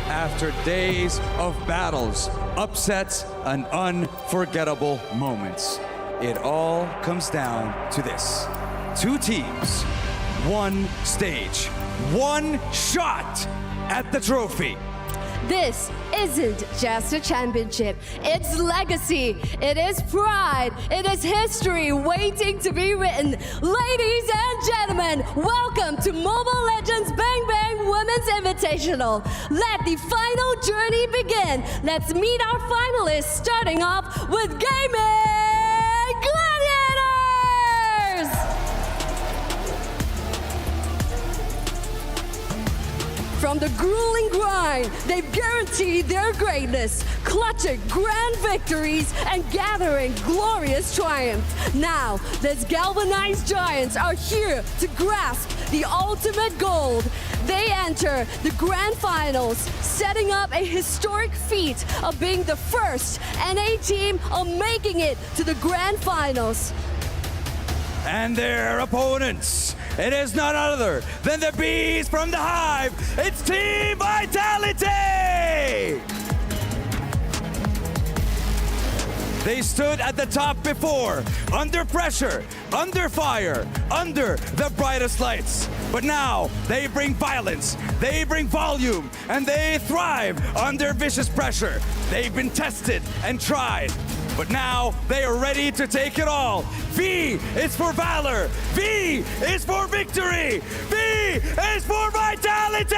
After days of battles, upsets, and unforgettable moments, it all comes down to this. 2 teams, 1 stage, 1 shot at the trophy. This isn't just a championship, it's legacy, it is pride, it is history waiting to be written. Ladies and gentlemen, welcome to Mobile Legends Bang Bang Women's Invitational. Let the final journey begin. Let's meet our finalists, starting off with Gaming Gladiators! From the grueling grind, they've guaranteed their greatness, clutching grand victories and gathering glorious triumphs. Now, these galvanized giants are here to grasp the ultimate gold. They enter the grand finals, setting up a historic feat of being the first NA team of making it to the grand finals. And their opponents, it is none other than the bees from the hive. It's Team Vitality! They stood at the top before, under pressure, under fire, under the brightest lights. But now they bring violence, they bring volume, and they thrive under vicious pressure. They've been tested and tried, but now they are ready to take it all. V is for valor, V is for victory, V is for vitality!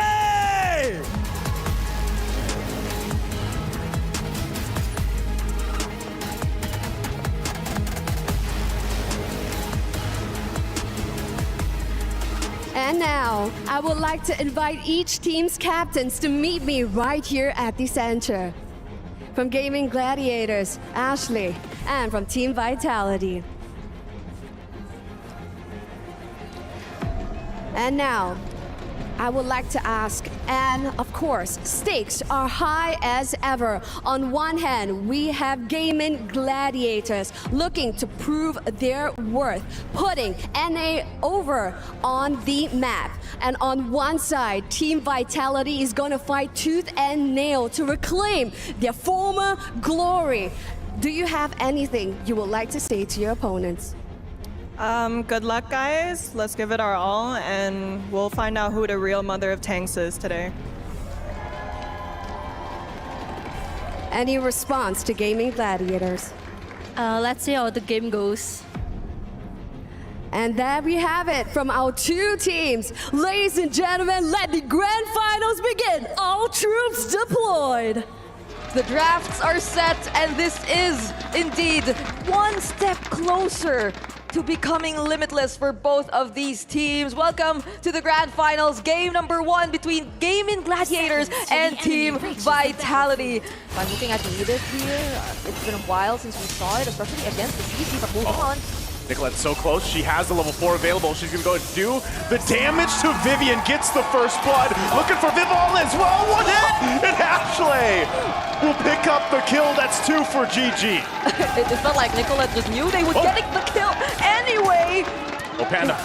And now, I would like to invite each team's captains to meet me right here at the center. From Gaming Gladiators, Ashley, and from Team Vitality. And now, I would like to ask, and of course, stakes are high as ever. On one hand, we have Gaming Gladiators looking to prove their worth, putting NA over on the map. And on one side, Team Vitality is going to fight tooth and nail to reclaim their former glory. Do you have anything you would like to say to your opponents? Good luck, guys. Let's give it our all, and we'll find out who the real mother of tanks is today. Any response to Gaming Gladiators? Let's see how the game goes. And there we have it from our 2 teams. Ladies and gentlemen, let the grand finals begin. All troops deployed. The drafts are set, and this is indeed one step closer to becoming limitless for both of these teams. Welcome to the grand finals, game number 1 between Gaming Gladiators and Team Vitality. If I'm looking at the leaders here, it's been a while since we saw it, especially against the CC, but moving on. Nicolette's so close. She has the level 4 available. She's going to go and do the damage to Vivian. Gets the first blood. Looking for Vivall as well. 1 hit! And Ashley will pick up the kill. That's 2 for GG. It felt like Nicolette just knew they would get the kill anyway. Oh, Panda.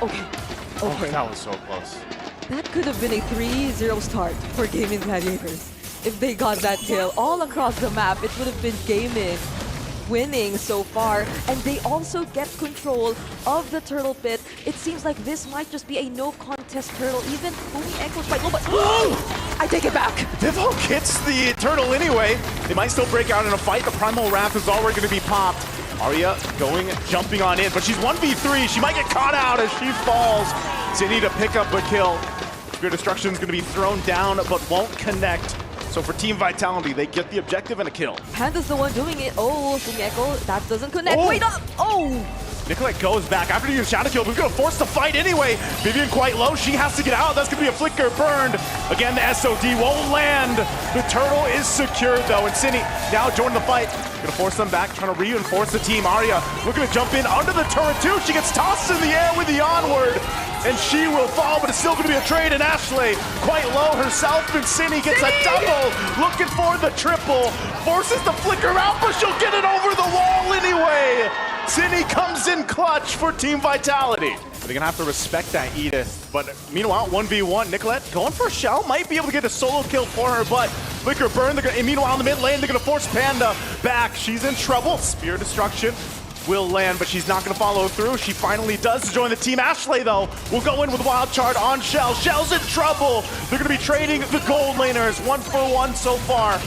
Okay. Oh, that was so close. That could have been a 3-0 start for Gaming Gladiators. If they got that kill all across the map, it would have been Gaming winning so far, and they also get control of the turtle pit. It seems like this might just be a no contest turtle. Even Umi Echo's quite low, but I take it back. Vivall gets the turtle anyway. They might still break out in a fight. The Primal Wrath is already going to be popped. Arya jumping on in, but she's 1v3. She might get caught out as she falls. Zinni to pick up a kill. Spear Destruction is going to be thrown down, but won't connect. So for Team Vitality, they get the objective and a kill. Panda's the one doing it. Oh, Umi Echo, that doesn't connect. Oh. Wait up! Oh! Nicolette goes back after the shadow kill. We're gonna force the fight anyway. Vivian quite low. She has to get out. That's gonna be a flicker burned. Again, the SOD won't land. The turtle is secured though, and Cindy now joining the fight. Gonna force them back, trying to reinforce the team. Arya looking to jump in under the turret too. She gets tossed in the air with the onward, and she will fall, but it's still gonna be a trade, and Ashley quite low herself, and Cindy gets a double, looking for the triple, forces the flicker out, but she'll get it over the wall anyway. Cindy comes in clutch for Team Vitality. They're gonna have to respect that, Edith. But meanwhile, 1v1, Nicolette going for a shell, might be able to get a solo kill for her, but flicker burn. And meanwhile, in the mid lane, they're gonna force Panda back. She's in trouble. Spear destruction will land, but she's not gonna follow through. She finally does join the team. Ashley, though, will go in with Wild Charge on Shell. Shell's in trouble. They're gonna be trading the gold laners 1-for-1 so far.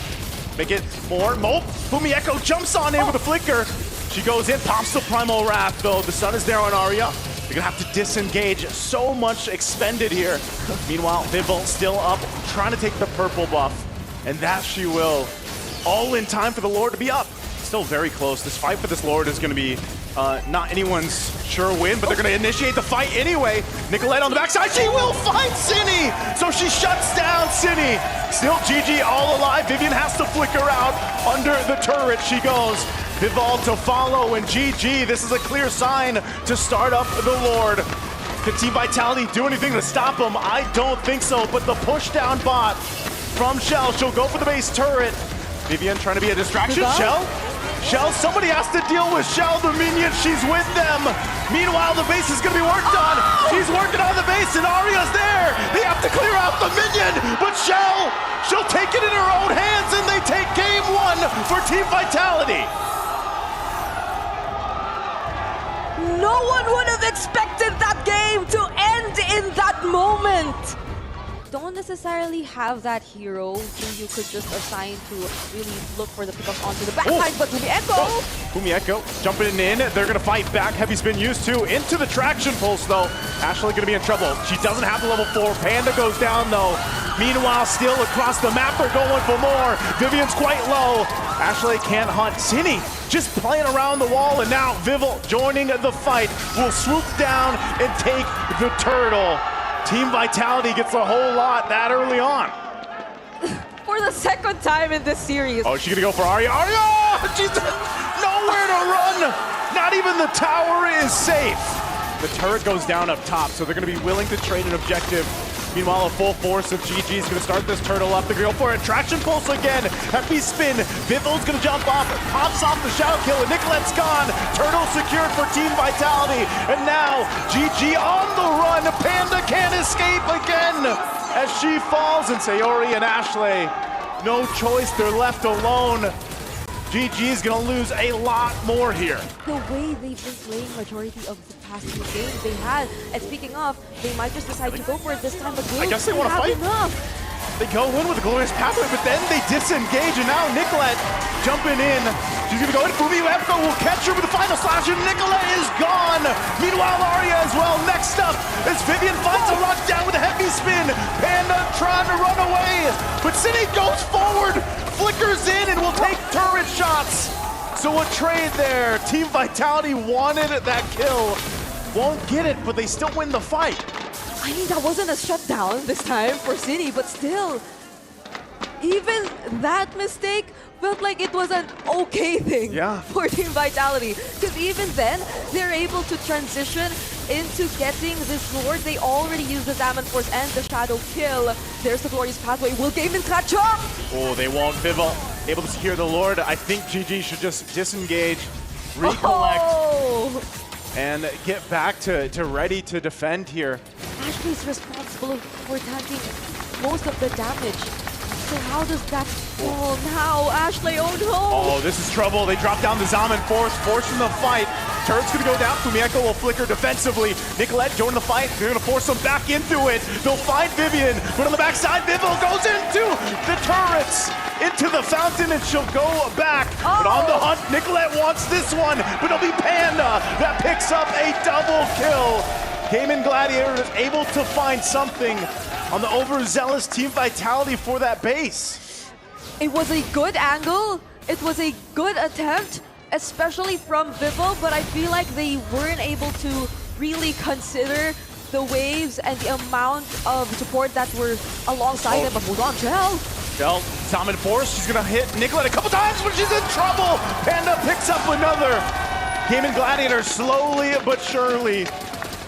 Make it more. Mope. Fumi Echo jumps on in with a flicker. She goes in, pops the Primal Wrath, though. The sun is there on Arya. They're gonna have to disengage. So much expended here. Meanwhile, Vival still up, trying to take the purple buff. And that she will. All in time for the Lord to be up. Still very close. This fight for this Lord is gonna be not anyone's sure win, but they're gonna initiate the fight anyway. Nicolette on the backside, she will find Cindy! So she shuts down Cindy. Still GG all alive. Vivian has to flicker out. Under the turret she goes. Vival to follow, and GG. This is a clear sign to start up the Lord. Can Team Vitality do anything to stop him? I don't think so, but the push down bot from Shell. She'll go for the base turret. Vivian trying to be a distraction. Shell, somebody has to deal with Shell, the minion. She's with them. Meanwhile, the base is gonna be worked on. She's working on the base, and Arya's there. They have to clear out the minion, but she'll take it in her own hands, and they take game one for Team Vitality. No one would have expected that game to end in that moment. Don't necessarily have that hero who you could just assign to really look for the pickup onto the backside, but Fumi Echo! Fumi Echo jumping in. They're gonna fight back. Heavy spin used to. Into the traction pulse though. Ashley gonna be in trouble. She doesn't have the level 4. Panda goes down though. Meanwhile, still across the map, they're going for more. Vivian's quite low. Ashley can't hunt. Cindy just playing around the wall, and now Vival joining the fight will swoop down and take the turtle. Team Vitality gets a whole lot that early on. For the second time in this series. Oh, she's gonna go for Arya. Arya! She's nowhere to run! Not even the tower is safe. The turret goes down up top, so they're gonna be willing to trade an objective. Meanwhile, a full force of GG is gonna start this turtle up. They're gonna go for a traction pulse again. Heavy spin. Vival's gonna jump off, pops off the shadow kill, and Nicolette's gone. Turtle secured for Team Vitality. And now, GG on the run. Panda can't escape again as she falls, and Sayori and Ashley, no choice, they're left alone. GG is gonna lose a lot more here. The way they've been playing majority of the past few games they had, and speaking of, they might just decide to go for it this time, but I guess they want to fight. Enough. They go in with a glorious pathway, but then they disengage, and now Nicolette jumping in. She's gonna go in. Fumi Echo will catch her with the final slash, and Nicolette is gone. Meanwhile, Arya as well. Next up as Vivian finds a rock down with a heavy spin. Panda trying to run away, but Cindy goes forward, flickers in, and will take turret shots. So a trade there. Team Vitality wanted that kill. Won't get it, but they still win the fight. I mean, that wasn't a shutdown this time for City, but still, even that mistake felt like it was an okay thing for Team Vitality. Because even then, they're able to transition into getting this Lord. They already used the Diamond Force and the Shadow Kill. There's the Glorious Pathway. Will Game catch up? Oh, they won't. Vival able to secure the Lord. I think GG should just disengage, recollect, and get back to ready to defend here. Ashley's responsible for tanking most of the damage. So how does that fall now? Ashley, oh no! Oh, this is trouble. They drop down the Zaman Force, forcing the fight. Turret's gonna go down. Fumi Echo will flicker defensively. Nicolette joining the fight. They're gonna force them back into it. They'll find Vivian, but on the backside, Vival goes into the turrets, into the fountain, and she'll go back. But on the hunt, Nicolette wants this one, but it'll be Panda that picks up a double kill. Cayman Gladiator is able to find something on the overzealous Team Vitality for that base. It was a good angle. It was a good attempt. especially from Vivo, but I feel like they weren't able to really consider the waves and the amount of support that were alongside them. But hold on, Shell. Shell, dominant force. She's gonna hit Nicolette a couple times, but she's in trouble. Panda picks up another. Gaming Gladiator slowly but surely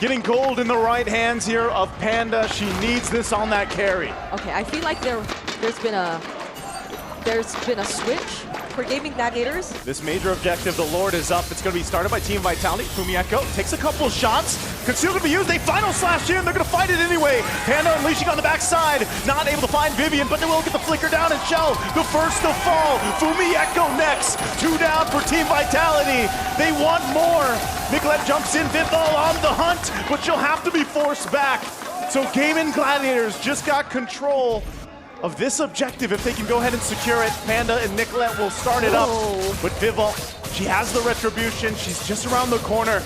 getting gold in the right hands here of Panda. She needs this on that carry. Okay, I feel like there's been a switch for Gaming Gladiators. This major objective, the Lord is up. It's going to be started by Team Vitality. Fumieko takes a couple shots. Concealed to be used. They final slash in. They're going to fight it anyway. Panda unleashing on the backside. Not able to find Vivian, but they will get the flicker down and Shell. The first to fall. Fumieko next. 2 down for Team Vitality. They want more. Nicolette jumps in. Vidval on the hunt, but she'll have to be forced back. So Gaming Gladiators just got control of this objective. If they can go ahead and secure it, Panda and Nicolette will start it up. But Vival, she has the retribution. She's just around the corner.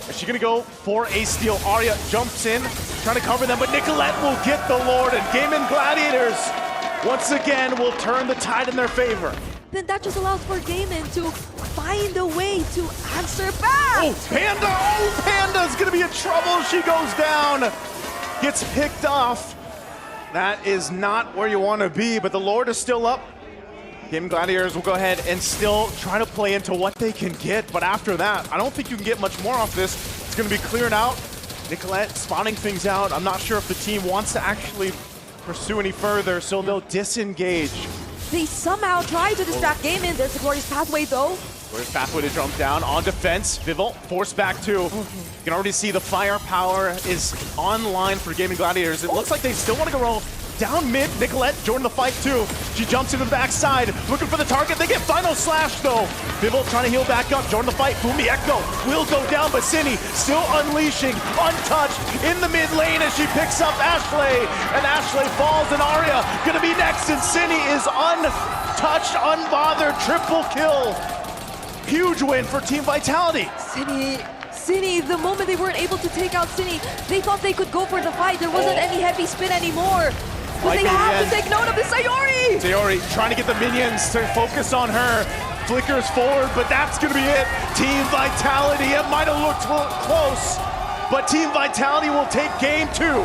Is she gonna go for a steal? Arya jumps in, trying to cover them, but Nicolette will get the Lord, and Gaming Gladiators once again will turn the tide in their favor. Then that just allows for Gaming to find a way to answer back. Oh, Panda! Oh, Panda's gonna be in trouble. She goes down, gets picked off. That is not where you want to be, but the Lord is still up. Gaming Gladiators will go ahead and still try to play into what they can get, but after that, I don't think you can get much more off this. It's going to be cleared out. Nicolette spotting things out. I'm not sure if the team wants to actually pursue any further, so they'll disengage. They somehow try to distract Gaming. There's the glorious pathway though. Glorious pathway to jump down on defense. Vival forced back too. You can already see the firepower is online for Gaming Gladiators. It looks like they still want to go roll down mid. Nicolette joined the fight too. She jumps into the backside, looking for the target. They get final slash though. Vival trying to heal back up, join the fight. Fumieko will go down, but Cindy still unleashing, untouched in the mid lane as she picks up Ashley. And Ashley falls, and Arya gonna be next, and Cindy is untouched, unbothered, triple kill. Huge win for Team Vitality. Cine, the moment they weren't able to take out Cine, they thought they could go for the fight. There wasn't any heavy spin anymore. But they have to take note of the Sayori! Sayori trying to get the minions to focus on her. Flickers forward, but that's gonna be it. Team Vitality, it might have looked close, but Team Vitality will take game 2.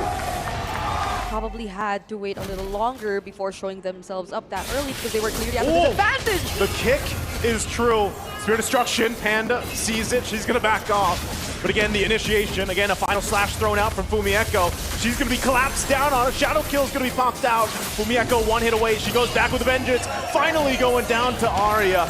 Probably had to wait a little longer before showing themselves up that early because they were clearly at a disadvantage. The kick is true. Spear Destruction, Panda sees it, she's gonna back off. But again, the initiation, again, a final slash thrown out from Fumieko. She's gonna be collapsed down on her. Shadow Kill's gonna be popped out. Fumieko 1 hit away, she goes back with a vengeance. Finally going down to Arya.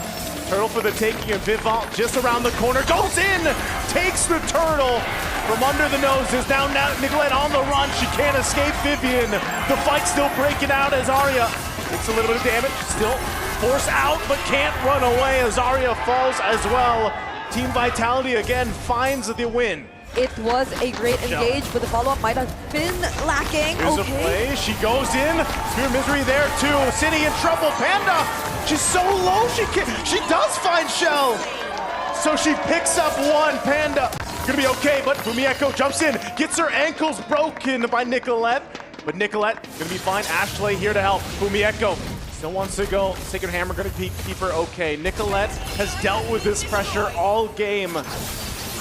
Turtle for the taking, and Vival just around the corner, goes in, takes the turtle from under the noses. Now Nicolette on the run, she can't escape Vivian. The fight's still breaking out as Arya takes a little bit of damage, still forced out, but can't run away as Arya falls as well. Team Vitality again finds the win. It was a great engage, but the follow-up might have been lacking. Here's a play, she goes in, Spear Misery there too. City in trouble, Panda, she's so low, she does find Shell. So she picks up one, Panda, gonna be okay, but Fumieko jumps in, gets her ankles broken by Nicolette. But Nicolette gonna be fine, Ashley here to help. Fumieko still wants to go, Sacred Hammer gonna keep her okay. Nicolette has dealt with this pressure all game.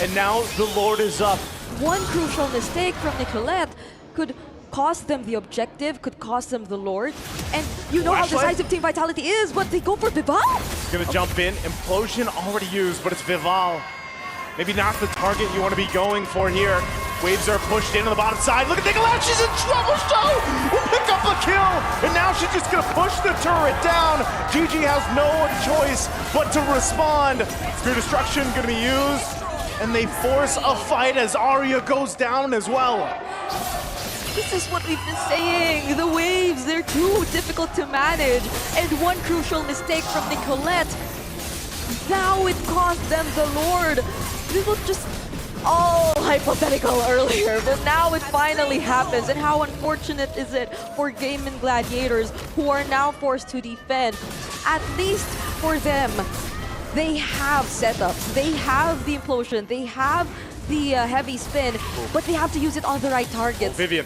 And now the Lord is up. One crucial mistake from Nicolette could cost them the objective, could cost them the Lord. And you know how decisive Team Vitality is, but they go for Vival. Gonna jump in, Implosion already used, but it's Vival. Maybe not the target you want to be going for here. Waves are pushed in on the bottom side. Look at Nicolette, she's in trouble, will pick up a kill. And now she's just gonna push the turret down. GG has no choice but to respond. Spear Destruction gonna be used. And they force a fight as Arya goes down as well. This is what we've been saying. The waves, they're too difficult to manage. And one crucial mistake from Nicolette, now it cost them the Lord. This was just all hypothetical earlier, but now it finally happens. And how unfortunate is it for Gaming Gladiators, who are now forced to defend? At least for them, they have setups, they have the implosion, they have the heavy spin, but they have to use it on the right targets. Vivian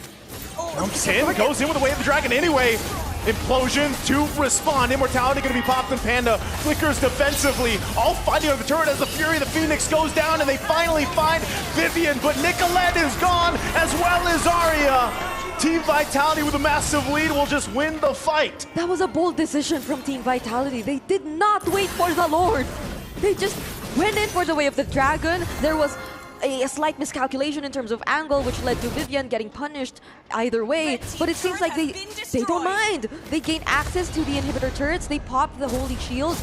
jumps in, goes in with the Way of the Dragon anyway. Implosion to respond. Immortality going to be popped, and Panda flickers defensively, all fighting over the turret as the Fury of the Phoenix goes down, and they finally find Vivian, but Nicolette is gone, as well as Arya. Team Vitality with a massive lead will just win the fight. That was a bold decision from Team Vitality. They did not wait for the Lord. They just went in for the way of the dragon. There was a slight miscalculation in terms of angle, which led to Vivian getting punished either way. But it seems like they don't mind. They gain access to the inhibitor turrets. They pop the holy shield,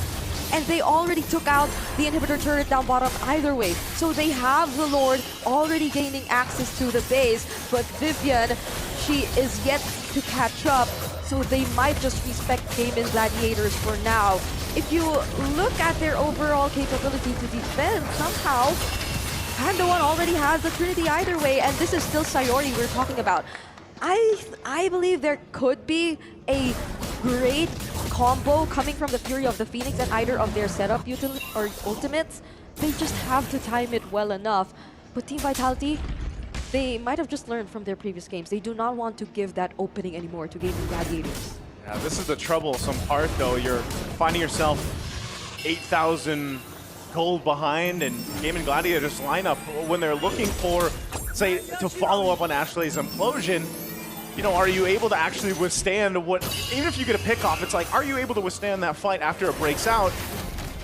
and they already took out the inhibitor turret down bottom either way. So they have the Lord already gaining access to the base, but Vivian, she is yet to catch up. So they might just respect Gaming Gladiators for now. If you look at their overall capability to defend, somehow Panda 1 already has the Trinity either way, and this is still Sayori we're talking about. I believe there could be a great combo coming from the Fury of the Phoenix and either of their setup or ultimates. They just have to time it well enough. But Team Vitality, they might have just learned from their previous games. They do not want to give that opening anymore to Gaming Gladiators. Yeah, this is the troublesome part, though. You're finding yourself 8,000 gold behind, and Gaming Gladiators lineup when they're looking for, say, to follow up on Ashley's implosion. You know, are you able to actually withstand what, even if you get a pick off, it's like, are you able to withstand that fight after it breaks out?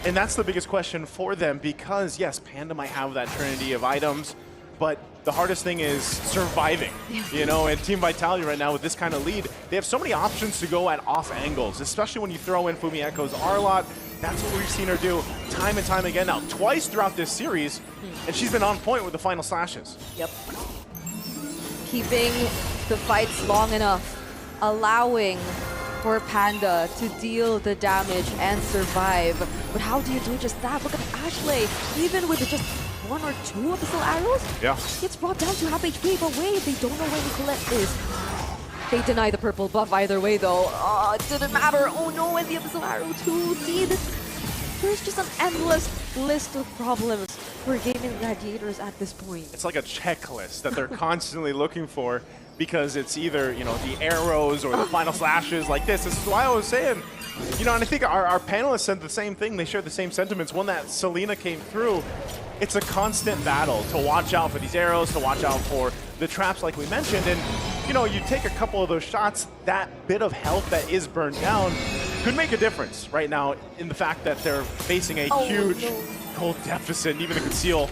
And that's the biggest question for them, because yes, Panda might have that trinity of items, but the hardest thing is surviving, you know, and Team Vitality right now with this kind of lead, they have so many options to go at off angles, especially when you throw in Fumi Echo's R-Lot. That's what we've seen her do time and time again now, twice throughout this series, and she's been on point with the final slashes. Yep. Keeping the fights long enough, allowing for Panda to deal the damage and survive. But how do you do just that? Look at Ashley, even with just 1 or 2 abyssal arrows, gets brought down to half HP. But wait, they don't know where Nicolette is. They deny the purple buff either way, though. Oh, it didn't matter. Oh no, and the abyssal arrow too. See, there's just an endless list of problems for Gaming Gladiators at this point. It's like a checklist that they're constantly looking for, because it's either, you know, the arrows or the final slashes like this. This is why I was saying, you know, and I think our panelists said the same thing. They shared the same sentiments. When that Selena came through, it's a constant battle to watch out for these arrows, to watch out for the traps like we mentioned. And, you know, you take a couple of those shots, that bit of health that is burned down could make a difference right now in the fact that they're facing a huge gold deficit, and even to conceal.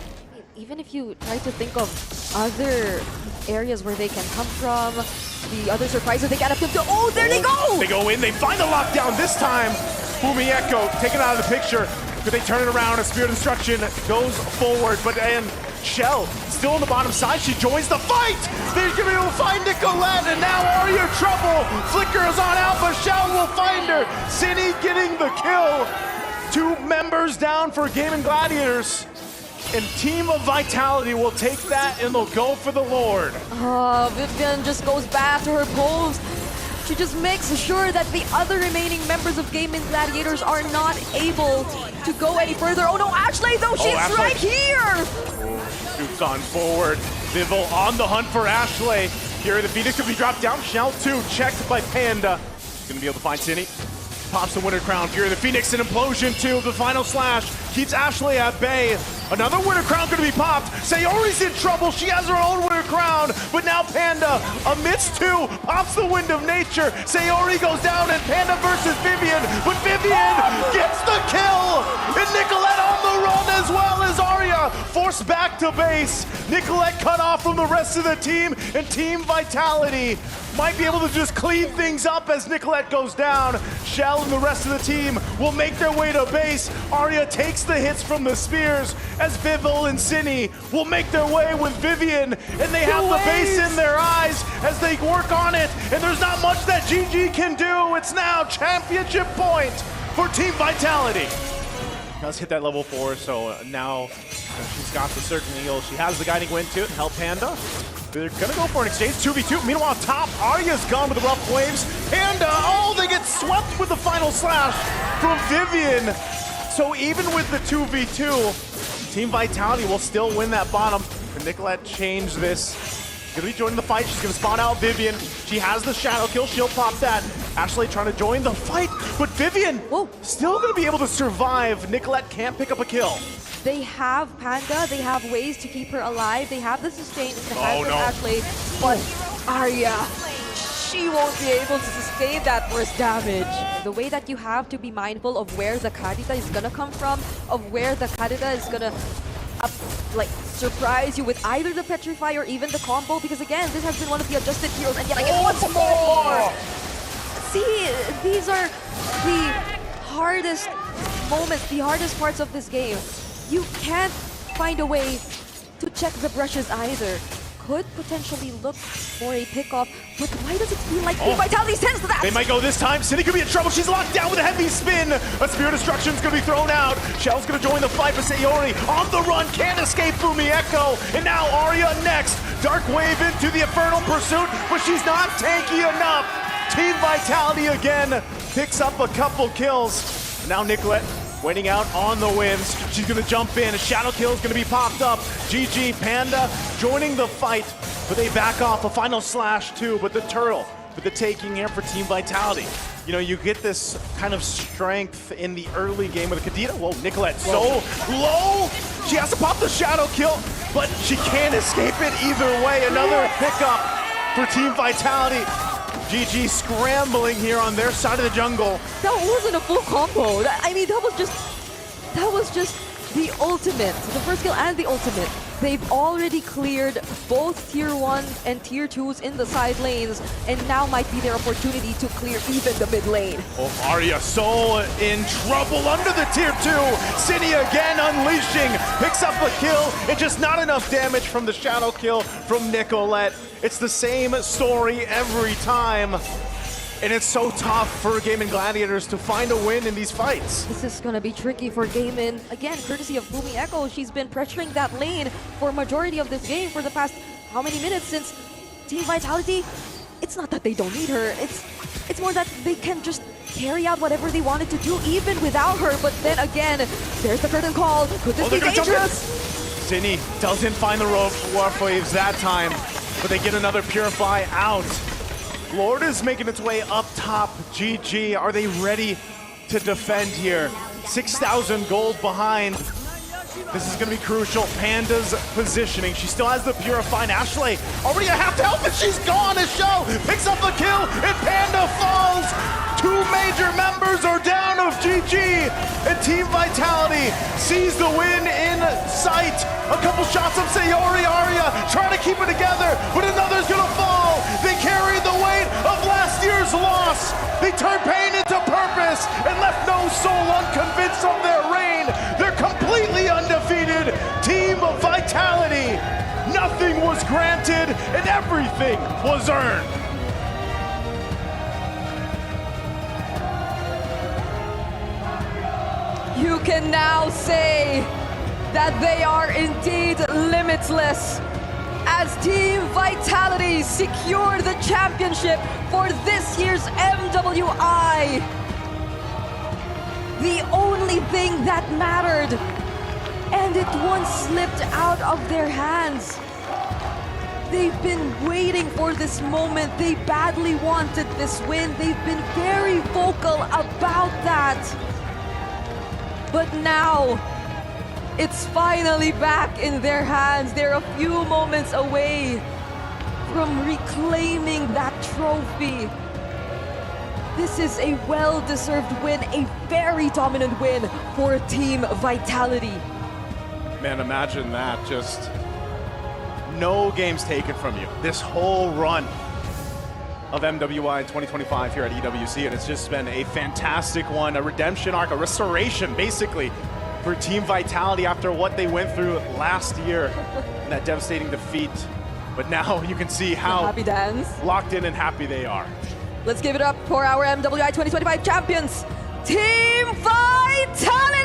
Even if you try to think of other areas where they can come from, the other surprises they get up to, oh, there they go! They go in, they find the lockdown this time. Fumi Echo taken out of the picture. Could they turn it around? A Spirit of Destruction goes forward, but and Shell still on the bottom side. She joins the fight. They're going to be able to find Nicolette, and now Arya trouble. Flicker is on out, but Shell will find her. Cine getting the kill. 2 members down for Gaming Gladiators. And Team of Vitality will take that, and they'll go for the Lord. Vivian just goes back to her post. She just makes sure that the other remaining members of Gaming Gladiators are not able to go any further. Oh no, Ashley though, she's right here! Shoots on forward. Vivel on the hunt for Ashley. Here the Phoenix could be dropped down. Shell 2 checked by Panda. Gonna be able to find Cine. Pops the Winter Crown. Fury of the Phoenix, an implosion to the final slash. Keeps Ashley at bay. Another Winter Crown going to be popped. Sayori's in trouble. She has her own Winter Crown. But now Panda, amidst 2, pops the Wind of Nature. Sayori goes down, and Panda versus Vivian. But Vivian gets the kill. And Nicolette on the run, as well as Arya. Forced back to base. Nicolette cut off from the rest of the team. And Team Vitality might be able to just clean things up as Nicolette goes down. Shell and the rest of the team will make their way to base. Arya takes the hits from the spears as Vivel and Cine will make their way with Vivian, and they have the base in their eyes as they work on it, and there's not much that GG can do. It's now championship point for Team Vitality. Does hit that level 4, so now she's got the Circling Eagle. She has the Guiding Wind to help Panda. They're gonna go for an exchange, 2v2. Meanwhile, top, Arya's gone with the rough waves. Panda, oh, they get swept with the final slash from Vivian. So even with the 2v2, Team Vitality will still win that bottom. Can Nicolette change this? Gonna be joining the fight. She's gonna spawn out Vivian. She has the shadow kill. She'll pop that. Ashley trying to join the fight, but Vivian still going to be able to survive. Nicolette can't pick up a kill. They have Panda, they have ways to keep her alive, they have the sustain in the hands of no. Ashley, but Arya, she won't be able to sustain that burst damage. The way that you have to be mindful of where the Kadita is gonna come from, of where the Kadita is gonna like surprise you with either the Petrify or even the combo, because again, this has been one of the adjusted heroes, and yet I get once more! See, these are the hardest moments, the hardest parts of this game. You can't find a way to check the brushes either. Could potentially look for a pickoff, but why does it feel like Team Vitality sends that? They might go this time. Cindy could be in trouble. She's locked down with a heavy spin. A Spear of Destruction's gonna be thrown out. Shell's gonna join the fight, but Sayori on the run, can't escape Fumi Echo. And now Arya next. Dark Wave into the Infernal Pursuit, but she's not tanky enough. Team Vitality again picks up a couple kills. Now Nicolette waiting out on the whims. She's gonna jump in. A shadow kill is gonna be popped up. GG Panda joining the fight, but they back off. A final slash too, but the turtle with the taking here for Team Vitality. You know, you get this kind of strength in the early game with the Kadita. Whoa, Nicolette so low. She has to pop the shadow kill, but she can't escape it either way. Another pickup for Team Vitality. GG scrambling here on their side of the jungle. That wasn't a full combo. I mean, that was just the ultimate. The first kill and the ultimate. They've already cleared both tier 1 and tier 2s in the side lanes, and now might be their opportunity to clear even the mid lane. Oh, Arya so in trouble under the tier 2. City again unleashing, picks up a kill, and just not enough damage from the shadow kill from Nicolette. It's the same story every time. And it's so tough for Gaming Gladiators to find a win in these fights. This is gonna be tricky for Gaming. Again, courtesy of Fumi Echo, she's been pressuring that lane for a majority of this game for the past how many minutes since Team Vitality. It's not that they don't need her, it's more that they can just carry out whatever they wanted to do even without her. But then again, there's the curtain call. Could this be dangerous? Zinni doesn't find the Warp Waves that time, but they get another Purify out. Lord is making its way up top. GG, are they ready to defend here? 6,000 gold behind. This is gonna be crucial. Panda's positioning. She still has the Purified. Ashley already at half health, and she's gone. As Show picks up the kill, and Panda falls. Two major members are down of GG, and Team Vitality sees the win in sight. A couple shots of Sayori Arya trying to keep it together, but another's gonna fall. They carried the weight of last year's loss. They turned pain into purpose and left no soul unconvinced of their reign. They're completely undefeated. Team Vitality. Nothing was granted and everything was earned. You can now say that they are indeed limitless as Team Vitality secure the championship for this year's MWI. The only thing that mattered, and it once slipped out of their hands. They've been waiting for this moment. They badly wanted this win. They've been very vocal about that. But now, it's finally back in their hands. They're a few moments away from reclaiming that trophy. This is a well-deserved win, a very dominant win for Team Vitality. Man, imagine that. Just no games taken from you. This whole run of MWI 2025 here at EWC, and it's just been a fantastic one, a redemption arc, a restoration, basically, for Team Vitality after what they went through last year in that devastating defeat. But now you can see how Happy dance. locked in and happy they are. Let's give it up for our MWI 2025 champions, Team Vitality!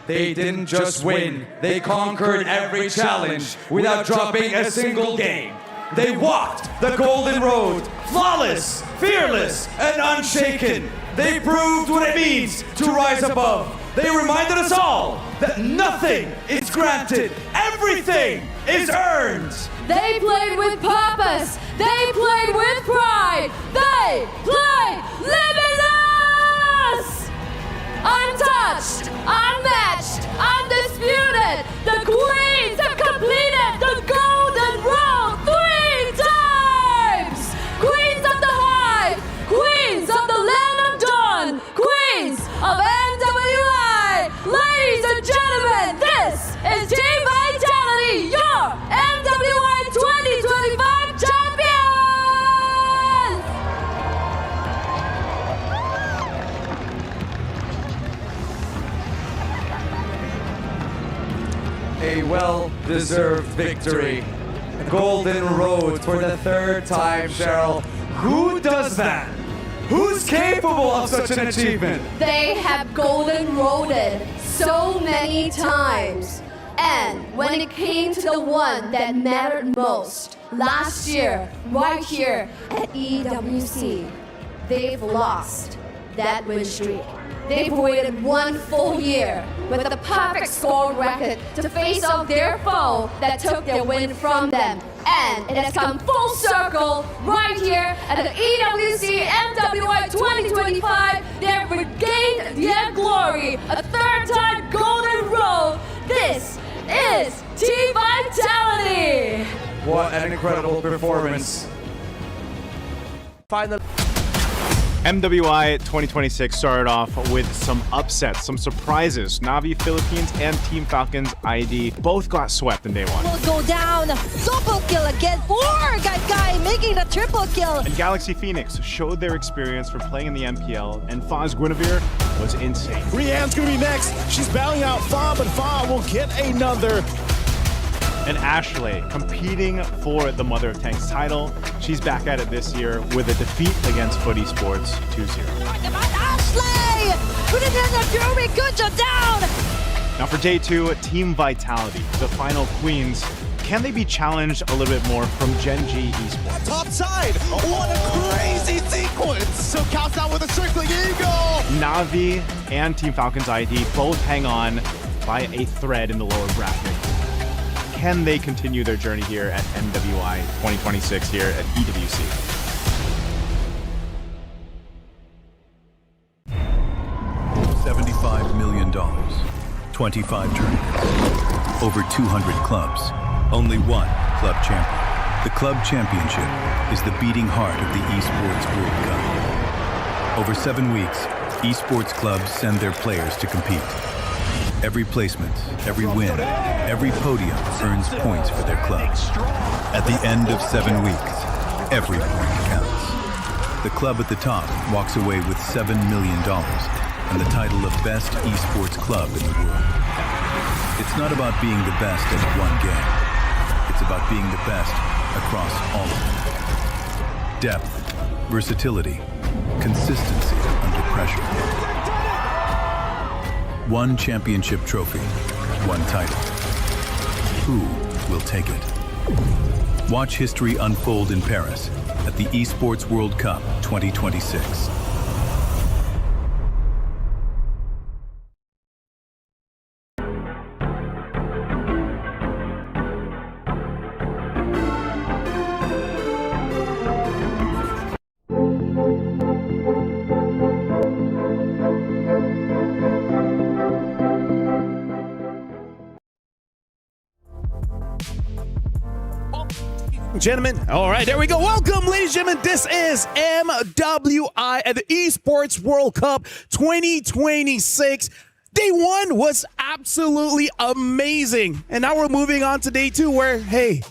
They didn't just win, they conquered every challenge without dropping a single game. They walked the golden road, flawless, fearless, and unshaken. They proved what it means to rise above. They reminded us all that nothing is granted, everything is earned. They played with purpose. They played with pride. They played limitless! Untouched, unmatched, undisputed. The Queens have completed the Golden Road 3 times! Queens of the Hive, Queens of the Land of Dawn, Queens of MWI. Ladies and gentlemen, this is Team Vitality, your MWI 2025 champions! A well-deserved victory. A golden road for the third time, Cheryl. Who does that? Who's capable of such an achievement? They have golden roaded so many times. And when it came to the one that mattered most, last year, right here at EWC, they've lost that win streak. They've waited 1 full year with the perfect score record to face off their foe that took their win from them. And it has come full circle right here at the EWC MWI 2025. They've regained their glory, a third time golden road. This is Team Vitality. What an incredible performance. Final. MWI 2026 started off with some upsets, some surprises. Na'Vi Philippines and Team Falcons ID both got swept in day one. Will go down, double kill again for Guy making the triple kill. And Galaxy Phoenix showed their experience from playing in the MPL, and Fa's Guinevere was insane. Rianne's gonna be next. She's battling out Fa, but Fa will get another. And Ashley competing for the Mother of Tanks title. She's back at it this year with a defeat against Foot Esports 2-0. Ashley! Put it in the Fury, good job down! Now for day 2, Team Vitality, the final queens. Can they be challenged a little bit more from Gen G Esports? Top side, what a crazy sequence! So counts out with a circling eagle! Na'Vi and Team Falcons ID both hang on by a thread in the lower bracket. Can they continue their journey here at MWI 2026 here at EWC? $75 million, 25 tournaments, over 200 clubs, only one club champion. The club championship is the beating heart of the Esports World Cup. Over 7 weeks, esports clubs send their players to compete. Every placement, every win, every podium earns points for their club. At the end of 7 weeks, every point counts. The club at the top walks away with $7 million and the title of Best Esports Club in the world. It's not about being the best at one game. It's about being the best across all of them. Depth, versatility, consistency under pressure. One championship trophy, one title. Who will take it? Watch history unfold in Paris at the Esports World Cup 2026. Gentlemen, all right, there we go. Welcome, ladies and gentlemen. This is MWI at the Esports World Cup 2026. Day 1 was absolutely amazing. And now we're moving on to day 2 where, hey,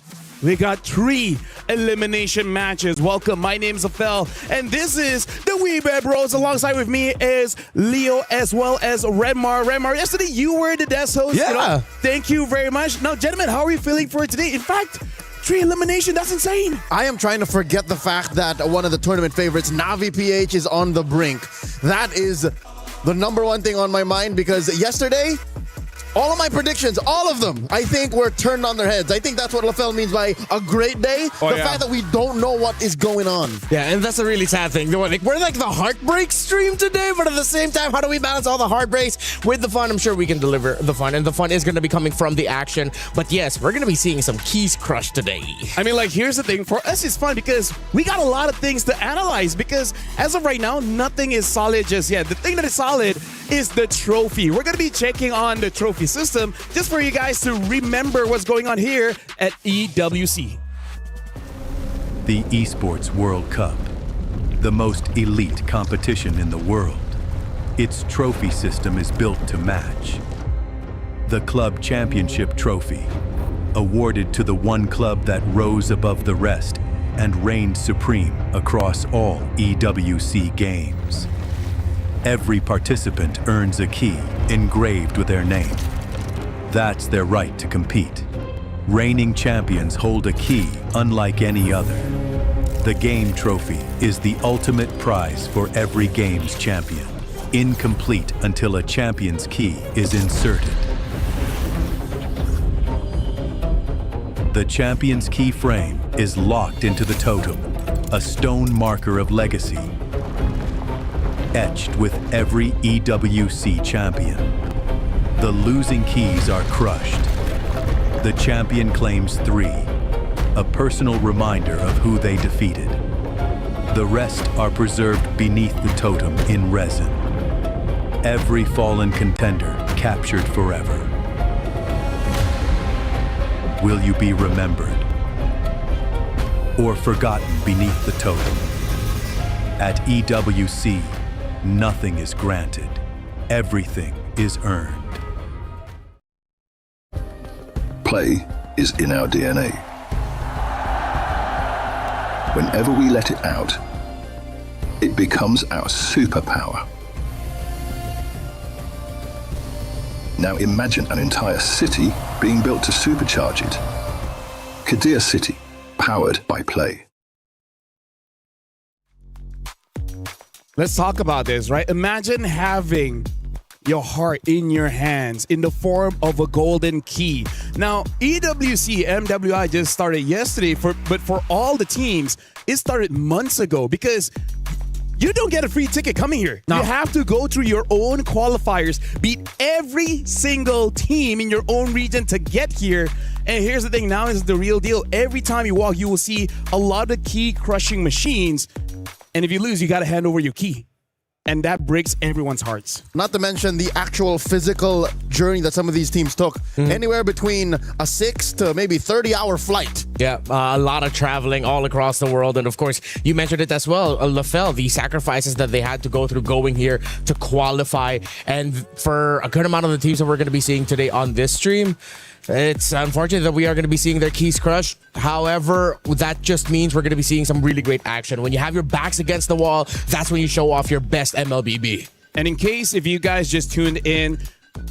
we got 3 elimination matches. Welcome, my name's Afel, and this is the Weebeb Bros. Alongside with me is Leo as well as Redmar. Redmar, yesterday you were the desk host. Yeah. You know, thank you very much. Now, gentlemen, how are you feeling for today? In fact, 3 elimination, that's insane. I am trying to forget the fact that one of the tournament favorites, Na'Vi PH, is on the brink. That is the #1 thing on my mind because yesterday, All of my predictions, all of them, I think were turned on their heads. I think that's what LaFell means by a great day. The fact that we don't know what is going on. Yeah, and that's a really sad thing. We're like the heartbreak stream today, but at the same time, how do we balance all the heartbreaks with the fun? I'm sure we can deliver the fun, and the fun is going to be coming from the action. But yes, we're going to be seeing some keys crushed today. I mean, like, here's the thing. For us, it's fun because we got a lot of things to analyze because as of right now, nothing is solid just yet. The thing that is solid is the trophy. We're going to be checking on the trophy system just for you guys to remember what's going on here at EWC. The Esports World Cup, the most elite competition in the world. Its trophy system is built to match. The Club Championship Trophy, awarded to the one club that rose above the rest and reigned supreme across all EWC games. Every participant earns a key engraved with their name. That's their right to compete. Reigning champions hold a key unlike any other. The game trophy is the ultimate prize for every game's champion, incomplete until a champion's key is inserted. The champion's key frame is locked into the totem, a stone marker of legacy, etched with every EWC champion. The losing keys are crushed. The champion claims 3, a personal reminder of who they defeated. The rest are preserved beneath the totem in resin. Every fallen contender captured forever. Will you be remembered or forgotten beneath the totem? At EWC, nothing is granted. Everything is earned. Play is in our DNA. Whenever we let it out, it becomes our superpower. Now imagine an entire city being built to supercharge it. Kadir City, powered by Play. Let's talk about this, right? Imagine having your heart in your hands in the form of a golden key. Now, EWC MWI just started yesterday, but for all the teams, it started months ago because you don't get a free ticket coming here. No. You have to go through your own qualifiers, beat every single team in your own region to get here. And here's the thing, now is the real deal. Every time you walk, you will see a lot of key crushing machines. And if you lose, you got to hand over your key. And that breaks everyone's hearts. Not to mention the actual physical journey that some of these teams took. Anywhere between a 6 to maybe 30-hour flight. Yeah, a lot of traveling all across the world. And of course, you mentioned it as well, LaFell, the sacrifices that they had to go through going here to qualify. And for a good amount of the teams that we're going to be seeing today on this stream, it's unfortunate that we are going to be seeing their keys crushed. However, that just means we're going to be seeing some really great action. When you have your backs against the wall, that's when you show off your best MLBB. And in case if you guys just tuned in,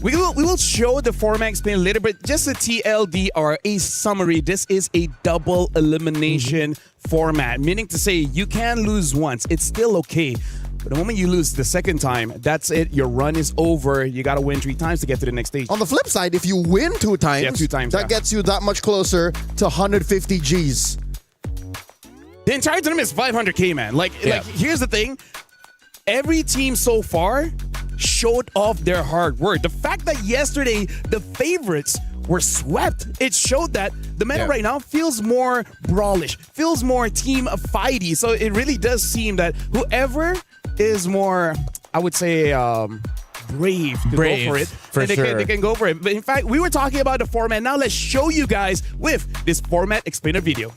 we will show the format explain a little bit. Just a TLDR, a summary. This is a double elimination format, meaning to say you can lose once. It's still okay. But the moment you lose the second time, that's it. Your run is over. You got to win 3 times to get to the next stage. On the flip side, if you win 2 times, that gets you that much closer to 150 Gs. The entire tournament is 500K, man. Like, here's the thing. Every team so far showed off their hard work. The fact that yesterday the favorites were swept, it showed that the meta right now feels more brawlish, feels more team fighty. So it really does seem that whoever is more, I would say, brave to go for it. They can go for it. But in fact, we were talking about the format. Now let's show you guys with this format explainer video.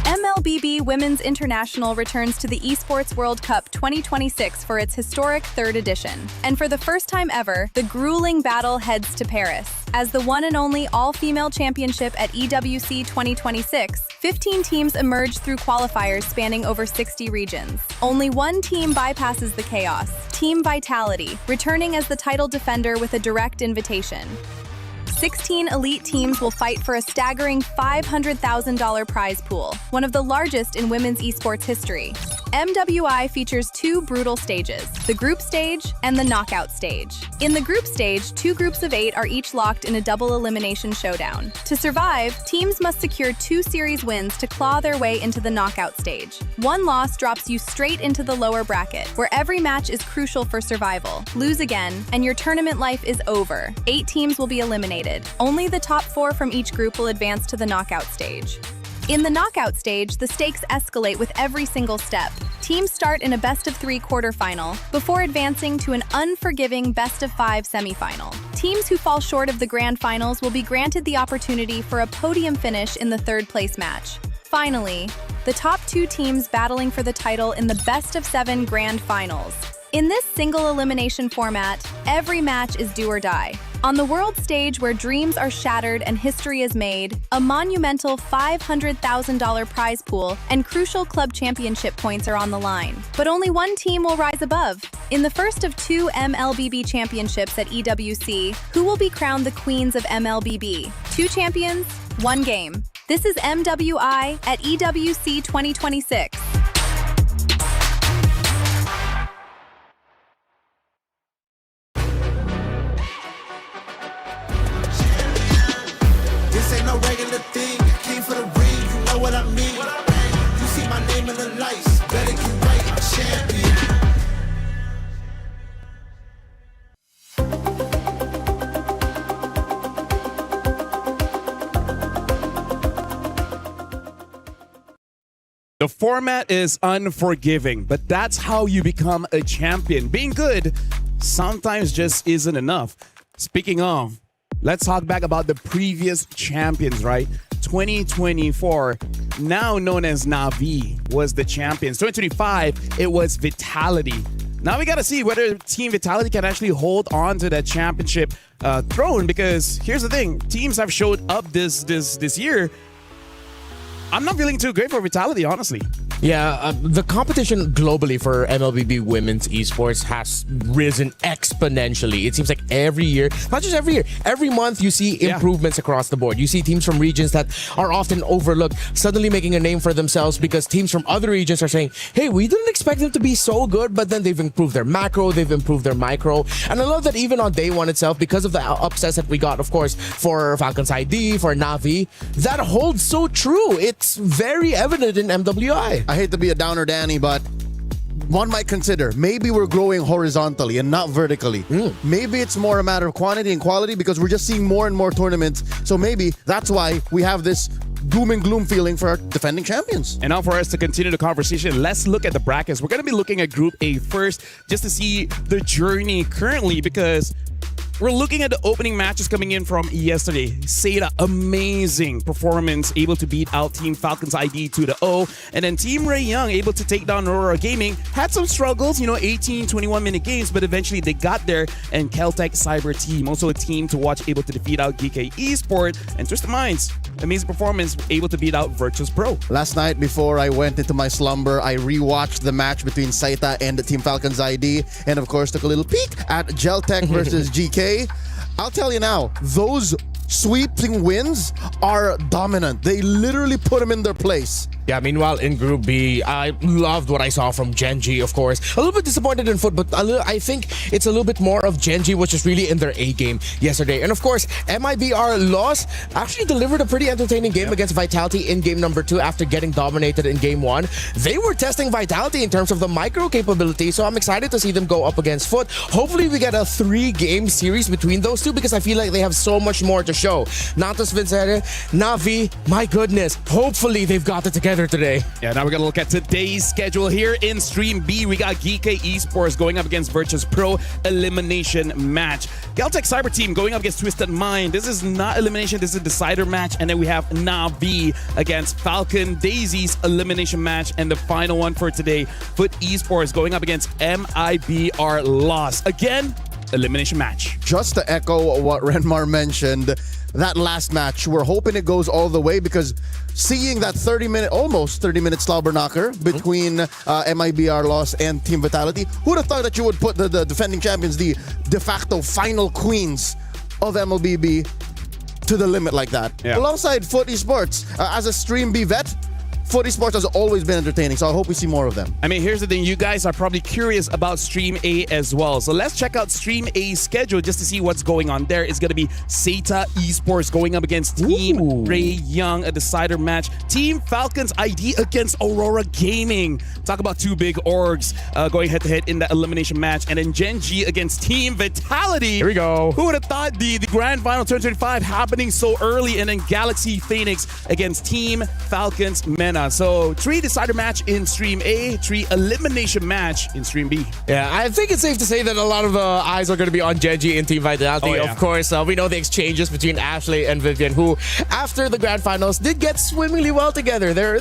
MLBB Women's International returns to the Esports World Cup 2026 for its historic 3rd edition. And for the first time ever, the grueling battle heads to Paris. As the one and only all-female championship at EWC 2026, 15 teams emerge through qualifiers spanning over 60 regions. Only one team bypasses the chaos, Team Vitality, returning as the title defender with a direct invitation. 16 elite teams will fight for a staggering $500,000 prize pool, one of the largest in women's esports history. MWI features 2 brutal stages, the group stage and the knockout stage. In the group stage, 2 groups of 8 are each locked in a double elimination showdown. To survive, teams must secure 2 series wins to claw their way into the knockout stage. One loss drops you straight into the lower bracket, where every match is crucial for survival. Lose again, and your tournament life is over. 8 teams will be eliminated. Only the top 4 from each group will advance to the knockout stage. In the knockout stage, the stakes escalate with every single step. Teams start in a best-of-3 quarterfinal before advancing to an unforgiving best-of-5 semifinal. Teams who fall short of the grand finals will be granted the opportunity for a podium finish in the 3rd-place match. Finally, the top 2 teams battling for the title in the best-of-7 grand finals. In this single elimination format, every match is do or die. On the world stage where dreams are shattered and history is made, a monumental $500,000 prize pool and crucial club championship points are on the line. But only one team will rise above. In the first of 2 MLBB championships at EWC, who will be crowned the queens of MLBB? 2 champions, 1 game. This is MWI at EWC26. This ain't no regular thing. I came for the ring, you know what I mean. You see my name in the lights, better get right, I'm champion. The format is unforgiving, but that's how you become a champion. Being good sometimes just isn't enough. Speaking of, let's talk back about the previous champions, right? 2024, now known as Na'Vi, was the champions. 2025, it was Vitality. Now we got to see whether Team Vitality can actually hold on to that championship throne, because here's the thing, teams have showed up this year. I'm not feeling too great for Vitality, honestly. Yeah, the competition globally for MLBB women's esports has risen exponentially. It seems like every year, not just every year, every month you see improvements across the board. You see teams from regions that are often overlooked suddenly making a name for themselves because teams from other regions are saying, hey, we didn't expect them to be so good, but then they've improved their macro, they've improved their micro. And I love that even on day one itself, because of the upsets that we got, of course, for Falcons ID, for Na'Vi, that holds so true. It's very evident in MWI. I hate to be a downer, Danny, but one might consider maybe we're growing horizontally and not vertically. Maybe it's more a matter of quantity and quality because we're just seeing more and more tournaments. So maybe that's why we have this doom and gloom feeling for our defending champions. And now for us to continue the conversation, let's look at the brackets. We're going to be looking at Group A first just to see the journey currently, because we're looking at the opening matches coming in from yesterday. Seda, amazing performance, able to beat out Team Falcons ID 2-0. And then Team Ray Young able to take down Aurora Gaming. Had some struggles, 18, 21-minute games, but eventually they got there. And Keltec Cyber Team, also a team to watch, able to defeat out GK Esports. And Twisted Minds, amazing performance, able to beat out Virtus Pro. Last night, before I went into my slumber, I rewatched the match between Saita and Team Falcons ID. And of course, took a little peek at Geltec versus GK. I'll tell you now, those sweeping wins are dominant. They literally put them in their place. Yeah, meanwhile, in Group B, I loved what I saw from Genji, of course. A little bit disappointed in Foot, but I think it's a little bit more of Genji, which is really in their A game yesterday. And of course, MIBR lost, actually delivered a pretty entertaining game against Vitality in game number 2 after getting dominated in game 1. They were testing Vitality in terms of the micro capability, so I'm excited to see them go up against Foot. Hopefully, we get a 3-game series between those two, because I feel like they have so much more to show. Natos Vincere, Na'Vi, my goodness, hopefully they've got it together today. Yeah, now we're gonna look at today's schedule here in Stream B. We got GK Esports going up against Virtus Pro, elimination match. Geltec Cyber Team going up against Twisted Mind. This is not elimination, this is a decider match. And then we have Na'Vi against Falcon Daisy's elimination match. And the final one for today, Foot Esports going up against MIBR Lost. Again, elimination match. Just to echo what Renmar mentioned, that last match, we're hoping it goes all the way, because seeing that almost 30-minute slobber knocker between MIBR Loss and Team Vitality, who'd have thought that you would put the defending champions, the de facto final queens of MLBB, to the limit like that. Yeah. Alongside Foot Esports, as a Stream B vet, Foot Esports has always been entertaining, so I hope we see more of them. I mean, here's the thing. You guys are probably curious about Stream A as well. So let's check out Stream A's schedule just to see what's going on there. It's going to be Seita Esports going up against Team Ray Young, a decider match. Team Falcons ID against Aurora Gaming. Talk about two big orgs going head-to-head in the elimination match. And then Gen G against Team Vitality. Here we go. Who would have thought the Grand Final 2025 happening so early? And then Galaxy Phoenix against Team Falcons Mena. So 3 decider match in Stream A, 3 elimination match in Stream B. Yeah, I think it's safe to say that a lot of eyes are going to be on Genji and Team Vitality. Oh, yeah. Of course, we know the exchanges between Ashley and Vivian, who, after the grand finals, did get swimmingly well together. They're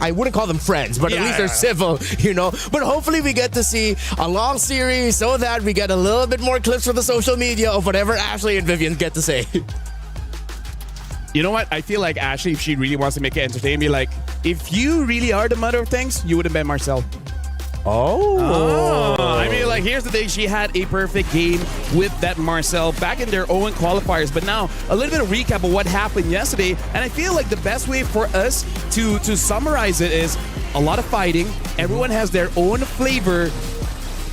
I wouldn't call them friends, but at least they're civil, you know. But hopefully we get to see a long series so that we get a little bit more clips for the social media of whatever Ashley and Vivian get to say. You know what? I feel like Ashley, if she really wants to make it entertaining, be like, if you really are the mother of things, you would have been Marcel. I mean, like, here's the thing. She had a perfect game with that Marcel back in their own qualifiers. But now, a little bit of recap of what happened yesterday. And I feel like the best way for us to summarize it is a lot of fighting. Everyone has their own flavor.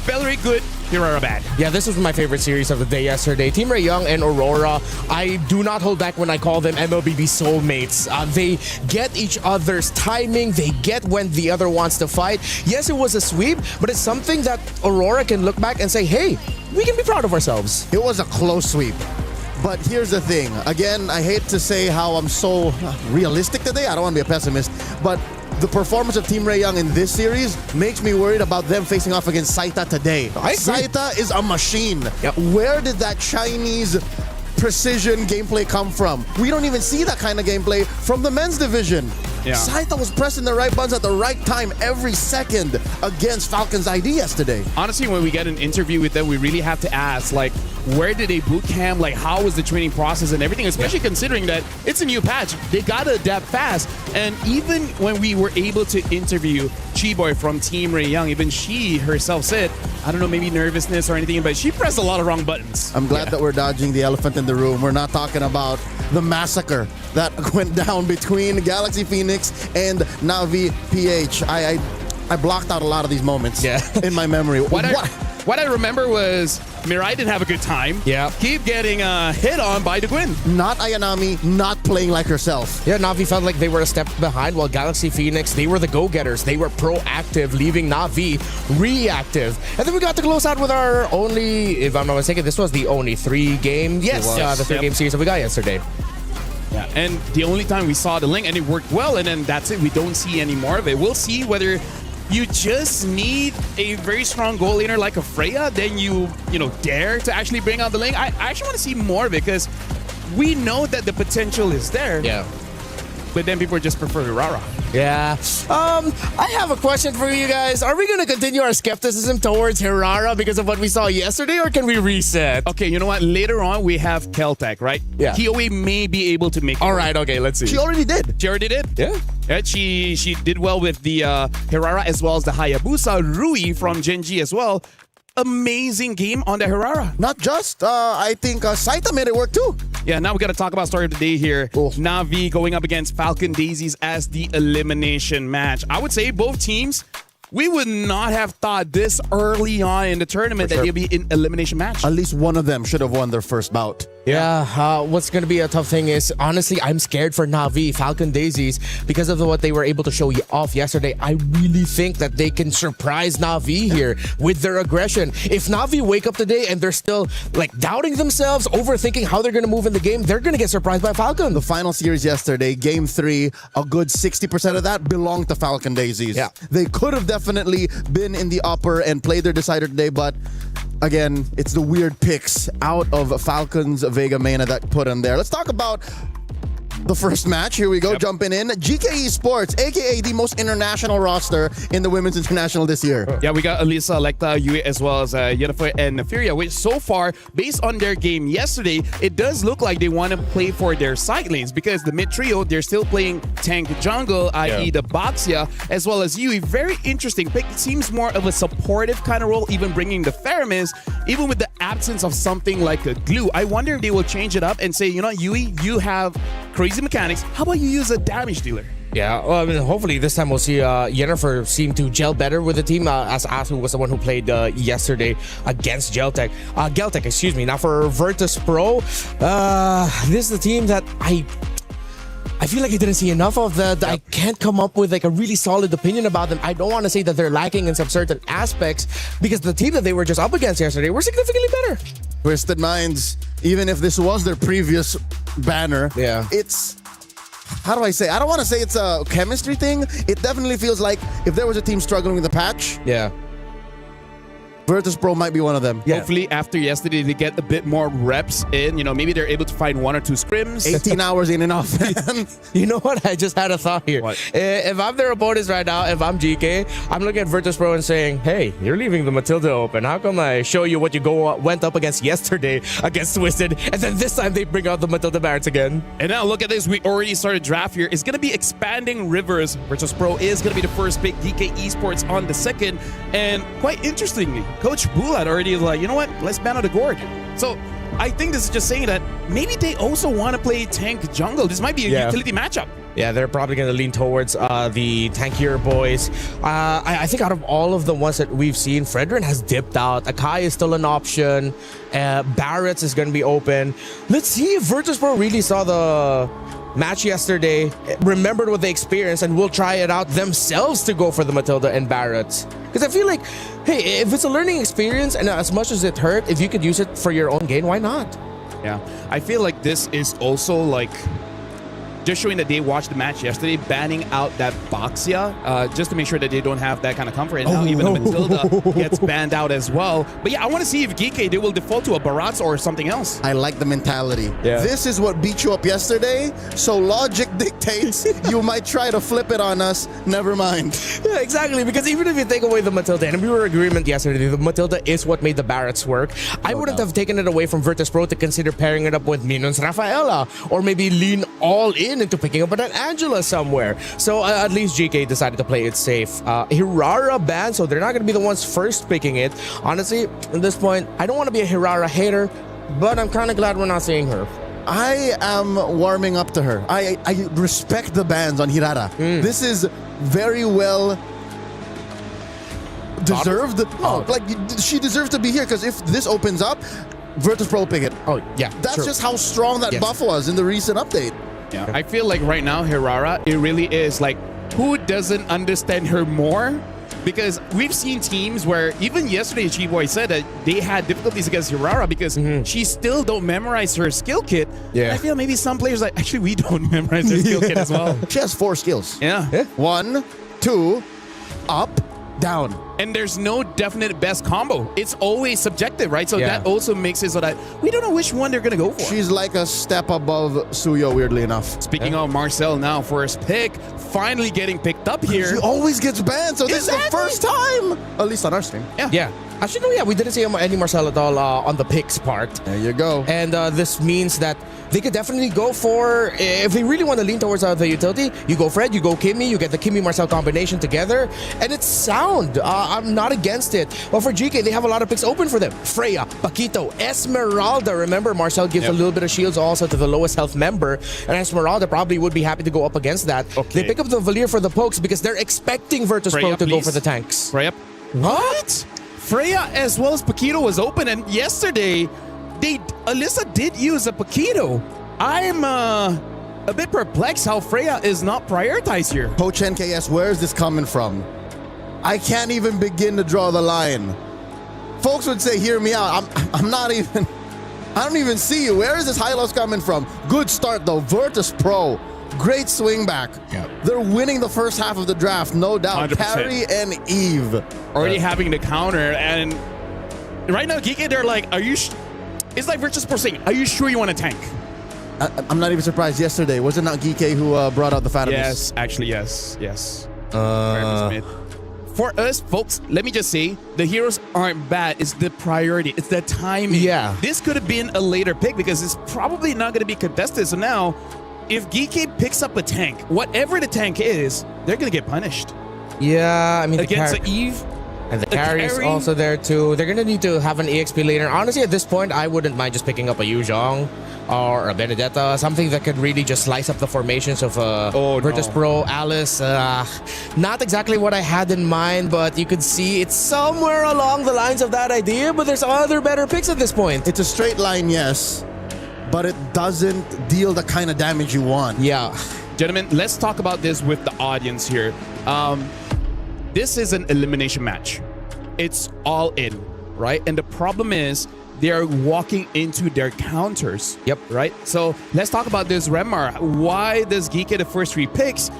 Very good. Hirara bad. Yeah, this was my favorite series of the day yesterday. Team Ray Young and Aurora, I do not hold back when I call them MLBB soulmates. They get each other's timing. They get when the other wants to fight. Yes, it was a sweep, but it's something that Aurora can look back and say, hey, we can be proud of ourselves. It was a close sweep. But here's the thing. Again, I hate to say how I'm so realistic today. I don't want to be a pessimist. But the performance of Team Ray Young in this series makes me worried about them facing off against Saita today. Saita is a machine. Yep. Where did that Chinese precision gameplay come from? We don't even see that kind of gameplay from the men's division. Yeah. Saita was pressing the right buttons at the right time every second against Falcons ID yesterday. Honestly, when we get an interview with them, we really have to ask, like, where did they boot camp? Like, how was the training process and everything? Especially considering that it's a new patch. They got to adapt fast. And even when we were able to interview Chiboy from Team Ray Young, even she herself said, I don't know, maybe nervousness or anything, but she pressed a lot of wrong buttons. I'm glad that we're dodging the elephant in the room. We're not talking about the massacre that went down between Galaxy Phoenix and Navi PH. I blocked out a lot of these moments in my memory. What I remember was Mirai didn't have a good time. Yeah. Keep getting hit on by the Gwyn. Not Ayanami, not playing like herself. Yeah, Navi felt like they were a step behind, while Galaxy Phoenix, they were the go-getters. They were proactive, leaving Navi reactive. And then we got to close out with our only, if I'm not mistaken, this was the only 3-game, the 3-game series that we got yesterday. Yeah, and the only time we saw the link, and it worked well, and then that's it. We don't see any more of it. We'll see whether you just need a very strong goal laner like a Freya, then you dare to actually bring out the link. I actually want to see more of it because we know that the potential is there. Yeah. But then people just prefer Rara. Yeah. I have a question for you guys. Are we going to continue our skepticism towards Hirara because of what we saw yesterday, or can we reset? Okay, you know what? Later on, we have Keltec, right? Yeah. KOA may be able to make it. All right, okay, let's see. She already did. She already did? Yeah. Right, she did well with the Hirara as well as the Hayabusa. Rui from Genji as well. Amazing game on the Hirara. Not just, I think Saita made it work too. Yeah, now we got to talk about story of the day here. Navi going up against Falcon Daisies as the elimination match. I would say both teams, we would not have thought this early on in the tournament that they'll be in elimination match. At least one of them should have won their first bout. Yeah, what's going to be a tough thing is, honestly, I'm scared for Navi, Falcon Daisies, because of what they were able to show off yesterday. I really think that they can surprise Navi here with their aggression. If Navi wake up today and they're still like doubting themselves, overthinking how they're going to move in the game, they're going to get surprised by Falcon. The final series yesterday, game 3, a good 60% of that belonged to Falcon Daisies. Yeah. They could have definitely been in the upper and played their decider today, but again, it's the weird picks out of Falcons Vega Mena that put in there. Let's talk about the first match. Here we go, jumping in. GKE Sports, aka the most international roster in the Women's International this year. Yeah, we got Elisa, Lecta, Yue, as well as Yennefer and Nefiria, which so far, based on their game yesterday, it does look like they want to play for their side lanes because the mid trio, they're still playing tank jungle, i.e. the Baxia, as well as Yue. Very interesting pick. It seems more of a supportive kind of role, even bringing the Theramis. even with the absence of something like a glue, I wonder if they will change it up and say, you know, Yui, you have crazy mechanics. How about you use a damage dealer? Yeah, well, I mean, hopefully this time we'll see Yennefer seem to gel better with the team, as Asu was the one who played yesterday against Geltec. Geltec, excuse me. Now for Virtus Pro, this is the team that I feel like I didn't see enough of. I can't come up with like a really solid opinion about them. I don't want to say that they're lacking in some certain aspects, because the team that they were just up against yesterday were significantly better. Twisted Minds, even if this was their previous banner, it's... How do I say? I don't want to say it's a chemistry thing. It definitely feels like if there was a team struggling with the patch, Virtus Pro might be one of them. Hopefully after yesterday they get a bit more reps in. You know, maybe they're able to find 1 or 2 scrims. 18 hours in enough. You know what? I just had a thought here. What? If I'm their opponents right now, if I'm GK, I'm looking at Virtus Pro and saying, hey, you're leaving the Matilda open. How come I show you what you went up against yesterday against Twisted, and then this time they bring out the Matilda Barrets again? And now look at this. We already started draft here. It's going to be Expanding Rivers. Virtus Pro is going to be the first pick. DK Esports on the second. And quite interestingly, Coach Bulat already is like, you know what? Let's ban out the Gord. So I think this is just saying that maybe they also want to play tank jungle. This might be a utility matchup. Yeah, they're probably going to lean towards the tankier boys. I think out of all of the ones that we've seen, Fredrin has dipped out. Akai is still an option. Barrett's is going to be open. Let's see if Virtus Pro really saw the match yesterday, remembered what they experienced, and will try it out themselves to go for the Matilda and Barrett's. Because I feel like, hey, if it's a learning experience, and as much as it hurt, if you could use it for your own gain, why not? Yeah, I feel like this is also like just showing that they watched the match yesterday, banning out that Boxia, just to make sure that they don't have that kind of comfort. And now even the Matilda gets banned out as well. But yeah, I want to see if Geeke, they will default to a Barats or something else. I like the mentality. This is what beat you up yesterday, so logic dictates you might try to flip it on us. Never mind. Yeah, exactly. Because even if you take away the Matilda, and we were in agreement yesterday, the Matilda is what made the Barretts work. I wouldn't have taken it away from Virtus Pro to consider pairing it up with Minon's Rafaela, or maybe lean all in into picking up an Angela somewhere. So at least GK decided to play it safe. Hirara banned, so they're not going to be the ones first picking it. Honestly, at this point, I don't want to be a Hirara hater, but I'm kind of glad we're not seeing her. I am warming up to her. I respect the bans on Hirara. This is very well deserved. No, like she deserves to be here, because if this opens up, Virtus Pro pick it. Oh yeah, that's just how strong that buff was in the recent update. Yeah, I feel like right now Hirara, it really is like, who doesn't understand her more? Because we've seen teams where even yesterday Chiboy said that they had difficulties against Hirara because she still don't memorize her skill kit. And I feel maybe some players like, actually we don't memorize their skill kit as well. She has 4 skills. Yeah. 1, 2, up, down. And there's no definite best combo. It's always subjective, right? So that also makes it so that we don't know which one they're going to go for. She's like a step above Suyo, weirdly enough. Speaking of Marcel now, first pick, finally getting picked up here. She always gets banned, so this is the first time. At least on our stream. Yeah. Actually, no, we didn't see any Marcel at all on the picks part. There you go. And this means that they could definitely go for, if they really want to lean towards the utility, you go Fred, you go Kimmy, you get the Kimmy-Marcel combination together, and it's sound. I'm not against it. But for GK, they have a lot of picks open for them. Freya, Paquito, Esmeralda. Remember, Marcel gives a little bit of shields also to the lowest health member, and Esmeralda probably would be happy to go up against that. They pick up the Valier for the pokes because they're expecting Virtus Pro to go for the tanks. Freya. What? Freya as well as Paquito was open, and yesterday Alyssa did use a Paquito. I'm a bit perplexed how Freya is not prioritized here. Coach NKS, where is this coming from? I can't even begin to draw the line. Folks would say, hear me out. I'm not even, I don't even see you. Where is this high loss coming from? Good start though, Virtus Pro. Great swing back. They're winning the first half of the draft, no doubt. 100%. Carrie and Eve. Already having the counter, and right now, Geeke, they're like, are you, it's like Virtus Pro saying, are you sure you want to tank? I'm not even surprised yesterday. Was it not Geeke who brought out the Fatamis? Yes, actually, yes. For us, folks, let me just say, the heroes aren't bad. It's the priority. It's the timing. Yeah. This could have been a later pick because it's probably not going to be contested. So now, if Geeke picks up a tank, whatever the tank is, they're going to get punished. Yeah, I mean, against Eve. And the carry's also there too. They're gonna need to have an EXP laner. Honestly, at this point, I wouldn't mind just picking up a Yuzhong or a Benedetta, something that could really just slice up the formations of Virtus Pro, Alice. Not exactly what I had in mind, but you could see it's somewhere along the lines of that idea, but there's other better picks at this point. It's a straight line, yes, but it doesn't deal the kind of damage you want. Yeah. Gentlemen, let's talk about this with the audience here. This is an elimination match. It's all in, right? And the problem is they're walking into their counters. Yep. Right? So let's talk about this, Remar. Why does Geek get the first 3 picks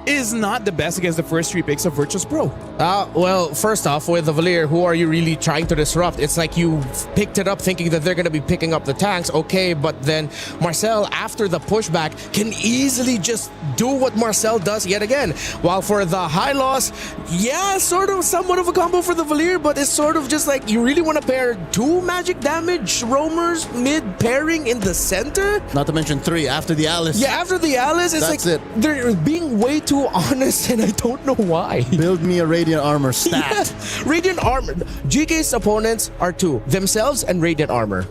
is not the best against the first 3 picks of Virtus Pro? Well, first off, with the Valier, who are you really trying to disrupt? It's like you picked it up thinking that they're going to be picking up the tanks, okay, but then Marcel, after the pushback, can easily just do what Marcel does yet again. While for the high loss, yeah, sort of somewhat of a combo for the Valier, but it's sort of just like you really want to pair 2 magic damage roamers mid pairing in the center? Not to mention 3 after the Alice. Yeah, after the Alice, it's That's like it. They're being way too honest, and I don't know why. Build me a Radiant Armor stat. Yeah, Radiant Armor. GK's opponents are 2, themselves and Radiant Armor.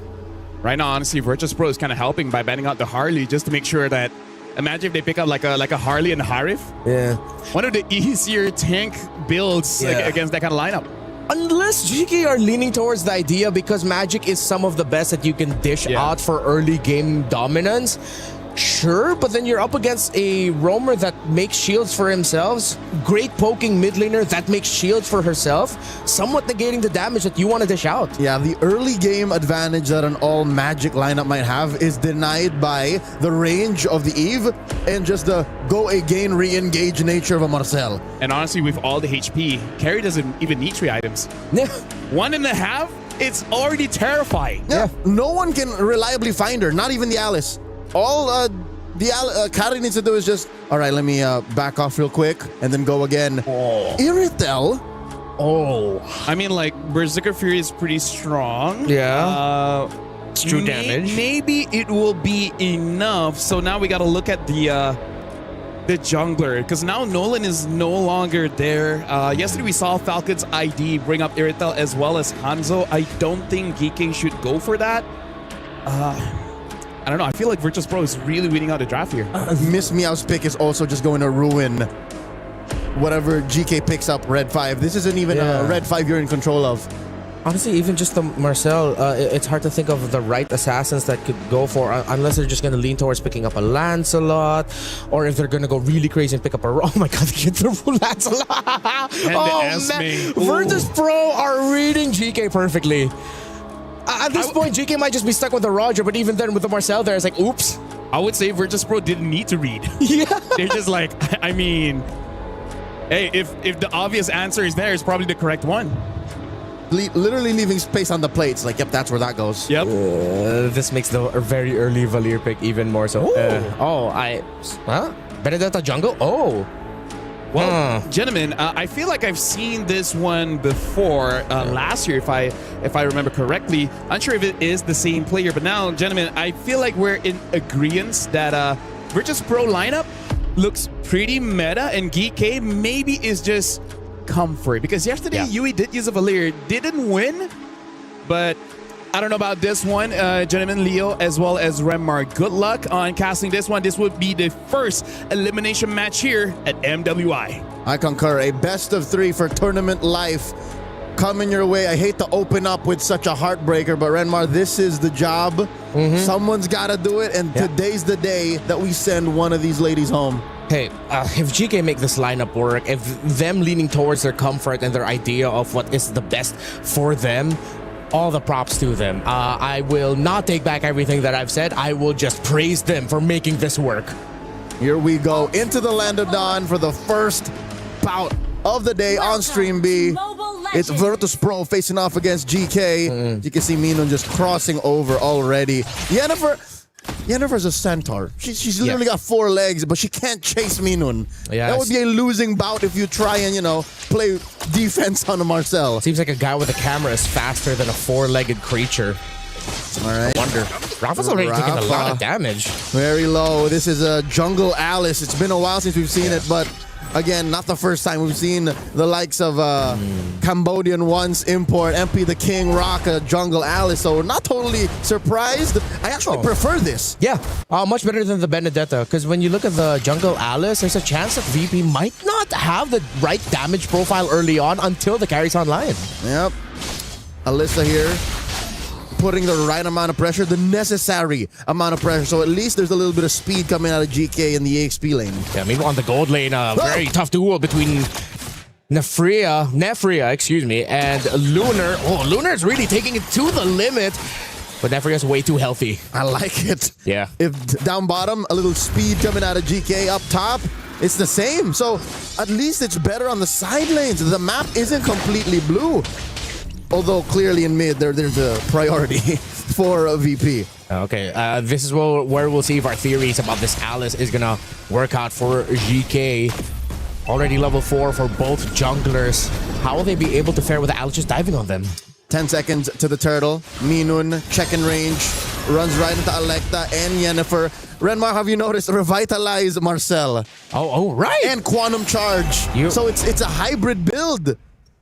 Right now, honestly, Virtus Pro is kind of helping by banning out the Harley just to make sure that, imagine if they pick up like a Harley and a Harif. Yeah. One of the easier tank builds against that kind of lineup. Unless GK are leaning towards the idea because Magic is some of the best that you can dish out for early game dominance. Sure, but then you're up against a roamer that makes shields for himself, great poking mid laner that makes shields for herself, somewhat negating the damage that you want to dish out. Yeah, the early game advantage that an all Magic lineup might have is denied by the range of the Eve and just the go again re-engage nature of a Marcel. And honestly, with all the HP, Carry doesn't even need 3 items. Yeah. 1.5, it's already terrifying. Yeah, no one can reliably find her, not even the Alice. All Kari needs to do is just, all right, let me back off real quick and then go again. Iritel? I mean, like, Berserker Fury is pretty strong. Yeah. It's true damage. Maybe it will be enough. So now we got to look at the jungler, because now Nolan is no longer there. Yesterday we saw Falcon's ID bring up Iritel as well as Hanzo. I don't think GK should go for that. I don't know. I feel like Virtus Pro is really winning out the draft here. Miss Meow's pick is also just going to ruin whatever GK picks up Red 5. This isn't even a Red 5 you're in control of. Honestly, even just the Marcel, it's hard to think of the right assassins that could go for, unless they're just going to lean towards picking up a Lancelot, or if they're going to go really crazy and pick up a... Oh my god, they get the Lancelot! And man! Virtus Pro are reading GK perfectly. At this point, GK might just be stuck with the Roger, but even then with the Marcel there, it's like, oops. I would say Virtus Pro didn't need to read. Yeah. They're just like, I mean, hey, if the obvious answer is there, it's probably the correct one. Literally leaving space on the plates. Like, yep, that's where that goes. Yep. This makes the very early Valier pick even more so. Benedetta jungle? Oh. Well, gentlemen, I feel like I've seen this one before last year, if I remember correctly. Unsure if it is the same player, but now, gentlemen, I feel like we're in agreement that Virtus Pro lineup looks pretty meta, and GK maybe is just comfort. Because yesterday, Yui did use a Valier, didn't win, but I don't know about this one, gentlemen, Leo, as well as Remar. Good luck on casting this one. This would be the first elimination match here at MWI. I concur. A best of 3 for tournament life coming your way. I hate to open up with such a heartbreaker, but Renmar, this is the job. Someone's got to do it, and today's the day that we send one of these ladies home. Hey, if GK make this lineup work, if them leaning towards their comfort and their idea of what is the best for them, all the props to them. I will not take back everything that I've said. I will just praise them for making this work. Here we go into the Land of Dawn for the first bout of the day on Stream B. It's Virtus Pro facing off against GK. You can see Minun just crossing over already. Yennefer's a centaur. She's literally got 4 legs, but she can't chase Minun. Yeah, that would be a losing bout if you try and, play defense on a Marcel. Seems like a guy with a camera is faster than a 4-legged creature. All right. I wonder. Rafa's already taking a lot of damage. Very low. This is a Jungle Alice. It's been a while since we've seen it, but Again, not the first time we've seen the likes of Cambodian once import MP the King rock Jungle Alice, so not totally surprised. I actually prefer this. Yeah, much better than the Benedetta, because when you look at the Jungle Alice, there's a chance that VP might not have the right damage profile early on until the carry's online. Yep. Alyssa here putting the right amount of pressure, the necessary amount of pressure. So at least there's a little bit of speed coming out of GK in the EXP lane. Yeah, meanwhile on the gold lane, very tough duel between Nefria, and Lunar. Oh, Lunar's really taking it to the limit, but Nefria's way too healthy. I like it. Yeah. If down bottom, a little speed coming out of GK. Up top, it's the same. So at least it's better on the side lanes. The map isn't completely blue. Although clearly in mid, there's a priority for a VP. Okay, this is where we'll see if our theories about this Alice is gonna work out for GK. Already level 4 for both junglers. How will they be able to fare with Alice just diving on them? 10 seconds to the turtle. Minun, check in range, runs right into Alecta and Yennefer. Renmar, have you noticed? Revitalize Marcel. Oh, right. And Quantum Charge. So it's a hybrid build.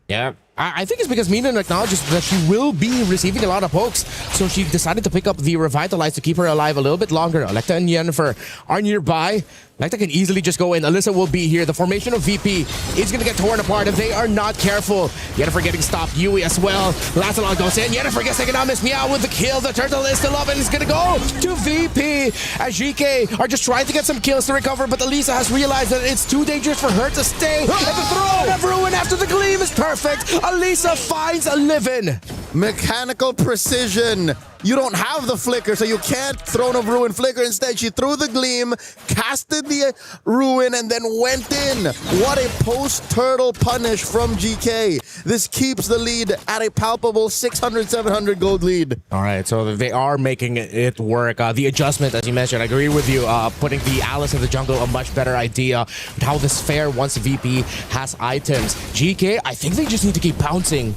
Yeah. I think it's because Minun acknowledges that she will be receiving a lot of pokes, so she decided to pick up the Revitalize to keep her alive a little bit longer. Alecta and Yennefer are nearby. Alecta can easily just go in. Alyssa will be here. The formation of VP is going to get torn apart if they are not careful. Yennefer getting stopped. Yui as well. Lancelot goes in. Yennefer gets taken out. Miss Meow with the kill. The turtle is still up and it's going to go to VP as GK are just trying to get some kills to recover, but Elisa has realized that it's too dangerous for her to stay. And the throw of Ruin after the gleam is perfect. Elisa finds a living. Mechanical precision. You don't have the flicker, so you can't Throne of Ruin flicker. Instead, she threw the gleam, casted the Ruin, and then went in. What a post-turtle punish from GK. This keeps the lead at a palpable 600, 700 gold lead. All right, so they are making it work. The adjustment, as you mentioned, I agree with you. Putting the Alice in the jungle, a much better idea. But how this fare once VP has items. GK, I think they just need to keep pouncing.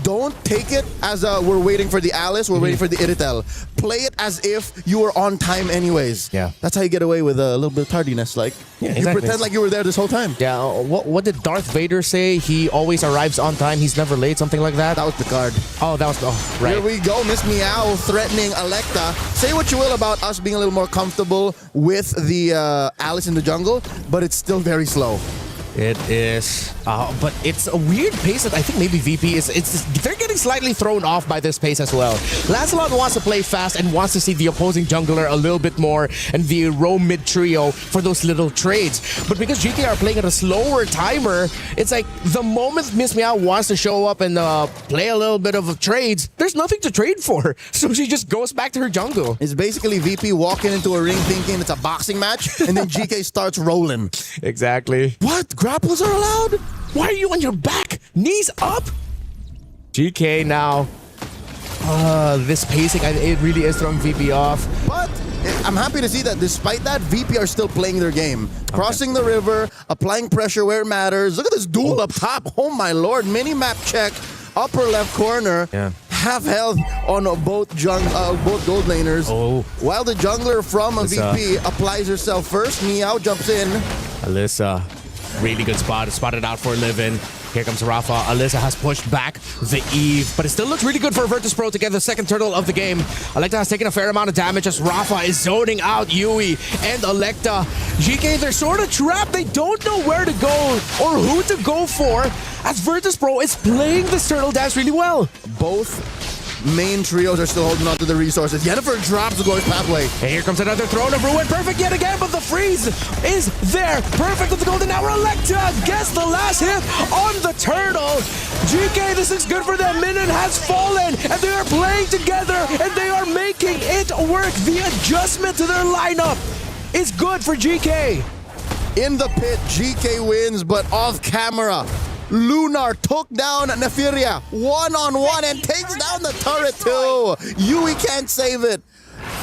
Don't take it as we're waiting for the Alice, we're waiting for the Iritel. Play it as if you were on time anyways. Yeah. That's how you get away with a little bit of tardiness. Like, yeah, you exactly. pretend like you were there this whole time. Yeah, what did Darth Vader say? He always arrives on time, he's never late, something like that? That was Picard. Oh, that was, right. Here we go, Miss Meow threatening Alecta. Say what you will about us being a little more comfortable with the Alice in the jungle, but it's still very slow. It is, but it's a weird pace that I think maybe VP they're getting slightly thrown off by this pace as well. Lancelot wants to play fast and wants to see the opposing jungler a little bit more and the roam mid trio for those little trades. But because GK are playing at a slower timer, it's like the moment Miss Meow wants to show up and play a little bit of trades, there's nothing to trade for. So she just goes back to her jungle. It's basically VP walking into a ring thinking it's a boxing match, and then GK starts rolling. Exactly. What? Grapples are allowed? Why are you on your back? Knees up? GK now. This pacing, it really is throwing VP off. But I'm happy to see that despite that, VP are still playing their game. Crossing the river, applying pressure where it matters. Look at this duel up top. Oh my lord. Mini-map check. Upper left corner. Yeah. Half health on both gold laners. While the jungler from VP applies herself first. Meow jumps in. Alyssa. Really good spot. Spotted out for a living. Here comes Rafa. Alyssa has pushed back the Eve, but it still looks really good for Virtus.pro to get the second turtle of the game. Alecta has taken a fair amount of damage as Rafa is zoning out Yui and Alecta. GK, they're sort of trapped. They don't know where to go or who to go for as Virtus.pro is playing this turtle dance really well. Both main trios are still holding on to the resources. Yennefer drops the Glorious Pathway. And here comes another Throne of Ruin. Perfect yet again, but the freeze is there. Perfect with the golden hour. Alecta gets the last hit on the turtle. GK, this is good for them. Minun has fallen, and they are playing together, and they are making it work. The adjustment to their lineup is good for GK. In the pit, GK wins, but off camera. Lunar took down Nefiria one-on-one and takes down the turret too. Yui can't save it.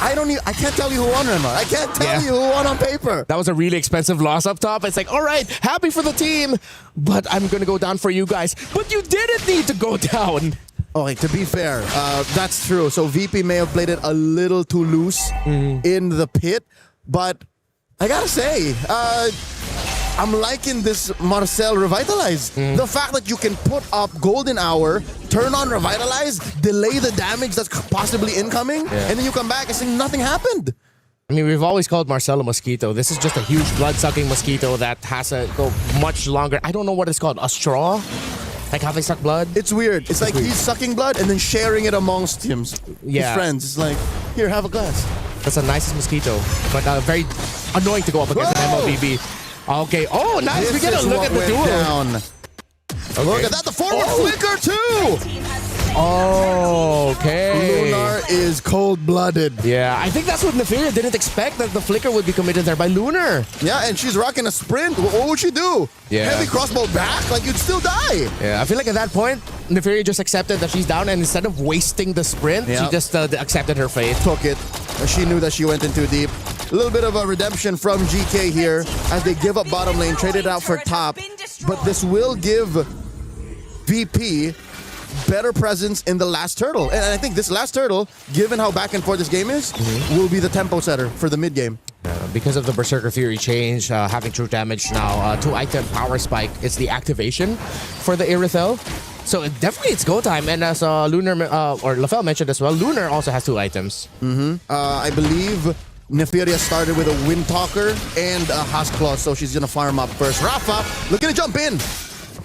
I can't tell you who won, Renmar. I can't tell you who won on paper. That was a really expensive loss up top. It's like, all right, happy for the team, but I'm going to go down for you guys. But you didn't need to go down. Okay, to be fair, that's true. So VP may have played it a little too loose in the pit, but I gotta say, I'm liking this Marcel Revitalize. The fact that you can put up Golden Hour, turn on Revitalize, delay the damage that's possibly incoming, and then you come back and say nothing happened. I mean, we've always called Marcel a mosquito. This is just a huge blood-sucking mosquito that has to go much longer. I don't know what it's called. A straw? Like how they suck blood? It's weird. It's like he's sucking blood and then sharing it amongst his friends. It's like, here, have a glass. That's the nicest mosquito, but very annoying to go up against an MLBB. Okay. Oh, nice. We get a look at the duel. Okay. Look at that. The forward flicker, too. Okay. Lunar is cold-blooded. Yeah, I think that's what Neferia didn't expect, that the flicker would be committed there by Lunar. Yeah, and she's rocking a sprint. What would she do? Yeah. Heavy crossbow back? Like, you'd still die. Yeah, I feel like at that point, Neferia just accepted that she's down, and instead of wasting the sprint, she just accepted her fate. Took it. She knew that she went in too deep. A little bit of a redemption from GK here as they give up bottom lane, trade it out for top. But this will give VP better presence in the last turtle. And I think this last turtle, given how back and forth this game is, will be the tempo setter for the mid game. Because of the Berserker Fury change, having true damage now, 2-item power spike is the activation for the Irithel. So definitely it's go time. And as Lunar or LaFell mentioned as well, Lunar also has 2 items. I believe Neferia started with a Windtalker and a Huskclaw, so she's gonna farm up first. Rafa looking to jump in.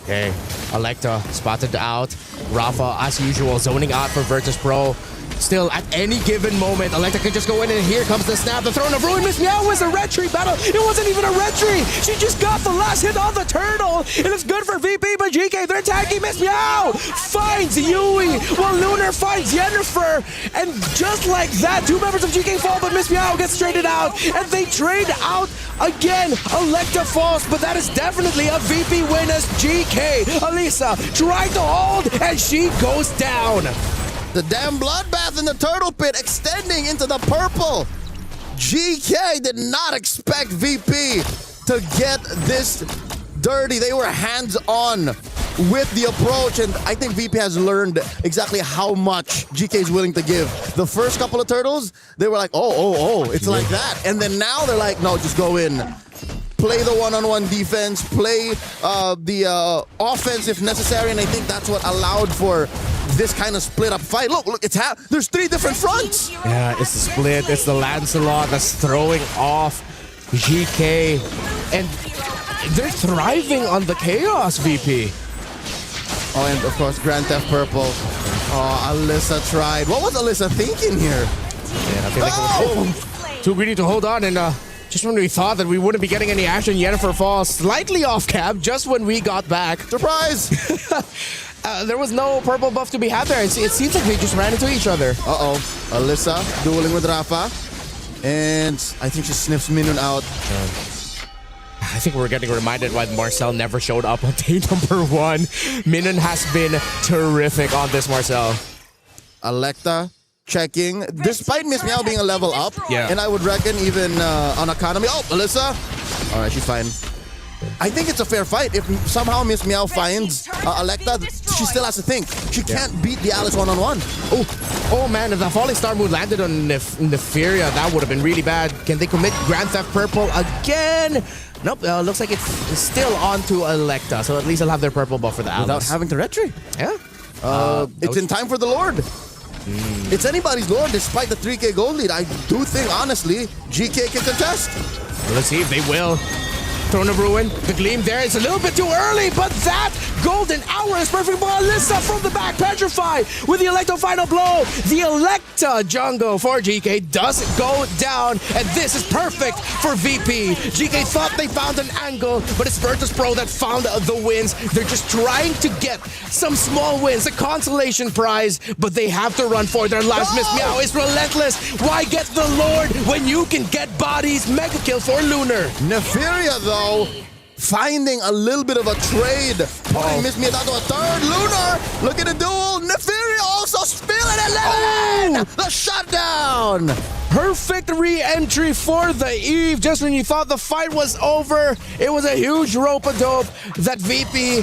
Okay, Electa spotted out. Rafa, as usual, zoning out for Virtus Pro. Still, at any given moment, Electa can just go in, and here comes the snap. The Throne of Ruin. Miss Meow was a red tree battle. It wasn't even a red tree. She just got the last hit on the turtle. And it's good for VP, but GK, they're tagging. Miss Meow finds Yui, while Lunar finds Yennefer. And just like that, 2 members of GK fall, but Miss Meow gets traded out. And they trade out again. Electa falls, but that is definitely a VP win as GK. Alisa tried to hold, and she goes down. The damn bloodbath in the turtle pit extending into the purple. GK did not expect VP to get this dirty. They were hands-on with the approach, and I think VP has learned exactly how much GK is willing to give. The first couple of turtles, they were like, oh, it's like that. And then now they're like, no, just go in. Play the one-on-one defense, play the offense if necessary, and I think that's what allowed for this kind of split-up fight. Look, there's 3 different fronts. Yeah, it's the split. It's the Lancelot that's throwing off GK, and they're thriving on the chaos, VP. Oh, and of course, Grand Theft Purple. Oh, Alyssa tried. What was Alyssa thinking here? Yeah, I feel like it was too greedy to hold on, and just when we thought that we wouldn't be getting any action, Yennefer falls slightly off cap just when we got back. Surprise! There was no purple buff to be had there. It seems like they just ran into each other. Alyssa dueling with Rafa. And I think she sniffs Minun out. I think we're getting reminded why Marcel never showed up on day number 1. Minun has been terrific on this Marcel. Electa checking, despite Miss Meow being a level up. Yeah. And I would reckon even on economy. Oh, Alyssa. All right, she's fine. I think it's a fair fight. If somehow Miss Meow finds Electa, she still has to think. She can't beat the Alice one-on-one. Oh man, if the Falling Star Moon landed on Neferia, that would have been really bad. Can they commit Grand Theft Purple again? Nope, looks like it's still on to Electa, so at least they'll have their purple buff for the Alice. Without having to retry. Yeah. It's in time for the Lord. It's anybody's Lord despite the 3K gold lead. I do think, honestly, GK can contest. Let's see if they will. Throne of Ruin, the gleam there. It's a little bit too early, but that golden hour is perfect for Alyssa from the back. Petrify with the Electo final blow. The Electa jungle for GK does go down, and this is perfect for VP. GK thought they found an angle, but it's Virtus Pro that found the wins. They're just trying to get some small wins, a consolation prize, but they have to run for their lives. Miss Meow is relentless. Why get the Lord when you can get bodies? Mega kill for Lunar. Neferia, though, finding a little bit of a trade. Putting Miss Meow down to a 3rd. Lunar, look at the duel. Neferia also spilling 11. The shutdown. Perfect re-entry for the Eve. Just when you thought the fight was over, it was a huge rope-a-dope that VP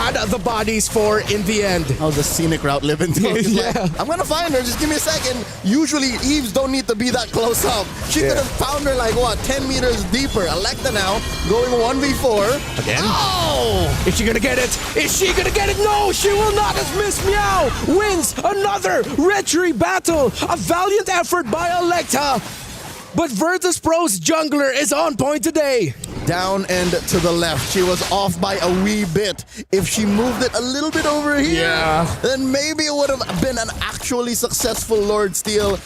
had the bodies for in the end. How's the scenic route living? Yeah. I'm gonna find her. Just give me a second. Usually Eves don't need to be that close up. She could have found her like what, 10 meters deeper. Electa now going 1v4 again. Oh! Is she gonna get it? Is she gonna get it? No, she will not. As Miss Meow wins another retry battle. A valiant effort by Electa. But Virtus Pro's jungler is on point today. Down and to the left. She was off by a wee bit. If she moved it a little bit over here, then maybe it would have been an actually successful Lord Steal.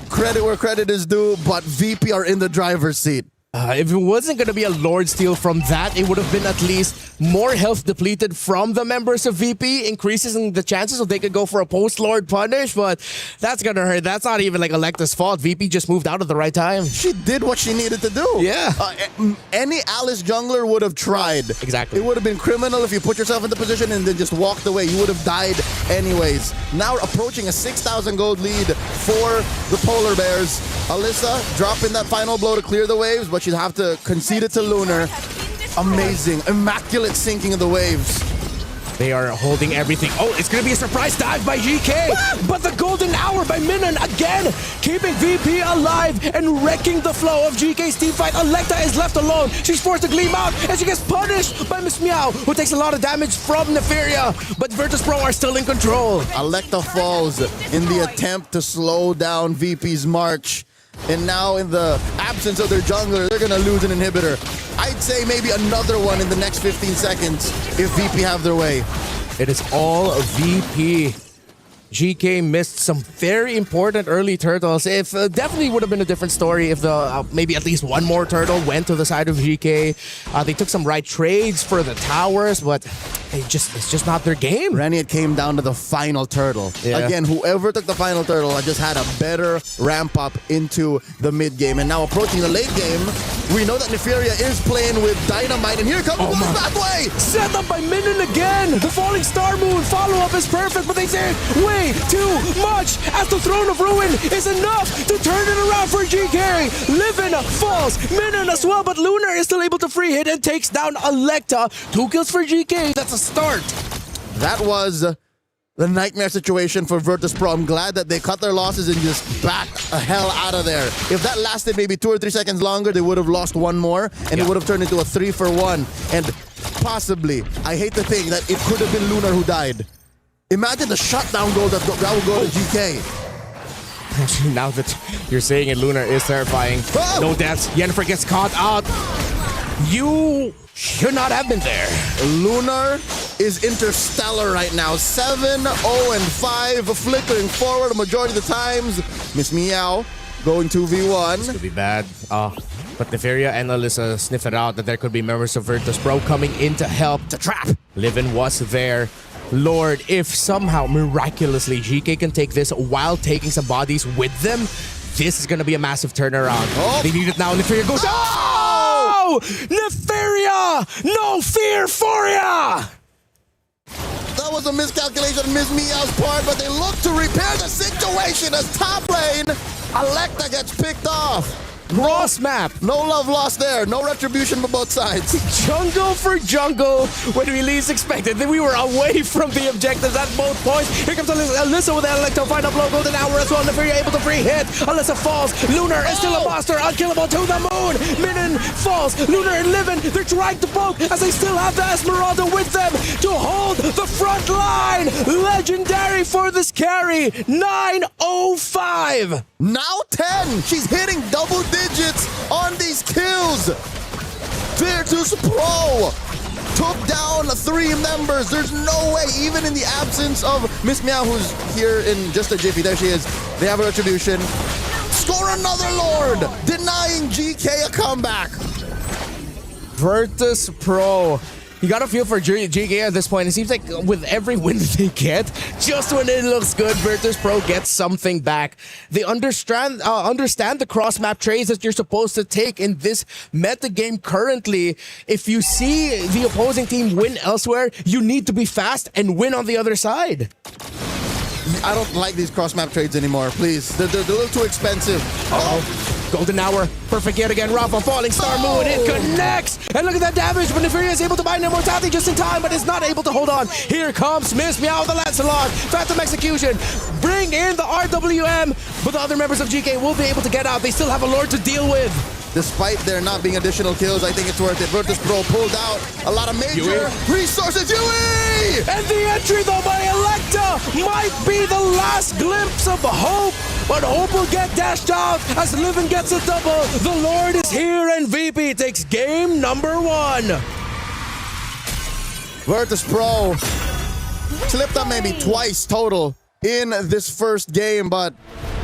Credit where credit is due, but VP are in the driver's seat. If it wasn't going to be a Lord Steal from that, it would have been at least more health depleted from the members of VP, increasing the chances so they could go for a post-Lord punish, but that's going to hurt. That's not even like Electa's fault. VP just moved out at the right time. She did what she needed to do. Yeah. Any Alice jungler would have tried. Exactly. It would have been criminal if you put yourself in the position and then just walked away. You would have died anyways. Now approaching a 6,000 gold lead for the Polar Bears. Alyssa dropping that final blow to clear the waves, but she'd have to concede it to Lunar. Amazing, immaculate sinking of the waves. They are holding everything. Oh, it's going to be a surprise dive by GK. But the golden hour by Minon again, keeping VP alive and wrecking the flow of GK's team fight. Electa is left alone. She's forced to gleam out and she gets punished by Miss Meow, who takes a lot of damage from Nefaria. But Virtus Pro are still in control. Electa falls in the attempt to slow down VP's march. And now in the absence of their jungler, they're going to lose an inhibitor. I'd say maybe another one in the next 15 seconds if VP have their way. It is all VP. GK missed some very important early turtles. If definitely would have been a different story if the maybe at least one more turtle went to the side of GK. They took some right trades for the towers, but it's just not their game. Rennie, it came down to the final turtle. Yeah. Again, whoever took the final turtle just had a better ramp up into the mid game. And now approaching the late game, we know that Nefaria is playing with Dynamite, and here comes the pathway! Set up by Minon again! The Falling Star Moon follow-up is perfect, but they say way too much as the Throne of Ruin is enough to turn it around for GK. Livin falls, Minon as well, but Lunar is still able to free hit and takes down Electa. 2 kills for GK, that's a start. That was the nightmare situation for Virtus Pro. I'm glad that they cut their losses and just backed the hell out of there. If that lasted maybe 2 or 3 seconds longer, they would have lost one more, and it would have turned into a 3-for-1. And possibly, I hate to think that it could have been Lunar who died. Imagine the shutdown goal that would go to GK. Now that you're saying it, Lunar is terrifying. Oh! No deaths. Yennefer gets caught out. You should not have been there. Lunar is interstellar right now. 7-0-5, flickering forward a majority of the times. Miss Meow going 2v1. This could be bad. But Nefaria and Alyssa sniff it out that there could be members of Virtus Pro coming in to help. To trap. Livin was there. Lord, if somehow miraculously GK can take this while taking some bodies with them, this is going to be a massive turnaround. Oh. They need it now. Nefaria goes. Oh! Nefaria! No fear for ya! That was a miscalculation on Miss Meow's part, but they look to repair the situation as top lane, Electa gets picked off. Cross map. No love lost there. No retribution for both sides. Jungle for jungle when we least expected. Then we were away from the objectives at both points. Here comes Alyssa with the Electo. Final blow, golden hour as well. Nefaria able to free hit. Alyssa falls. Lunar is still a monster. Unkillable to the moon. Minon falls. Lunar and Livin, they're trying to poke as they still have the Esmeralda with them to hold the front line. Legendary for this carry. 9-0-5. Now 10. She's hitting double digits on these kills. Virtus Pro took down 3 members. There's no way, even in the absence of Miss Meow, who's here in just a jiffy. There she is. They have a retribution. Score another Lord, denying GK a comeback. Virtus Pro. You got to feel for GK at this point. It seems like with every win they get, just when it looks good, Virtus Pro gets something back. They understand the cross-map trades that you're supposed to take in this meta game currently. If you see the opposing team win elsewhere, you need to be fast and win on the other side. I don't like these cross-map trades anymore, please. They're a little too expensive. Golden Hour, perfect yet again. Rafa, falling star moon, it connects. And look at that damage, but Neferia is able to buy an immortality just in time, but is not able to hold on. Here comes Miss Meow with the Lancelot. Phantom Execution, bring in the RWM, but the other members of GK will be able to get out. They still have a Lord to deal with. Despite there not being additional kills, I think it's worth it. Virtus Pro pulled out a lot of major resources. Yui! And the entry though by Electa might be the last glimpse of hope, but hope will get dashed out as Livin gets a double. The Lord is here and VP takes game number 1. Virtus Pro slipped up maybe twice total in this first game, but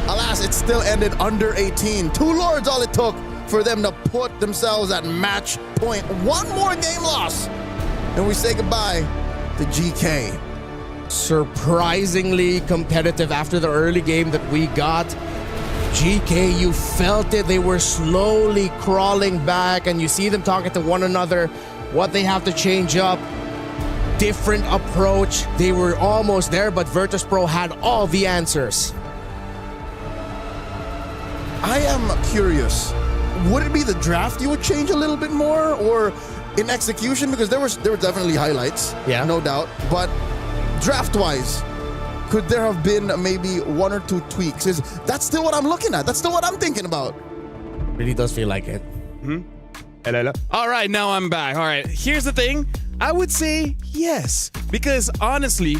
alas, it still ended under 18. 2 Lords all it took for them to put themselves at match point. 1 more game loss, and we say goodbye to GK. Surprisingly competitive after the early game that we got. GK, you felt it. They were slowly crawling back, and you see them talking to one another, what they have to change up. Different approach. They were almost there, but Virtus Pro had all the answers. I am curious. Would it be the draft you would change a little bit more, or in execution? Because there were definitely highlights, no doubt. But draft-wise, could there have been maybe 1 or 2 tweaks? That's still what I'm looking at. That's still what I'm thinking about. Really does feel like it. Hello. All right, now I'm back. All right, here's the thing. I would say yes, because honestly,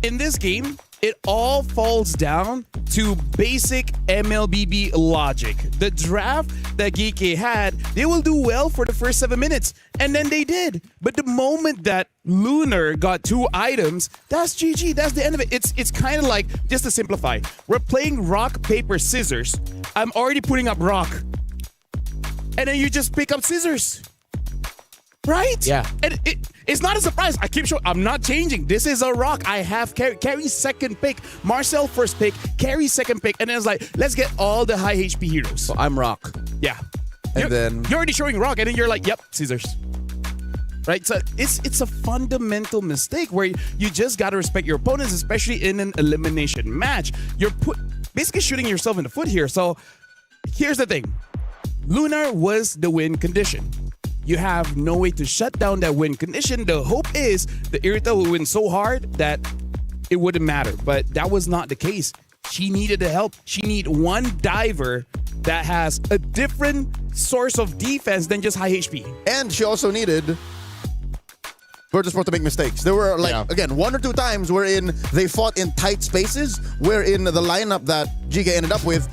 in this game, it all falls down to basic MLBB logic. The draft that GK had, they will do well for the first 7 minutes, and then they did. But the moment that Lunar got 2 items, that's GG. That's the end of it. It's kind of like, just to simplify, we're playing rock, paper, scissors. I'm already putting up rock, and then you just pick up scissors. Right? Yeah. And it's not a surprise. I keep showing, I'm not changing. This is a rock. I have Carry second pick, Marcel first pick, Carry second pick, and then it's like, let's get all the high HP heroes. So I'm rock. Yeah. And then you're already showing rock, and then you're like, yep, scissors. Right? So it's a fundamental mistake where you just got to respect your opponents, especially in an elimination match. You're basically shooting yourself in the foot here. So here's the thing. Lunar was the win condition. You have no way to shut down that win condition. The hope is the Irita will win so hard that it wouldn't matter. But that was not the case. She needed the help. She needed one diver that has a different source of defense than just high HP. And she also needed Virtus Pro to make mistakes. There were, again, 1 or 2 times wherein they fought in tight spaces, wherein the lineup that GK ended up with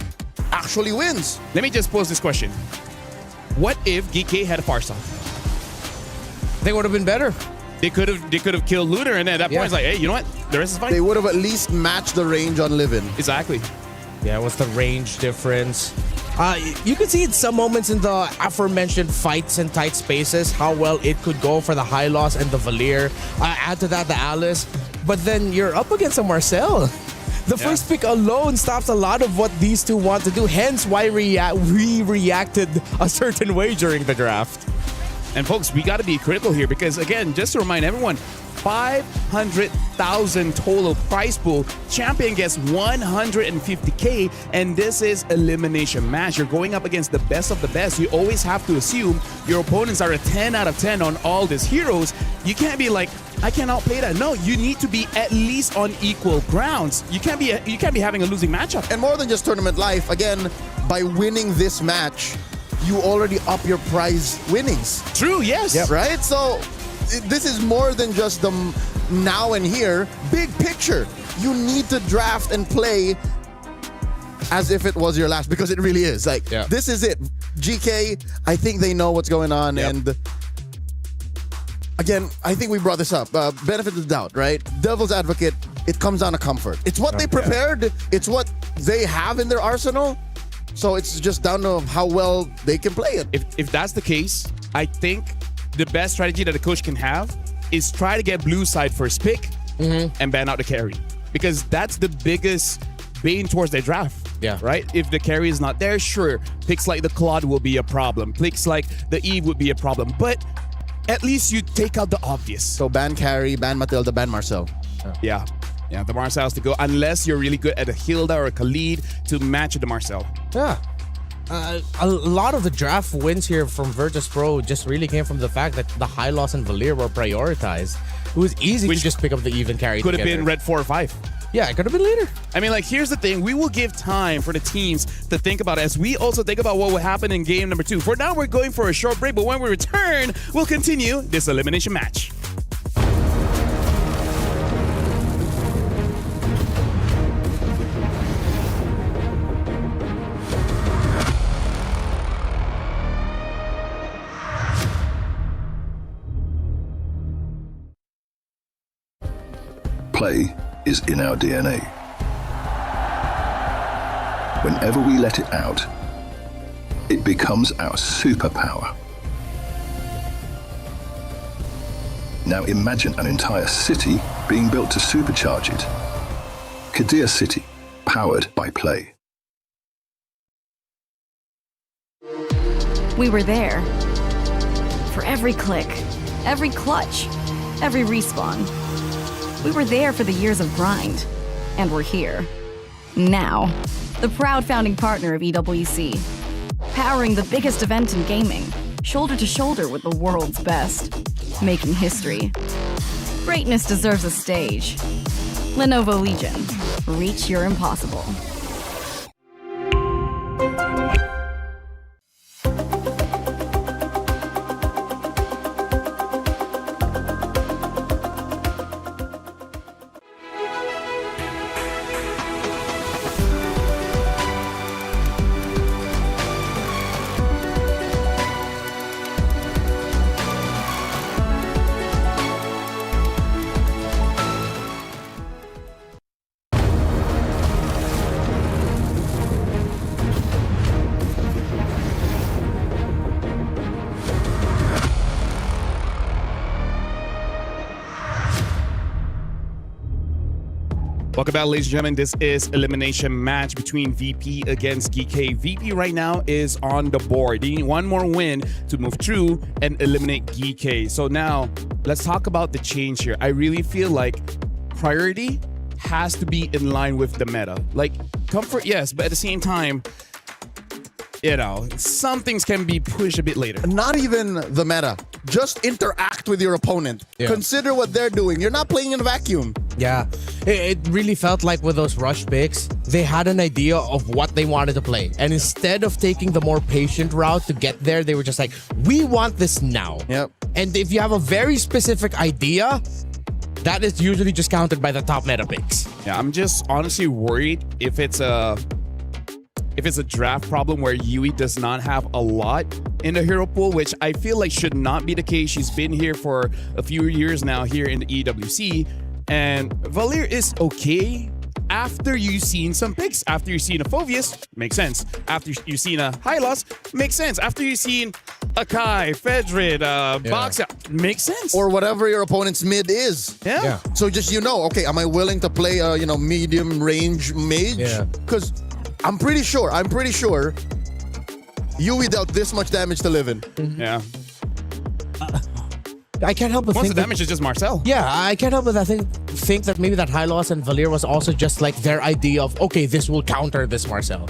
actually wins. Let me just pose this question. What if GK had a Farsa? They would have been better. They could have killed Lunar, and at that point it's like, hey, you know what? The rest is fine. They would have at least matched the range on Livin. Exactly. Yeah, what's the range difference? You can see in some moments in the aforementioned fights in tight spaces how well it could go for the high loss and the Valir. Add to that the Alice, but then you're up against a Marcel. The first pick alone stops a lot of what these two want to do, hence why we reacted a certain way during the draft. And folks, we got to be critical here because, again, just to remind everyone, 500,000 total prize pool. Champion gets 150K, and this is elimination match. You're going up against the best of the best. You always have to assume your opponents are a 10 out of 10 on all these heroes. You can't be like, I can't outplay that. No, you need to be at least on equal grounds. You can't be having a losing matchup. And more than just tournament life, again, by winning this match, you already up your prize winnings. True, yes. Yep. Right? So this is more than just the now and here. Big picture. You need to draft and play as if it was your last, because it really is. Like, this is it. GK, I think they know what's going on. And again, I think we brought this up. Benefit of the doubt, right? Devil's advocate, it comes down to comfort. It's what they prepared. It's what they have in their arsenal. So it's just down to how well they can play it. If that's the case, I think the best strategy that a coach can have is try to get blue side first pick and ban out the carry. Because that's the biggest bane towards their draft. Yeah. Right? If the carry is not there, sure, picks like the Claude will be a problem. Picks like the Eve would be a problem. But at least you take out the obvious. So ban carry, ban Matilda, ban Marcel. Yeah. Yeah, the Marcel has to go unless you're really good at a Hilda or a Khalid to match the Marcel. Yeah. A lot of the draft wins here from Virtus Pro just really came from the fact that the Hylos and Valir were prioritized. It was easy to just pick up the even carry. Could have been red 4 or 5. Yeah, it could have been later. I mean, like, here's the thing. We will give time for the teams to think about it as we also think about what will happen in game number 2. For now, we're going for a short break, but when we return, we'll continue this elimination match. Play is in our DNA. Whenever we let it out, it becomes our superpower. Now imagine an entire city being built to supercharge it. Kadir City, powered by play. We were there. For every click, every clutch, every respawn. We were there for the years of grind, and we're here. Now, the proud founding partner of EWC, powering the biggest event in gaming, shoulder to shoulder with the world's best, making history. Greatness deserves a stage. Lenovo Legion, reach your impossible. Welcome back, ladies and gentlemen. This is elimination match between VP against GK. VP right now is on the board. They need one more win to move through and eliminate GK. So now let's talk about the change here. I really feel like priority has to be in line with the meta. Like, comfort, yes, but at the same time, you know, some things can be pushed a bit later. Not even the meta. Just interact with your opponent. Yeah. Consider what they're doing. You're not playing in a vacuum. Yeah, it really felt like with those rush picks, they had an idea of what they wanted to play. And instead of taking the more patient route to get there, they were just like, we want this now. Yep. And if you have a very specific idea, that is usually just countered by the top meta picks. Yeah, I'm just honestly worried if it's a draft problem where Yui does not have a lot in the hero pool, which I feel like should not be the case. She's been here for a few years now here in the EWC. And Valir is okay after you've seen some picks. After you've seen a Phoveus, makes sense. After you've seen a Hylos, makes sense. After you've seen a Kai, Fedrid, Box, makes sense. Or whatever your opponent's mid is. Yeah. So just, you know, okay, am I willing to play a, medium range mage? Yeah. Because I'm pretty sure Yui dealt this much damage to Livin. Yeah. I can't help but Most think of the damage is just Marcel. Yeah, I can't help but think that maybe that Hylos and Valir was also just like their idea of, okay, this will counter this Marcel.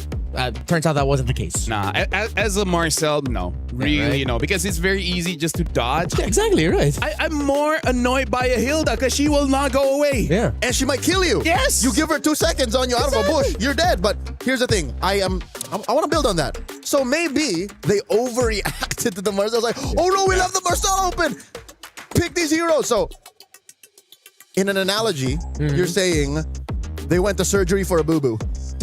Turns out that wasn't the case. Nah, as a Marcel, no. Really, no. Because it's very easy just to dodge. Yeah, exactly, right. I'm more annoyed by a Hilda because she will not go away. Yeah. And she might kill you. Yes. You give her 2 seconds on you out of a bush, you're dead. But here's the thing. I want to build on that. So maybe they overreacted to the Marcel. Like, oh no, we left the Marcel open. Pick these heroes. So, in an analogy, you're saying they went to surgery for a boo-boo.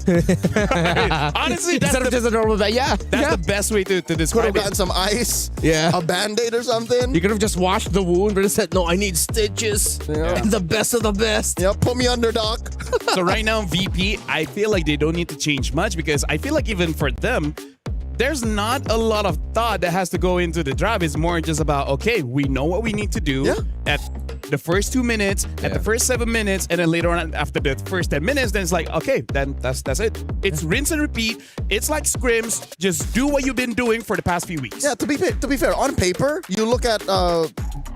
Honestly, that's instead of just a normal bag. Yeah, that's the best way to Could describe have it. gotten some ice, Yeah. a band-aid or something. You could have just washed the wound, but instead, no, I need stitches. Yeah. And the best of the best. Yeah, put me under, doc. So right now, VP, I feel like they don't need to change much because I feel like even for them, there's not a lot of thought that has to go into the draft. It's more just about, okay, we know what we need to do at the first 2 minutes, at the first 7 minutes, and then later on after the first 10 minutes, then it's like, okay, then that's it. It's rinse and repeat. It's like scrims. Just do what you've been doing for the past few weeks. Yeah, to be fair, on paper, you look at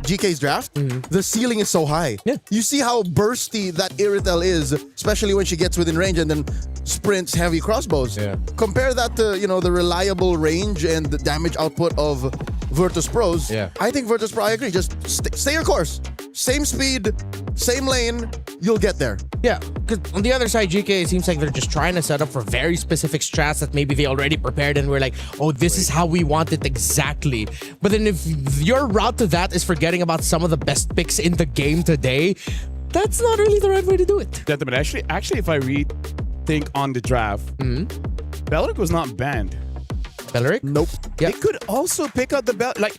GK's draft, the ceiling is so high. Yeah. You see how bursty that Iritel is, especially when she gets within range and then sprints heavy crossbows. Yeah. Compare that to, the reliable range and the damage output of Virtus Pros. Yeah. I think Virtus Pro, I agree. Just stay your course. Same speed, same lane, you'll get there. Yeah, because on the other side, GK, it seems like they're just trying to set up for very specific strats that maybe they already prepared and we're like, oh, this is how we want it exactly. But then if your route to that is forgetting about some of the best picks in the game today, that's not really the right way to do it. But actually, if I rethink on the draft, Belric was not banned. Belric? Nope. Yeah. They could also pick up the belt. Like,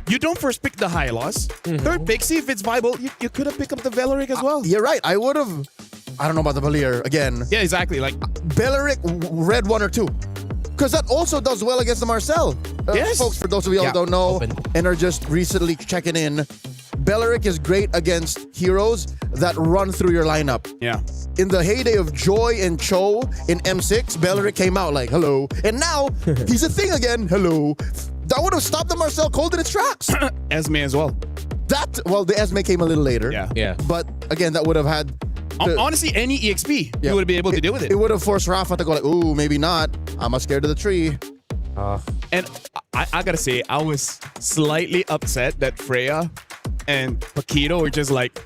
you don't first pick the Hylos. Third pick, see if it's viable. You could have picked up the Belric as well. You're right. I would have. I don't know about the Valier again. Yeah, exactly. Like Belric red 1 or 2. Because that also does well against the Marcel. Yes. Folks, for those of you who don't know and are just recently checking in, Belric is great against heroes that run through your lineup. Yeah. In the heyday of Joy and Cho in M6, Belric came out like, hello. And now, he's a thing again. Hello. That would have stopped the Marcel cold in its tracks. Esme as well. The Esme came a little later. Yeah. But again, that would have had... Honestly, any EXP, you would have been able to deal with it. It would have forced Rafa to go like, ooh, maybe not. I'm scared of the tree. And I gotta say, I was slightly upset that Freya and Paquito were just like...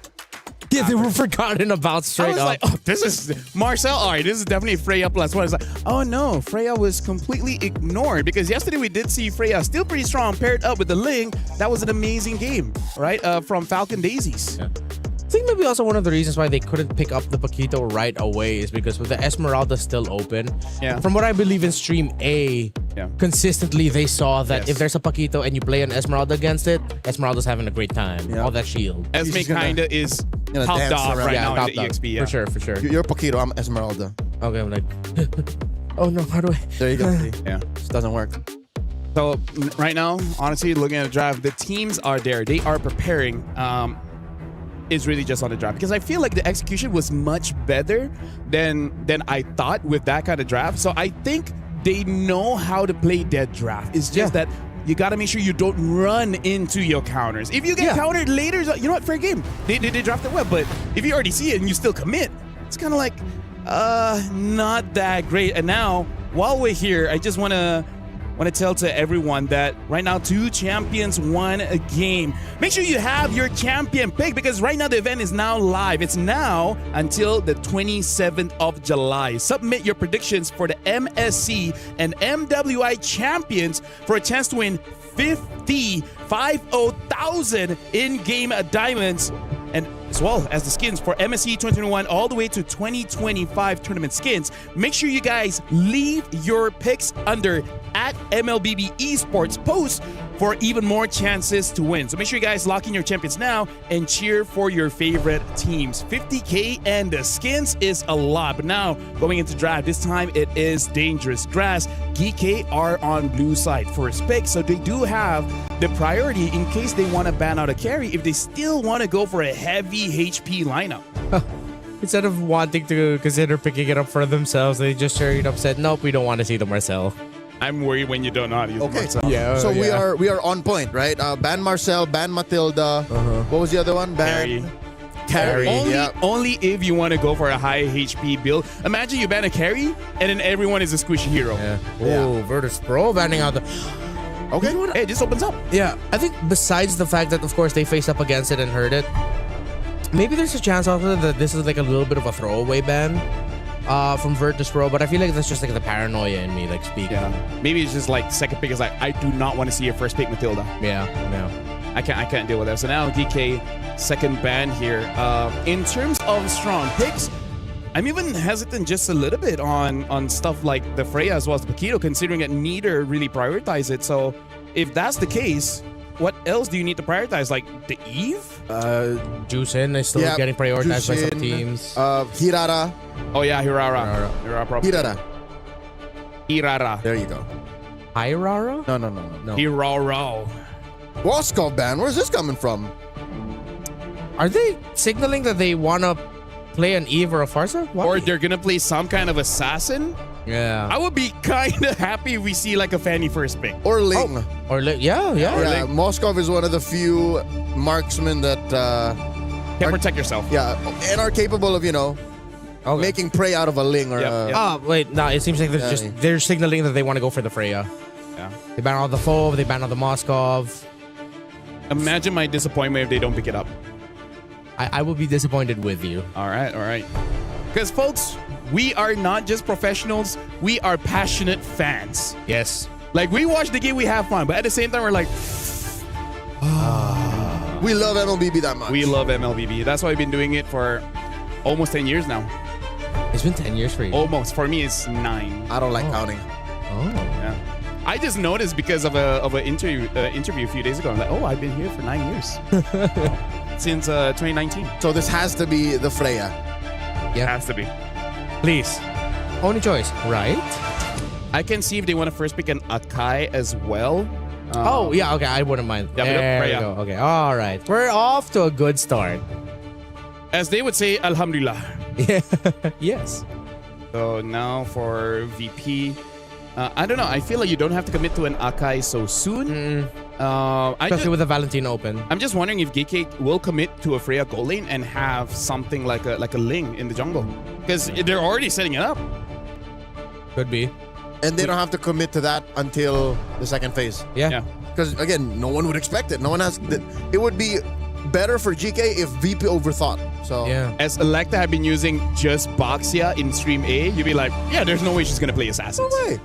Yeah, they were forgotten about straight up. I was like, oh, this is Marcel. All right, this is definitely Freya +1. It's like, oh no, Freya was completely ignored because yesterday we did see Freya still pretty strong paired up with the Ling. That was an amazing game, right? From Falcon Daisies. Yeah. I think maybe also one of the reasons why they couldn't pick up the Paquito right away is because with the Esmeralda still open, from what I believe in Stream A, consistently they saw that if there's a Paquito and you play an Esmeralda against it, Esmeralda's having a great time. All that shield. Esme kinda is top dog right now in the EXP. For sure. You're Paquito, I'm Esmeralda. Okay, I'm like, oh no, how do I? There you go. Yeah. This doesn't work. So right now, honestly, looking at the draft, the teams are there. They are preparing. Is really just on the draft because I feel like the execution was much better than I thought with that kind of draft. So I think they know how to play dead draft. It's just that you got to make sure you don't run into your counters. If you get countered later, you know what? Fair game. They draft it well, but if you already see it and you still commit, it's kind of like not that great. And now while we're here, I just want to tell to everyone that right now 2 champions won a game. Make sure you have your champion pick because right now the event is now live. It's now until the 27th of July. Submit your predictions for the MSC and MWI champions for a chance to win 50,000 in-game diamonds, and as well as the skins for MSC 2021 all the way to 2025 tournament skins. Make sure you guys leave your picks under at MLBB Esports post for even more chances to win. So make sure you guys lock in your champions now and cheer for your favorite teams. 50K and the skins is a lot, but now going into draft, this time it is dangerous. Grass, GK are on blue side first pick, so they do have the priority in case they want to ban out a carry if they still want to go for a heavy HP lineup. Instead of wanting to consider picking it up for themselves, they just straight up said, nope, we don't want to see the Marcel. I'm worried when you don't know how to use Marcel. Yeah. So we are on point, right? Ban Marcel, ban Matilda. What was the other one? Ban Carry. Only if you want to go for a high HP build. Imagine you ban a carry and then everyone is a squishy hero. Oh, Virtus Pro banning out the... Okay. Hey, this opens up. Yeah, I think besides the fact that, of course, they faced up against it and heard it, maybe there's a chance also that this is like a little bit of a throwaway ban from Virtus Pro, but I feel like that's just like the paranoia in me, like speaking. Yeah. Maybe it's just like second pick is like, I do not want to see a first pick Matilda. Yeah. I can't deal with that. So now DK second ban here. In terms of strong picks, I'm even hesitant just a little bit on stuff like the Freya as well as the Paquito, considering that neither really prioritize it. So if that's the case, what else do you need to prioritize? Like the Eve? Juicin is still getting prioritized by some teams. Hirara. Oh yeah, Hirara probably. Hirara. There you go. Hirara? No. Hirara. Woskov ban. Where's this coming from? Are they signaling that they want to play an Eve or a Farsa? Why? Or they're going to play some kind of assassin? Yeah. I would be kind of happy if we see like a Fanny first pick. Or Ling. Yeah. Moskov is one of the few marksmen that can protect yourself. Yeah, and are capable of, making prey out of a Ling or Oh, wait. No, it seems like they're signaling that they want to go for the Freya. Yeah. They ban all the Fove, they ban all the Moskov. Imagine my disappointment if they don't pick it up. I will be disappointed with you. All right. Because, folks, we are not just professionals. We are passionate fans. Yes. Like, we watch the game, we have fun. But at the same time, we're like, we love MLBB that much. We love MLBB. That's why we've been doing it for almost 10 years now. It's been 10 years for you? Almost. For me, it's 9. I don't like counting. Oh. Yeah. I just noticed because of an interview a few days ago. I'm like, I've been here for 9 years. Since 2019. So this has to be the Freya. Yeah. It has to be. Please. Only choice, right? I can see if they want to first pick an Akai as well. Okay, I wouldn't mind. Yeah, there we Freya. go. Okay, all right. We're off to a good start. As they would say, Alhamdulillah. Yeah. Yes. So now for VP. I don't know. I feel like you don't have to commit to an Akai so soon. Especially with the Valentine Open. I'm just wondering if GK will commit to a Freya gold lane and have something like a Ling in the jungle. Because they're already setting it up. Could be. And they don't have to commit to that until the second phase. Yeah. Because, again, no one would expect it. No one has... It would be better for GK if VP overthought. So yeah. As Electa had been using just Boxia in Stream A, you'd be like, yeah, there's no way she's going to play Assassins. No way.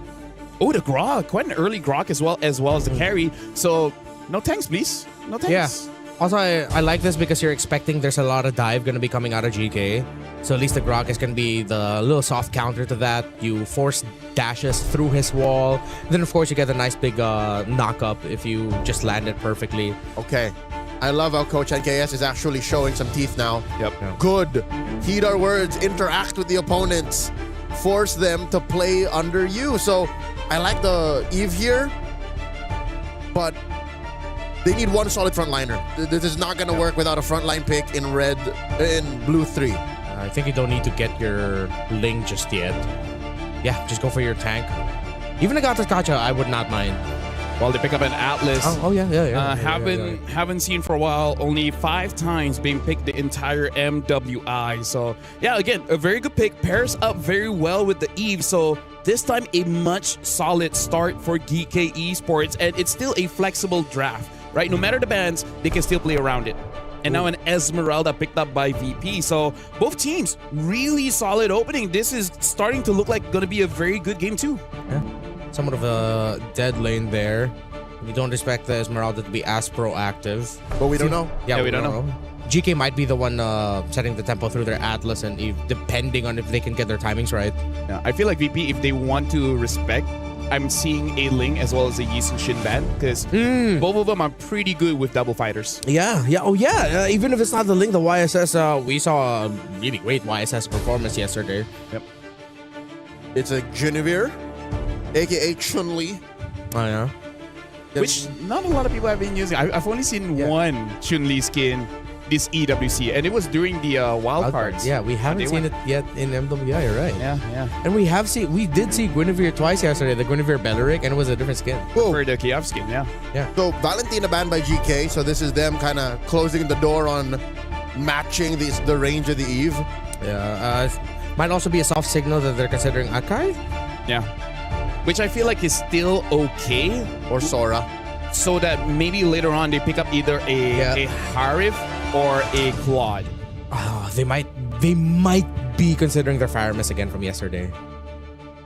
Oh, the Grok. Quite an early Grok as well as the carry. So, no tanks, please. No tanks. Yeah. Also, I like this because you're expecting there's a lot of dive going to be coming out of GK. So at least the Grok is going to be the little soft counter to that. You force dashes through his wall. Then, of course, you get a nice big knock-up if you just land it perfectly. Okay. I love how Coach NKS is actually showing some teeth now. Yep. Good. Heed our words. Interact with the opponents. Force them to play under you. So I like the Eve here, but they need one solid frontliner. This is not going to work without a frontline pick in blue 3. I think you don't need to get your Ling just yet. Yeah, just go for your tank. Even a Gacha, I would not mind. Well, they pick up an Atlas. Yeah. Haven't seen for a while. Only 5 times being picked the entire MWI. So, yeah, again, a very good pick. Pairs up very well with the Eve. So, this time, a much solid start for GK Esports. And it's still a flexible draft, right? No matter the bans, they can still play around it. And now an Esmeralda picked up by VP. So, both teams, really solid opening. This is starting to look like going to be a very good game, too. Yeah. Somewhat of a dead lane there. We don't expect the Esmeralda to be as proactive. But we don't know. Yeah, we don't know. GK might be the one setting the tempo through their Atlas and Eve, depending on if they can get their timings right. Yeah, I feel like VP, if they want to respect, I'm seeing a Ling as well as a Yi Sun Shin ban because both of them are pretty good with double fighters. Yeah. Oh, yeah. Even if it's not the Ling, the YSS, we saw a really great YSS performance yesterday. Yep. It's a Genevieve, aka Chun-Li. Oh, yeah. Which not a lot of people have been using. I've only seen one Chun-Li skin this EWC, and it was during the wild cards. Yeah, we haven't seen it yet in MWI, you're right. Yeah. And we did see Guinevere twice yesterday, the Guinevere Belleric, and it was a different skin. For the Kiev skin, yeah. So Valentina banned by GK, so this is them kind of closing the door on matching the range of the Eve. Yeah, might also be a soft signal that they're considering Akai. Yeah. Which I feel like is still okay. Or Sora. So that maybe later on they pick up either a Harif or a Claude. Oh, they might be considering their Faramis again from yesterday.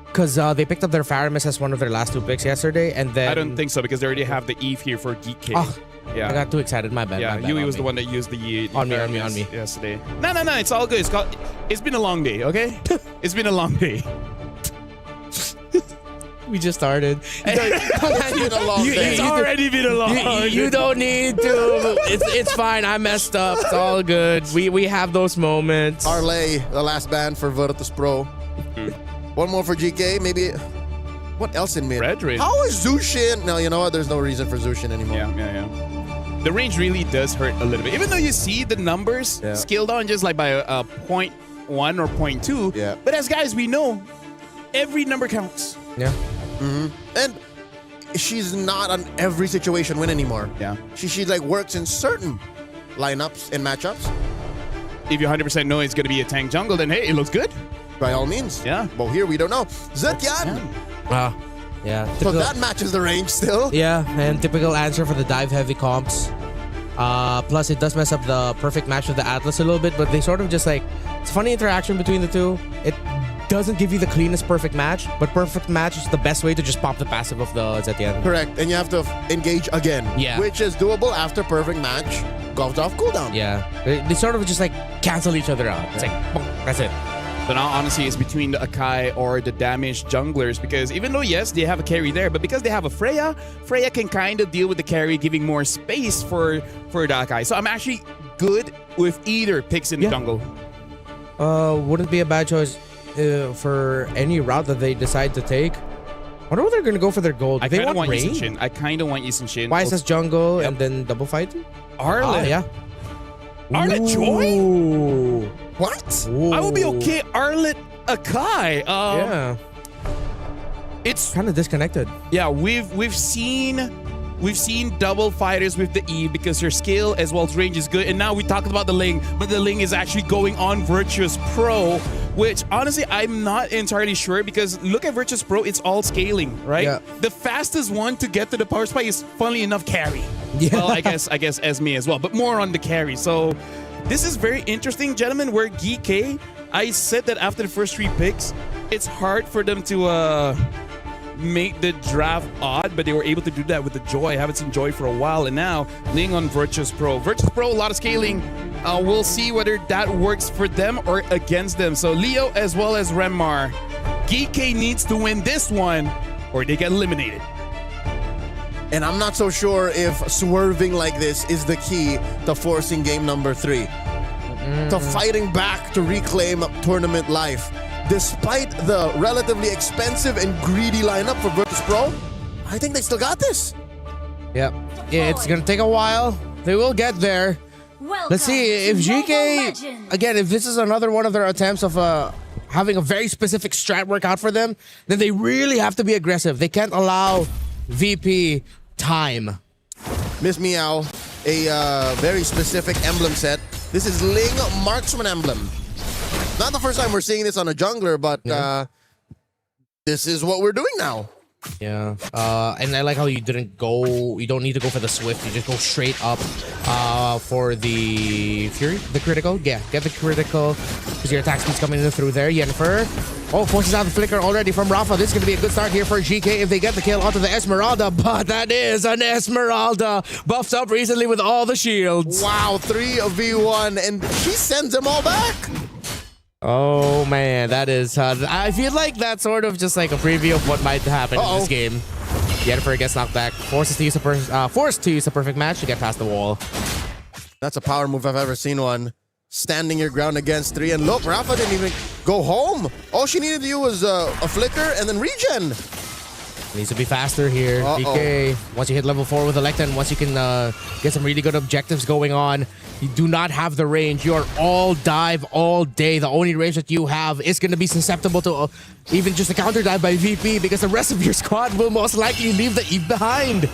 Because they picked up their Faramis as one of their last 2 picks yesterday, and then... I don't think so, because they already have the Eve here for GK. Oh, yeah. I got too excited, my bad. Yeah, Yui was the one that used the on me yesterday. No, it's all good. It's been a long day, okay? It's been a long day. We just started. It's already been a long day. You don't need to. It's fine. I messed up. It's all good. We have those moments. Parlay, the last band for Virtus Pro. One more for GK. Maybe. What else in mid? Frederick. How is Zushin? No, you know what? There's no reason for Zushin anymore. Yeah. The range really does hurt a little bit. Even though you see the numbers scaled down just like by a 0.1 or 0.2. Yeah. But as guys, we know, every number counts. Yeah. And she's not on every situation win anymore. Yeah. She like works in certain lineups and matchups. If you 100% know it's going to be a tank jungle, then hey, it looks good. By all means. Yeah. Well, here we don't know. Zetian. Yeah. So Typical, that matches the range still. yeah, and typical answer for the dive heavy comps. Plus, it does mess up the perfect match with the Atlas a little bit, but they sort of just like, it's funny interaction between the two. It doesn't give you the cleanest perfect match, but perfect match is the best way to just pop the passive of the Zetian. Correct. And you have to engage again. Yeah. Which is doable after perfect match goes off cooldown. Yeah. They sort of just like cancel each other out. It's like, boom, that's it. So now, honestly, it's between the Akai or the damaged junglers because even though, yes, they have a carry there, but because they have a Freya can kind of deal with the carry, giving more space for the Akai. So I'm actually good with either picks in the jungle. Wouldn't be a bad choice for any route that they decide to take. I wonder what they're going to go for their gold. I They kind of want Rain? Yi Shin. I kind of want Yi Shin. YSS jungle and then double fight? Arlet. Yeah. Arlet Joy? Ooh. What? Ooh. I would be okay. Arlet Akai. Yeah. It's kind of disconnected. Yeah, we've seen double fighters with the E because her skill as well as range is good. And now we talked about the Ling, but the Ling is actually going on Virtus Pro, which honestly I'm not entirely sure because look at Virtus Pro, it's all scaling, right? Yeah. The fastest one to get to the power spike is, funnily enough, carry. Yeah. Well, I guess Esme as well, but more on the carry. So this is very interesting, gentlemen, where GK, I said that after the first 3 picks, it's hard for them to make the draft odd, but they were able to do that with the Joy. I haven't seen Joy for a while, and now Ling on Virtus Pro. Virtus Pro, a lot of scaling. We'll see whether that works for them or against them. So Leo as well as Remar, GK needs to win this one or they get eliminated. And I'm not so sure if swerving like this is the key to forcing game number 3. To fighting back to reclaim tournament life. Despite the relatively expensive and greedy lineup for Virtus Pro, I think they still got this. Yep. Yeah, it's going to take a while. They will get there. Let's see if GK, again, if this is another one of their attempts of having a very specific strat work out for them, then they really have to be aggressive. They can't allow VP time. Miss Meow, a very specific emblem set. This is Ling Marksman emblem. Not the first time we're seeing this on a jungler, but this is what we're doing now. Yeah. And I like how you didn't go, you don't need to go for the Swift, you just go straight up for the Fury, the critical. Yeah, get the critical because your attack speed's coming in through there. Yennefer. Oh, forces out the flicker already from Rafa. This is going to be a good start here for GK if they get the kill onto the Esmeralda, but that is an Esmeralda buffed up recently with all the shields. Wow, 3v1, and she sends them all back. Oh man, that is. I feel like that's sort of just like a preview of what might happen in this game. Yennefer gets knocked back, forced to use a perfect match to get past the wall. That's a power move if I've ever seen one. Standing your ground against 3, and look, Rafa didn't even go home. All she needed to do was a flicker and then regen. Needs to be faster here. DK, once you hit level 4 with Electa, and once you can get some really good objectives going on, you do not have the range. You are all dive all day. The only range that you have is going to be susceptible to even just a counter dive by VP because the rest of your squad will most likely leave the Eve behind.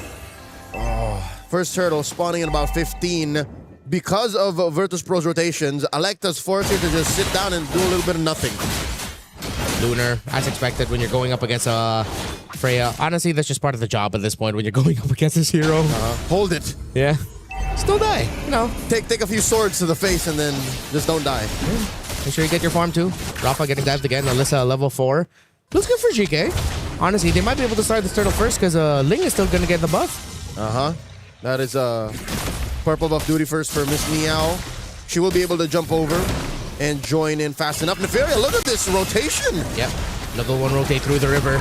First turtle spawning in about 15. Because of Virtus Pro's rotations, Electa's forced her to just sit down and do a little bit of nothing. Lunar, as expected when you're going up against Freya. Honestly, that's just part of the job at this point when you're going up against this hero. Hold it. Yeah. Still die, you know. Take a few swords to the face and then just don't die. Make sure you get your farm too. Rafa getting dived again. Alyssa level 4. Looks good for GK. Honestly, they might be able to start this turtle first because Ling is still going to get the buff. That is purple buff duty first for Miss Meow. She will be able to jump over and join in fast enough. Nefaria, look at this rotation. Yep. Level 1 rotate through the river.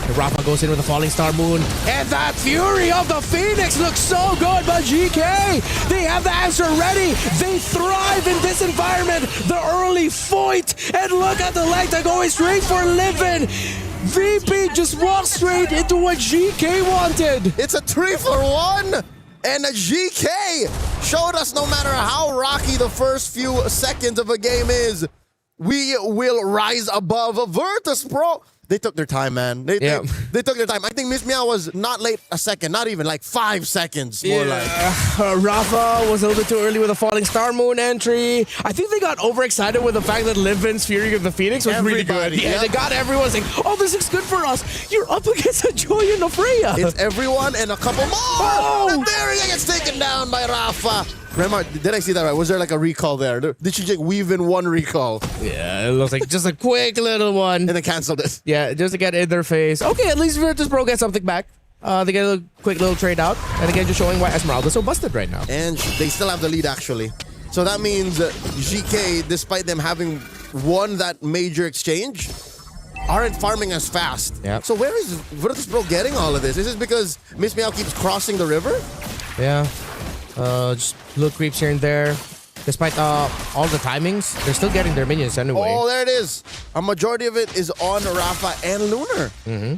The Rafa goes in with a falling star moon. And that Fury of the Phoenix looks so good, but GK, they have the answer ready. They thrive in this environment. The early fight. And look at the Electa going straight for Livin. VP just walked straight into what GK wanted. It's a 3-for-1. And a GK showed us no matter how rocky the first few seconds of a game is, we will rise above. Virtus Pro They took their time, man. They took their time. I think Miss Meow was not late a second, not even like 5 seconds. More like. Rafa was a little bit too early with a Falling Star Moon entry. I think they got overexcited with the fact that Livin's Fury of the Phoenix was really good. Yeah, they got everyone saying, oh, this is good for us. You're up against a Joy and a Freya. It's everyone and a couple more. Oh! And there he gets taken down by Rafa. Remar, did I see that right? Was there like a recall there? Did she just weave in one recall? Yeah, it looks like just a quick little one. And then canceled it. Yeah, just to get in their face. Okay, at least Virtus Pro gets something back. They get a quick little trade out. And again, just showing why Esmeralda's so busted right now. And they still have the lead, actually. So that means GK, despite them having won that major exchange, aren't farming as fast. Yeah. So where is Virtus Pro getting all of this? Is this because Miss Meow keeps crossing the river? Yeah. Just little creeps here and there. Despite all the timings, they're still getting their minions anyway. Oh, there it is. A majority of it is on Rafa and Lunar. Mm-hmm.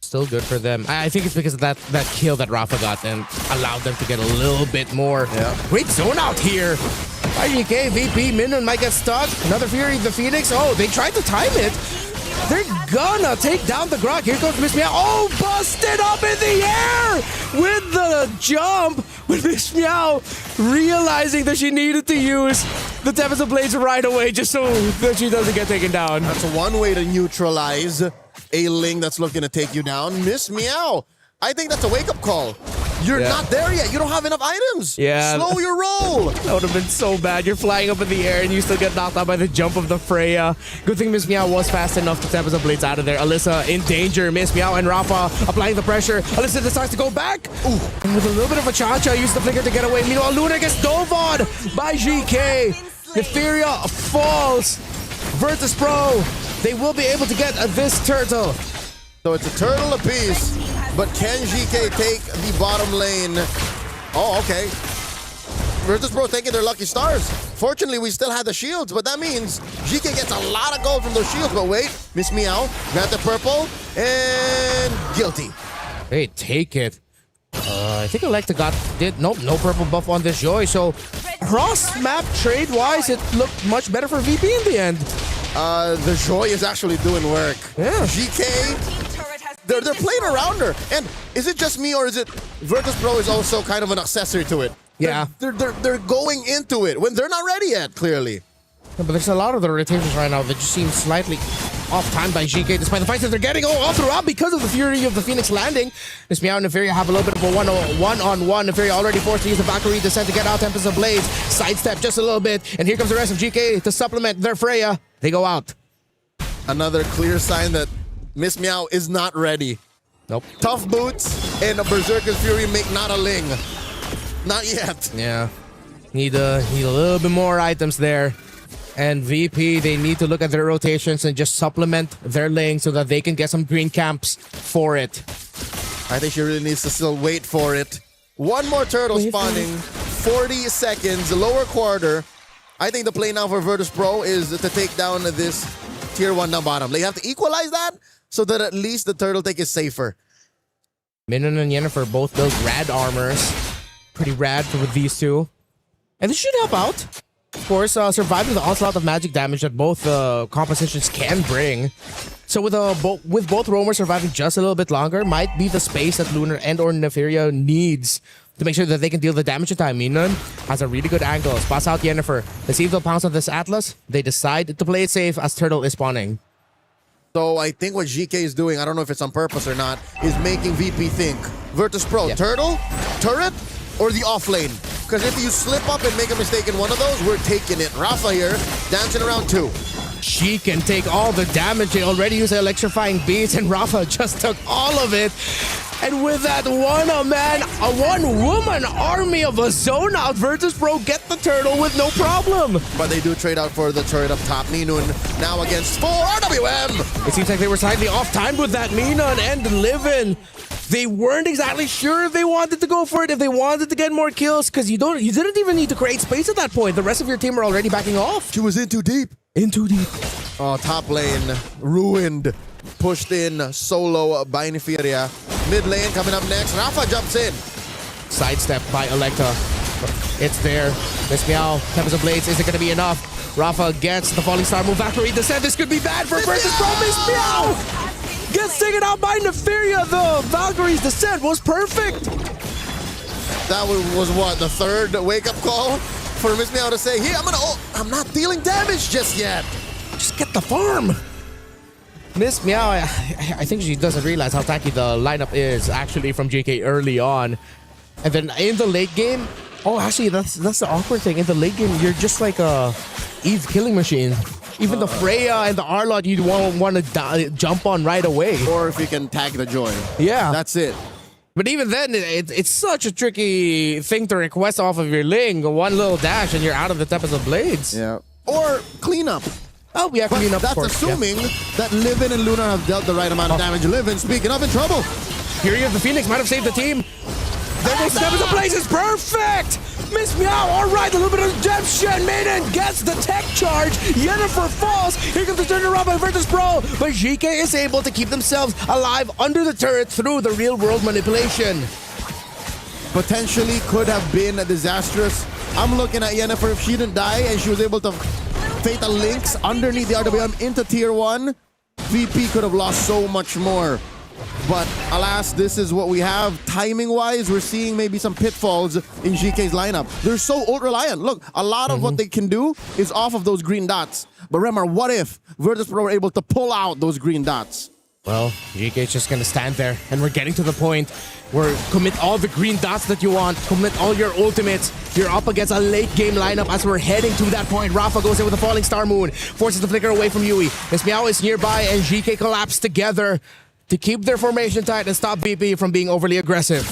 Still good for them. I think it's because of that kill that Rafa got and allowed them to get a little bit more. Yeah. Great zone out here. IGK, VP, Minion might get stuck. Another Fury of the Phoenix. Oh, they tried to time it. They're gonna take down the Grok. Here comes Miss Meow. Oh, busted up in the air with the jump. With Miss Meow realizing that she needed to use the Tempest of Blades right away just so that she doesn't get taken down. That's one way to neutralize a Ling that's looking to take you down. Miss Meow, I think that's a wake-up call. You're not there yet. You don't have enough items. Yeah. Slow your roll. That would have been so bad. You're flying up in the air and you still get knocked out by the jump of the Freya. Good thing Miss Meow was fast enough to Tempest of Blades out of there. Alyssa in danger. Miss Meow and Rafa applying the pressure. Alyssa decides to go back. Ooh. And with a little bit of a cha-cha, used the flicker to get away. Meanwhile, Luna gets dove on by GK. Neferia falls. Virtus Pro, they will be able to get this turtle. So it's a turtle apiece, but can GK take the bottom lane? Oh, okay. Virtus Pro taking their lucky stars. Fortunately, we still had the shields, but that means GK gets a lot of gold from those shields. But wait, Miss Meow, grab the purple, and guilty. Hey, take it. I think Electa no purple buff on this Joy, so cross-map trade-wise, it looked much better for VP in the end. The Joy is actually doing work. Yeah. GK, they're playing around her. And is it just me or is it Virtus Pro is also kind of an accessory to it? Yeah. They're going into it when they're not ready yet, clearly. Yeah, but there's a lot of the rotations right now that just seem slightly off time by GK, despite the fights that they're getting all throughout because of the Fury of the Phoenix landing. Miss Meow and Neferia have a little bit of a one-on-one. Neferia already forced to use the Valkyrie descent to get out Tempest of Blades. Sidestep just a little bit, and here comes the rest of GK to supplement their Freya. They go out. Another clear sign that Miss Meow is not ready. Nope. Tough boots and a Berserker's Fury make not a Ling. Not yet. Yeah. Need a little bit more items there. And VP, they need to look at their rotations and just supplement their lane so that they can get some green camps for it. I think she really needs to still wait for it. One more turtle spawning. 40 seconds, lower quarter. I think the play now for Virtus Pro is to take down this tier 1 down bottom. They have to equalize that so that at least the turtle take is safer. Minion and Yennefer both build rad armors. Pretty rad for these two. And this should help out. Of course, surviving the onslaught of magic damage that both compositions can bring. So with both roamers surviving just a little bit longer, might be the space that Lunar and or Neferia needs to make sure that they can deal the damage to time. Minion has a really good angle. Spots out Yennefer. They see if they'll pounce on this Atlas. They decide to play it safe as Turtle is spawning. So I think what GK is doing, I don't know if it's on purpose or not, is making VP think. Virtus Pro, Turtle, Turret, or the off lane? Because if you slip up and make a mistake in one of those, we're taking it. Rafa here, dancing around 2. She can take all the damage. They already used electrifying beats, and Rafa just took all of it. And with that one-woman army of a zone out, Virtus Pro get the turtle with no problem. But they do trade out for the turret up top. Ninun now against 4 RWM. It seems like they were slightly off time with that Ninun and Livin. They weren't exactly sure if they wanted to go for it, if they wanted to get more kills, because you didn't even need to create space at that point. The rest of your team were already backing off. She was in too deep. In too deep. Oh, top lane ruined. Pushed in solo by Neferia. Mid lane coming up next. Rafa jumps in. Sidestep by Electa. It's there. Miss Meow, Tempest of Blades, is it going to be enough? Rafa gets the Falling Star move. Valkyrie Descent, this could be bad for Virtus Pro. Miss Meow gets taken out by Nefaria. The Valkyrie's Descent was perfect. That was what, the third wake-up call for Miss Meow to say, hey, I'm not dealing damage just yet. Just get the farm. Miss Meow, I think she doesn't realize how tacky the lineup is actually from JK early on. And then in the late game, oh, actually, that's the awkward thing. In the late game, you're just like a Eve killing machine. Even the Freya and the Arlott, you want to jump on right away. Or if you can tag the Joy. Yeah. That's it. But even then, it's such a tricky thing to request off of your Ling. One little dash and you're out of the Tempest of Blades. Yeah. Or cleanup. Oh, yeah, cleanup. That's assuming that Livin and Lunar have dealt the right amount of damage. Livin, speaking of, in trouble. Fury of the Phoenix might have saved the team. There goes Tempest of Blades. Is perfect. Miss Meow, all right, a little bit of redemption. Maiden gets the tech charge. Yennefer falls. Here comes the turnaround by Virtus Pro. But GK is able to keep themselves alive under the turret through the real-world manipulation. Potentially could have been disastrous. I'm looking at Yennefer. If she didn't die and she was able to Fatal Links underneath the RWM into Tier 1, VP could have lost so much more. But alas, this is what we have. Timing-wise, we're seeing maybe some pitfalls in GK's lineup. They're so ult-reliant. Look, a lot of what they can do is off of those green dots. But remember, what if Virtus Pro were able to pull out those green dots? Well, GK's just gonna stand there, and we're getting to the point where commit all the green dots that you want, commit all your ultimates. You're up against a late game lineup as we're heading to that point. Rafa goes in with a Falling Star Moon, forces the flicker away from Yui. Miss Meow is nearby, and GK collapse together to keep their formation tight and stop VP from being overly aggressive.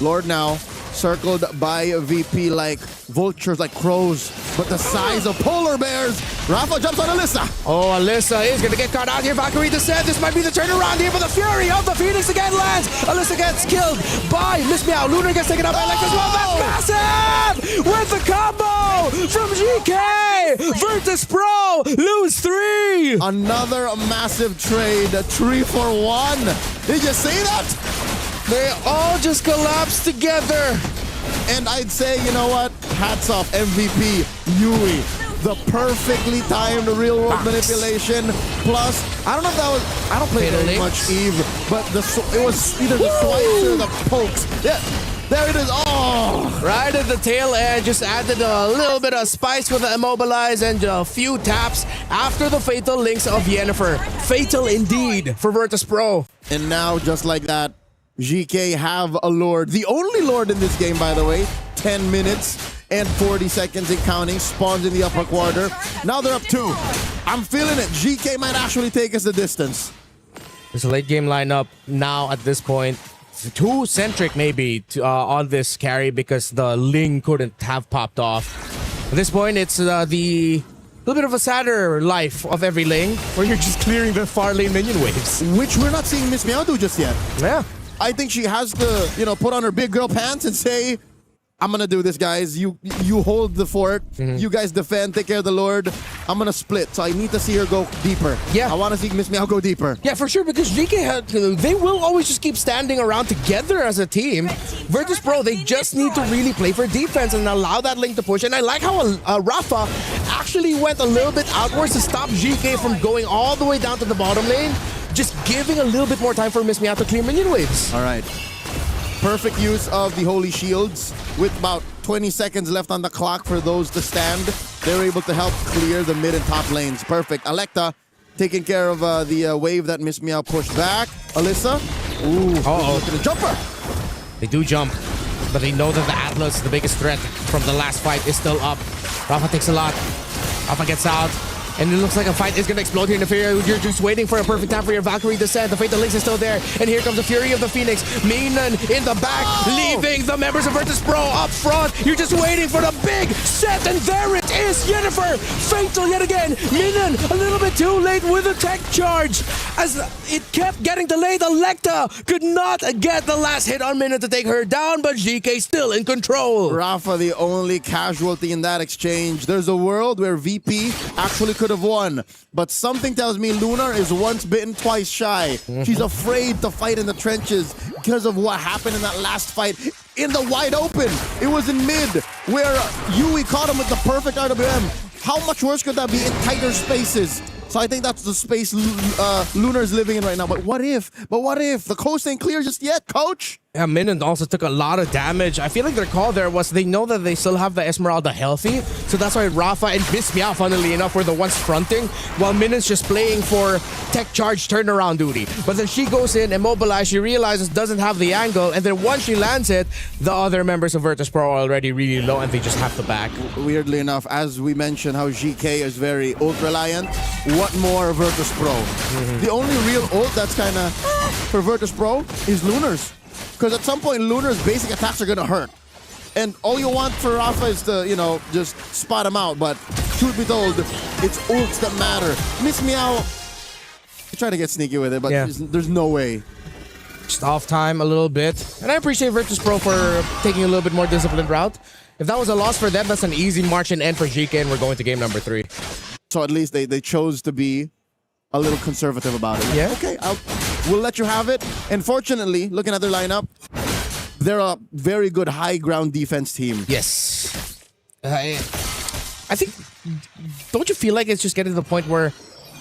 Lord now, circled by VP like vultures, like crows, but the size of polar bears. Rafa jumps on Alyssa. Oh, Alyssa is going to get caught out here. Valkyrie Descent. This might be the turnaround here, but the Fury of the Phoenix again lands. Alyssa gets killed by Miss Meow. Lunar gets taken out by Electra as well. That's massive! With the combo from GK. Virtus Pro lose 3. Another massive trade. 3 for 1. Did you see that? They all just collapsed together. And I'd say, you know what? Hats off, MVP, Yui. The perfectly timed real-world manipulation. Plus, I don't know if that was... I don't play very much Eve, but it was either the swipes or the pokes. Yeah, there it is. Oh! Right at the tail end, just added a little bit of spice with the immobilize and a few taps after the fatal links of Yennefer. Fatal indeed for Virtus Pro. And now, just like that, GK have a Lord. The only Lord in this game, by the way. 10 minutes and 40 seconds and counting. Spawns in the upper quarter. Now they're up 2. I'm feeling it. GK might actually take us the distance. It's a late game lineup now at this point. Too centric maybe on this carry because the Ling couldn't have popped off. At this point, it's the little bit of a sadder life of every Ling where you're just clearing the far lane minion waves. Which we're not seeing Miss Meow do just yet. Yeah. I think she has to, put on her big girl pants and say, I'm gonna do this, guys. You hold the fort. You guys defend, take care of the Lord. I'm gonna split. So I need to see her go deeper. Yeah. I want to see Miss Meow go deeper. Yeah, for sure, because GK, they will always just keep standing around together as a team. Virtus Pro, they just need to really play for defense and allow that Link to push. And I like how Rafa actually went a little bit outwards to stop GK from going all the way down to the bottom lane. Just giving a little bit more time for Miss Meow to clear minion waves. All right. Perfect use of the Holy Shields. With about 20 seconds left on the clock for those to stand, they were able to help clear the mid and top lanes. Perfect. Electa taking care of the wave that Miss Meow pushed back. Alyssa. Ooh. Look at the jumper. They do jump, but they know that the Atlas, the biggest threat from the last fight, is still up. Rafa takes a lot. Rafa gets out. And it looks like a fight is going to explode here in the Fury. You're just waiting for a perfect time for your Valkyrie Descent. The Fatal Links is still there. And here comes the Fury of the Phoenix. Minen in the back, leaving the members of Virtus Pro up front. You're just waiting for the big set. And there it is, Yennefer. Fatal yet again. Minen a little bit too late with a tech charge. As it kept getting delayed, Electa could not get the last hit on Minen to take her down. But GK still in control. Rafa, the only casualty in that exchange. There's a world where VP actually could could have won. But something tells me Lunar is once bitten, twice shy. She's afraid to fight in the trenches because of what happened in that last fight in the wide open. It was in mid where Yui caught him with the perfect RWM. How much worse could that be in tighter spaces? So I think that's the space Lunar's living in right now. But what if? The coast ain't clear just yet, coach? Yeah, Minon also took a lot of damage. I feel like their call there was they know that they still have the Esmeralda healthy. So that's why Rafa and Miss Meow, funnily enough, were the ones fronting, while Minon's just playing for tech charge turnaround duty. But then she goes in, immobilized, she realizes doesn't have the angle, and then once she lands it, the other members of Virtus Pro are already really low and they just have to back. Weirdly enough, as we mentioned how GK is very ult-reliant, what more Virtus Pro? The only real ult that's kind of for Virtus Pro is Lunar's. Because at some point, Lunar's basic attacks are going to hurt. And all you want for Rafa is to, you know, just spot him out. But truth be told, it's ults that matter. Miss Meow, try to get sneaky with it, but there's no way. Just off time a little bit. And I appreciate Virtus Pro for taking a little bit more disciplined route. If that was a loss for them, that's an easy march and end for GK, and we're going to game number 3. So at least they chose to be a little conservative about it. Yeah. Okay, we'll let you have it. And fortunately, looking at their lineup, they're a very good high ground defense team. Yes. I think, don't you feel like it's just getting to the point where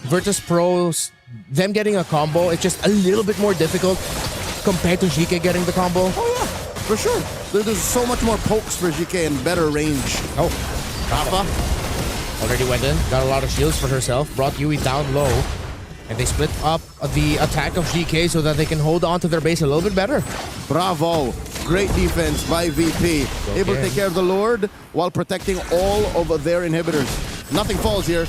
Virtus Pros, them getting a combo, it's just a little bit more difficult compared to GK getting the combo? Oh yeah, for sure. There's so much more pokes for GK and better range. Oh, Rafa already went in, got a lot of shields for herself, brought Yui down low, and they split up the attack of GK so that they can hold on to their base a little bit better. Bravo. Great defense by VP. Okay. Able to take care of the Lord while protecting all of their inhibitors. Nothing falls here.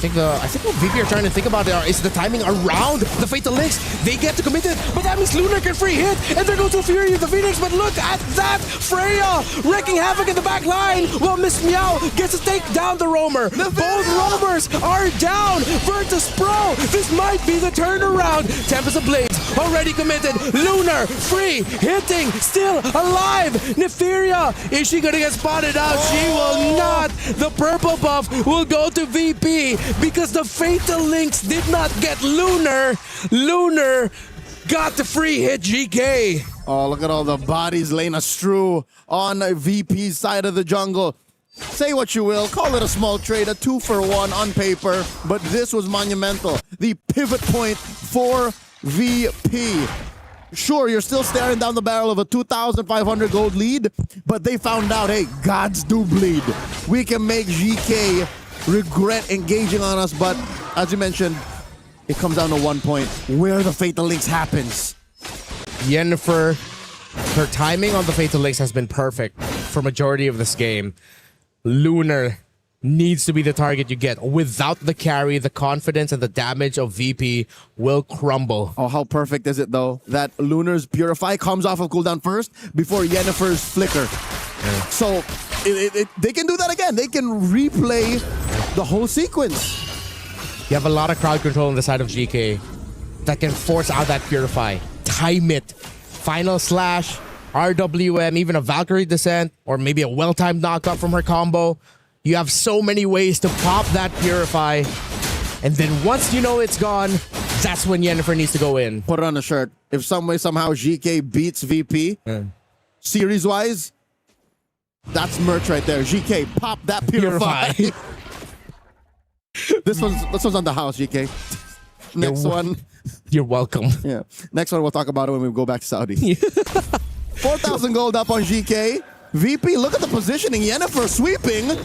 I think what VP are trying to think about is the timing around the Fatal Links. They get to commit it, but that means Lunar can free hit, and there goes to Fury of the Phoenix. But look at that! Freya wreaking havoc in the back line, while Miss Meow gets to take down the Roamer. Both Roamers are down. Virtus Pro, this might be the turnaround. Tempest Ablaze already committed. Lunar free, hitting, still alive. Neferia, is she gonna get spotted out? She will not. The purple buff will go to VP. Because the Fatal Links did not get Lunar. Lunar got the free hit GK. Oh, look at all the bodies laying astrew on VP's side of the jungle. Say what you will, call it a small trade, a 2-for-1 on paper, but this was monumental. The pivot point for VP. Sure, you're still staring down the barrel of a 2,500 gold lead, but they found out, hey, gods do bleed. We can make GK regret engaging on us, but as you mentioned, it comes down to one point, where the Fatal Links happens. Yennefer, her timing on the Fatal Links has been perfect for majority of this game. Lunar needs to be the target you get. Without the carry, the confidence and the damage of VP will crumble. Oh, how perfect is it though, that Lunar's Purify comes off of cooldown first before Yennefer's Flicker. Yeah. So they can do that again. They can replay the whole sequence. You have a lot of crowd control on the side of GK that can force out that Purify. Time it. Final slash, RWM, even a Valkyrie Descent, or maybe a well-timed knockup from her combo. You have so many ways to pop that Purify. And then once you know it's gone, that's when Yennefer needs to go in. Put it on a shirt. If some way, somehow GK beats VP, series-wise, that's merch right there. GK, pop that Purify. This one's on the house, GK. Next one. You're welcome. Yeah. Next one, we'll talk about it when we go back to Saudi. 4,000 gold up on GK. VP, look at the positioning. Yennefer sweeping.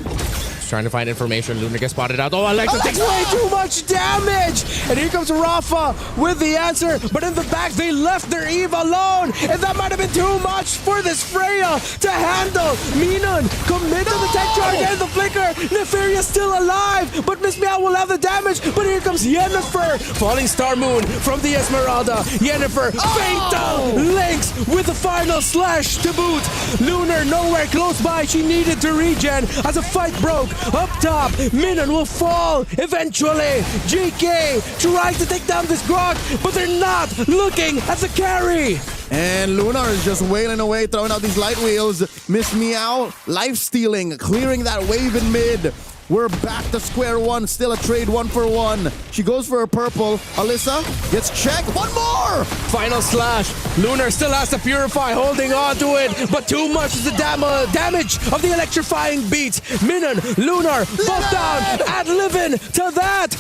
Trying to find information. Lunar gets spotted out. Oh, Alexa takes way too much damage. And here comes Rafa with the answer. But in the back, they left their Eve alone. And that might have been too much for this Freya to handle. Minon committed the tech charge and the flicker. Neferia still alive. But Miss Meow will have the damage. But here comes Yennefer. Falling Star Moon from the Esmeralda. Yennefer, Fatal Links with the final slash to boot. Lunar nowhere close by. She needed to regen as a fight broke. Up top, Minon will fall eventually. GK trying to take down this Grog, but they're not looking at the carry. And Lunar is just wailing away, throwing out these light wheels. Miss Meow, life stealing, clearing that wave in mid. We're back to square one. Still a trade 1-for-1. She goes for her purple. Alyssa gets checked. One more! Final slash. Lunar still has to purify, holding on to it, but too much is the damage of the electrifying beats. Minon, Lunar, both down, ad-living to that.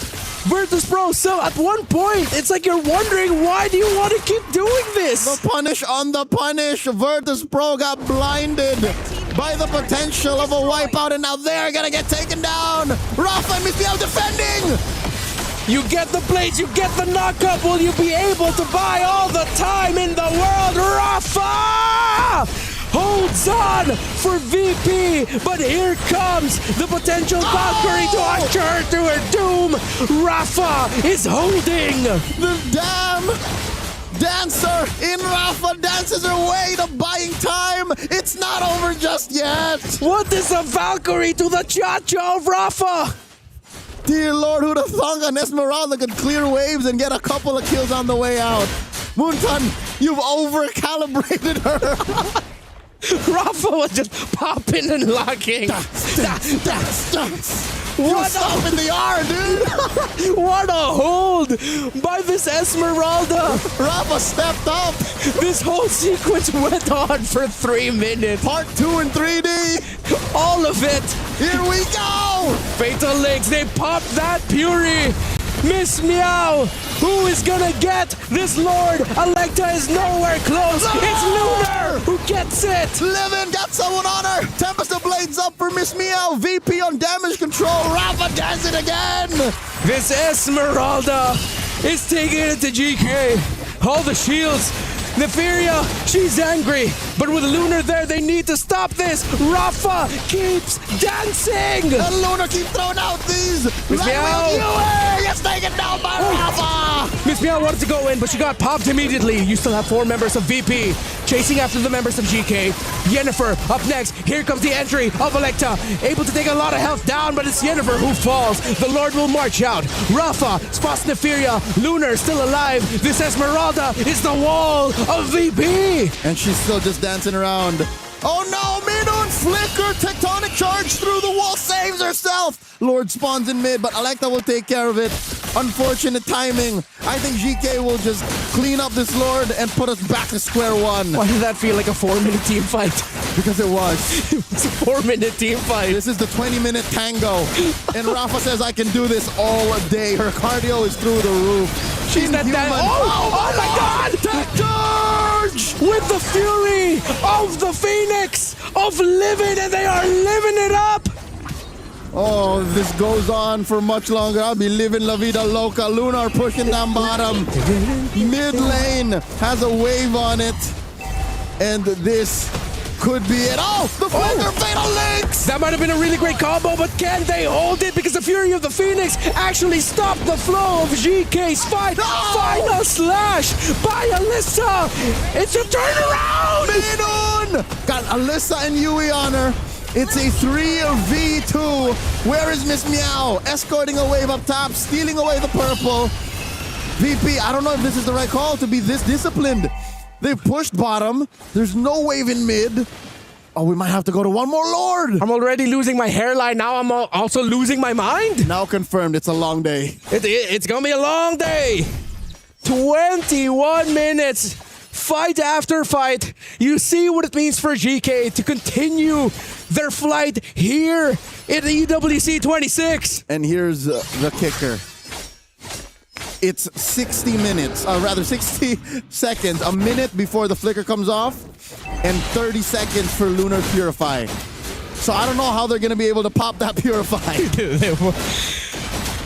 Virtus.pro, so at one point, it's like you're wondering, why do you want to keep doing this? The punish on the punish. Virtus.pro got blinded by the potential of a wipeout, and now they're gonna get taken down. Rafa and Miss Miao defending. You get the plates, you get the knockup. Will you be able to buy all the time in the world? Rafa holds on for VP, but here comes the potential Valkyrie to usher her to her doom. Rafa is holding. The damn dancer in Rafa dances her way to buying time. It's not over just yet. What is a Valkyrie to the cha-cha of Rafa? Dear Lord, who'd have thunk an Esmeralda could clear waves and get a couple of kills on the way out. Moonton, you've over-calibrated her. Rafa was just popping and locking. What up in the R, dude? What a hold by this Esmeralda. Rafa stepped up. This whole sequence went on for 3 minutes. Part 2 in 3D. All of it. Here we go. Fatal Links, they popped that Fury. Miss Meow, who is gonna get this Lord? Electa is nowhere close. No! It's Lunar who gets it. Livin got someone on her. Tempest of Blades up for Miss Meow. VP on damage control. Rafa does it again. This Esmeralda is taking it to GK. All the shields. Neferia, she's angry, but with Lunar there, they need to stop this. Rafa keeps dancing. And Lunar keeps throwing out these. Miss Meow. Gets taken down by Rafa. Miss Meow wanted to go in, but she got popped immediately. You still have 4 members of VP chasing after the members of GK. Yennefer up next. Here comes the entry of Electa. Able to take a lot of health down, but it's Yennefer who falls. The Lord will march out. Rafa spots Neferia. Lunar still alive. This Esmeralda is the wall of VP. And she's still just dancing around. Oh no, Minon flicker, tectonic charge through the wall, saves herself. Lord spawns in mid, but Electa will take care of it. Unfortunate timing. I think GK will just clean up this Lord and put us back to square one. Why did that feel like a 4-minute team fight? Because it was. It was a 4-minute team fight. This is the 20-minute tango. And Rafa says, I can do this all day. Her cardio is through the roof. She's not that. Oh my God! Tech charge! With the fury of the Phoenix of living, and they are living it up. Oh, this goes on for much longer. I'll be living La Vida Loca. Lunar pushing down bottom. Mid lane has a wave on it. And this could be it. Oh, the flicker fatal links! That might have been a really great combo, but can they hold it? Because the Fury of the Phoenix actually stopped the flow of GK's fight. No! Final slash by Alyssa. It's a turnaround! Minon! Got Alyssa and Yui on her. It's a 3v2. Where is Miss Meow? Escorting a wave up top, stealing away the purple. VP, I don't know if this is the right call to be this disciplined. They pushed bottom. There's no wave in mid. Oh, we might have to go to one more Lord. I'm already losing my hairline. Now I'm also losing my mind. Now confirmed, it's a long day. It's gonna be a long day. 21 minutes. Fight after fight. You see what it means for GK to continue their flight here in EWC26. And here's the kicker. It's 60 minutes, rather 60 seconds, a minute before the flicker comes off, and 30 seconds for Lunar Purify. So I don't know how they're going to be able to pop that Purify.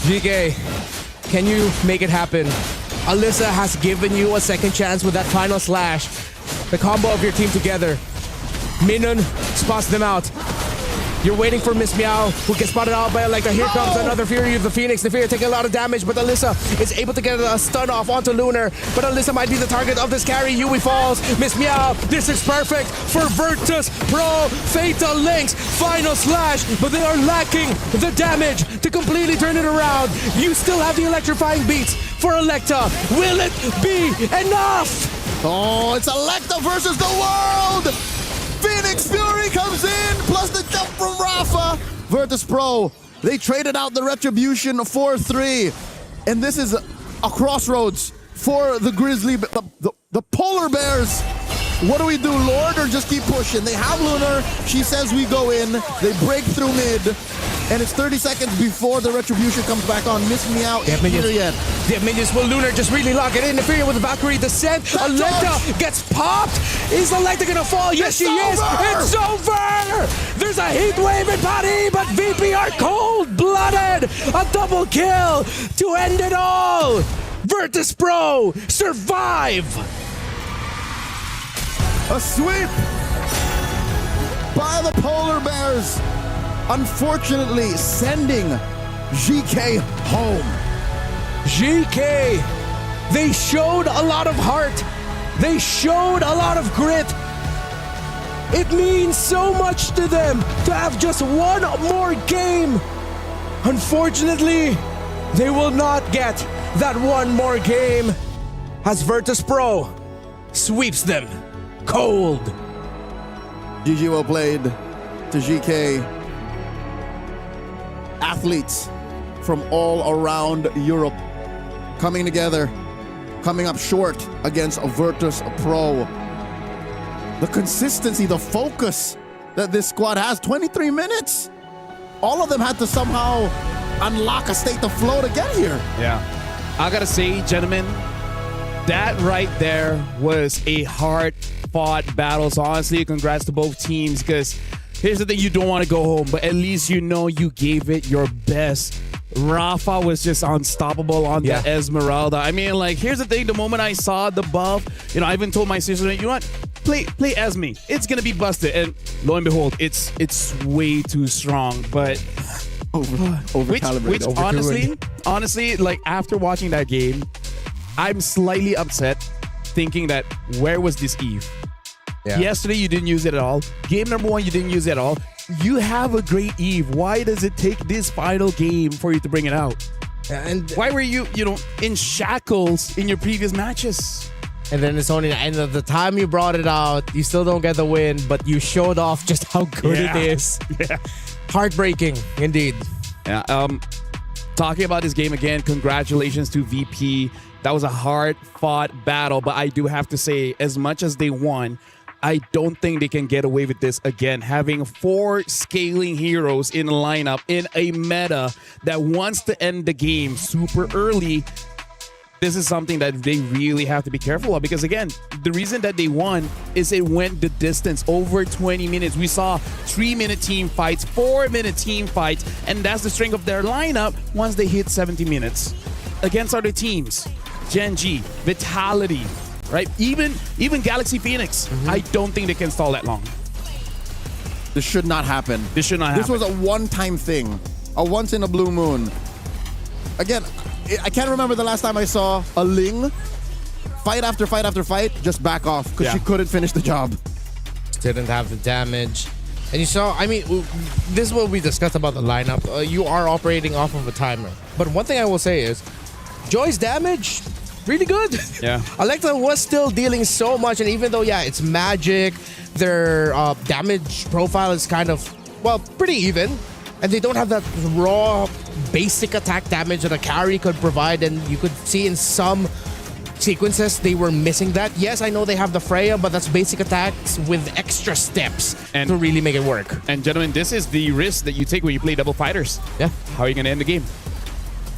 GK, can you make it happen? Alyssa has given you a second chance with that final slash. The combo of your team together. Minon spots them out. You're waiting for Miss Meow, who gets spotted out by Electa. Here comes another Fury of the Phoenix. The Fury taking a lot of damage, but Alyssa is able to get a stun off onto Lunar. But Alyssa might be the target of this carry. Yui falls. Miss Meow, this is perfect for Virtus.pro. Fatal Links, final slash, but they are lacking the damage to completely turn it around. You still have the electrifying beats for Electa. Will it be enough? Oh, it's Electa versus the world! Phoenix Fury comes in, plus the jump from Rafa. Virtus.pro They traded out the Retribution 4-3. And this is a crossroads for the Grizzly, the Polar Bears. What do we do, Lord, or just keep pushing? They have Lunar. She says we go in. They break through mid. And it's 30 seconds before the Retribution comes back on. Miss me out. They have minions. Yet. They have minions. Will Lunar just really lock it in? Interfering with the Valkyrie descent. Alecta gets popped. Is Alecta gonna fall? Yes, she is. It's over. There's a heat wave in Paris, but VP are cold-blooded. A double kill to end it all. Virtus Pro survive. A sweep by the Polar Bears. Unfortunately, sending GK home. GK, they showed a lot of heart. They showed a lot of grit. It means so much to them to have just one more game. Unfortunately, they will not get that one more game as Virtus Pro sweeps them cold. GG well played to GK. Athletes from all around Europe coming together, coming up short against a Virtus Pro. The consistency, the focus that this squad has, 23 minutes. All of them had to somehow unlock a state of flow to get here. Yeah. I gotta say, gentlemen, that right there was a hard-fought battle. So honestly, congrats to both teams, because here's the thing, you don't want to go home, but at least you know you gave it your best. Rafa was just unstoppable on the Esmeralda. I mean, like, here's the thing, the moment I saw the buff, you know, I even told my sister, you know what, play Esme. It's gonna be busted. And lo and behold, it's way too strong. But over-calibrated, which honestly, like, after watching that game, I'm slightly upset, thinking that where was this Eve? Yeah. Yesterday, you didn't use it at all. Game number 1, you didn't use it at all. You have a great Eve. Why does it take this final game for you to bring it out? And why were you in shackles in your previous matches? And then it's only, and at the time you brought it out, you still don't get the win, but you showed off just how good it is. Yeah. Heartbreaking, indeed. Yeah. Talking about this game again, congratulations to VP. That was a hard-fought battle, but I do have to say, as much as they won, I don't think they can get away with this again. Having 4 scaling heroes in a lineup in a meta that wants to end the game super early, this is something that they really have to be careful of, because again, the reason that they won is it went the distance over 20 minutes. We saw 3-minute team fights, 4-minute team fights, and that's the strength of their lineup once they hit 70 minutes. Against other teams, Gen G, Vitality, right? Even Galaxy Phoenix, I don't think they can stall that long. This should not happen. This should not happen. This was a one-time thing, a once in a blue moon. Again, I can't remember the last time I saw a Ling fight after fight after fight just back off because she couldn't finish the job. Didn't have the damage. And you saw, I mean, this is what we discussed about the lineup. You are operating off of a timer. But one thing I will say is, Joy's damage, really good. Yeah. Alecta was still dealing so much, and even though, it's magic, their damage profile is kind of, pretty even. And they don't have that raw, basic attack damage that a carry could provide, and you could see in some sequences they were missing that. Yes, I know they have the Freya, but that's basic attacks with extra steps to really make it work. And gentlemen, this is the risk that you take when you play double fighters. Yeah. How are you going to end the game?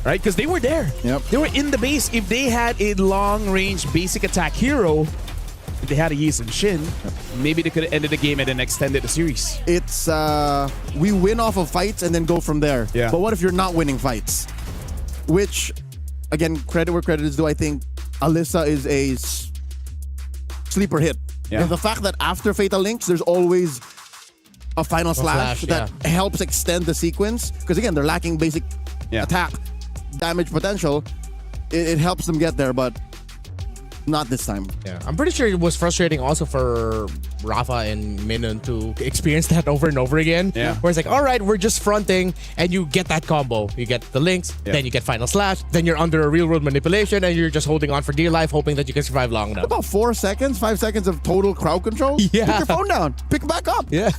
Right? Because they were there. Yep. They were in the base. If they had a long-range basic attack hero, if they had a Yi and Shin, maybe they could have ended the game and then extended the series. It's, we win off of fights and then go from there. Yeah. But what if you're not winning fights? Which, again, credit where credit is due, I think Alyssa is a sleeper hit. Yeah. And the fact that after Fatal Links, there's always a final slash that helps extend the sequence. Because again, they're lacking basic attack damage potential. It helps them get there, but not this time. Yeah, I'm pretty sure it was frustrating also for Rafa and Minun to experience that over and over again. Yeah. Where it's like, all right, we're just fronting, and you get that combo. You get the links, then you get final slash, then you're under a real world manipulation, and you're just holding on for dear life, hoping that you can survive long enough. About 4 seconds, 5 seconds of total crowd control. Yeah. Put your phone down. Pick it back up. Yeah.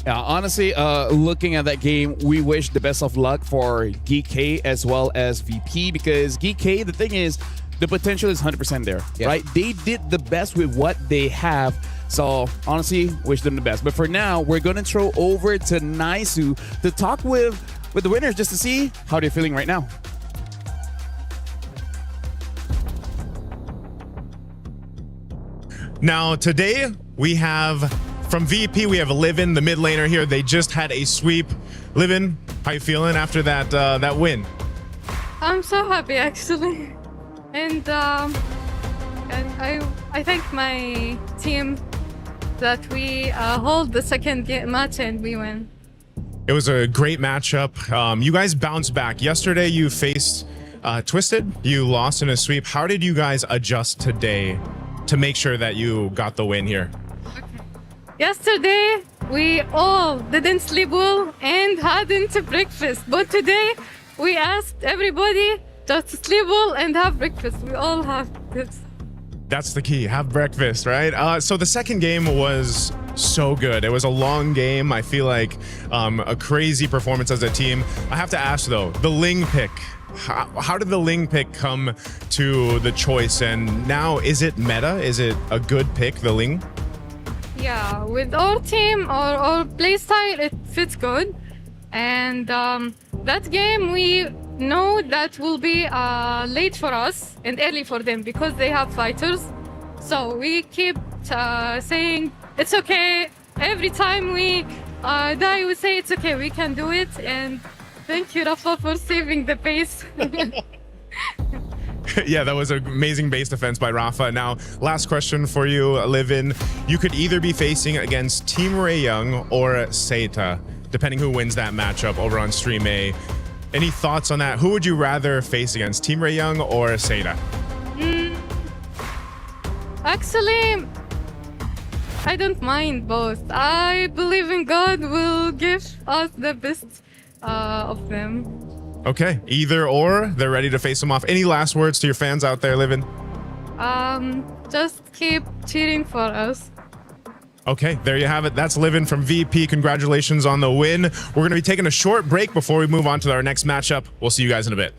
Honestly, looking at that game, we wish the best of luck for Geek K as well as VP, because Geek K, the thing is, the potential is 100% there, right? They did the best with what they have. So honestly, wish them the best. But for now, we're going to throw over to Naisu to talk with the winners just to see how they're feeling right now. Now, today we have, from VP, we have Livin, the mid laner here. They just had a sweep. Livin, how you feeling after that that win? I'm so happy, actually. And I thank my team that we hold the second match and we win. It was a great matchup. You guys bounced back. Yesterday you faced Twisted. You lost in a sweep. How did you guys adjust today to make sure that you got the win here? Yesterday, we all didn't sleep well and hadn't breakfast. But today, we asked everybody just to sleep well and have breakfast. We all have this. That's the key. Have breakfast, right? So the second game was so good. It was a long game. I feel like a crazy performance as a team. I have to ask though, the Ling pick. How did the Ling pick come to the choice? And now, is it meta? Is it a good pick, the Ling? Yeah, with our team, our playstyle, it fits good. And that game, we know that will be late for us and early for them because they have fighters. So we keep saying, it's okay. Every time we die, we say, it's okay, we can do it. And thank you, Rafa, for saving the pace. Yeah, that was an amazing base defense by Rafa. Now, last question for you, Livin. You could either be facing against Team Ray Young or Seita, depending who wins that matchup over on Stream A. Any thoughts on that? Who would you rather face against, Team Ray Young or Seita? Actually, I don't mind both. I believe in God will give us the best of them. Okay, either or, they're ready to face them off. Any last words to your fans out there, Livin? Just keep cheering for us. Okay, there you have it. That's Livin from VP. Congratulations on the win. We're going to be taking a short break before we move on to our next matchup. We'll see you guys in a bit.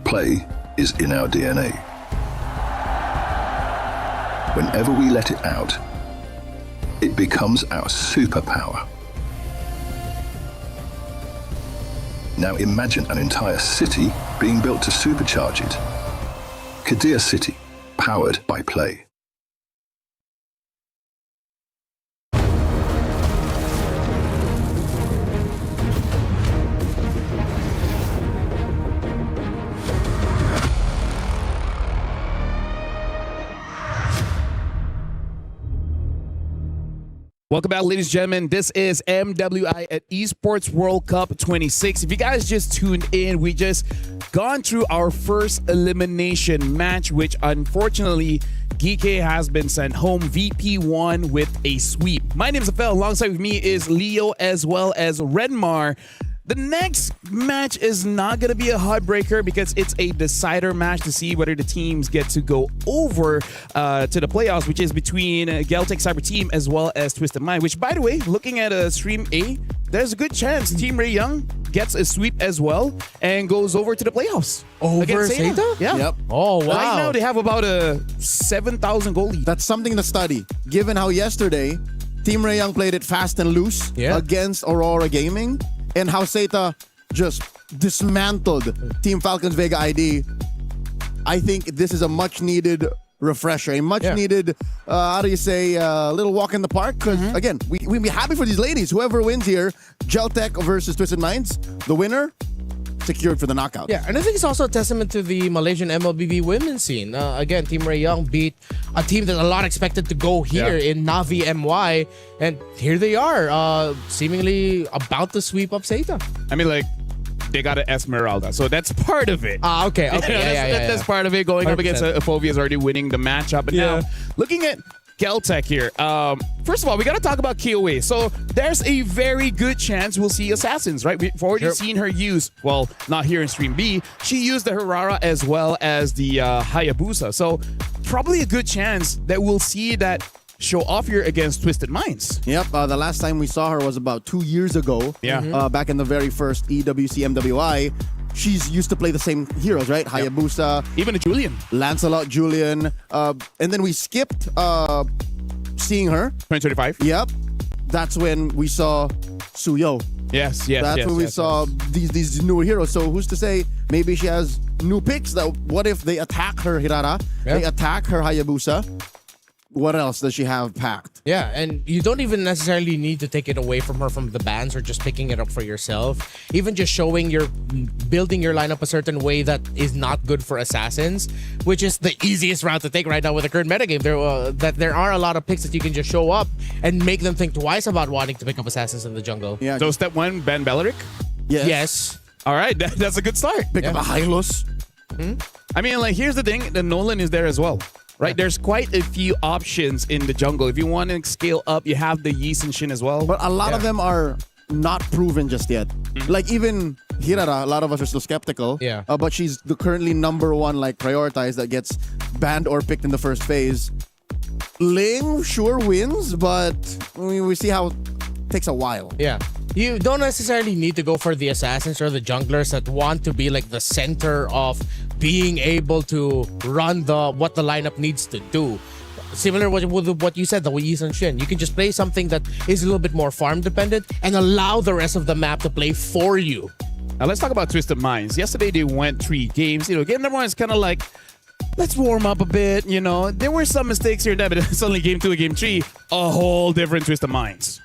Play is in our DNA. Whenever we let it out, it becomes our superpower. Now imagine an entire city being built to supercharge it. Kadir City, powered by Play. Welcome back, ladies and gentlemen. This is MWI at Esports World Cup 26. If you guys just tuned in, we just gone through our first elimination match, which unfortunately Geeky has been sent home VP1 with a sweep. My name is Afel. Alongside with me is Leo as well as Redmar. The next match is not going to be a heartbreaker because it's a decider match to see whether the teams get to go over to the playoffs, which is between Geltec Cyber Team as well as Twisted Mind, which, by the way, looking at Stream A, there's a good chance Team Ray Young gets a sweep as well and goes over to the playoffs. Over against Sata? Yeah. Yep. Oh, wow. Right now, they have about a 7,000 goal lead. That's something to study, given how yesterday Team Ray Young played it fast and loose against Aurora Gaming, and how Sata just dismantled Team Falcons Vega ID. I think this is a much-needed refresher, a much-needed, little walk in the park. Because, again, we'd be happy for these ladies. Whoever wins here, Geltec versus Twisted Minds, the winner, secured for the knockout. Yeah, and I think it's also a testament to the Malaysian MLBB women's scene. Again, Team Ray Young beat a team that a lot expected to go here in Navi MY, and here they are, seemingly about to sweep up Sata. I mean, like, they got an Esmeralda, so that's part of it. Okay. That's part of it. Going 100%. Up against Epovia is already winning the matchop. But now, looking at Geltec here, first of all, we got to talk about KOA. So there's a very good chance we'll see Assassins, right? We've already seen her use, well, not here in Stream B. She used the Harara as well as the Hayabusa. So probably a good chance that we'll see that show off here against Twisted Minds. Yep, the last time we saw her was about 2 years ago. Yeah. Back in the very first EWC MWI. She's used to play the same heroes, right? Hayabusa. Even a Julian. Lancelot, Julian. And then we skipped seeing her. 2025. Yep. That's when we saw Suyo. Yes. That's when we saw these newer heroes. So who's to say maybe she has new picks? That what if they attack her Hirara? They attack her Hayabusa? What else does she have packed? Yeah, and you don't even necessarily need to take it away from her from the bans or just picking it up for yourself. Even just showing building your lineup a certain way that is not good for Assassins, which is the easiest route to take right now with the current metagame. There are a lot of picks that you can just show up and make them think twice about wanting to pick up Assassins in the jungle. Yeah. So step one, ban Belleric? Yes. All right, that's a good start. Pick up a Hylos. I mean, like, here's the thing. The Nolan is there as well. Right, there's quite a few options in the jungle. If you want to scale up, you have the Yi and Shin as well. But a lot of them are not proven just yet. Like even Hirara, a lot of us are still skeptical. Yeah. But she's the currently number one, like, prioritized that gets banned or picked in the first phase. Ling sure wins, but we see how it takes a while. Yeah. You don't necessarily need to go for the Assassins or the junglers that want to be like the center of being able to run what the lineup needs to do. Similar with what you said, the Yi and Shin. You can just play something that is a little bit more farm dependent and allow the rest of the map to play for you. Now let's talk about Twisted Minds. Yesterday they went 3 games. Game number 1 is kind of like, let's warm up a bit. There were some mistakes here and there, but suddenly game 2 and game 3, a whole different Twisted Minds.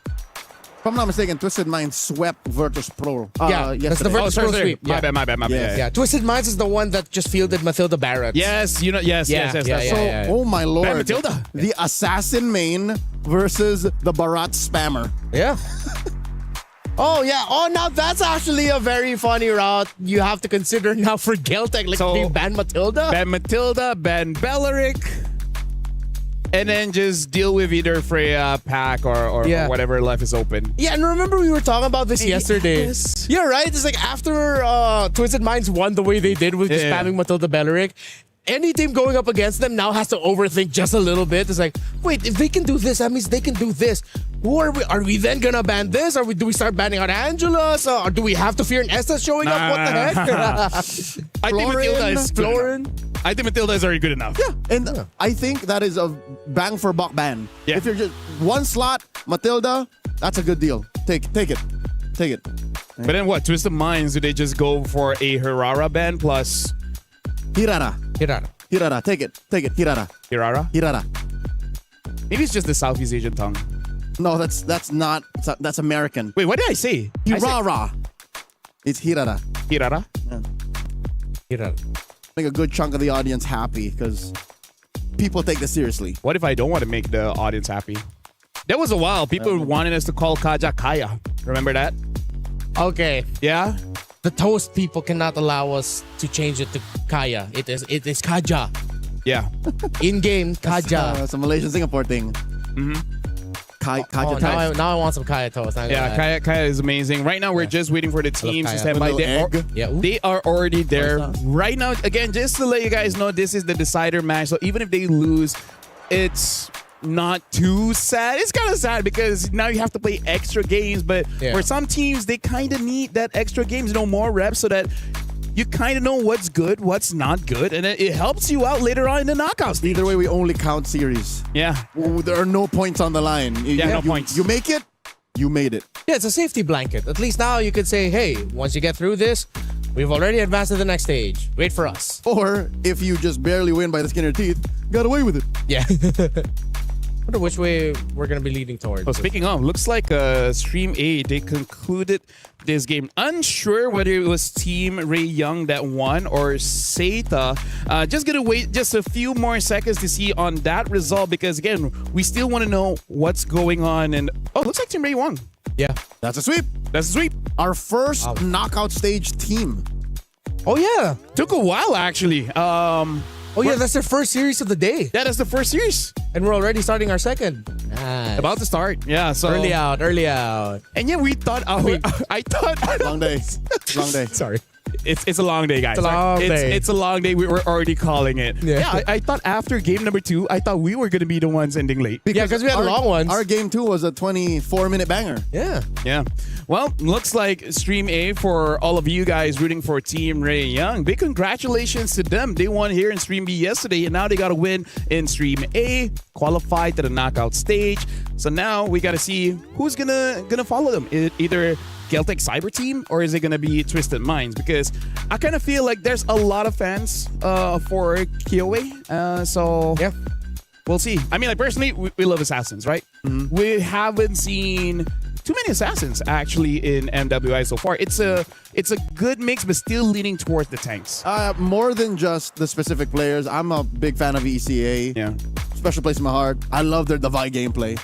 If I'm not mistaken, Twisted Minds swept Virtus Pro. That's the Virtus Pro sweep. My bad. Yeah, Twisted Minds is the one that just fielded Matilda Barrett. Yes. Oh my lord. Bad Matilda. The Assassin main versus the Barat spammer. Yeah. Now that's actually a very funny route you have to consider now for Geltec. Like, so, ban Matilda? Ban Matilda, ban Belleric. And then just deal with either Freya, Pack, or whatever left is open. Yeah, and remember we were talking about this yesterday. Yes. Yeah, right? It's like after Twisted Minds won the way they did with just spamming Matilda Belleric, any team going up against them now has to overthink just a little bit. It's like, wait, if they can do this, that means they can do this. Who are we? Are we then gonna ban this? Do we start banning out Angela's? Or do we have to fear an Estes showing up? What the heck? I think Matilda is Florin. I think Matilda is already good enough. Yeah, and I think that is a bang for buck ban. Yeah. If you're just one slot, Matilda, that's a good deal. Take it. But then what? Twisted Minds, do they just go for a Hirara ban plus Hirara? Take it. Hirara. Maybe it's just the Southeast Asian tongue. No, that's American. Wait, what did I say? Hirara. It's Hirara. Hirara? Yeah. Hirara. Make a good chunk of the audience happy because people take this seriously. What if I don't want to make the audience happy? There was a while people wanted us to call Kaja Kaya. Remember that? Okay. Yeah? The toast people cannot allow us to change it to Kaya. It is Kaja. Yeah. In-game Kaja. It's a Malaysian Singapore thing. Kaja toast. Now I want some Kaya toast. Yeah, Kaya is amazing. Right now, we're just waiting for the teams to stand by. They are already there. Right now, again, just to let you guys know, this is the decider match. So even if they lose, it's not too sad. It's kind of sad because now you have to play extra games. But for some teams, they kind of need that extra games, more reps so that you kind of know what's good, what's not good, and it helps you out later on in the knockouts. Either way, we only count series. Yeah. There are no points on the line. No points. You make it, you made it. Yeah, it's a safety blanket. At least now you could say, hey, once you get through this, we've already advanced to the next stage. Wait for us. Or if you just barely win by the skin of your teeth, got away with it. Yeah. Wonder which way we're going to be leading towards. Oh, speaking of, looks like Stream A, they concluded this game. Unsure whether it was Team Ray Young that won or Seita. Just going to wait just a few more seconds to see on that result because, again, we still want to know what's going on. And looks like Team Ray won. Yeah. That's a sweep. That's a sweep. Our first knockout stage team. Oh, yeah. Took a while, actually. Yeah, that's their first series of the day. Yeah, that's the first series. And we're already starting our second. Nice. About to start. Yeah, so early out. And yeah, we thought I thought long day. Long day. Sorry. It's a long day, guys. It's a long day. It's a long day. We were already calling it. Yeah, I thought after game number 2, I thought we were going to be the ones ending late. Because we had long ones. Our game 2 was a 24-minute banger. Yeah. Yeah. Well, looks like Stream A for all of you guys rooting for Team Ray Young. Big congratulations to them. They won here in Stream B yesterday, and now they got to win in Stream A, qualified to the knockout stage. So now we got to see who's gonna follow them. Either Celtic Cyber Team or is it gonna be Twisted Minds? Because I kind of feel like there's a lot of fans for Kyoei. So yeah, we'll see. I mean, like personally, we love assassins, right? Mm-hmm. We haven't seen too many assassins actually in MWI so far. It's a good mix, but still leaning towards the tanks. More than just the specific players, I'm a big fan of ECA. Yeah, special place in my heart. I love their Divide gameplay.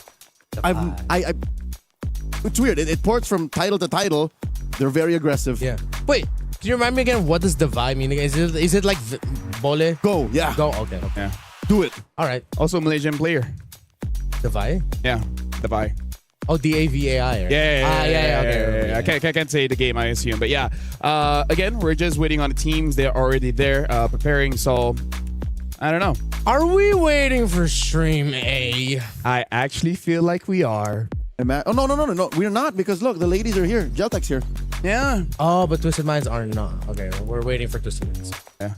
It's weird. It ports from title to title. They're very aggressive. Yeah. Wait, can you remind me again? What does Divide mean? Is it like Bole? Go. Yeah. Go. Okay. Yeah. Do it. All right. Also Malaysian player. Divide? Yeah. Divide. Oh, DAVAI. Right? Yeah. Okay. I can't say the game, I assume. But yeah. Again, we're just waiting on the teams. They're already there preparing. So I don't know. Are we waiting for Stream A? I actually feel like we are. Oh, no. We're not because look, the ladies are here. Geltec's here. Yeah. Oh, but Twisted Minds are not. Okay, we're waiting for Twisted Minds. Yeah.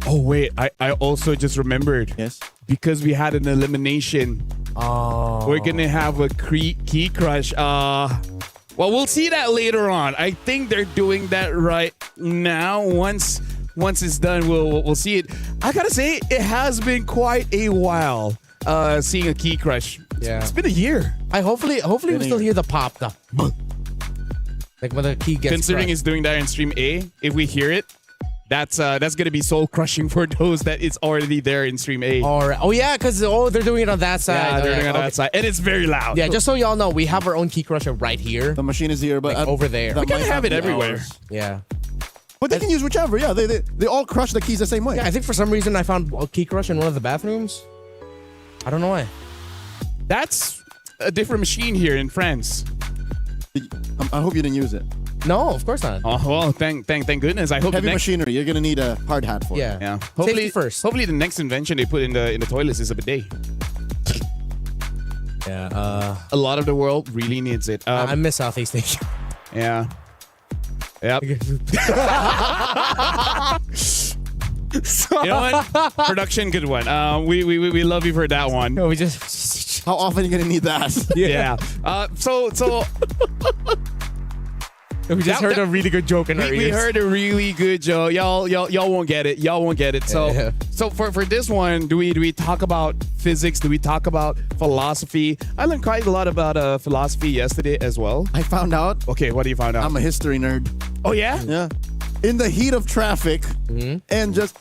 Oh, wait. I also just remembered. Yes. Because we had an elimination. Oh. We're going to have a key crush. Well, we'll see that later on. I think they're doing that right now. Once it's done, we'll see it. I gotta say, it has been quite a while seeing a key crush. Yeah. It's been a year. Hopefully we still hear the pop. Like when the key gets Considering crushed. it's doing that in Stream A, if we hear it, that's gonna be soul crushing for those that it's already there in Stream A. All right. Oh yeah, because they're doing it on that side. Yeah, they're doing it on that side, and it's very loud. Yeah, just so y'all know, we have our own key crusher right here. The machine is here, but like over there. We can have it everywhere. Ours. Yeah. But they can use whichever. Yeah, they all crush the keys the same way. Yeah, I think for some reason I found a key crush in one of the bathrooms. I don't know why. That's a different machine here in France. I hope you didn't use it. No, of course not. Oh well, thank goodness. I hope heavy machinery. You're gonna need a hard hat for. Yeah. Yeah. Safety first. Hopefully, the next invention they put in the toilets is a bidet. Yeah. A lot of the world really needs it. I miss Southeast Asia. Yeah. Yep. You know what? Production, good one. We love you for that one. No, we just. How often are you gonna need that? Yeah. So. We just heard a really good joke in our ears. We heard a really good joke. Y'all won't get it. Y'all won't get it. So so for this one, do we talk about physics? Do we talk about philosophy? I learned quite a lot about philosophy yesterday as well. I found out. Okay, what do you find out? I'm a history nerd. Oh yeah? Yeah. In the heat of traffic, and just.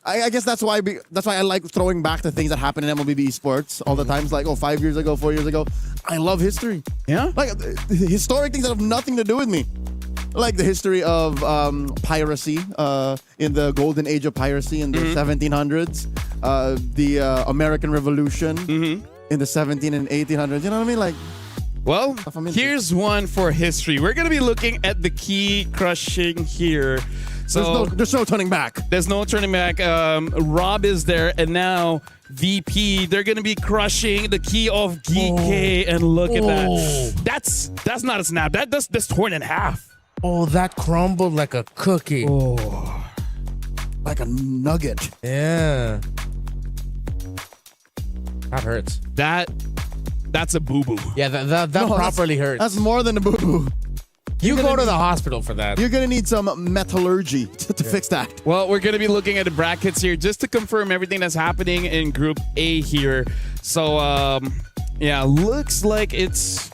I guess that's why I like throwing back to things that happen in MLBB esports all the times. Like, 5 years ago, 4 years ago. I love history. Yeah? Like historic things that have nothing to do with me. Like the history of piracy in the golden age of piracy in the 1700s, the American Revolution in the 17 and 1800s. You know what I mean? Like, well, here's one for history. We're going to be looking at the key crushing here. So there's no turning back. There's no turning back. Rob is there, and now VP. They're going to be crushing the key of GK, and look at that. That's not a snap. That's torn in half. Oh, that crumbled like a cookie. Oh, like a nugget. Yeah. That hurts. That's a boo-boo. Yeah, that properly hurts. That's more than a boo-boo. You go to the hospital for that. You're going to need some metallurgy to fix that. Well, we're going to be looking at the brackets here just to confirm everything that's happening in Group A here. So, yeah, looks like it's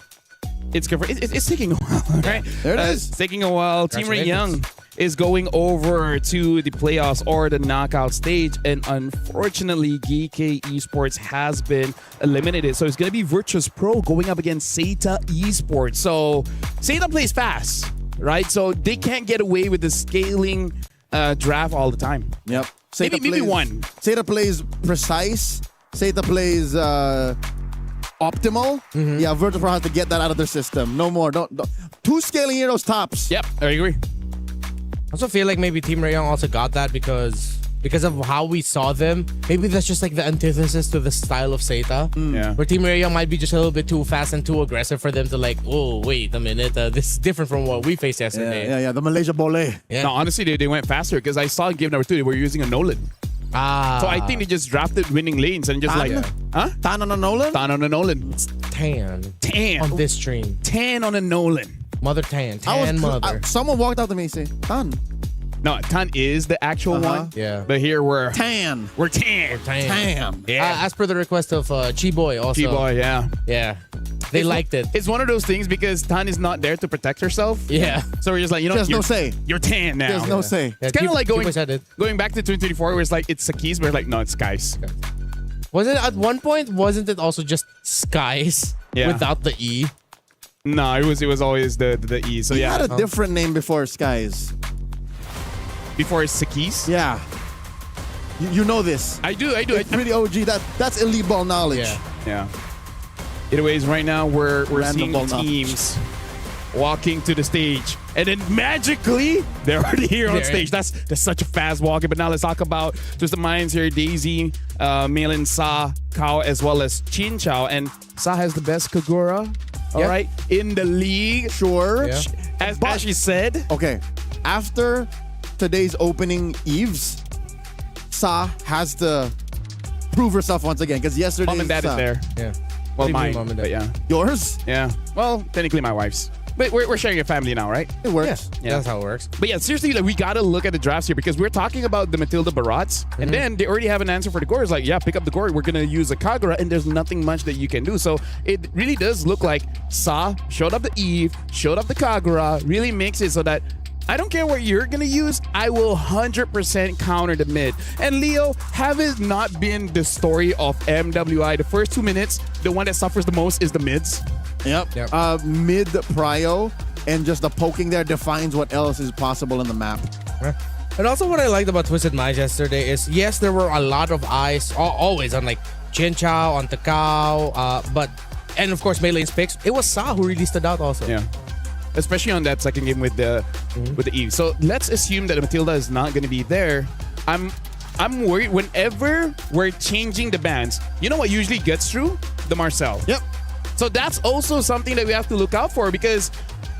confirmed. It's taking a while, right? There it is. It's taking a while. Team Ray Young is going over to the playoffs or the knockout stage, and unfortunately, GK Esports has been eliminated. So it's going to be Virtus Pro going up against Seta Esports. So Seta plays fast, right? So they can't get away with the scaling draft all the time. Yep. Maybe one. Seta plays precise. Seta plays optimal. Yeah, Virtus Pro has to get that out of their system. No more. Don't. Two scaling heroes tops. Yep, I agree. I also feel like maybe Team Rayong also got that because of how we saw them. Maybe that's just like the antithesis to the style of Seta. Yeah. Where Team Rayong might be just a little bit too fast and too aggressive for them to like, oh, wait a minute. This is different from what we faced yesterday. Yeah. The Malaysia Bole. Yeah. No, honestly, they went faster because I saw in game number 2, they were using a Nolan. So I think they just drafted winning lanes and just Tan on a Nolan? Tan on a Nolan. It's tan. Tan. On this stream. Tan on a Nolan. Mother Tan. Mother. Someone walked out to me and said, Tan. No, Tan is the actual one. Yeah. But here we're Tan. We're Tan. Tan. Yeah. As per the request of Chi-Boy also. Chi-Boy, yeah. Yeah. They liked it. It's one of those things because Tan is not there to protect herself. Yeah. So we're just like, There's no say. You're Tan now. There's no say. It's kind of like going back to 2024 where it's like, it's Sakis, but like, no, it's Skies. Was it at one point, wasn't it also just Skies without the E? No, it was always the E. So He yeah. had a different name before Skies. Before Sakis? Yeah. You know this. I do. It's really OG. That's elite ball knowledge. Yeah. Anyways, right now we're seeing ball teams walking to the stage, and then magically they're already here on stage. That's such a fast walking. But now let's talk about just the minds here: Daisy, Malin, Sa, Kao, as well as Chin Chao. And Sa has the best Kagura, all right, in the league. Sure. Yeah. As she said. Okay. After today's opening Eves, Sa has to prove herself once again because yesterday. Mom and Dad is there. Yeah. Well, mine, but yeah. Yours? Yeah. Well, technically my wife's. But we're sharing a family now, right? It works. Yeah. That's how it works. But yeah, seriously, like, we got to look at the drafts here because we're talking about the Matilda Barats, and then they already have an answer for the core. It's like, yeah, pick up the core. We're going to use a Kagura, and there's nothing much that you can do. So it really does look like Sa showed up the Eve, showed up the Kagura, really makes it so that I don't care what you're going to use, I will 100% counter the mid. And Leo, have it not been the story of MWI? The first 2 minutes, the one that suffers the most is the mids. Yep. Mid prio, and just the poking there defines what else is possible in the map. And also what I liked about Twisted Minds yesterday is, yes, there were a lot of eyes always on like Chin Chao, on Takao, and of course Melee's picks. It was Sa who really stood out also. Yeah. Especially on that second game with the Eve. So let's assume that Matilda is not going to be there. I'm worried whenever we're changing the bans. You know what usually gets through? The Marcel. Yep. So that's also something that we have to look out for because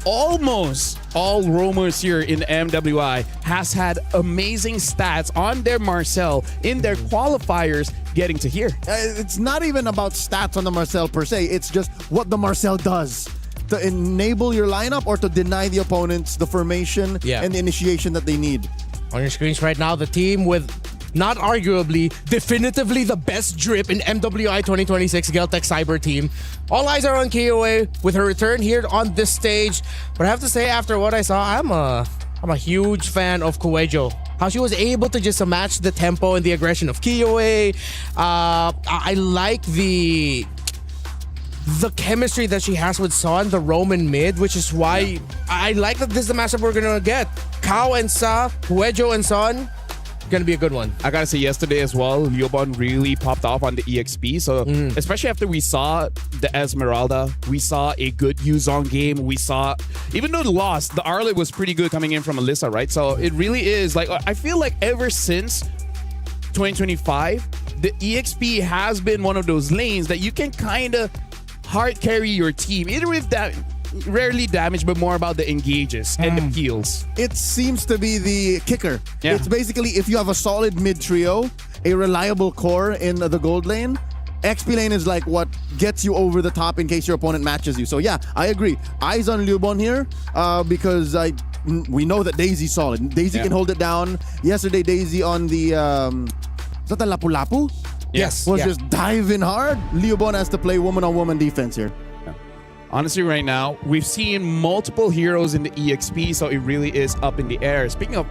almost all roamers here in MWI has had amazing stats on their Marcel in their qualifiers getting to here. It's not even about stats on the Marcel per se. It's just what the Marcel does to enable your lineup or to deny the opponents the formation and the initiation that they need. On your screens right now, the team with not arguably, definitively the best drip in MWI 2026 Geltec Cyber team. All eyes are on KOA with her return here on this stage. But I have to say, after what I saw, I'm a huge fan of Kuejo. How she was able to just match the tempo and the aggression of KOA. I like the the chemistry that she has with Son, the Roman mid, which is why I like that this is the matchup we're gonna get. Kao and Sa, Huejo and Son, gonna be a good one. I gotta say, yesterday as well, Liobon really popped off on the EXP. So especially after we saw the Esmeralda, we saw a good Yuzong game. We saw, even though the loss, the Arlet was pretty good coming in from Alyssa, right? So it really is like, I feel like ever since 2025, the EXP has been one of those lanes that you can kind of hard carry your team, either with that rarely damage, but more about the engages and the kills. It seems to be the kicker. Yeah. It's basically if you have a solid mid trio, a reliable core in the gold lane, XP lane is like what gets you over the top in case your opponent matches you. So yeah, I agree. Eyes on Liubon here because we know that Daisy's solid. Daisy can hold it down. Yesterday, Daisy on the is that the Lapu Lapu? Yes. Was just diving hard. Liubon has to play woman-on-woman defense here. Honestly, right now, we've seen multiple heroes in the EXP, so it really is up in the air. Speaking of,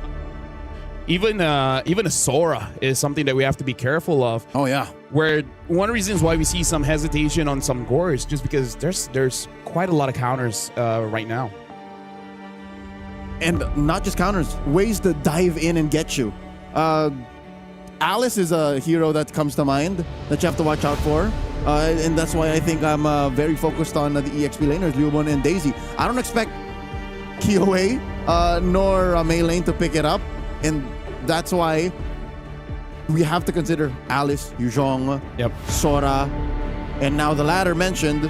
even a Sora is something that we have to be careful of. Oh, yeah. Where one of the reasons why we see some hesitation on some Gores, just because there's quite a lot of counters right now. And not just counters, ways to dive in and get you. Alice is a hero that comes to mind that you have to watch out for. And that's why I think I'm very focused on the EXP laners, Liubon and Daisy. I don't expect KOA nor Mei Lane to pick it up. And that's why we have to consider Alice, Yuzhong, Sora, and now the latter mentioned.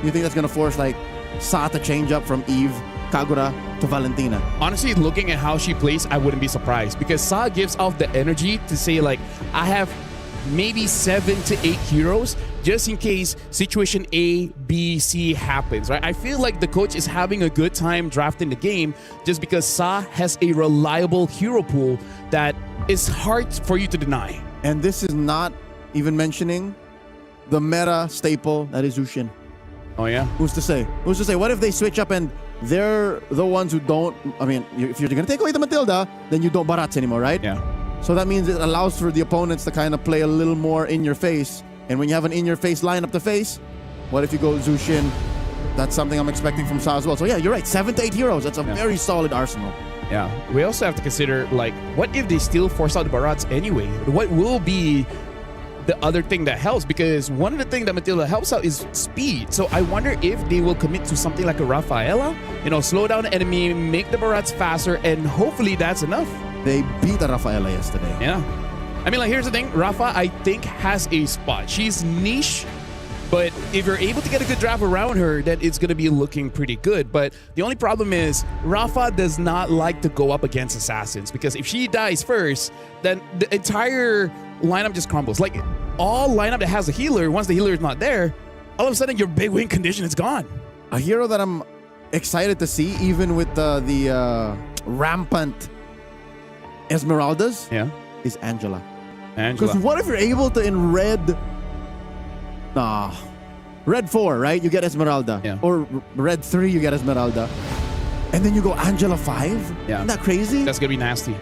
You think that's going to force like Sa to change up from Eve, Kagura to Valentina? Honestly, looking at how she plays, I wouldn't be surprised because Sa gives off the energy to say like, I have maybe 7 to 8 heroes just in case situation A, B, C happens, right? I feel like the coach is having a good time drafting the game just because Sa has a reliable hero pool that is hard for you to deny. And this is not even mentioning the meta staple that is Zushin. Oh, yeah? Who's to say? Who's to say? What if they switch up and they're the ones who don't... I mean, if you're going to take away the Matilda, then you don't Barats anymore, right? Yeah. So that means it allows for the opponents to kind of play a little more in your face. And when you have an in-your-face lineup to face, what if you go Zushin? That's something I'm expecting from Sa as well. So yeah, you're right. 7 to 8 heroes. That's a very solid arsenal. Yeah. We also have to consider, like, what if they still force out the Barats anyway? What will be the other thing that helps? Because one of the things that Matilda helps out is speed. So I wonder if they will commit to something like a Rafaela, you know, slow down the enemy, make the Barats faster, and hopefully that's enough. They beat the Rafaela yesterday. Yeah. I mean, like, here's the thing. Rafa, I think, has a spot. She's niche, but if you're able to get a good draft around her, then it's going to be looking pretty good. But the only problem is Rafa does not like to go up against assassins because if she dies first, then the entire lineup just crumbles. Like, all lineup that has a healer, once the healer is not there, all of a sudden your big win condition is gone. A hero that I'm excited to see, even with the rampant Esmeraldas, is Angela. Because what if you're able to, in red 4, right? You get Esmeralda. Yeah. Or red 3, you get Esmeralda. And then you go Angela 5? Yeah. Isn't that crazy? That's gonna be nasty.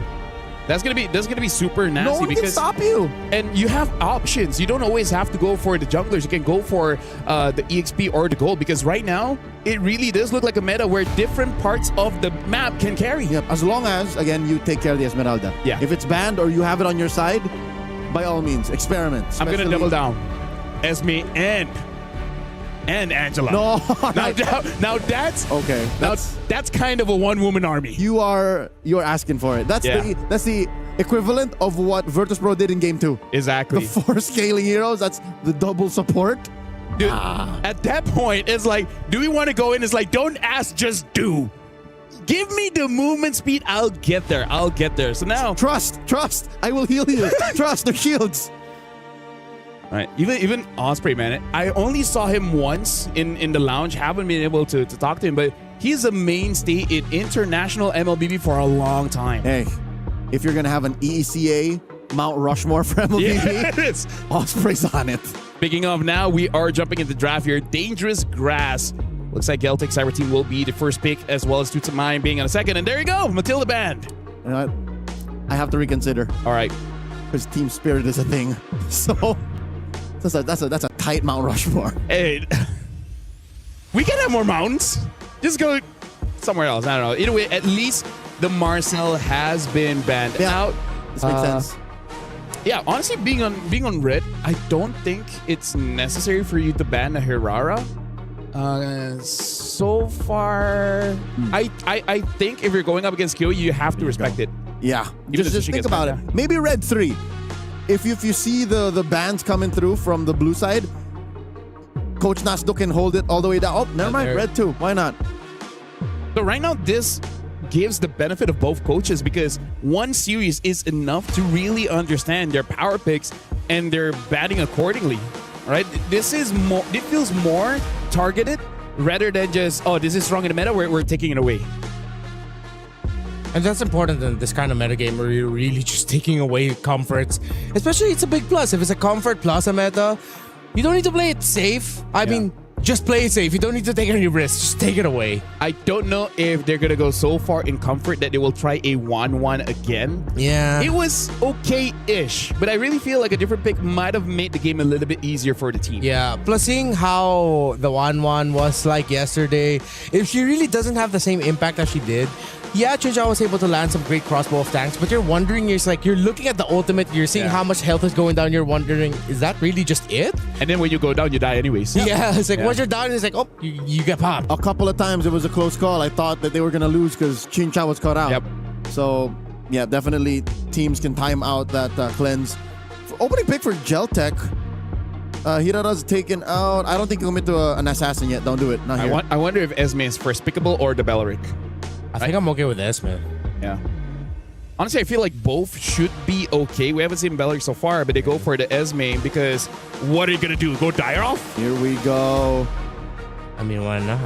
That's gonna be super nasty. No one because can stop you. And you have options. You don't always have to go for the junglers. You can go for the EXP or the gold because right now it really does look like a meta where different parts of the map can carry. Yep. As long as, again, you take care of the Esmeralda. Yeah. If it's banned or you have it on your side, by all means, experiment. I'm gonna double down. Esme and Angela. No. Now that's okay. That's kind of a one-woman army. You're asking for it. That's the equivalent of what Virtus.pro did in Game 2. Exactly. The 4 scaling heroes. That's the double support. Dude, at that point, it's like, do we want to go in? It's like, don't ask, just do. Give me the movement speed. I'll get there. So now, trust. I will heal you. Trust the shields. All right, even Osprey, man, I only saw him once in the lounge. Haven't been able to talk to him, but he's a mainstay in international MLBB for a long time. Hey, if you're gonna have an ECA Mount Rushmore for MLBB, yes. Osprey's on it. Speaking of, now we are jumping into draft here. Dangerous Grass. Looks like Celtic Cyber Team will be the first pick, as well as Tutsamine being on a second. And there you go, Matilda banned. You know what? I have to reconsider. All right, because team spirit is a thing. So that's a tight Mount Rushmore. Hey, we can have more mountains. Just go somewhere else. I don't know. Either way, at least the Marcel has been banned out. This makes sense. Yeah, honestly, being on red, I don't think it's necessary for you to ban a Hirara. So far, I think if you're going up against Kyo, you have to respect it. Yeah, Even just think about it. Maybe red 3. If you see the bans coming through from the blue side, Coach Nasdo can hold it all the way down. Oh, never mind, red 2. Why not? So right now, this gives the benefit of both coaches because one series is enough to really understand their power picks and their batting accordingly. Right? This is more. It feels more targeted rather than just, oh, this is strong in the meta. We're taking it away. And that's important in this kind of metagame where you're really just taking away comforts. Especially, it's a big plus. If it's a comfort plus a meta, you don't need to play it safe. I mean, just play it safe. You don't need to take any risks. Just take it away. I don't know if they're going to go so far in comfort that they will try a 1-1 again. Yeah. It was okay-ish, but I really feel like a different pick might have made the game a little bit easier for the team. Yeah. Plus, seeing how the 1-1 was like yesterday, if she really doesn't have the same impact as she did, yeah, Chincha was able to land some great crossbow of tanks, but you're wondering, you're looking at the ultimate, you're seeing how much health is going down, you're wondering, is that really just it? And then when you go down, you die anyways. Yeah, it's like once you're down, it's like, oh, you get popped. A couple of times it was a close call. I thought that they were going to lose because Chincha was caught out. Yep. So, yeah, definitely teams can time out that cleanse. For opening pick for Geltech, Hirara's taken out. I don't think he'll commit to an assassin yet. Don't do it. Not here. I wonder if Esme is first pickable or the Belleric. I think I'm okay with this, man. Yeah. Honestly, I feel like both should be okay. We haven't seen Belleric so far, but they go for the Esme because what are you going to do? Go die off? Here we go. I mean, why not?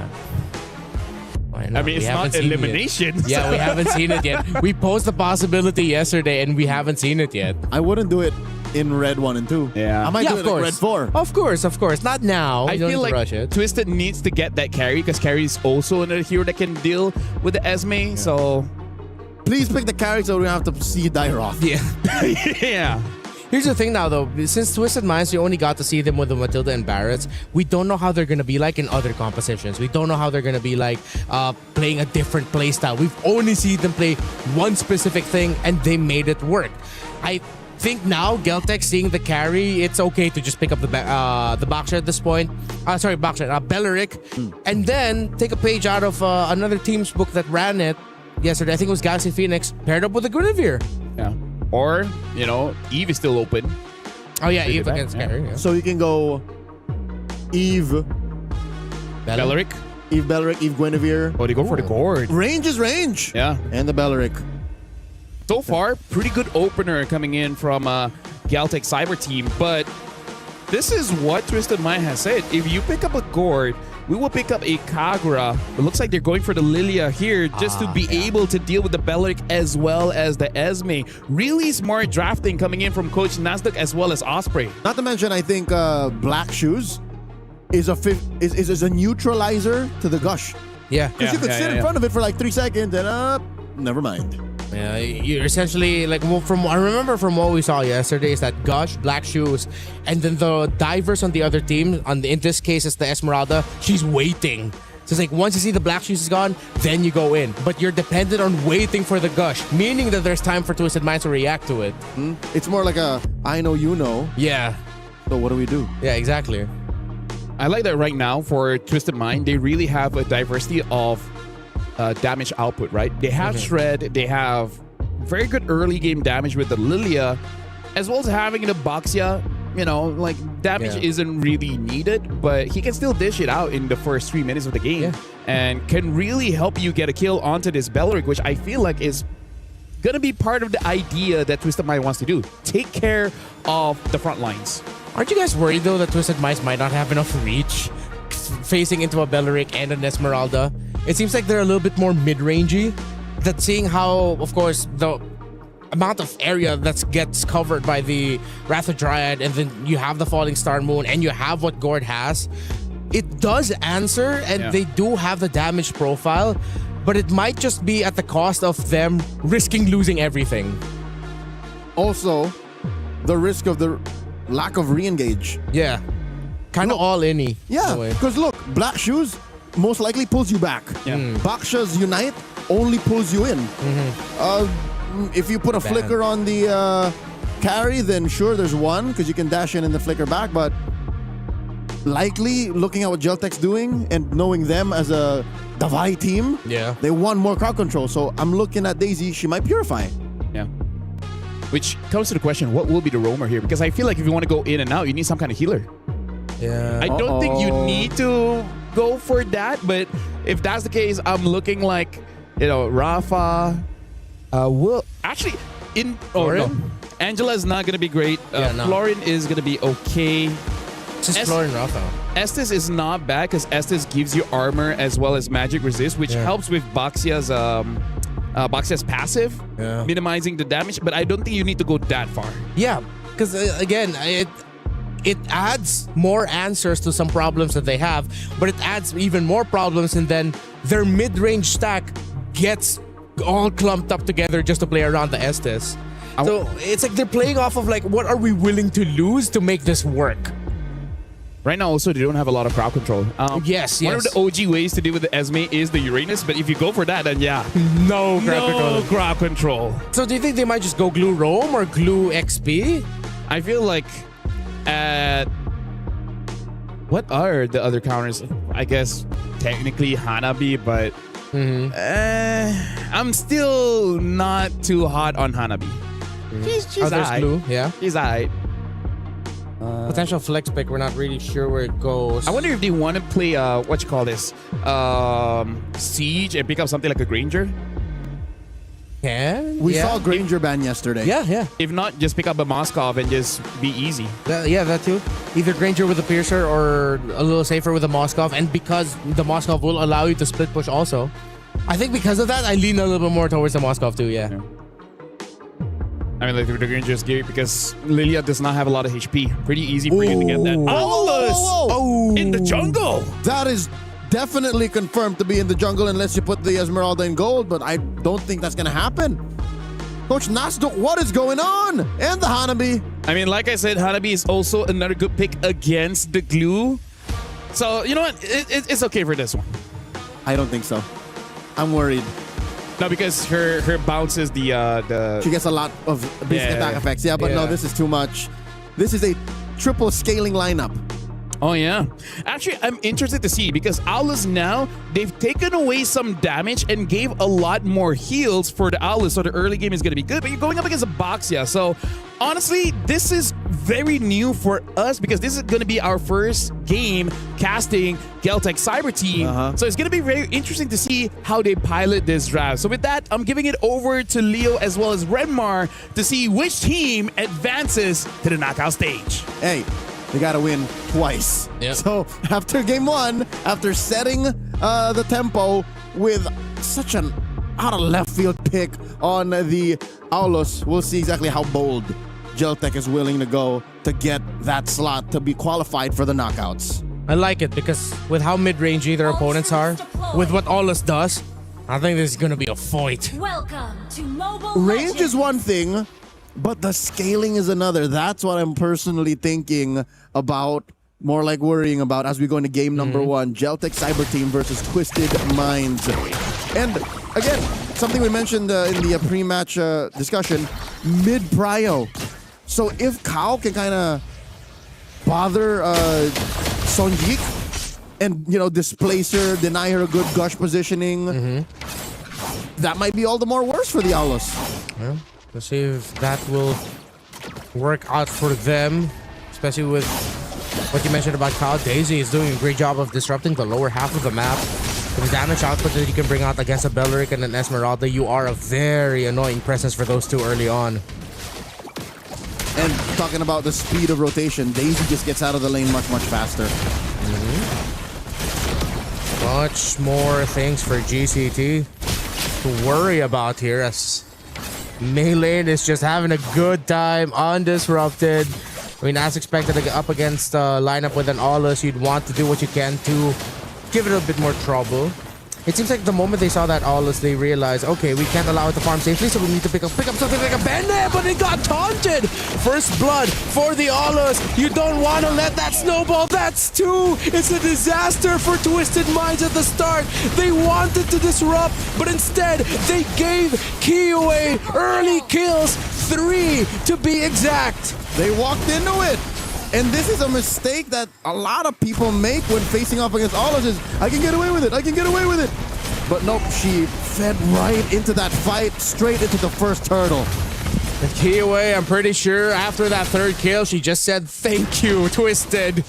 Why not? I mean, it's not elimination. Yeah, we haven't seen it yet. We posed the possibility yesterday, and we haven't seen it yet. I wouldn't do it in red 1 and 2. Yeah. I might do it in red 4. Of course. Not now. I feel like rush it. Twisted needs to get that carry because carry is also another hero that can deal with the Esme. So please pick the carry so we don't have to see die off. Yeah. Yeah. Here's the thing now, though. Since Twisted Minds, you only got to see them with the Matilda and Barretts. We don't know how they're going to be like in other compositions. We don't know how they're going to be like playing a different playstyle. We've only seen them play one specific thing, and they made it work. I think now, Geltech seeing the carry, it's okay to just pick up the Baksha at this point. Belleric. And then take a page out of another team's book that ran it yesterday. I think it was Galaxy Phoenix paired up with the Guinevere. Yeah. Or, Eve is still open. Oh, yeah, Eve against carry. Yeah. So you can go Eve, Belleric. Eve Belleric, Eve Guinevere. Oh, they go for the gourd. Range is range. Yeah. And the Belleric. So far, pretty good opener coming in from Galtech Cyber team, but this is what Twisted Mind has said. If you pick up a gourd, we will pick up a Kagura. It looks like they're going for the Lilia here just to be able to deal with the Belleric as well as the Esme. Really smart drafting coming in from Coach Nasdaq as well as Osprey. Not to mention, I think Black Shoes is a neutralizer to the Gush. Yeah. Because you could sit in front of it for like 3 seconds and never mind. Yeah, you're essentially like I remember from what we saw yesterday is that Gush, Black Shoes, and then the divers on the other team. In this case, it's the Esmeralda. She's waiting. So it's like once you see the Black Shoes is gone, then you go in. But you're dependent on waiting for the Gush, meaning that there's time for Twisted Minds to react to it. It's more like a I know you know. Yeah. So what do we do? Yeah, exactly. I like that right now for Twisted Mind. They really have a diversity of damage output, right? They have Shred, they have very good early game damage with the Lilia, as well as having the Boxia. Damage isn't really needed, but he can still dish it out in the first 3 minutes of the game and can really help you get a kill onto this Belleric, which I feel like is gonna be part of the idea that Twisted Mind wants to do. Take care of the front lines. Aren't you guys worried though that Twisted Minds might not have enough reach facing into a Belleric and an Esmeralda? It seems like they're a little bit more mid-rangey. That seeing how, of course, the amount of area that gets covered by the Wrath of Dryad, and then you have the Falling Star Moon, and you have what Gord has, it does answer, and they do have the damage profile, but it might just be at the cost of them risking losing everything. Also, the risk of the lack of re-engage. Yeah. Kind of all-in-y. Yeah, because look, Black Shoes, most likely pulls you back. Baksha's Unite only pulls you in. If you put a flicker on the carry, then sure, there's one, because you can dash in and the flicker back, but likely, looking at what Geltech's doing and knowing them as a Davai team, they want more crowd control. So I'm looking at Daisy. She might purify. Yeah. Which comes to the question, what will be the roamer here? Because I feel like if you want to go in and out, you need some kind of healer. Yeah. I don't think you need to go for that, but if that's the case, I'm looking like, Rafa will actually no. Angela is not going to be great. Florin is going to be okay. Just Florin Rafa. Estes is not bad because Estes gives you armor as well as magic resist, which helps with Baxia's passive, minimizing the damage. But I don't think you need to go that far. Yeah, because again, it adds more answers to some problems that they have, but it adds even more problems, and then their mid-range stack gets all clumped up together just to play around the Estes. So it's like they're playing off of like, what are we willing to lose to make this work? Right now, also, they don't have a lot of crowd control. One of the OG ways to deal with the Esme is the Uranus, but if you go for that, then no crowd control. So do you think they might just go glue Roam or glue XP? I feel like what are the other counters? I guess technically Hanabi, but I'm still not too hot on Hanabi. She's alright. Glue, she's alright. Potential flex pick, we're not really sure where it goes. I wonder if they want to play Siege and pick up something like a Granger. We saw Granger ban yesterday. Yeah. If not, just pick up a Moskov and just be easy. That too. Either Granger with a Piercer or a little safer with a Moskov, and because the Moskov will allow you to split push also. I think because of that, I lean a little bit more towards the Moskov too, I mean, like the Granger's gear because Lilia does not have a lot of HP. Pretty easy for you to get that. In the jungle! That is definitely confirmed to be in the jungle unless you put the Esmeralda in gold, but I don't think that's going to happen. Coach Nasdo, what is going on? And the Hanabi. I mean, like I said, Hanabi is also another good pick against the glue. So, you know what? It's okay for this one. I don't think so. I'm worried. No, because her bounces the she gets a lot of basic attack effects. Yeah, but no, this is too much. This is a triple scaling lineup. Oh, yeah. Actually, I'm interested to see because Aulus now, they've taken away some damage and gave a lot more heals for the Aulus, so the early game is going to be good, but you're going up against a Boxia. So, honestly, this is very new for us because this is going to be our first game casting Geltech Cyber Team. So, it's going to be very interesting to see how they pilot this draft. So, with that, I'm giving it over to Leo as well as Redmar to see which team advances to the knockout stage. Hey. They got to win twice. So after game one, after setting the tempo with such an out of left field pick on the Aulus, we'll see exactly how bold Geltech is willing to go to get that slot to be qualified for the knockouts. I like it because with how mid-range their opponents are, with what Aulus does, I think this is going to be a fight. Welcome to Mobile Range is one thing, but the scaling is another. That's what I'm personally thinking about, more like worrying about as we go into game number one. Geltech Cyber Team versus Twisted Minds. And again, something we mentioned in the pre-match discussion, mid-prio. So if Kao can kind of bother Sonjik and, displace her, deny her a good gush positioning, that might be all the more worse for the Aulus. Well, let's see if that will work out for them, especially with what you mentioned about Kao. Daisy is doing a great job of disrupting the lower half of the map. With the damage output that you can bring out against a Belleric and an Esmeralda, you are a very annoying presence for those two early on. And talking about the speed of rotation, Daisy just gets out of the lane much, much faster. Much more things for GCT to worry about here, as Melee is just having a good time undisrupted. I mean, as expected, up against a lineup with an Aulus, you'd want to do what you can to give it a bit more trouble. It seems like the moment they saw that Aulus, they realized, okay, we can't allow it to farm safely, so we need to pick up something like a Bennett, but it got taunted. First blood for the Aulus. You don't want to let that snowball. That's 2. It's a disaster for Twisted Minds at the start. They wanted to disrupt, but instead they gave Kiyue early kills, 3 to be exact. They walked into it. And this is a mistake that a lot of people make when facing off against Aulus is, I can get away with it, I can get away with it. But nope, she fed right into that fight, straight into the first turtle. And Kiyue, I'm pretty sure after that third kill, she just said, thank you, Twisted.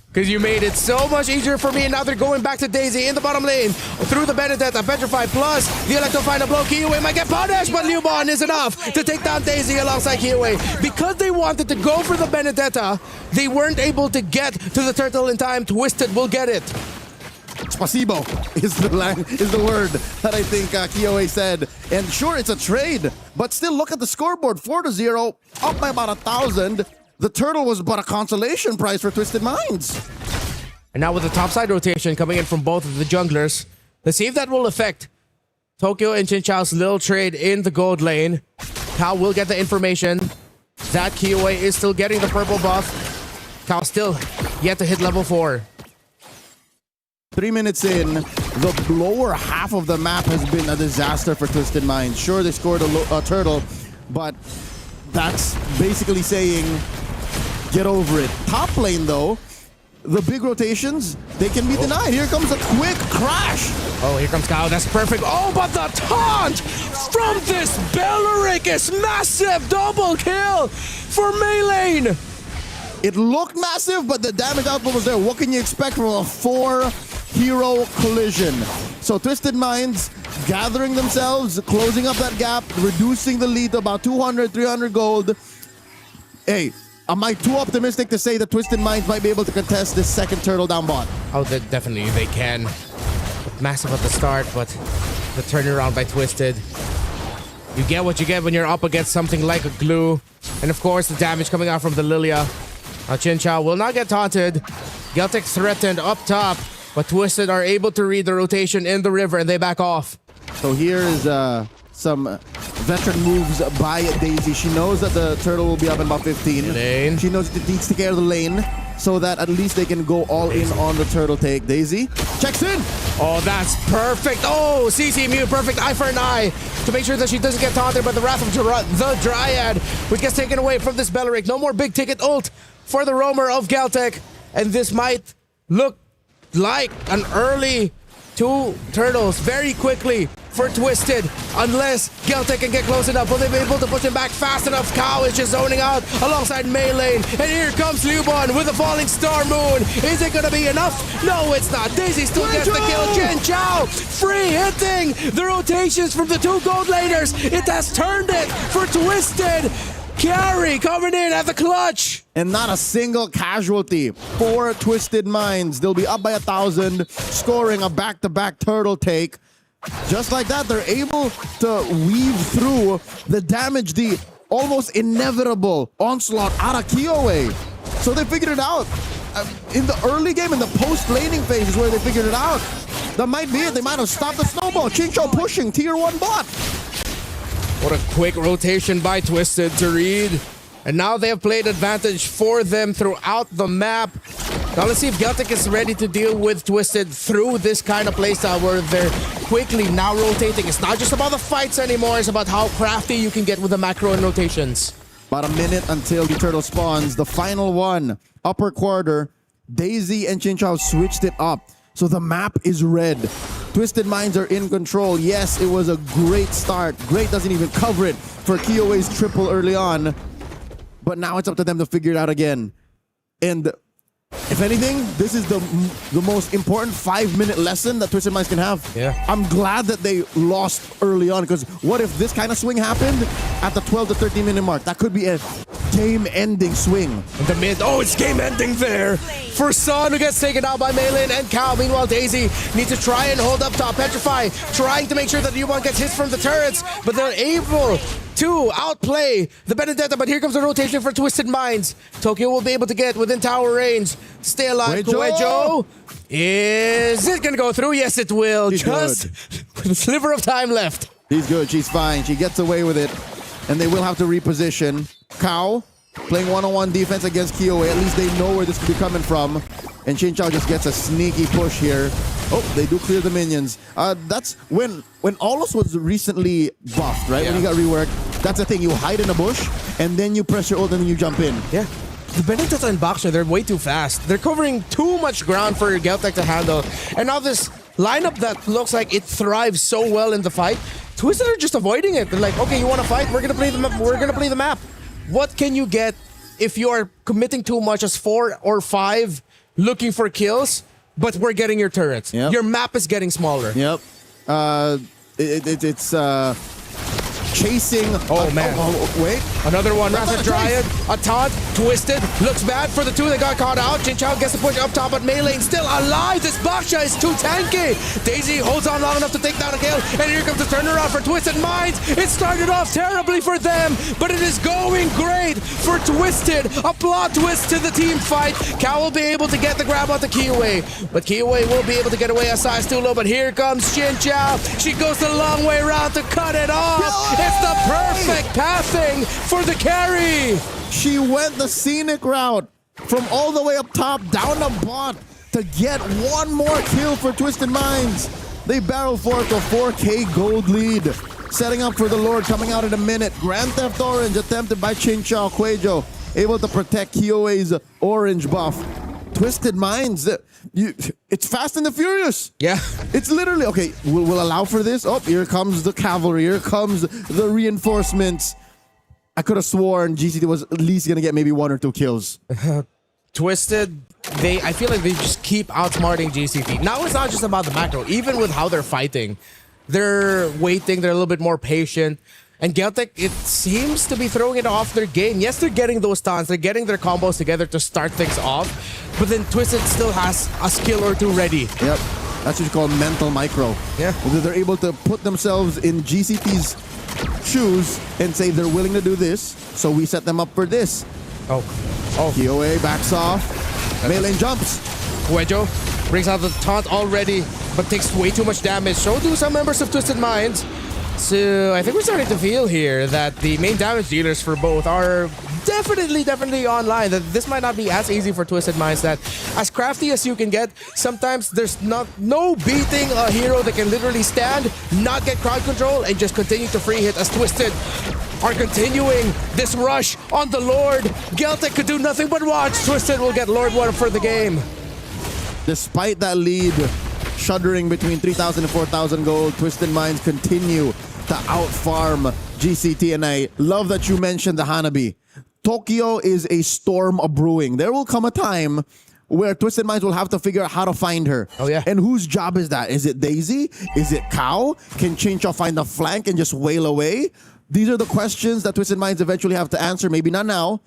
Because you made it so much easier for me, and now they're going back to Daisy in the bottom lane. Through the Benedetta, Petrify plus the Electro final blow. Kiyue might get punished, but Liubon is enough to take down Daisy alongside Kiyue. Because they wanted to go for the Benedetta, they weren't able to get to the turtle in time. Twisted will get it. Spasibo is the word that I think Kiyue said. And sure, it's a trade, but still look at the scoreboard. 4-0, up by about 1,000. The turtle was but a consolation prize for Twisted Minds. And now with the topside rotation coming in from both of the junglers, let's see if that will affect Tokyo and Chinchao's little trade in the gold lane. Kao will get the information that Kiyue is still getting the purple buff. Kao still yet to hit level 4. 3 minutes in, the lower half of the map has been a disaster for Twisted Minds. Sure, they scored a turtle, but that's basically saying get over it. Top lane, though, the big rotations, they can be denied. Here comes a quick crash. Oh, here comes Kao. That's perfect. Oh, but the taunt from this Belleric is massive. Double kill for Maylane. It looked massive, but the damage output was there. What can you expect from a 4-hero collision? So Twisted Minds gathering themselves, closing up that gap, reducing the lead to about 200, 300 gold. Hey, am I too optimistic to say that Twisted Minds might be able to contest this second turtle down bot? Oh, definitely they can. Massive at the start, but the turnaround by Twisted. You get what you get when you're up against something like a glue. And of course, the damage coming out from the Lilia. Chinchao will not get taunted. Geltic threatened up top, but Twisted are able to read the rotation in the river and they back off. So here is some veteran moves by Daisy. She knows that the turtle will be up in about 15. Lane. She knows it needs to get out of the lane so that at least they can go all in on the turtle take. Daisy checks in. Oh, that's perfect. Oh, CC Mew, perfect eye for an eye to make sure that she doesn't get taunted by the Wrath of the Dryad, which gets taken away from this Belleric. No more big ticket ult for the roamer of Geltic. And this might look like an early 2 turtles very quickly for Twisted. Unless Geltic can get close enough, will they be able to push him back fast enough? Kao is just zoning out alongside Maylane. And here comes Liubon with a falling star moon. Is it going to be enough? No, it's not. Daisy still gets the kill. Chinchao free hitting the rotations from the 2 gold laners. It has turned it for Twisted. Carry coming in at the clutch. And not a single casualty for Twisted Minds. They'll be up by 1,000, scoring a back-to-back turtle take. Just like that, they're able to weave through the damage, the almost inevitable onslaught out of Kiyue. So they figured it out. In the early game, in the post-laning phase is where they figured it out. That might be it. They might have stopped the snowball. Chinchao pushing tier 1 bot. What a quick rotation by Twisted to read. And now they have played advantage for them throughout the map. Now let's see if Geltic is ready to deal with Twisted through this kind of playstyle where they're quickly now rotating. It's not just about the fights anymore, it's about how crafty you can get with the macro and rotations. About a minute until the turtle spawns. The final one, upper quarter. Daisy and Chinchao switched it up. So the map is red. Twisted Minds are in control. Yes, it was a great start. Great doesn't even cover it for Kiyue's triple early on. But now it's up to them to figure it out again. And if anything, this is the most important 5-minute lesson that Twisted Minds can have. Yeah. I'm glad that they lost early on, because what if this kind of swing happened at the 12 to 13 minute mark? That could be a game-ending swing. In the mid. Oh, it's game-ending there. For Son, who gets taken out by Maylin and Cow. Meanwhile, Daisy needs to try and hold up top. Petrify trying to make sure that Yubon gets hits from the turrets, but they're able to outplay the Benedetta. But here comes the rotation for Twisted Minds. Tokyo will be able to get within tower range. Stay alive, Kuejo. Is it gonna go through? Yes, it will. She's Just with a sliver of time left. She's good. She's fine. She gets away with it. And they will have to reposition. Cow playing one-on-one defense against Kiowa. At least they know where this could be coming from. And Chin Chow just gets a sneaky push here. Oh, they do clear the minions. That's when Aulus was recently buffed, right? Yeah. When he got reworked. That's the thing. You hide in a bush, and then you press your ult, and then you jump in. Yeah. The Benedetta and Boxer, they're way too fast. They're covering too much ground for Geltec to handle. And now this lineup that looks like it thrives so well in the fight, Twisted are just avoiding it. They're like, okay, you want to fight? We're gonna play the map. We're gonna play the map. What can you get if you are committing too much as 4 or 5 looking for kills, but we're getting your turrets? Yep. Your map is getting smaller. Yep. It's chasing. Oh, man. Wait. Another one. That's Raza not a Dryad. A taunt. Twisted. Looks bad for the two that got caught out. Chin Chow gets the push up top, but Melee still alive. This Baksha is too tanky. Daisy holds on long enough to take down a kill. And here comes the turnaround for Twisted Minds. It started off terribly for them, but it is going great for Twisted. A plot twist to the team fight. Cow will be able to get the grab onto Kiyue, but Kiyue will be able to get away as size too low. But here comes Chin Chow. She goes the long way around to cut it off. It's the perfect pathing for the carry. She went the scenic route from all the way up top down the bot to get one more kill for Twisted Minds. They barrel forth a 4K gold lead. Setting up for the Lord coming out in a minute. Grand Theft Orange attempted by Chin Chow Kuejo. Able to protect Kiowa's orange buff. Twisted Minds, it's Fast and the Furious. Yeah. It's literally, okay, we'll allow for this. Oh, here comes the cavalry. Here comes the reinforcements. I could have sworn GCT was at least going to get maybe 1 or 2 kills. Twisted, I feel like they just keep outsmarting GCT. Now it's not just about the macro. Even with how they're fighting, they're waiting, they're a little bit more patient. And Geltec, it seems to be throwing it off their game. Yes, they're getting those taunts, they're getting their combos together to start things off, but then Twisted still has a skill or two ready. Yep, that's what you call mental micro. Yeah. They're able to put themselves in GCT's shoes and say they're willing to do this, so we set them up for this. Oh. Kiowa backs off. Melee jumps. Kuejo brings out the taunt already, but takes way too much damage. So do some members of Twisted Minds. So I think we're starting to feel here that the main damage dealers for both are definitely online. That this might not be as easy for Twisted Minds. That as crafty as you can get, sometimes there's no beating a hero that can literally stand, not get crowd control, and just continue to free hit as Twisted are continuing this rush on the Lord. Geltec could do nothing but watch. Twisted will get Lord 1 for the game. Despite that lead, shuddering between 3,000 and 4,000 gold, Twisted Minds continue to outfarm GCT. And I love that you mentioned the Hanabi. Tokyo is a storm a-brewing. There will come a time where Twisted Minds will have to figure out how to find her. Oh, yeah. And whose job is that? Is it Daisy? Is it Cow? Can Chincha find the flank and just wail away? These are the questions that Twisted Minds eventually have to answer. Maybe not now,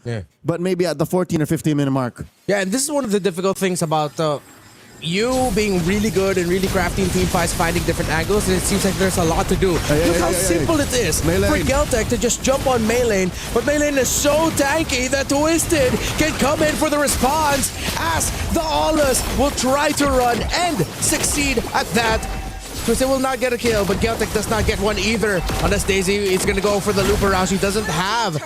but maybe at the 14 or 15 minute mark. Yeah, and this is one of the difficult things about you being really good and really crafty in team fights, finding different angles, and it seems like there's a lot to do. Look how simple it is for Geltec to just jump on Maylane, but Maylane is so tanky that Twisted can come in for the response as the Aulus will try to run and succeed at that. Twisted will not get a kill, but Geltec does not get one either, unless Daisy is going to go for the loop around. She doesn't have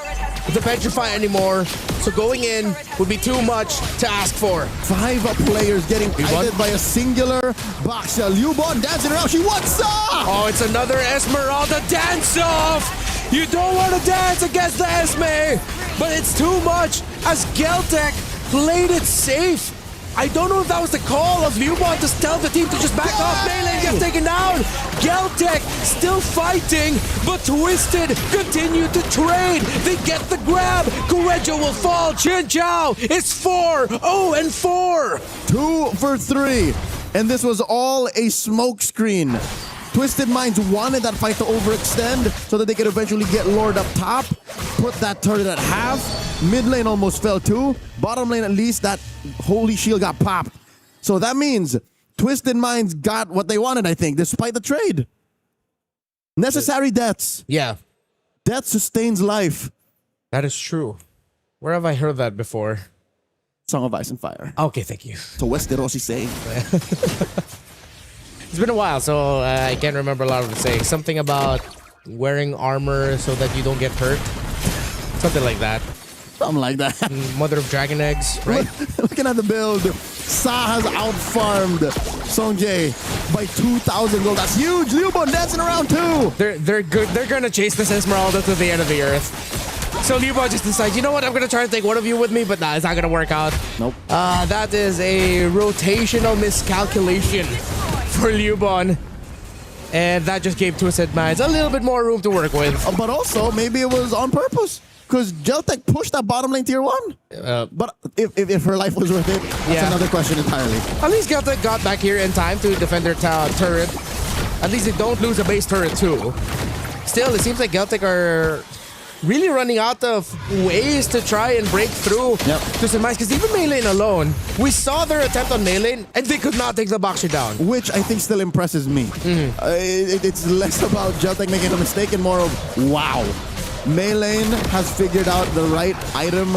the Petrify anymore, so going in would be too much to ask for. 5 players getting kited by a singular Baksha. Liubon dancing around. She wants up! Oh, it's another Esmeralda dance-off! You don't want to dance against the Esme, but it's too much as Geltec played it safe. I don't know if that was the call of Liubon to tell the team to just back off. Melee gets taken down. Geltec still fighting, but Twisted continue to trade. They get the grab. Kuejo will fall. Chin Chow is 4-0-4. 2 for 3. And this was all a smokescreen. Twisted Minds wanted that fight to overextend so that they could eventually get Lord up top. put that turret at half. Mid lane almost fell too. Bottom lane, at least that holy shield got popped. So that means Twisted Minds got what they wanted, I think, despite the trade. Necessary deaths. Yeah. Death sustains life. That is true. Where have I heard that before? Song of Ice and Fire. Okay, thank you. So Westerosi saying. It's been a while, so I can't remember a lot of the sayings. Something about wearing armor so that you don't get hurt. Something like that. Something like that. Mother of dragon eggs, right? Looking at the build, Sa has outfarmed Songjae by 2,000 gold. That's huge. Liubon dancing around too. They're good. They're gonna chase this Esmeralda to the end of the earth. So Liubon just decides, you know what? I'm gonna try to take one of you with me, but nah, it's not gonna work out. Nope. That is a rotational miscalculation for Liubon. And that just gave Twisted Minds a little bit more room to work with. But also, maybe it was on purpose. Because Geltec pushed that bottom lane tier 1. But if her life was worth it, that's another question entirely. At least Geltec got back here in time to defend their turret. At least they don't lose a base turret too. Still, it seems like Geltec are really running out of ways to try and break through Twisted Minds. Because even Melee alone, we saw their attempt on Melee and they could not take the boxer down. Which I think still impresses me. It's less about Geltec making a mistake and more of, wow. Meylane has figured out the right item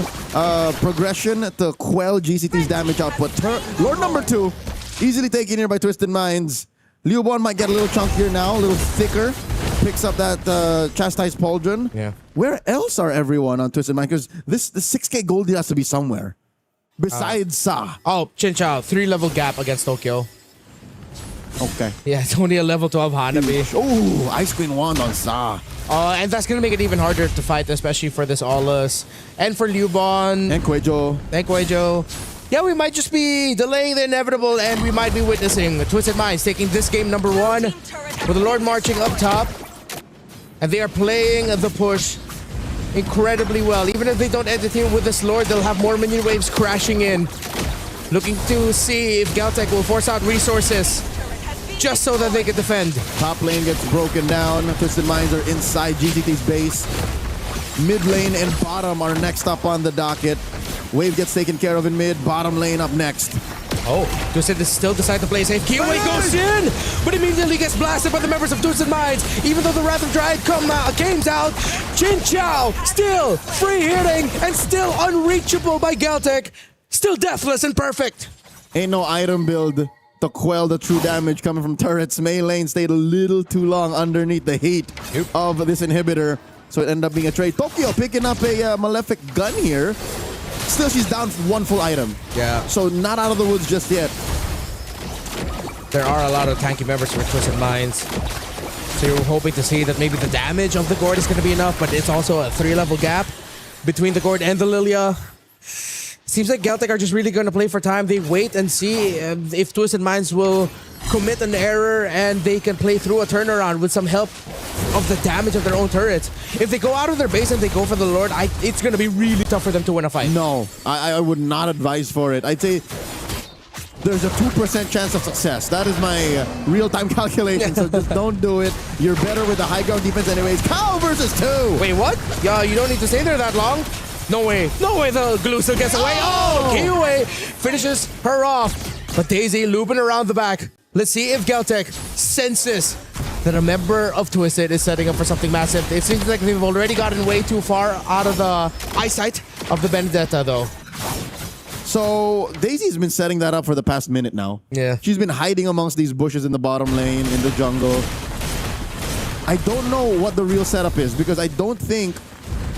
progression to quell GCT's damage output. Lord number 2, easily taken here by Twisted Minds. Liubon might get a little chunkier now, a little thicker. Picks up that Chastised Pauldron. Yeah. Where else are everyone on Twisted Minds? Because the 6k gold has to be somewhere. Besides Sa. Oh, Chinchao, 3-level gap against Tokyo. Okay. Yeah, it's only a level 12 Hanabi. Oh, Ice Queen wand on Sa. And that's going to make it even harder to fight, especially for this Aulus. And for Liubon. And Kuejo. Yeah, we might just be delaying the inevitable, and we might be witnessing Twisted Minds taking this game number 1 with the Lord marching up top. And they are playing the push incredibly well. Even if they don't end it here with this Lord, they'll have more minion waves crashing in. Looking to see if Geltec will force out resources just so that they can defend. Top lane gets broken down. Twisted Minds are inside GCT's base. Mid lane and bottom are next up on the docket. Wave gets taken care of in mid. Bottom lane up next. Oh, Twisted still decide to play safe. Kiwi goes in, but immediately gets blasted by the members of Twisted Minds. Even though the Wrath of Dryad game's out, Chinchao still free hitting and still unreachable by Geltec. Still deathless and perfect. Ain't no item build to quell the true damage coming from turrets. Mei lane stayed a little too long underneath the heat of this inhibitor. So it ended up being a trade. Tokyo picking up a Malefic gun here. Still, she's down for 1 full item. Yeah. So not out of the woods just yet. There are a lot of tanky members for Twisted Minds. So you're hoping to see that maybe the damage of the Gourd is going to be enough, but it's also a 3-level gap between the Gourd and the Lilia. Seems like Geltec are just really going to play for time. They wait and see if Twisted Minds will commit an error and they can play through a turnaround with some help of the damage of their own turrets. If they go out of their base and they go for the Lord, it's going to be really tough for them to win a fight. No, I would not advise for it. I'd say there's a 2% chance of success. That is my real-time calculation, so just don't do it. You're better with the high ground defense anyways. Cow versus 2! Wait, what? Yeah, you don't need to stay there that long. No way. No way the glue still gets away. Oh! Kiwi finishes her off. But Daisy looping around the back. Let's see if Geltec senses that a member of Twisted is setting up for something massive. It seems like they've already gotten way too far out of the eyesight of the Benedetta, though. So Daisy's been setting that up for the past minute now. Yeah. She's been hiding amongst these bushes in the bottom lane, in the jungle. I don't know what the real setup is because I don't think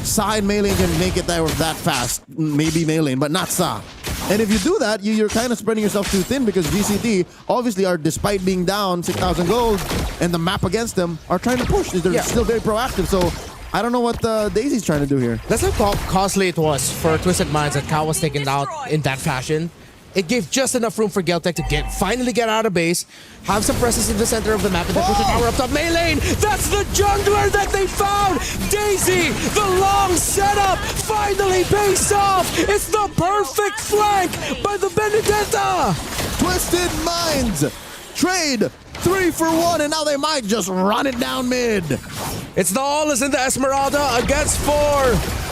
Sa and Meylane can make it there that fast. Maybe Meylane, but not Sa. And if you do that, you're kind of spreading yourself too thin because GCT obviously are, despite being down 6,000 gold and the map against them, are trying to push. They're still very proactive. So I don't know what Daisy's trying to do here. That's how costly it was for Twisted Minds that Cow was taken out in that fashion. It gave just enough room for Geltec to finally get out of base, have some presence in the center of the map, and then push the power up top. Meylane, that's the jungler that they found! Daisy, the long setup, finally pays off! It's the perfect flank by the Benedetta! Twisted Minds trade 3 for 1, and now they might just run it down mid. It's the Aulus and the Esmeralda against 4.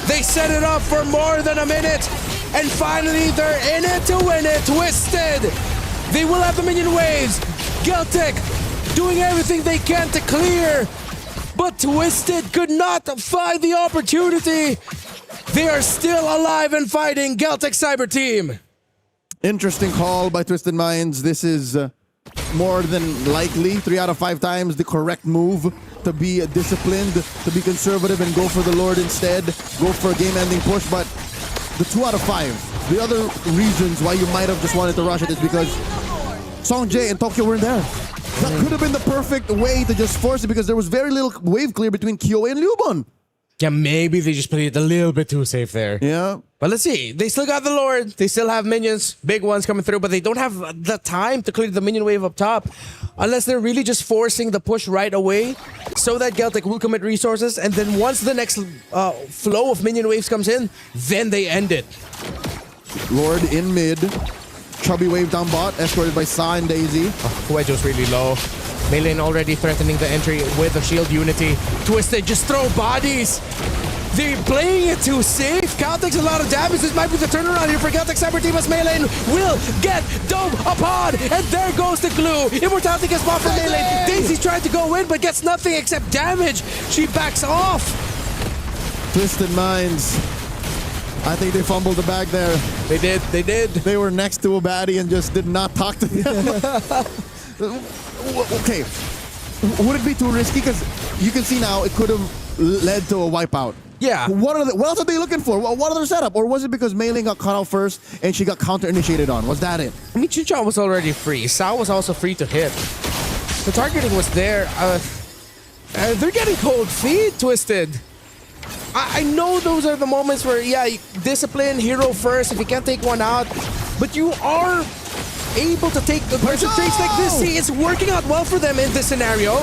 They set it up for more than a minute. And finally, they're in it to win it. Twisted. They will have the minion waves. Geltec doing everything they can to clear. But Twisted could not find the opportunity. They are still alive and fighting. Geltec Cyber Team. Interesting call by Twisted Minds. This is more than likely 3 out of 5 times the correct move, to be disciplined, to be conservative and go for the Lord instead, go for a game-ending push. But the 2 out of 5, the other reasons why you might have just wanted to rush it is because Song Jae and Tokyo weren't there. That could have been the perfect way to just force it because there was very little wave clear between Kyoe and Liubon. Yeah, maybe they just played it a little bit too safe there. Yeah. But let's see. They still got the Lord. They still have minions, big ones coming through, but they don't have the time to clear the minion wave up top. Unless they're really just forcing the push right away so that Geltec will commit resources, and then once the next flow of minion waves comes in, then they end it. Lord in mid. Chubby wave down bot, escorted by Sa and Daisy. Huejo's really low. Meilane already threatening the entry with a shield unity. Twisted, just throw bodies. They're playing it too safe. Cal takes a lot of damage. This might be the turnaround here for Geltec Cyber Team as Meilane will get dome upon. And there goes the glue. Immortality gets bought from Meilane. Daisy's trying to go in but gets nothing except damage. She backs off. Twisted Minds. I think they fumbled the bag there. They did. They did. They were next to a baddie and just did not talk to him. Okay. Would it be too risky? Because you can see now it could have led to a wipeout. Yeah. What else are they looking for? What other setup? Or was it because Meilane got cut out first and she got counter-initiated on? Was that it? I mean, Chinchon was already free. Sao was also free to hit. The targeting was there. They're getting cold feet, Twisted. I know those are the moments where, yeah, discipline, hero first, if you can't take one out. But you are able to take aggressive trades like this. See, it's working out well for them in this scenario.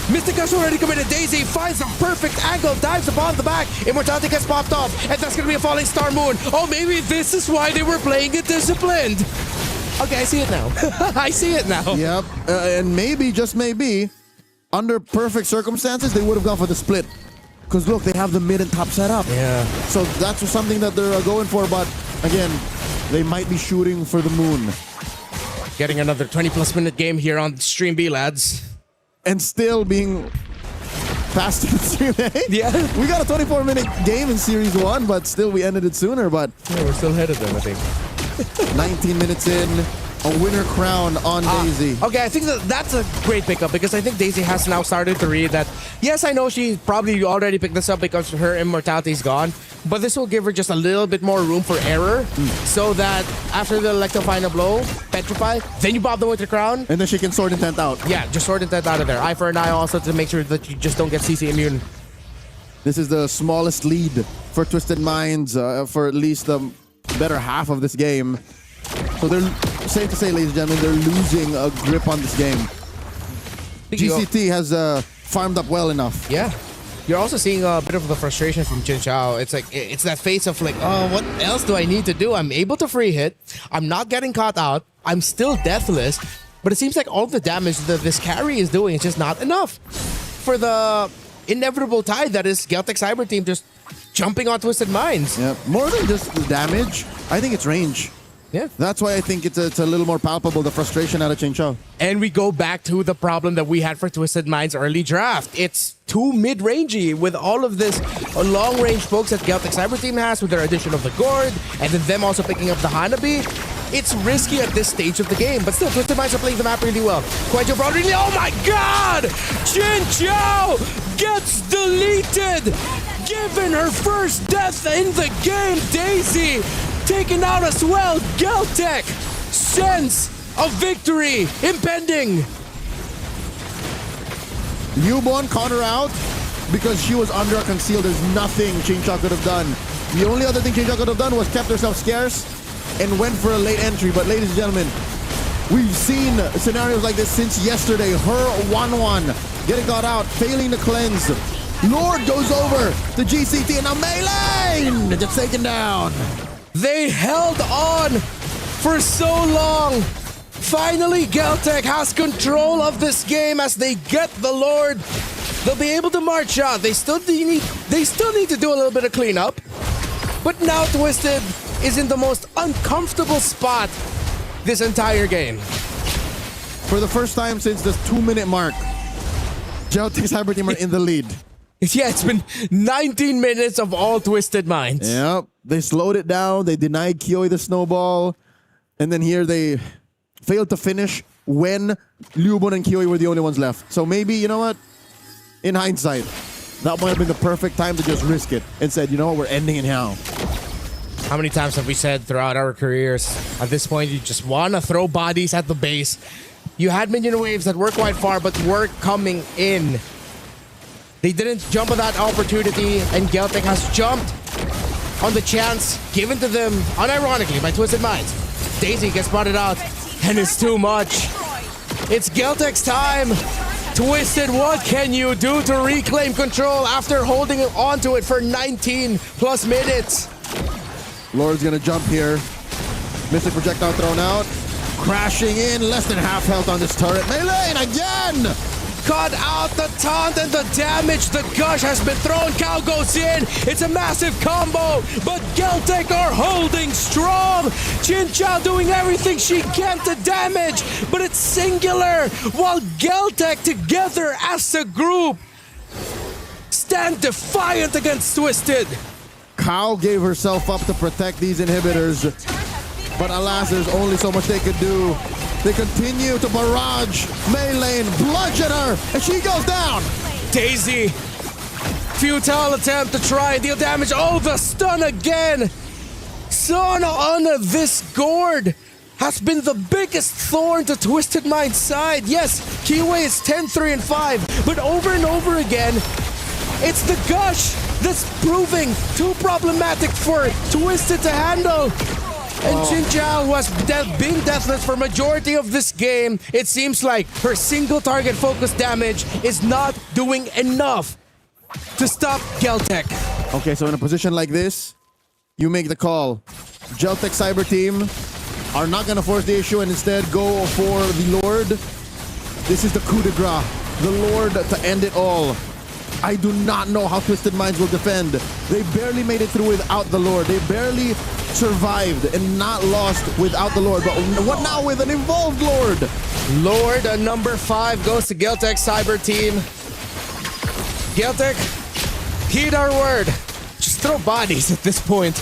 Mystica's already committed. Daisy finds a perfect angle, dives upon the back. Immortality gets popped off, and that's going to be a falling star moon. Oh, maybe this is why they were playing it disciplined. Okay, I see it now. I see it now. Yep, and maybe, just maybe, under perfect circumstances, they would have gone for the split. Because look, they have the mid and top set up. Yeah. So that's something that they're going for, but again, they might be shooting for the moon. Getting another 20-plus minute game here on Stream B, lads. And still being faster than Stream A. Yeah. We got a 24-minute game in Series 1, but still we ended it sooner, but... Yeah, we're still ahead of them, I think. 19 minutes in, a winner crown on Daisy. Okay, I think that's a great pickup because I think Daisy has now started to read that, yes, I know she probably already picked this up because her immortality is gone, but this will give her just a little bit more room for error so that after the Electro Final Blow, Petrify, then you pop the Winter Crown. And then she can Sword Intent out. Yeah, just Sword Intent out of there. Eye for an eye also to make sure that you just don't get CC immune. This is the smallest lead for Twisted Minds for at least the better half of this game. So they're, safe to say, ladies and gentlemen, they're losing a grip on this game. GCT has farmed up well enough. Yeah. You're also seeing a bit of the frustration from Jin Chao. It's like, it's that face of like, oh, what else do I need to do? I'm able to free hit. I'm not getting caught out. I'm still deathless. But it seems like all the damage that this carry is doing is just not enough for the inevitable tide that is Geltec Cyber Team just jumping on Twisted Minds. Yeah, more than just the damage, I think it's range. Yeah. That's why I think it's a little more palpable, the frustration out of Chen Chao. And we go back to the problem that we had for Twisted Minds early draft. It's too mid-rangey with all of this long-range pokes that Geltec Cyber Team has with their addition of the Gourd and then them also picking up the Hanabi. It's risky at this stage of the game, but still, Twisted Minds are playing the map really well. Huejo brought really, oh my god! Jin Chao gets deleted! Given her first death in the game, Daisy taken out as well. Geltec sense of victory impending. Newborn caught her out because she was under a conceal. There's nothing Chen Chao could have done. The only other thing Chen Chao could have done was kept herself scarce and went for a late entry. But ladies and gentlemen, we've seen scenarios like this since yesterday. Her 1-1 getting caught out, failing to cleanse. Lord goes over to GCT and now Meilane just taken down. They held on for so long. Finally, Geltec has control of this game as they get the Lord. They'll be able to march out. They still need to do a little bit of cleanup. But now Twisted is in the most uncomfortable spot this entire game. For the first time since the 2-minute mark, Geltec Cyber Team are in the lead. Yeah, it's been 19 minutes of all Twisted Minds. Yep. They slowed it down. They denied Kioi the snowball. And then here they failed to finish when Liubon and Kioi were the only ones left. So maybe, you know what? In hindsight, that might have been the perfect time to just risk it and said, you know what, we're ending it now. How many times have we said throughout our careers, at this point, you just want to throw bodies at the base. You had minion waves that were quite far, but were coming in. They didn't jump on that opportunity, and Geltec has jumped on the chance given to them, unironically, by Twisted Minds. Daisy gets spotted out, and it's too much. It's Geltec's time. Twisted, what can you do to reclaim control after holding on to it for 19 plus minutes? Lord's gonna jump here. Mystic projectile thrown out. Crashing in, less than half health on this turret. Melee again! Cut out the taunt and the damage. The gush has been thrown. Cow goes in. It's a massive combo, but Geltec are holding strong. Chin Chow doing everything she can to damage, but it's singular, while Geltec together as a group stand defiant against Twisted. Cow gave herself up to protect these inhibitors, but alas, there's only so much they could do. They continue to barrage Melee, bludgeon her, and she goes down. Daisy, futile attempt to try and deal damage. Oh, the stun again. Son on this gourd has been the biggest thorn to Twisted Mind's side. Yes, Kiwi is 10-3 and 5, but over and over again, it's the gush that's proving too problematic for Twisted to handle. And Chin Chow, who has been deathless for majority of this game, it seems like her single target focus damage is not doing enough to stop Geltec. Okay, so in a position like this, you make the call. Geltec Cyber Team are not going to force the issue and instead go for the Lord. This is the coup de grace. The Lord to end it all. I do not know how Twisted Minds will defend. They barely made it through without the Lord. They barely survived and not lost without the Lord. But what now with an involved Lord? Lord, number 5 goes to Geltec Cyber Team. Geltec, heed our word. Just throw bodies at this point.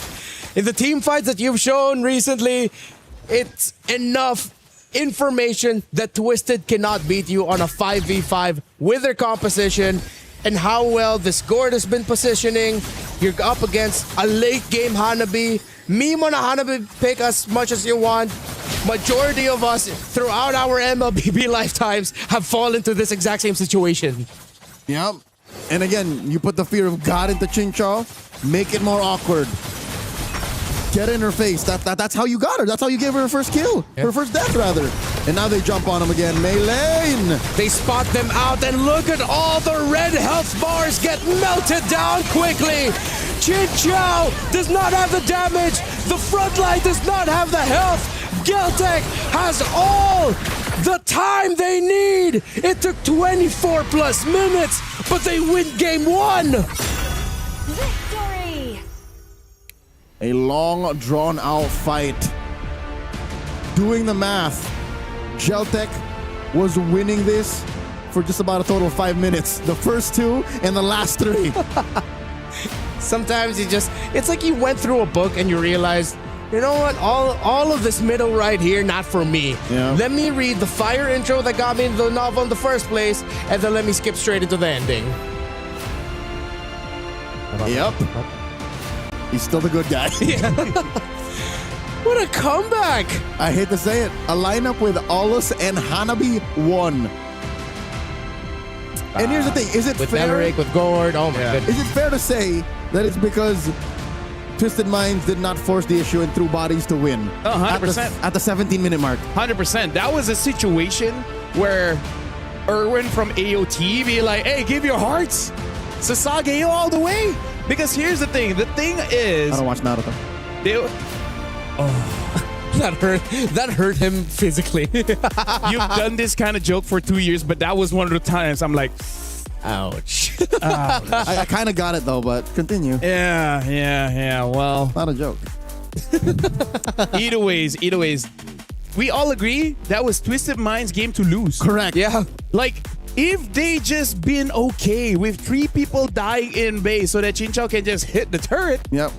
In the team fights that you've shown recently, it's enough information that Twisted cannot beat you on a 5v5 with their composition. And how well this Gourd has been positioning. You're up against a late game Hanabi. Meme on a Hanabi pick as much as you want. Majority of us throughout our MLBB lifetimes have fallen into this exact same situation. Yep. And again, you put the fear of God into Chin Chow, make it more awkward. Get in her face. That's how you got her. That's how you gave her first kill. Yep. Her first death, rather. And now they jump on him again. Melee. They spot them out, and look at all the red health bars get melted down quickly. Chin Chow does not have the damage. The front line does not have the health. Geltec has all the time they need. It took 24 plus minutes, but they win game 1. Victory! A long, drawn-out fight. Doing the math, Geltec was winning this for just about a total of 5 minutes. The first 2 and the last 3. Sometimes it's like you went through a book and you realized, you know what, all of this middle right here, not for me. Yeah. Let me read the fire intro that got me into the novel in the first place, and then let me skip straight into the ending. Yep. He's still the good guy. Yeah. What a comeback! I hate to say it. A lineup with Aulus and Hanabi won. And here's the thing. Is it with fair? Melrick, with Gourd, oh my goodness. Is it fair to say that it's because Twisted Minds did not force the issue and threw bodies to win? Oh, 100%. At the 17-minute mark. 100%. That was a situation where Erwin from AOT be like, hey, give your hearts. Sasage all the way. Because here's the thing. The thing is... I don't watch Naruto. That hurt him physically. You've done this kind of joke for 2 years, but that was one of the times I'm like, Ouch. I kind of got it though, but continue. Yeah. Well, not a joke. either ways, we all agree that was Twisted Mind's game to lose. Correct. Yeah. Like, if they just been okay with 3 people dying in base so that Chinchao can just hit the turret, yep,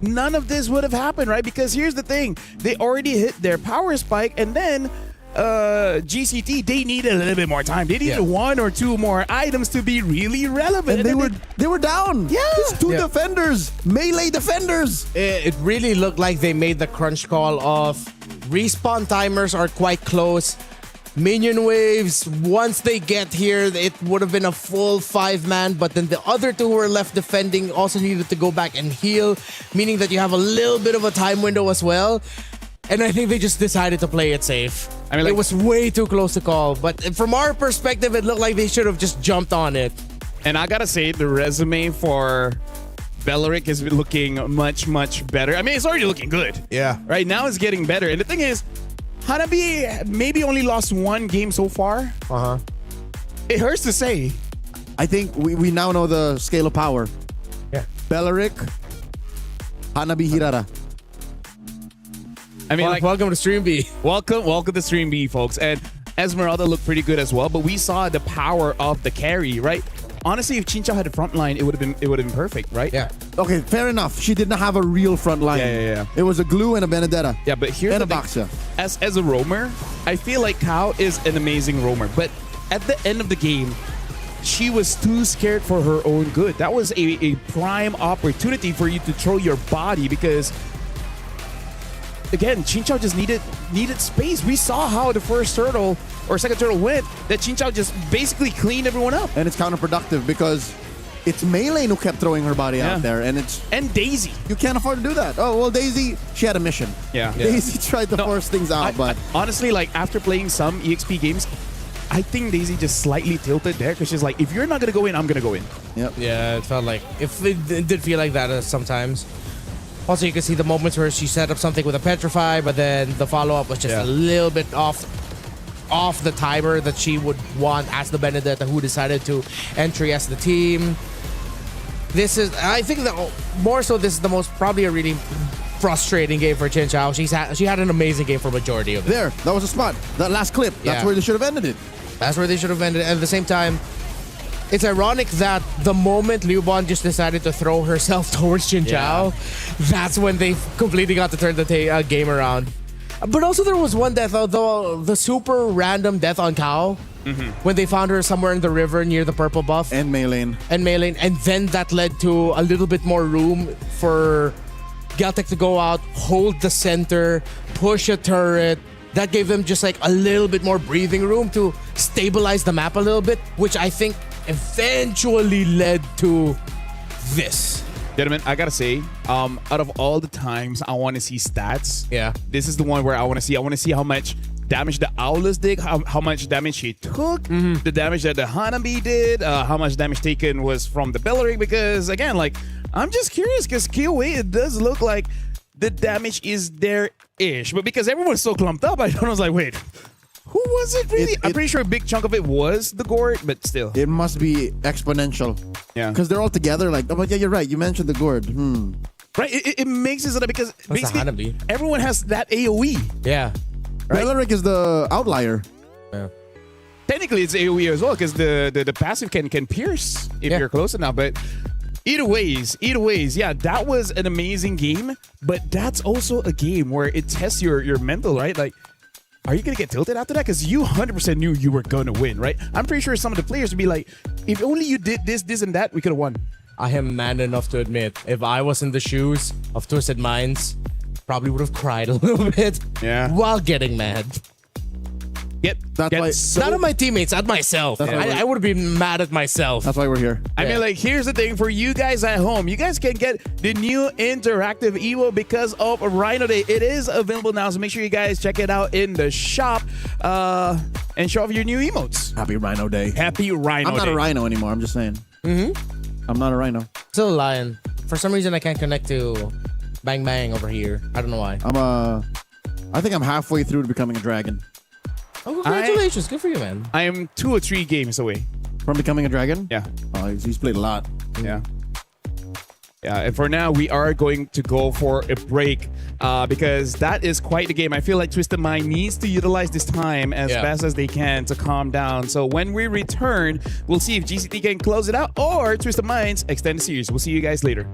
none of this would have happened, right? Because here's the thing. They already hit their power spike, and then GCT, they needed a little bit more time. They needed 1 or 2 more items to be really relevant. And they were down. Yeah. It's 2 defenders. Melee defenders. It really looked like they made the crunch call of respawn timers are quite close. Minion waves, once they get here, it would have been a full 5-man, but then the other 2 who were left defending also needed to go back and heal, meaning that you have a little bit of a time window as well. And I think they just decided to play it safe. I mean, it was way too close to call, but from our perspective, it looked like they should have just jumped on it. And I gotta say, the resume for Beleric is looking much, much better. I mean, it's already looking good. Yeah. Right now, it's getting better. And the thing is, Hanabi maybe only lost 1 game so far. It hurts to say. I think we now know the scale of power. Yeah. Beleric, Hanabi, Hirara. I mean, welcome to Stream B. Welcome to Stream B, folks. And Esmeralda looked pretty good as well, but we saw the power of the carry, right? Honestly, if Chinchao had a front line, it would have been perfect, right? Yeah. Okay, fair enough. She did not have a real front line. Yeah. It was a glue and a Benedetta. Yeah, but here's and the a thing. Boxia. As a roamer, I feel like Kao is an amazing roamer, but at the end of the game, she was too scared for her own good. That was a prime opportunity for you to throw your body because, again, Chinchao just needed space. We saw how the first turtle or second turtle went, that Chinchao just basically cleaned everyone up. And it's counterproductive because it's Melee who kept throwing her body out there, and Daisy. You can't afford to do that. Oh well, Daisy, she had a mission. Yeah. Daisy tried to force things out, but honestly, like after playing some EXP games, I think Daisy just slightly tilted there because she's like, if you're not gonna go in, I'm gonna go in. Yep. Yeah, it felt like it did feel like that sometimes. Also, you can see the moments where she set up something with a petrify, but then the follow-up was just a little bit off the timer that she would want as the Benedetta who decided to entry as the team. I think that more so this is the most, probably a really frustrating game for Chinchao. She had an amazing game for majority of it. That was a spot. That last clip, that's where they should have ended it. That's where they should have ended it. And at the same time, it's ironic that the moment Liu Bon just decided to throw herself towards Chinchao, that's when they completely got to turn the game around. But also there was one death, although the super random death on Kao, when they found her somewhere in the river near the purple buff. And Maylane. And then that led to a little bit more room for Galtech to go out, hold the center, push a turret. That gave them just like a little bit more breathing room to stabilize the map a little bit, which I think eventually led to this. Gentlemen, I gotta say, out of all the times I want to see stats, this is the one where I want to see. I want to see how much damage the Owless did, how much damage she took, the damage that the Hanabi did, how much damage taken was from the Beleric. Because again, like, I'm just curious because KOA, it does look like the damage is there-ish, but because everyone's so clumped up, I was like, wait, who was it really? I'm pretty sure a big chunk of it was the Gourd, but still. It must be exponential. Yeah. Because they're all together like, oh, but yeah, you're right. You mentioned the Gourd. Right? It makes it so that because That's basically everyone has that AoE. Yeah. Right? Beleric is the outlier. Yeah. Technically, it's AoE as well because the passive can pierce if you're close enough, but either ways, yeah, that was an amazing game, but that's also a game where it tests your mental, right? Like, are you going to get tilted after that? Because you 100% knew you were going to win, right? I'm pretty sure some of the players would be like, if only you did this, and that, we could have won. I am man enough to admit, if I was in the shoes of Twisted Minds, probably would have cried a little bit while getting mad. Not at my teammates, at myself. I would have been mad at myself. That's why we're here. I mean, like, here's the thing for you guys at home. You guys can get the new interactive Evo because of Rhino Day. It is available now, so make sure you guys check it out in the shop and show off your new emotes. Happy Rhino Day. Happy Rhino Day. I'm not a Rhino anymore. I'm just saying. I'm not a Rhino. Still a lion. For some reason, I can't connect to Bang Bang over here. I don't know why. I think I'm halfway through to becoming a dragon. Oh, congratulations. Good for you, man. I am 2 or 3 games away. From becoming a dragon? Yeah. He's played a lot. Yeah. Yeah, and for now, we are going to go for a break because that is quite the game. I feel like Twisted Mind needs to utilize this time as best as they can to calm down. So when we return, we'll see if GCT can close it out or Twisted Minds extend the series. We'll see you guys later.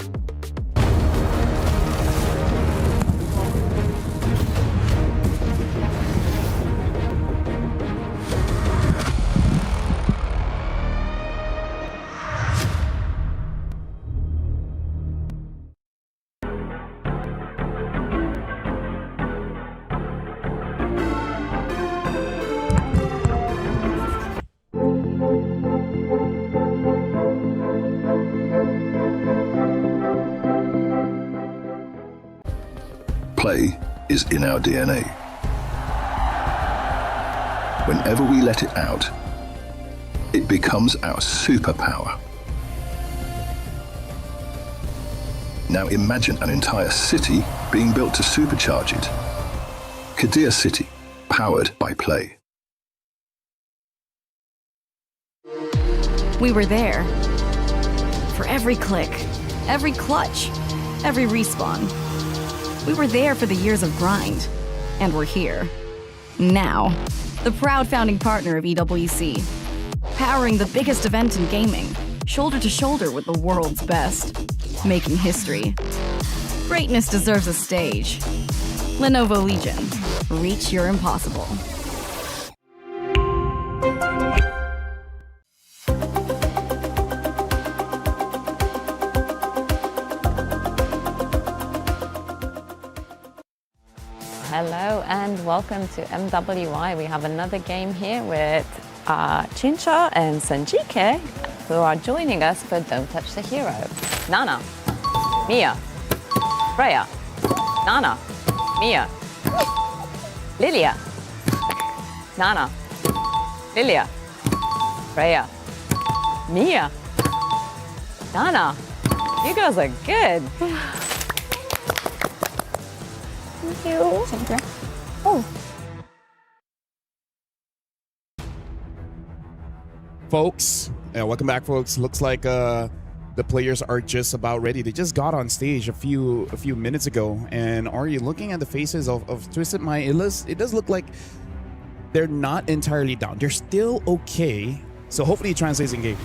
Play is in our DNA. Whenever we let it out, it becomes our superpower. Now imagine an entire city being built to supercharge it. Kadir City, powered by play. We were there. For every click, every clutch, every respawn. We were there for the years of grind, and we're here. Now, the proud founding partner of EWC, powering the biggest event in gaming, shoulder to shoulder with the world's best, making history. Greatness deserves a stage. Lenovo Legion, reach your impossible. Hello and welcome to MWI. We have another game here with Chincha and Sanjike, who are joining us for Don't Touch the Hero. Nana, Mia, Freya, Nana, Mia, Lilia, Nana, Lilia, Freya, Mia, Nana. You girls are good. Thank you. Oh. Folks, welcome back, folks. Looks like the players are just about ready. They just got on stage a few minutes ago. And are you looking at the faces of Twisted Mind? It does look like they're not entirely down. They're still okay. So hopefully it translates in game.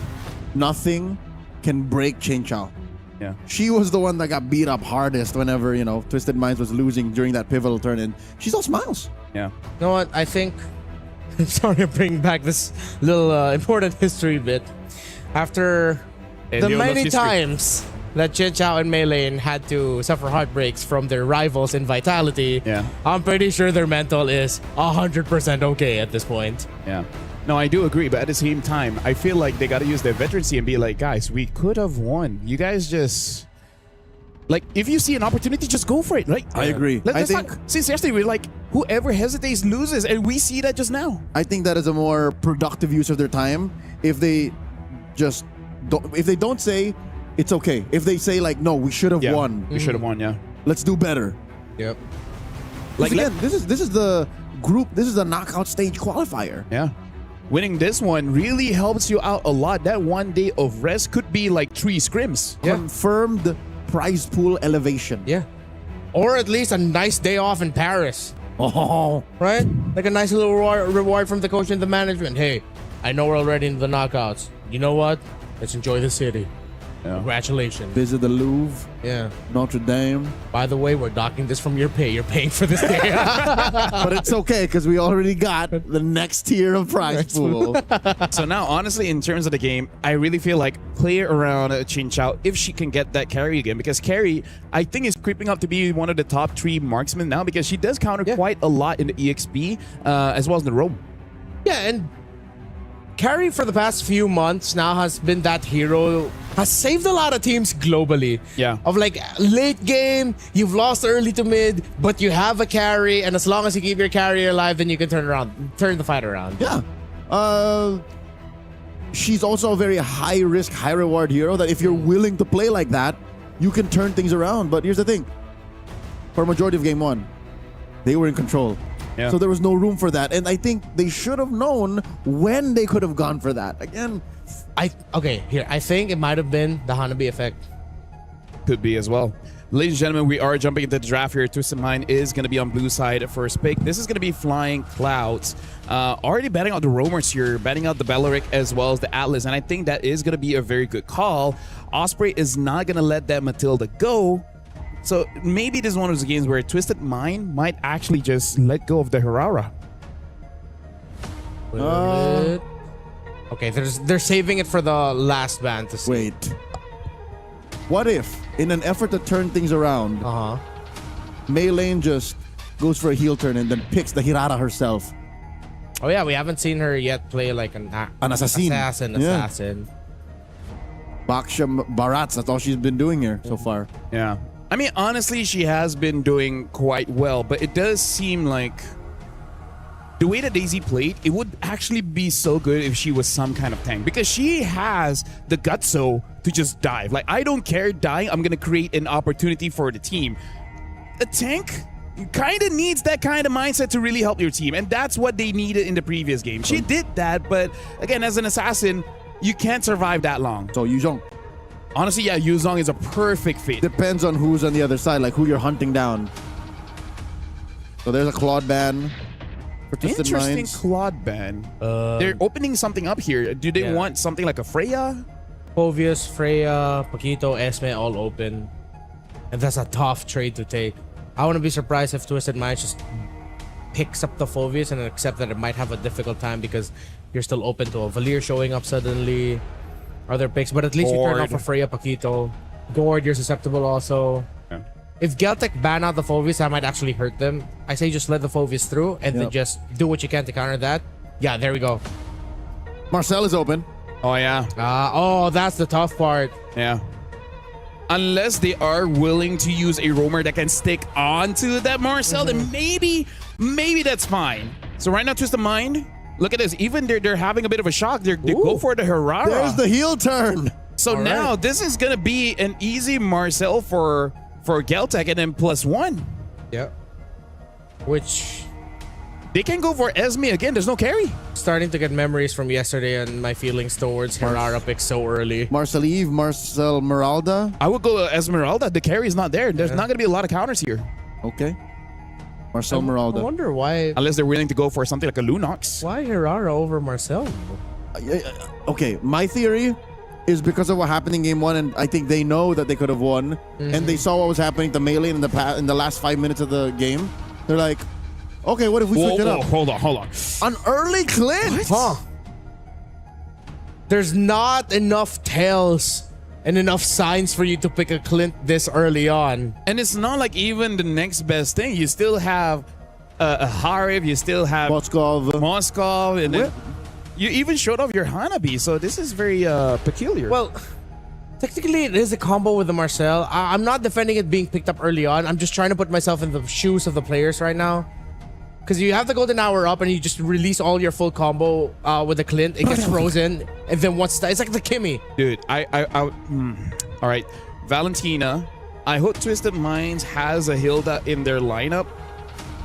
Nothing can break Chen Chao. Yeah. She was the one that got beat up hardest whenever, Twisted Minds was losing during that pivotal turn, and she's all smiles. Yeah. You know what? I think... I'm sorry to bring back this little important history bit. After the many times that Chen Chao and Mei Lane had to suffer heartbreaks from their rivals in Vitality, I'm pretty sure their mental is 100% okay at this point. Yeah. No, I do agree, but at the same time, I feel like they got to use their veterancy and be like, guys, we could have won. You guys just... Like, if you see an opportunity, just go for it, right? I agree. Seriously, we're like, whoever hesitates loses, and we see that just now. I think that is a more productive use of their time if they just don't, if they don't say, it's okay. If they say, like, no, we should have won. We should have won, yeah. Let's do better. Yep. Like, again, this is the group, this is the knockout stage qualifier. Yeah. Winning this one really helps you out a lot. That 1 day of rest could be like 3 scrims. Yeah. Confirmed prize pool elevation. Yeah. Or at least a nice day off in Paris. Oh. Right? Like a nice little reward from the coach and the management. Hey, I know we're already in the knockouts. You know what? Let's enjoy the city. Yeah. Congratulations. Visit the Louvre. Yeah. Notre Dame. By the way, we're docking this from your pay. You're paying for this day. But it's okay because we already got the next tier of prize pool. So now, honestly, in terms of the game, I really feel like play around Chin Chao if she can get that carry again. Because carry, I think, is creeping up to be one of the top 3 marksmen now because she does counter quite a lot in the EXP as well as the roam. Yeah, and carry for the past few months now has been that hero, has saved a lot of teams globally. Yeah. Of like late game, you've lost early to mid, but you have a carry, and as long as you keep your carry alive, then you can turn the fight around. Yeah. She's also a very high risk, high reward hero that if you're willing to play like that, you can turn things around. But here's the thing. For a majority of game 1, they were in control. So there was no room for that. And I think they should have known when they could have gone for that. Again, I think it might have been the Hanabi effect. Could be as well. Ladies and gentlemen, we are jumping into the draft here. Twisted Mind is going to be on blue side first pick. This is going to be Flying Clouds. Already betting out the Roamers here, betting out the Belleric as well as the Atlas. And I think that is going to be a very good call. Osprey is not going to let that Matilda go. So maybe this is one of those games where Twisted Mind might actually just let go of the Herrera. Okay, they're saving it for the last band to see. Wait. What if, in an effort to turn things around, Mei Lane just goes for a heel turn and then picks the Hirara herself? Oh yeah, we haven't seen her yet play like an assassin. Assassin. Baksham Barats, that's all she's been doing here so far. Yeah. I mean, honestly, she has been doing quite well, but it does seem like the way that Daisy played, it would actually be so good if she was some kind of tank, because she has the gutso to just dive. Like, I don't care dying, I'm going to create an opportunity for the team. A tank kind of needs that kind of mindset to really help your team, and that's what they needed in the previous game. She did that, but again, as an assassin, you can't survive that long. So Yuzhong. Honestly, yeah, Yuzhong is a perfect fit. Depends on who's on the other side, like who you're hunting down. So there's a Claude ban. Interesting Claude ban. They're opening something up here. Do they want something like a Freya? Phoveus, Freya, Paquito, Esme all open. And that's a tough trade to take. I wouldn't be surprised if Twisted Minds just picks up the Phoveus and accept that it might have a difficult time because you're still open to a Valir showing up suddenly. Other picks, but at least you turn off a Freya, Paquito. Gord, you're susceptible also. Yeah. If Geltec ban out the Phoveus, that might actually hurt them. I say just let the Phoveus through and then just do what you can to counter that. Yeah, there we go. Marcel is open. Oh, yeah. Oh, that's the tough part. Yeah. Unless they are willing to use a roamer that can stick onto that Marcel, then maybe that's fine. So right now, Twisted Mind, look at this. Even they're having a bit of a shock. They go for the Herrera. There's the heel turn. So now this is going to be an easy Marcel for Geltec and then +1. Yeah. Which they can go for Esme again. There's no carry. Starting to get memories from yesterday and my feelings towards Herrera pick so early. Marcel Eve, Marcel Meralda. I would go Esmeralda. The carry is not there. There's not going to be a lot of counters here. Okay. Marcel Meralda. I wonder why. Unless they're willing to go for something like a Lunox. Why Herrera over Marcel? Okay, my theory is because of what happened in game 1, and I think they know that they could have won, and they saw what was happening to Melee in the last 5 minutes of the game. They're like, okay, what if we switch it up? Hold on. An early Clint? Huh. There's not enough tails and enough signs for you to pick a Clint this early on. And it's not like even the next best thing. You still have a Harib, you still have Moskov, and then you even showed off your Hanabi. So this is very peculiar. Well, technically it is a combo with the Marcel. I'm not defending it being picked up early on. I'm just trying to put myself in the shoes of the players right now. Because you have the golden hour up and you just release all your full combo with the Clint. It gets frozen. And then once it's like the Kimmy. Dude, all right. Valentina, I hope Twisted Minds has a Hilda in their lineup.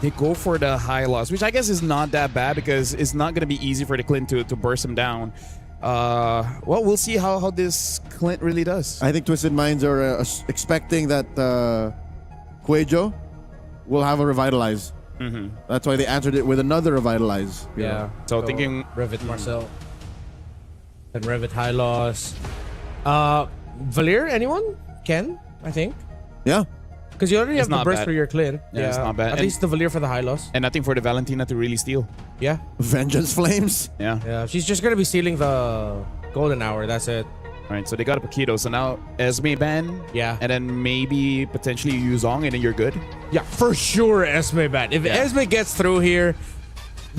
They go for the high loss, which I guess is not that bad because it's not going to be easy for the Clint to burst him down. Well, we'll see how this Clint really does. I think Twisted Minds are expecting that Cuejo will have a Revitalize. That's why they answered it with another Revitalize. Yeah. So thinking Revit Marcel. Then Revit high loss. Valir, anyone? Ken, I think. Yeah. Because you already have the burst for your Clint. Yeah, it's not bad. At least the Valir for the high loss. And nothing for the Valentina to really steal. Yeah. Vengeance Flames. Yeah. Yeah. She's just going to be stealing the golden hour. That's it. All right, so they got a Paquito. So now Esme ban. Yeah. And then maybe potentially Yuzong, and then you're good. Yeah, for sure Esme ban. If Esme gets through here,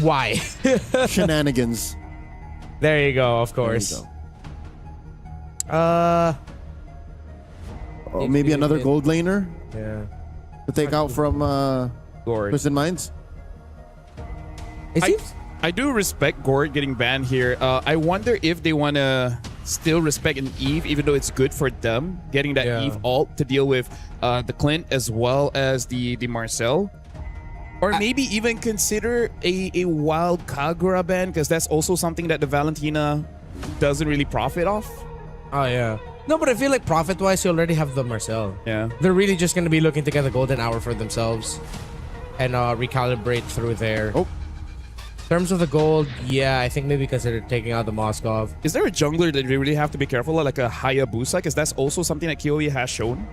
why? Shenanigans. There you go, of course. Maybe another gold laner. Yeah. To take out from Twisted Minds. I do respect Gord getting banned here. I wonder if they want to still respect an Eve, even though it's good for them getting that Eve ult to deal with the Clint as well as the Marcel. Or maybe even consider a wild Kagura ban, because that's also something that the Valentina doesn't really profit off. Oh, yeah. No, but I feel like profit-wise, you already have the Marcel. Yeah. They're really just going to be looking to get the golden hour for themselves and recalibrate through there. Oh. In terms of the gold, yeah, I think maybe consider taking out the Moskov. Is there a jungler that you really have to be careful of, like a Hayabusa? Because that's also something that KOE has shown.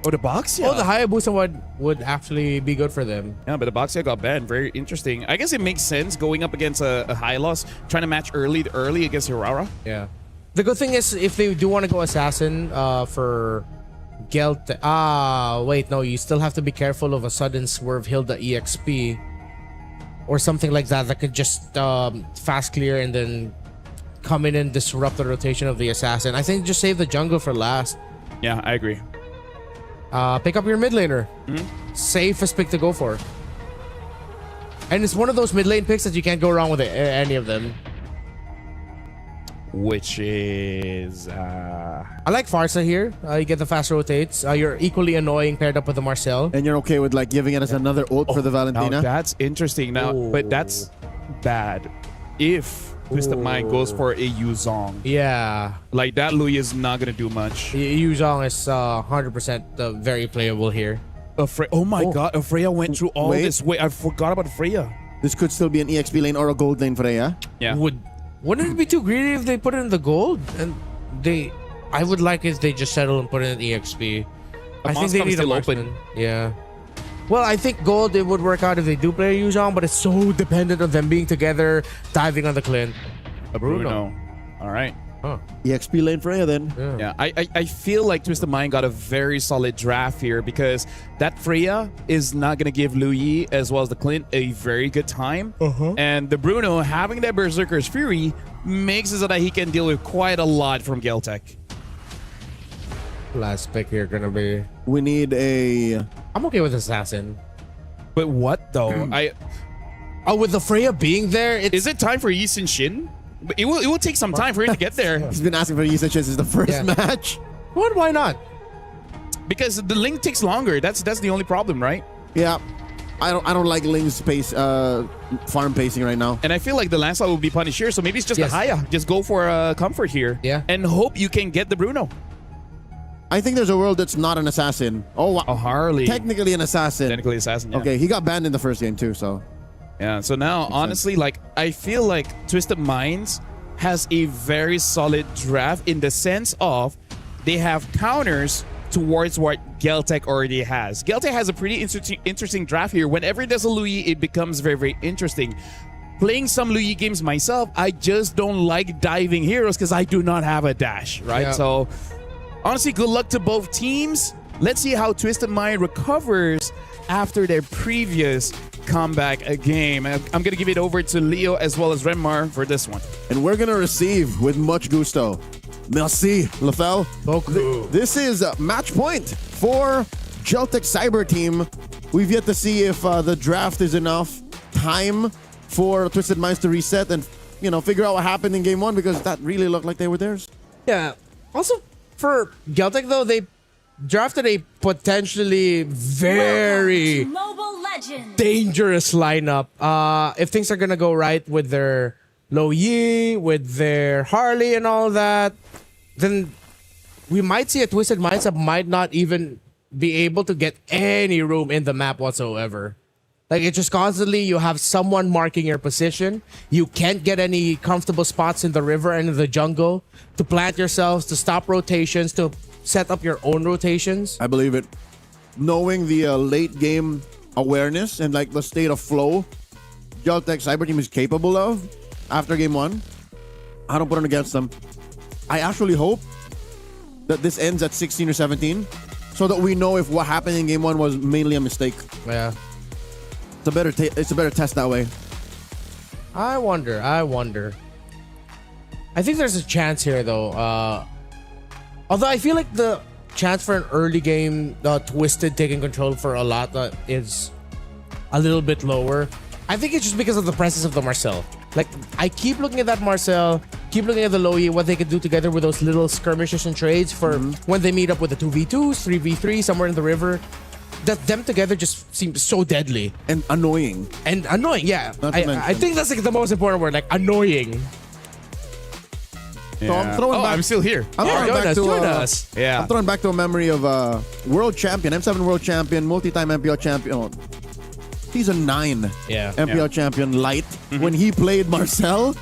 Oh, the Boxia. Oh, the Hayabusa would actually be good for them. Yeah, but the Boxia got banned. Very interesting. I guess it makes sense going up against a Hylos, trying to match early against Hirara. Yeah. The good thing is, if they do want to go Assassin for Gelt... wait, no, you still have to be careful of a sudden swerve Hilda EXP. Or something like that could just fast clear and then come in and disrupt the rotation of the Assassin. I think just save the jungle for last. Yeah, I agree. Pick up your mid laner. Safest pick to go for. And it's one of those mid lane picks that you can't go wrong with any of them. Which is... I like Farsa here. You get the fast rotates. You're equally annoying paired up with the Marcel. And you're okay with like giving it as another ult for the Valentina? Now that's interesting. Now, but that's bad. If Twisted Mind goes for a Yuzong. Yeah. Like that Louis is not going to do much. Yuzong is 100% very playable here. Oh my god, Freya went through all this. Wait, I forgot about Freya. This could still be an EXP lane or a gold lane, Freya. Yeah. Wouldn't it be too greedy if they put it in the gold? And I would like if they just settle and put it in EXP. I think they need a marksman. Yeah. Well, I think gold, it would work out if they do play a Yuzong, but it's so dependent on them being together, diving on the Clint. A Bruno. All right. Huh. EXP lane Freya then. Yeah, I feel like Twisted Mind got a very solid draft here because that Freya is not going to give Louis as well as the Clint a very good time. And the Bruno, having that Berserker's Fury, makes it so that he can deal with quite a lot from Geltec. Last pick here gonna be... We need a... I'm okay with Assassin. But what though? With the Freya being there, is it time for Yi Sin Shin? It will take some time for him to get there. He's been asking for Yi Sin Shin since the first match. What? Why not? Because the link takes longer. That's the only problem, right? Yeah. I don't like Ling's pace, farm pacing right now. And I feel like the Lancelot will be punished here, so maybe it's just a Haya. Just go for comfort here. Yeah. And hope you can get the Bruno. I think there's a world that's not an assassin. Oh, wow. A Harley. Technically an assassin. Technically assassin, yeah. Okay, he got banned in the first game too, so... Yeah, so now, honestly, like, I feel like Twisted Minds has a very solid draft in the sense of they have counters towards what Geltec already has. Geltec has a pretty interesting draft here. Whenever there's a Louis, it becomes very, very interesting. Playing some Louis games myself, I just don't like diving heroes because I do not have a dash, right? Yeah. So, honestly, good luck to both teams. Let's see how Twisted Mind recovers after their previous comeback game. I'm going to give it over to Leo as well as Renmar for this one. And we're going to receive with much gusto. Merci, Lefel. This is match point for Geltec Cyber Team. We've yet to see if the draft is enough time for Twisted Minds to reset and, you know, figure out what happened in game one because that really looked like they were theirs. Yeah. Also, for Geltec, though, they drafted a potentially very dangerous lineup. If things are gonna go right with their Lo Yi, with their Harley and all that, then we might see a Twisted Minds that might not even be able to get any room in the map whatsoever. Like, it's just constantly you have someone marking your position. You can't get any comfortable spots in the river and in the jungle to plant yourselves, to stop rotations, to set up your own rotations. I believe it. Knowing the late game awareness and like the state of flow Geltec Cyber Team is capable of after game one, I don't put it against them. I actually hope that this ends at 16 or 17 so that we know if what happened in game one was mainly a mistake. Yeah. It's a better test that way. I wonder. I think there's a chance here though. Although I feel like the chance for an early game Twisted taking control for a lot is a little bit lower. I think it's just because of the presence of the Marcel. Like, I keep looking at that Marcel, keep looking at the Loyi, what they can do together with those little skirmishes and trades for when they meet up with the 2v2s, 3v3, somewhere in the river. that them together just seems so deadly and annoying. Yeah, Not to mention- I think that's like the most important word, like annoying. So I'm throwing back. I'm still here. I'm throwing back to join us. Yeah. I'm throwing back to a memory of world champion, M7 world champion, multi-time MPL champion. Oh, season 9 MPL champion light. When he played Marcel,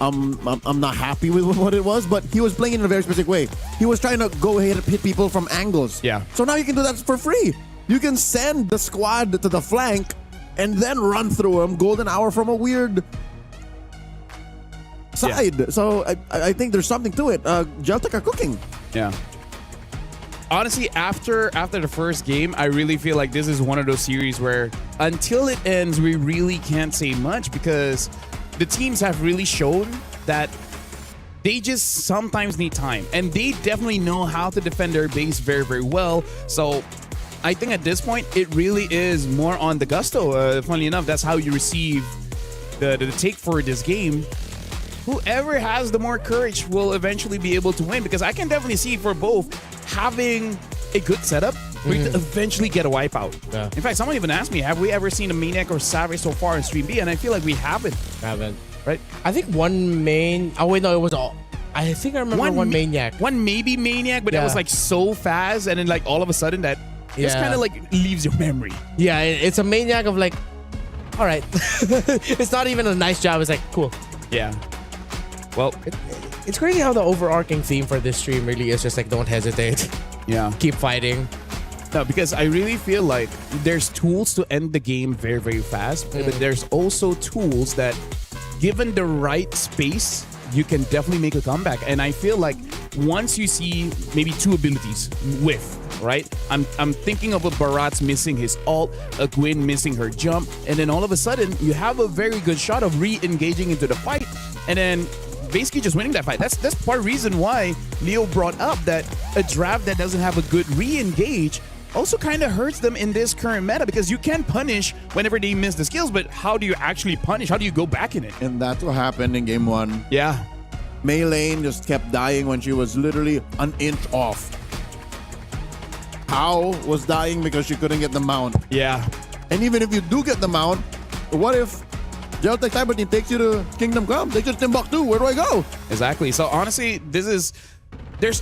I'm not happy with what it was, but he was playing in a very specific way. He was trying to go ahead and hit people from angles. Yeah. So now you can do that for free. You can send the squad to the flank and then run through him golden hour from a weird side. Yeah. So I think there's something to it. Geltec are cooking. Yeah. Honestly, after the first game, I really feel like this is one of those series where until it ends, we really can't say much because the teams have really shown that they just sometimes need time. And they definitely know how to defend their base very, very well. So I think at this point, it really is more on the gusto. Funnily enough, that's how you receive the take for this game. Whoever has the more courage will eventually be able to win, because I can definitely see for both having a good setup for you to eventually get a wipeout. Yeah. In fact, someone even asked me, have we ever seen a Maniac or Savage so far in Stream B? And I feel like we haven't. Right? I think one main... Oh, wait, no, it was all... I think I remember one Maniac. One maybe Maniac, but that was like so fast, and then like all of a sudden that just kind of like leaves your memory. Yeah, it's a Maniac of like, all right. It's not even a nice job. It's like, cool. Yeah. Well, it's crazy how the overarching theme for this stream really is just like, don't hesitate. Yeah. Keep fighting. No, because I really feel like there's tools to end the game very, very fast, but there's also tools that, given the right space, you can definitely make a comeback. And I feel like once you see maybe two abilities right? I'm thinking of a Barat's missing his ult, a Gwyn missing her jump, and then all of a sudden you have a very good shot of re-engaging into the fight, and then basically just winning that fight. That's part of the reason why Leo brought up that a draft that doesn't have a good re-engage also kind of hurts them in this current meta, because you can punish whenever they miss the skills, but how do you actually punish? How do you go back in it? And that's what happened in game 1. Yeah. Mei Lane just kept dying when she was literally an inch off. Hao was dying because she couldn't get the mount. Yeah. And even if you do get the mount, what if Geltec Cyber Team takes you to Kingdom Come? Takes you to Timbuktu? Where do I go? Exactly. So honestly, there's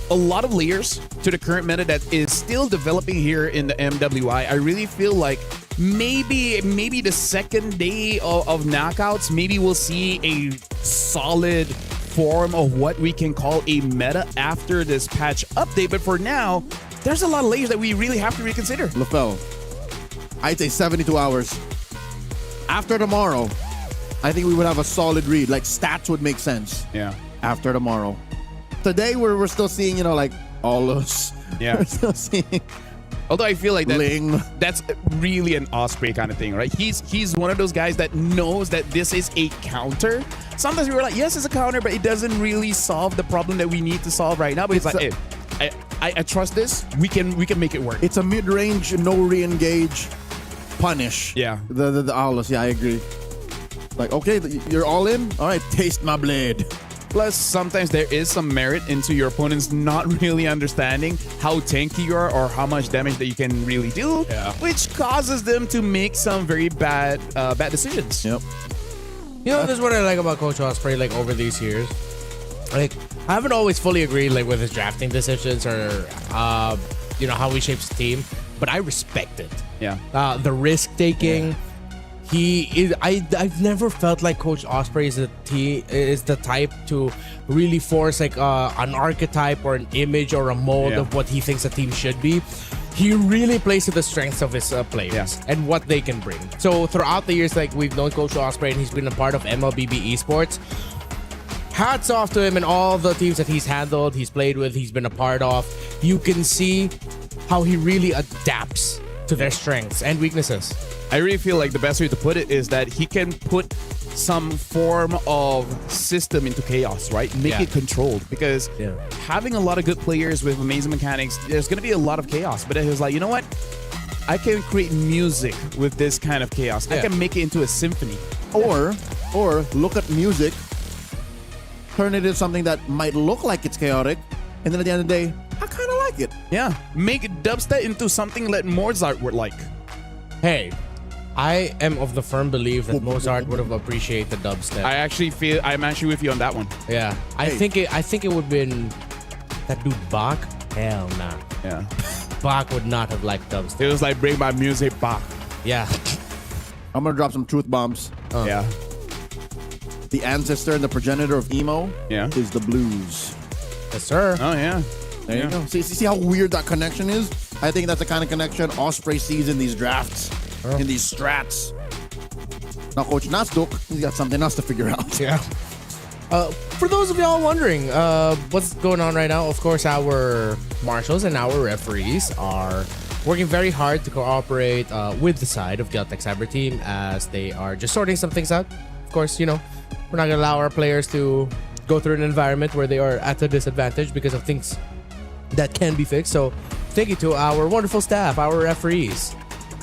a lot of layers to the current meta that is still developing here in the MWI. I really feel like maybe the second day of knockouts, maybe we'll see a solid form of what we can call a meta after this patch update. But for now, there's a lot of layers that we really have to reconsider. LaFell, I'd say 72 hours. After tomorrow, I think we would have a solid read. Like, stats would make sense. Yeah. After tomorrow. Today, we're still seeing, like, Aulus. Yeah. We're still seeing... Although I feel like Ling. That's really an Osprey kind of thing, right? He's one of those guys that knows that this is a counter. Sometimes we were like, yes, it's a counter, but it doesn't really solve the problem that we need to solve right now. But it's like, hey, I trust this. We can make it work. It's a mid-range, no re-engage punish. Yeah. The Aulus, yeah, I agree. Like, okay, you're all in? All right, taste my blade. Plus, sometimes there is some merit into your opponents not really understanding how tanky you are or how much damage that you can really do, which causes them to make some very bad decisions. Yep. You know, this is what I like about Coach Osprey, like, over these years. Like, I haven't always fully agreed, like, with his drafting decisions or, how he shapes the team, but I respect it. Yeah. The risk-taking. I've never felt like Coach Osprey is the type to really force like an archetype or an image or a mold of what he thinks a team should be. He really plays to the strengths of his players and what they can bring. So throughout the years, like, we've known Coach Osprey and he's been a part of MLBB esports. Hats off to him and all the teams that he's handled, he's played with, he's been a part of. You can see how he really adapts to their strengths and weaknesses. I really feel like the best way to put it is that he can put some form of system into chaos, right? Make it controlled, because having a lot of good players with amazing mechanics, there's going to be a lot of chaos. But he was like, you know what? I can create music with this kind of chaos. I can make it into a symphony. Or look at music, turn it into something that might look like it's chaotic, and then at the end of the day, I kind of like it. Yeah, make dubstep into something that Mozart would like. Hey, I am of the firm belief that Mozart would have appreciated dubstep. I'm actually with you on that one. Yeah, I think it would have been that dude Bach. Hell nah. Yeah, Bach would not have liked dubstep. It was like bring my music back. Yeah. I'm gonna drop some truth bombs. Yeah. The ancestor and the progenitor of emo is the blues. Yes, sir. Oh yeah. There you go. See how weird that connection is? I think that's the kind of connection Osprey sees in these drafts, in these strats. Now, Coach Nasduk, he's got something else to figure out. Yeah. For those of y'all wondering what's going on right now, of course, our marshals and our referees are working very hard to cooperate with the side of Galtech Cyber Team as they are just sorting some things out. Of course, we're not going to allow our players to go through an environment where they are at a disadvantage because of things that can be fixed. So thank you to our wonderful staff, our referees.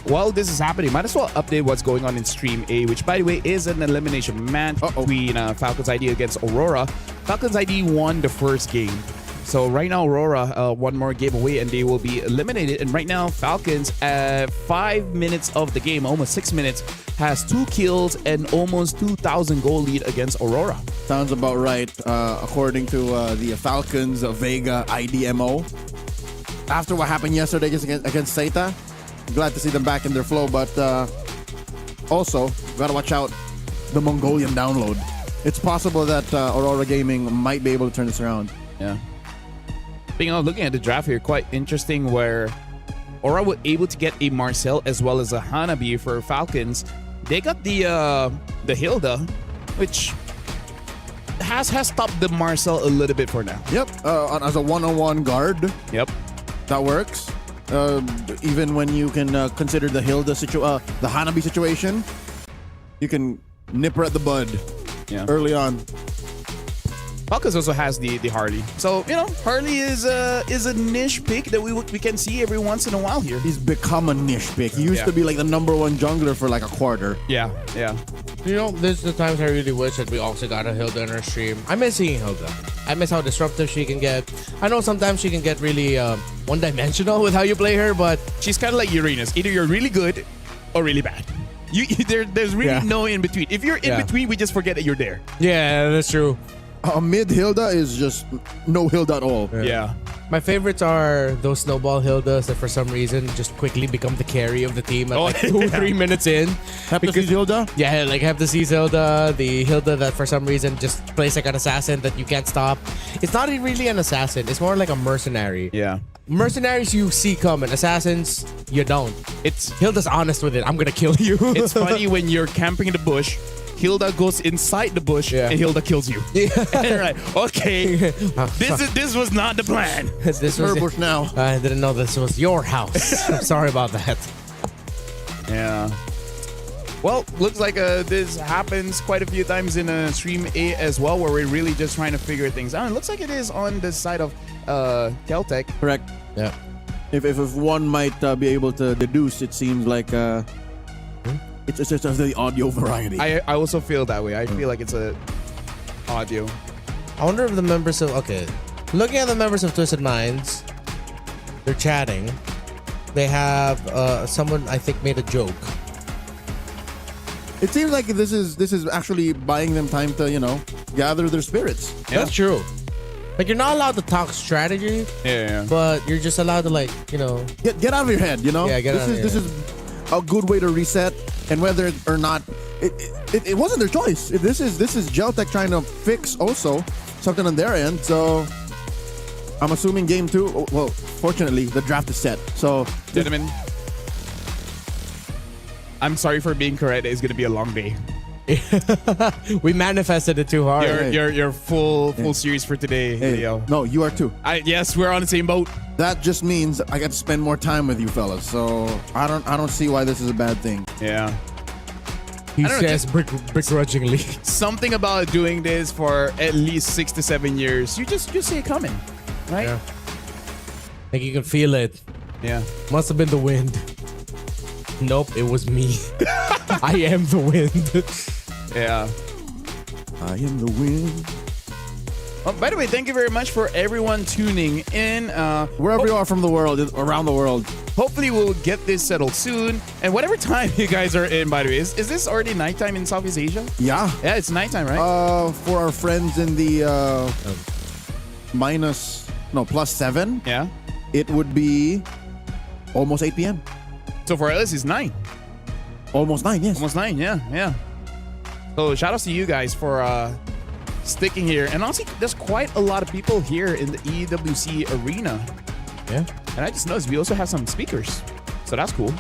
While this is happening, might as well update what's going on in Stream A, which, by the way, is an elimination match between Falcons ID against Aurora. Falcons ID won the first game. So right now, Aurora one more game away and they will be eliminated. And right now, Falcons at 5 minutes of the game, almost 6 minutes, has 2 kills and almost 2,000 goal lead against Aurora. Sounds about right, according to the Falcons Vega IDMO. After what happened yesterday against Seita, glad to see them back in their flow, but also, gotta watch out the Mongolian download. It's possible that Aurora Gaming might be able to turn this around. Yeah. Looking at the draft here, quite interesting where Aurora was able to get a Marcel as well as a Hanabi for Falcons. They got the Hilda, which has stopped the Marcel a little bit for now. Yep, as a one-on-one guard. Yep. That works. Even when you can consider the Hilda the Hanabi situation, you can nip her at the bud early on. Falcons also has the Harley. So, Harley is a niche pick that we can see every once in a while here. He's become a niche pick. He used to be like the #1 jungler for like a quarter. Yeah, yeah. There's the times I really wish that we also got a Hilda in our stream. I miss seeing Hilda. I miss how disruptive she can get. I know sometimes she can get really one-dimensional with how you play her, but she's kind of like Uranus. Either you're really good or really bad. There's really no in between. If you're in between, we just forget that you're there. Yeah, that's true. Mid Hilda is just no Hilda at all. Yeah. My favorites are those snowball Hildas that for some reason just quickly become the carry of the team at like 2 or 3 minutes in. Heptaseas Hilda? Yeah, like Heptaseas Hilda, the Hilda that for some reason just plays like an assassin that you can't stop. It's not really an assassin, it's more like a mercenary. Yeah. Mercenaries you see coming, assassins you don't. Hilda's honest with it. I'm gonna kill you. It's funny when you're camping in the bush. Hilda goes inside the bush and Hilda kills you. Yeah. Right. Okay. This was not the plan. This was her bush now. I didn't know this was your house. I'm sorry about that. Yeah. Well, looks like this happens quite a few times in Stream A as well, where we're really just trying to figure things out. It looks like it is on the side of Caltech. Correct. Yeah. If one might be able to deduce, it seems like it's just the audio variety. I also feel that way. I feel like it's a audio. I wonder if the members of looking at the members of Twisted Minds, they're chatting. They have someone I think made a joke. It seems like this is actually buying them time to gather their spirits. Yeah. That's true. Like you're not allowed to talk strategy. Yeah. But you're just allowed to get out of your head. Yeah. This is a good way to reset. And whether or not it wasn't their choice. This is Geltech trying to fix also something on their end. So I'm assuming game 2. Well, fortunately, the draft is set. So gentlemen, I'm sorry for being correct. It's gonna be a long day. We manifested it too hard. Your full series for today, Leo. No, you are too. Yes, we're on the same boat. That just means I got to spend more time with you fellas. So I don't see why this is a bad thing. Yeah. He says begrudgingly. Something about doing this for at least 6 to 7 years. You just see it coming, right? Yeah. Like you can feel it. Yeah. Must have been the wind. Nope, it was me. I am the wind. Yeah. I am the wind. By the way, thank you very much for everyone tuning in. Wherever you are from the world, around the world. Hopefully we'll get this settled soon. And whatever time you guys are in, by the way, is this already nighttime in Southeast Asia? Yeah. Yeah, it's nighttime, right? For our friends in the +7. Yeah. It would be almost 8 p.m. So for us, it's 9. Almost 9, yes. Almost 9, yeah. So shout outs to you guys for sticking here. And honestly, there's quite a lot of people here in the EWC arena. Yeah. And I just noticed we also have some speakers. So that's cool.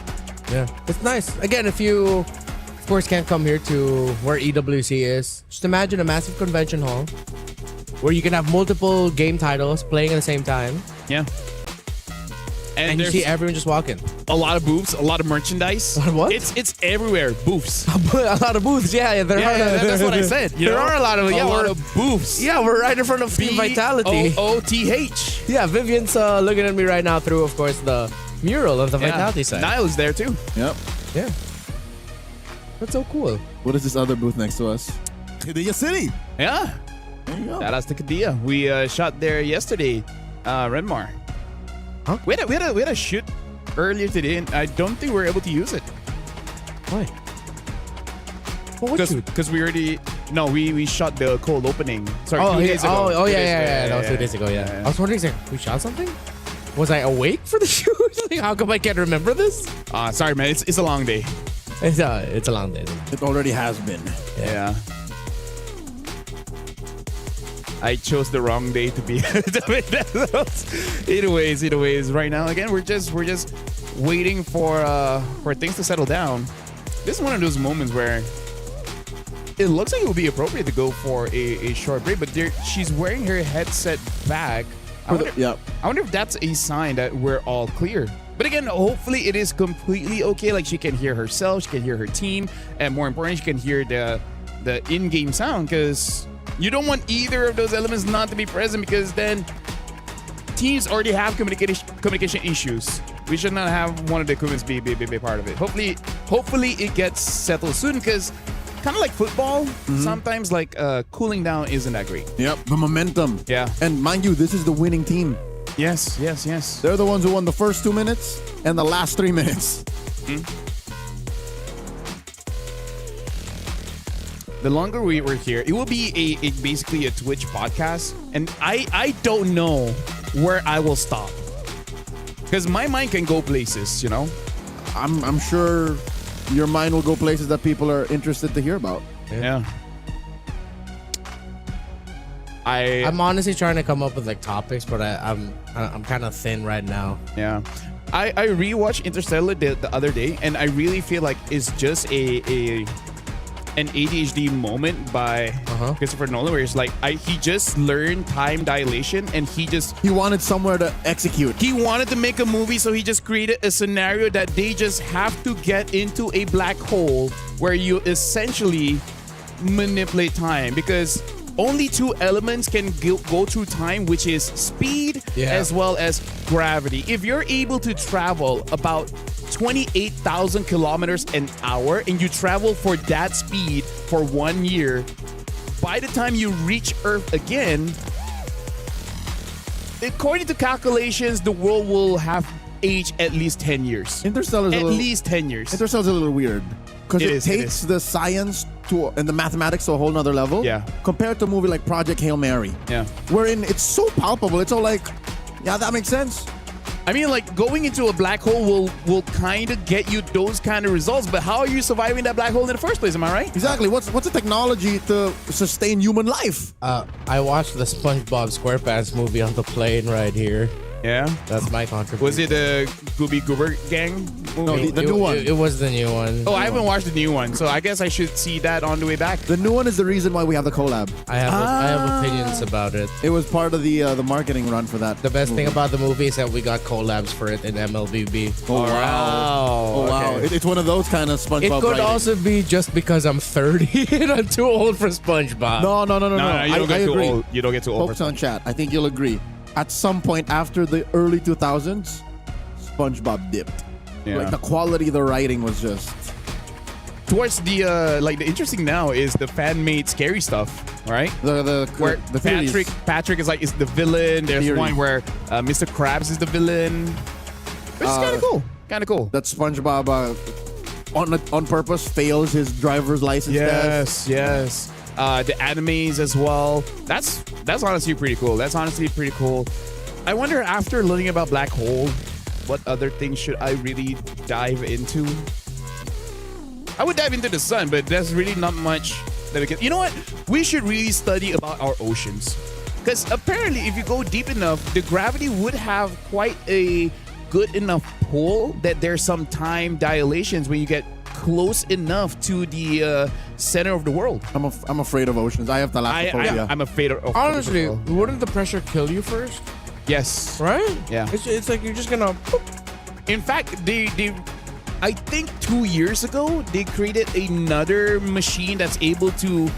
Yeah. It's nice. Again, if you, of course, can't come here to where EWC is, just imagine a massive convention hall where you can have multiple game titles playing at the same time. Yeah. And you see everyone just walking. A lot of booths, a lot of merchandise. What? It's everywhere. Booths. A lot of booths. Yeah, there are. That's what I said. There are a lot of booths. Yeah, we're right in front of Team Vitality. Booth. Yeah, Vivian's looking at me right now through, of course, the mural of the Vitality side. Niall is there too. Yep. Yeah. That's so cool. What is this other booth next to us? Qiddiya City. Yeah. There you go. Shout outs to Qiddiya. We shot there yesterday. Renmar. Huh? We had a shoot earlier today, and I don't think we were able to use it. Why? Because we already we shot the cold opening. Sorry, Oh, 2 days ago. Yeah. That was 2 days ago. Yeah. I was wondering, like, we shot something. Was I awake for the shoot? Like, how come I can't remember this? Sorry, man. It's a long day. It's a long day. It already has been. Yeah. I chose the wrong day to be. Anyways, right now again we're just waiting for things to settle down. This is one of those moments where it looks like it would be appropriate to go for a short break, but she's wearing her headset back. I wonder if that's a sign that we're all clear. But again, hopefully it is completely okay. Like, she can hear herself, she can hear her team, and more importantly, she can hear the in-game sound, because you don't want either of those elements not to be present, because then teams already have communication issues. We should not have one of the equipments be part of it. Hopefully it gets settled soon, because kind of like football, sometimes like cooling down isn't that great. Yep, the momentum. Yeah. And mind you, this is the winning team. Yes. They're the ones who won the first 2 minutes and the last 3 minutes. The longer we were here, it will be basically a Twitch podcast, and I don't know where I will stop, because my mind can go places, you know. I'm sure your mind will go places that people are interested to hear about. Yeah. I'm honestly trying to come up with like topics, but I'm kind of thin right now. Yeah. I rewatched Interstellar the other day, and I really feel like it's just an ADHD moment by Christopher Nolan, where it's like he just learned time dilation, and he wanted somewhere to execute. He wanted to make a movie, so he just created a scenario that they just have to get into a black hole where you essentially manipulate time, because only 2 elements can go through time, which is speed as well as gravity. If you're able to travel about 28,000 kilometers an hour, and you travel for that speed for 1 year, by the time you reach Earth again, according to calculations, the world will have aged at least 10 years. Interstellar's at least 10 years. Interstellar's a little weird, because it takes the science and the mathematics to a whole nother level. Yeah. Compared to a movie like Project Hail Mary. Yeah. Wherein it's so palpable. It's all like, yeah, that makes sense. I mean, like, going into a black hole will kind of get you those kind of results, but how are you surviving that black hole in the first place? Am I right? Exactly. What's the technology to sustain human life? I watched the SpongeBob SquarePants movie on the plane right here. Yeah? That's my contribution. Was it a Gooby Goober Gang movie? No, the new one. It was the new one. Oh, I haven't watched the new one, so I guess I should see that on the way back. The new one is the reason why we have the collab. I have opinions about it. It was part of the marketing run for that. The best thing about the movie is that we got collabs for it in MLBB. Oh, wow. Oh, wow. Okay. It's one of those kind of SpongeBob It could writing. also be just because I'm 30 and I'm too old for SpongeBob. No. You don't get too agree. old. You don't get too old. Folks on chat, I think you'll agree. At some point after the early 2000s, SpongeBob dipped. Yeah. Like, the quality of the writing was just... towards the like the interesting now is the fan-made scary stuff, right? Where the theories. Patrick is the villain. There's Theory. one where Mr. Krabs is the villain. Which is kind of cool. Kind of cool. That SpongeBob on purpose fails his driver's license test. Yes. The animes as well. That's honestly pretty cool. I wonder, after learning about Black Hole, what other things should I really dive into? I would dive into the sun, but there's really not much that we can. You know what? We should really study about our oceans. Because apparently, if you go deep enough, the gravity would have quite a good enough pull that there's some time dilations when you get close enough to the center of the world. I'm afraid of oceans. I have thalassophobia. I'm afraid of Honestly, wouldn't the pressure kill you first? Yes. Right? Yeah. It's like you're just gonna. In fact, I think 2 years ago they created another machine that's able to,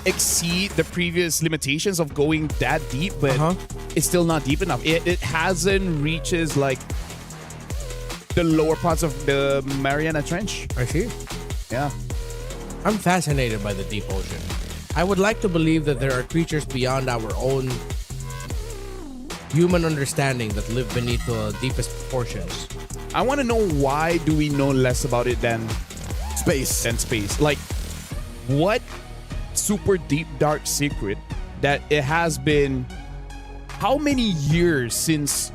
exceed the previous limitations of going that deep, but it's still not deep enough. It hasn't reaches like the lower parts of the Mariana Trench. I see. Yeah. I'm fascinated by the deep ocean. I would like to believe that there are creatures beyond our own human understanding that live beneath the deepest portions. I want to know, why do we know less about it than space? Like, what super deep dark secret that it has been how many years since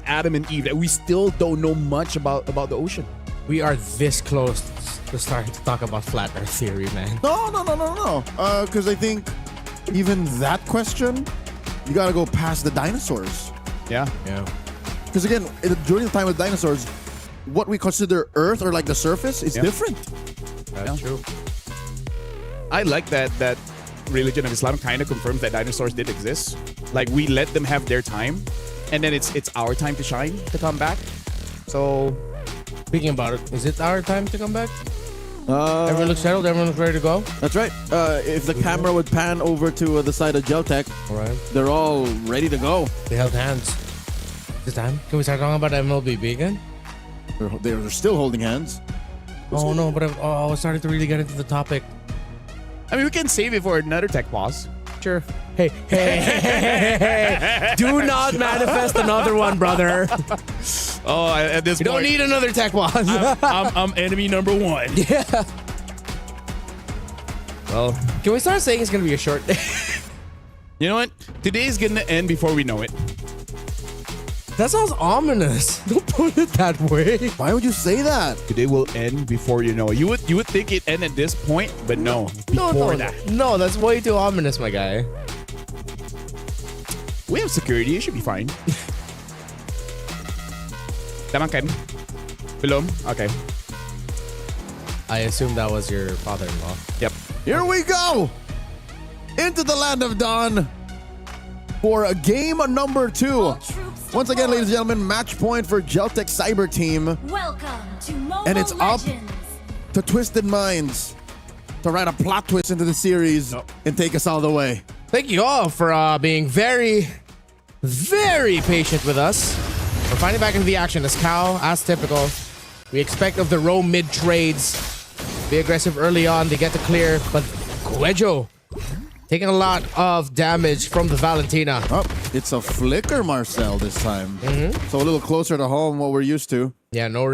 Adam and Eve that we still don't know much about the ocean? We are this close to starting to talk about flat Earth theory, man. No. Because I think even that question, you gotta go past the dinosaurs. Yeah. Because again, during the time of dinosaurs, what we consider Earth or like the surface is different. That's true. I like that religion of Islam kind of confirms that dinosaurs did exist. Like, we let them have their time, and then it's our time to shine, to come back. So, speaking about it, is it our time to come back? Everyone looks settled. Everyone looks ready to go. That's right. If the camera would pan over to the side of Geltech, they're all ready to go. They held hands. This time, can we start talking about MLBB again? They're still holding hands. Oh no, but I was starting to really get into the topic. I mean, we can save it for another tech pause. Sure. Hey. Do not manifest another one, brother. Oh, at this point, you don't need another tech pause. I'm enemy number one. Yeah. Well, can we start saying it's gonna be a short day? You know what? Today's gonna end before we know it. That sounds ominous. Don't put it that way. Why would you say that? Today will end before you know it. You would think it end at this point, but no. Before that. No, that's way too ominous, my guy. We have security. It should be fine. Tama, Ken? Belum? Okay. I assume that was your father-in-law. Yep. Here we go! Into the land of dawn for a game number 2. Once again, ladies and gentlemen, match point for Geltech Cyber Team. Welcome to Mobile And it's up Legends. to Twisted Minds to write a plot twist into the series and take us all the way. Thank you all for being very, very patient with us. We're finally back into the action as Cow, as typical. We expect of the row mid trades. Be aggressive early on, they get to clear, but Cuejo taking a lot of damage from the Valentina. Oh, it's a flicker, Marcel, this time. So a little closer to home, what we're used to. Yeah, no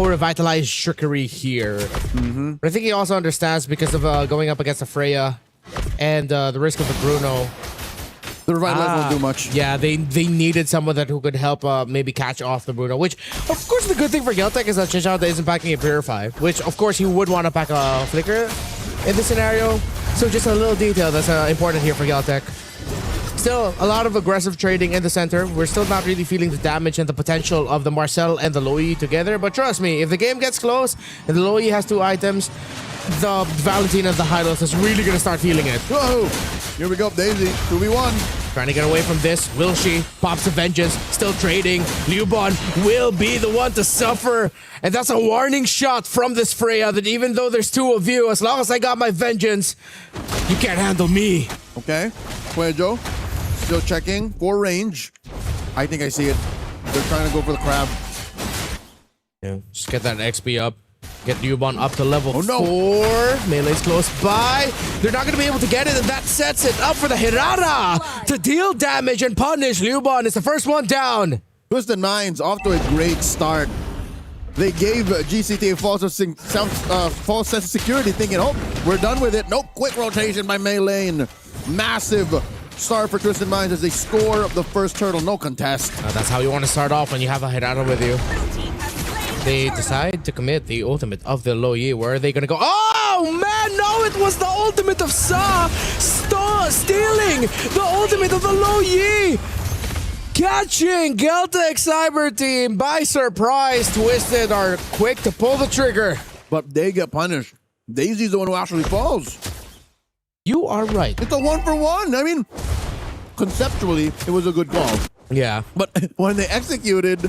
revitalized trickery here. But I think he also understands because of going up against a Freya and the risk of the Bruno. The revitalize won't do much. Yeah, they needed someone who could help maybe catch off the Bruno. Which, of course, the good thing for Geltech is that Chinchada isn't packing a Purify. Which, of course, he would want to pack a Flicker in this scenario. So just a little detail that's important here for Geltech. Still, a lot of aggressive trading in the center. We're still not really feeling the damage and the potential of the Marcel and the Loi together. But trust me, if the game gets close and the Loi has 2 items, the Valentina and the Hylos is really going to start feeling it. Whoa! Here we go, Daisy. 2v1. Trying to get away from this. Will she? Pops a Vengeance. Still trading. Liubon will be the one to suffer. And that's a warning shot from this Freya that even though there's 2 of you, as long as I got my Vengeance, you can't handle me. Okay. Cuejo. Still checking for range. I think I see it. They're trying to go for the crab. Yeah. Just get that XP up. Get Newborn up to level 4. Melee's close by. They're not going to be able to get it, and that sets it up for the Hirara to deal damage and punish. Newborn is the first one down. Twisted Minds off to a great start. They gave GCT a false sense of security, thinking, oh, we're done with it. Nope, quick rotation by Melee. Massive start for Twisted Minds as they score the first turtle. No contest. That's how you want to start off when you have a Hirara with you. They decide to commit the ultimate of the Lo Yi. Where are they going to go? Oh, man, no, it was the ultimate of Sa. Stealing the ultimate of the Lo Yi. Catching Geltec Cyber Team by surprise. Twisted are quick to pull the trigger. But they get punished. Daisy's the one who actually falls. You are right. It's a 1-for-1. I mean, conceptually, it was a good call. Yeah. But when they executed,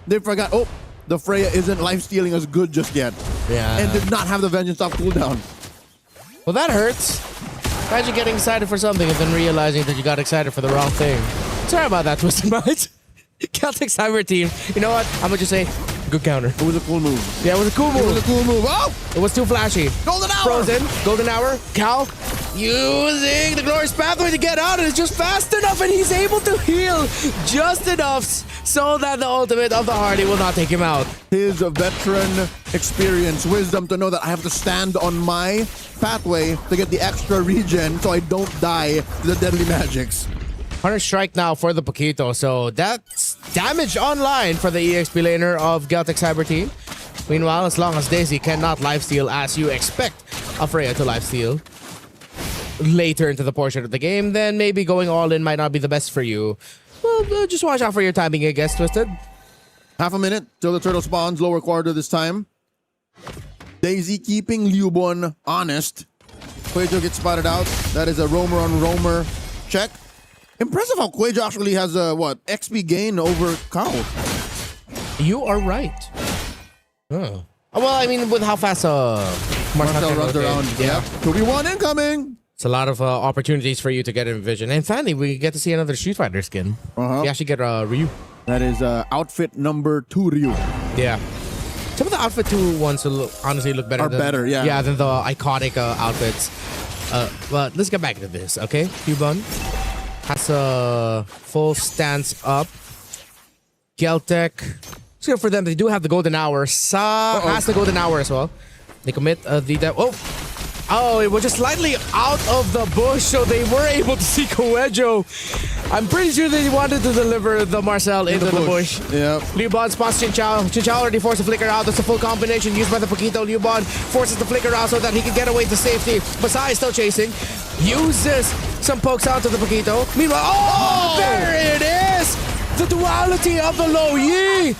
they forgot, oh, the Freya isn't lifestealing as good just yet. Yeah. And did not have the Vengeance off cooldown. Well, that hurts. Imagine getting excited for something and then realizing that you got excited for the wrong thing. Sorry about that, Twisted Minds. Celtic Cyber Team. You know what? I'm going to just say, good counter. It was a cool move. Yeah, it was a cool move. It was a cool move. Oh! It was too flashy. Golden Hour! Frozen. Golden Hour. Cal using the Glorious Pathway to get out, and it's just fast enough, and he's able to heal just enough so that the ultimate of the Hardy will not take him out. His veteran experience, wisdom to know that I have to stand on my pathway to get the extra regen so I don't die to the deadly magics. 100 strike now for the Paquito, so that's damage online for the EXP laner of Celtic Cyber Team. Meanwhile, as long as Daisy cannot lifesteal as you expect a Freya to lifesteal later into the portion of the game, then maybe going all in might not be the best for you. Well, just watch out for your timing, I guess, Twisted. Half a minute till the turtle spawns, lower quarter this time. Daisy keeping Liubon honest. Quajo gets spotted out. That is a roamer on roamer check. Impressive how Quajo actually has a, XP gain over Kao. You are right. Oh. Well, I mean, with how fast Marcel runs around. Yeah. 2v1 incoming. It's a lot of opportunities for you to get in vision. And finally, we get to see another Street Fighter skin. We actually get Ryu. That is outfit number 2 Ryu. Yeah. Some of the outfit 2 ones will honestly look better. Yeah, than the iconic outfits. But let's get back into this, okay? Cubon has a full stance up. Geltec. It's good for them. They do have the golden hour. Sa has the golden hour as well. They commit the Oh, it was just slightly out of the bush, so they were able to see Coejo. I'm pretty sure they wanted to deliver the Marcel into the bush. Yeah. Liubon spots Chinchao. Chinchao already forced the flicker out. That's a full combination used by the Paquito. Liubon forces the flicker out so that he can get away to safety. Masai is still chasing. Uses some pokes out to the Paquito. Meanwhile, there it is! The duality of the Lo Yi!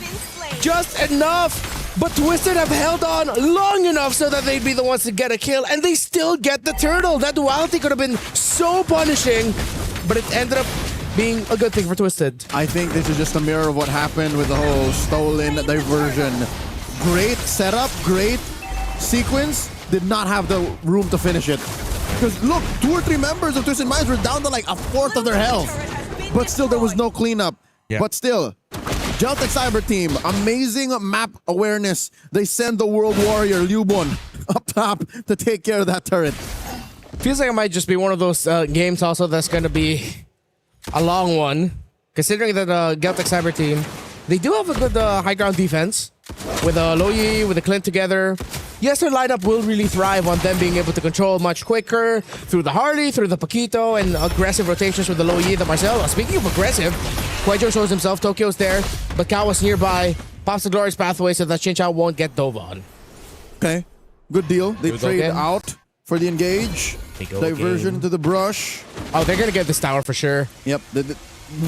Just enough. But Twisted have held on long enough so that they'd be the ones to get a kill, and they still get the turtle. That duality could have been so punishing, but it ended up being a good thing for Twisted. I think this is just a mirror of what happened with the whole stolen diversion. Great setup, great sequence, did not have the room to finish it. Because look, 2 or 3 members of Twisted Minds were down to like a fourth of their health. But still, there was no cleanup. Yeah. But still, Celtic Cyber Team, amazing map awareness. They send the World Warrior, Liubon, up top to take care of that turret. Feels like it might just be one of those games also that's going to be a long one. Considering that Celtic Cyber Team, they do have a good high ground defense. With Lo Yi, with the Clint together. Yes, their lineup will really thrive on them being able to control much quicker through the Hardy, through the Paquito, and aggressive rotations with the Lo Yi, the Marcel. Speaking of aggressive, Quajo shows himself. Tokyo's there, but Kao was nearby. Pops the Glorious Pathway so that Chinchao won't get dove on. Okay, good deal. They trade out for the engage. Diversion to the brush. Oh, they're going to get this tower for sure. Yep.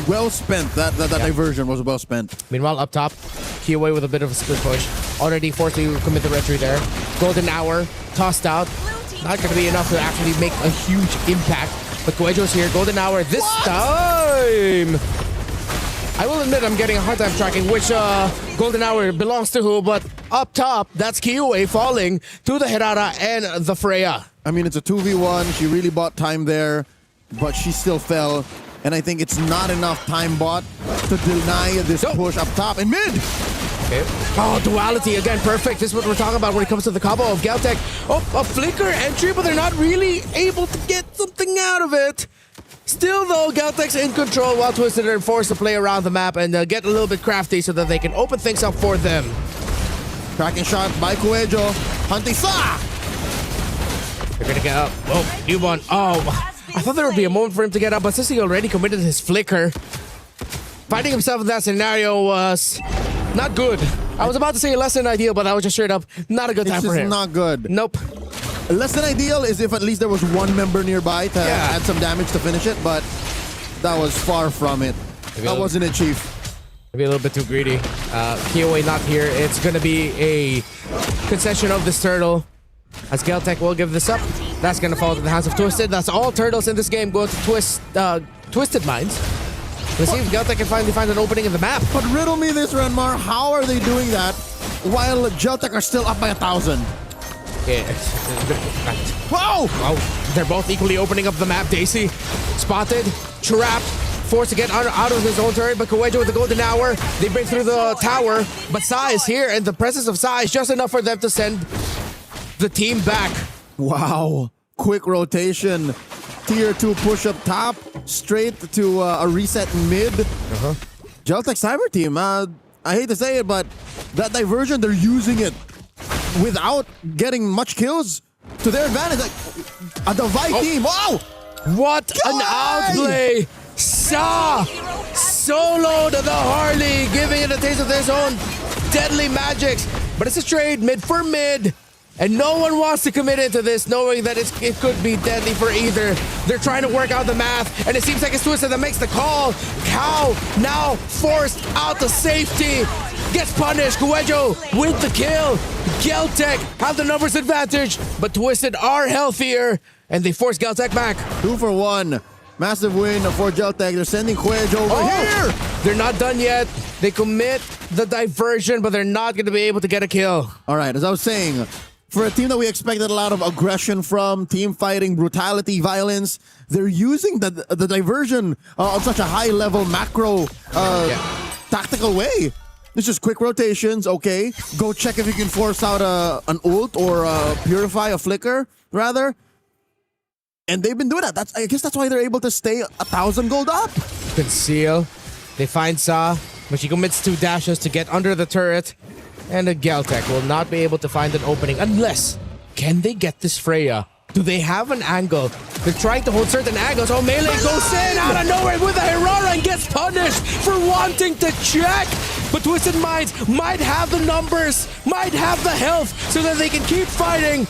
Well spent. That diversion was well spent. Meanwhile, up top, Kiyaway with a bit of a split push. Already forced to commit the retreat there. Golden hour, tossed out. Not going to be enough to actually make a huge impact. But Coejo's here. Golden hour this time. I will admit I'm getting a hard time tracking which golden hour belongs to who. But up top, that's Kiyaway falling to the Hirara and the Freya. I mean, it's a 2v1. She really bought time there, but she still fell. And I think it's not enough time bought to deny this push up top and mid. Okay. Oh, duality again, perfect. This is what we're talking about when it comes to the combo of Galtech. Oh, a flicker entry, but they're not really able to get something out of it. Still, though, Galtech's in control while Twisted are forced to play around the map and get a little bit crafty so that they can open things up for them. Cracking shot by Cuello. Hunting Sa! They're gonna get up. Oh, Newborn. Oh, I thought there would be a moment for him to get up, but since he already committed his flicker, finding himself in that scenario was not good. I was about to say less than ideal, but that was just straight up not a good time for him. It's not good. Nope. Less than ideal is if at least there was one member nearby to add some damage to finish it, but that was far from it. That wasn't it, Chief. Maybe a little bit too greedy. KOA not here. It's going to be a concession of this turtle. As Galtech will give this up. That's going to fall to the hands of Twisted. That's all turtles in this game go to Twisted Minds. Let's see if Galtech can finally find an opening in the map. But riddle me this, Renmar. How are they doing that while Galtech are still up by 1,000? Yeah. Whoa! Wow. They're both equally opening up the map. Daisy spotted, trapped, forced to get out of his own turret, but Cuello with the golden hour. They break through the tower, but Sa is here, and the presence of Sa is just enough for them to send the team back. Wow. Quick rotation. Tier 2 push up top, straight to a reset mid. Galtech Cyber Team, I hate to say it, but that diversion, they're using it without getting much kills to their advantage. Like a Divide team. Wow! What an outplay! Sa soloed the Harley, giving it a taste of his own deadly magics. But it's a trade mid for mid. And no one wants to commit into this, knowing that it could be deadly for either. They're trying to work out the math, and it seems like it's Twisted that makes the call. Cow now forced out to safety. Gets punished. Cuello with the kill. Galtech have the numbers advantage, but Twisted are healthier, and they force Galtech back. 2 for 1. Massive win for Galtech. They're sending Cuello over here. They're not done yet. They commit the diversion, but they're not going to be able to get a kill. All right, as I was saying, for a team that we expected a lot of aggression from, team fighting, brutality, violence, they're using the diversion on such a high-level macro tactical way. It's just quick rotations, okay. Go check if you can force out an ult or purify a flicker, rather. And they've been doing that. I guess that's why they're able to stay 1,000 gold up. Conceal. They find Sa, but she commits 2 dashes to get under the turret. And the Galtech will not be able to find an opening unless, can they get this Freya? Do they have an angle? They're trying to hold certain angles. Oh, Melee goes in out of nowhere with a Herrera and gets punished for wanting to check. But Twisted Minds might have the numbers, might have the health so that they can keep fighting.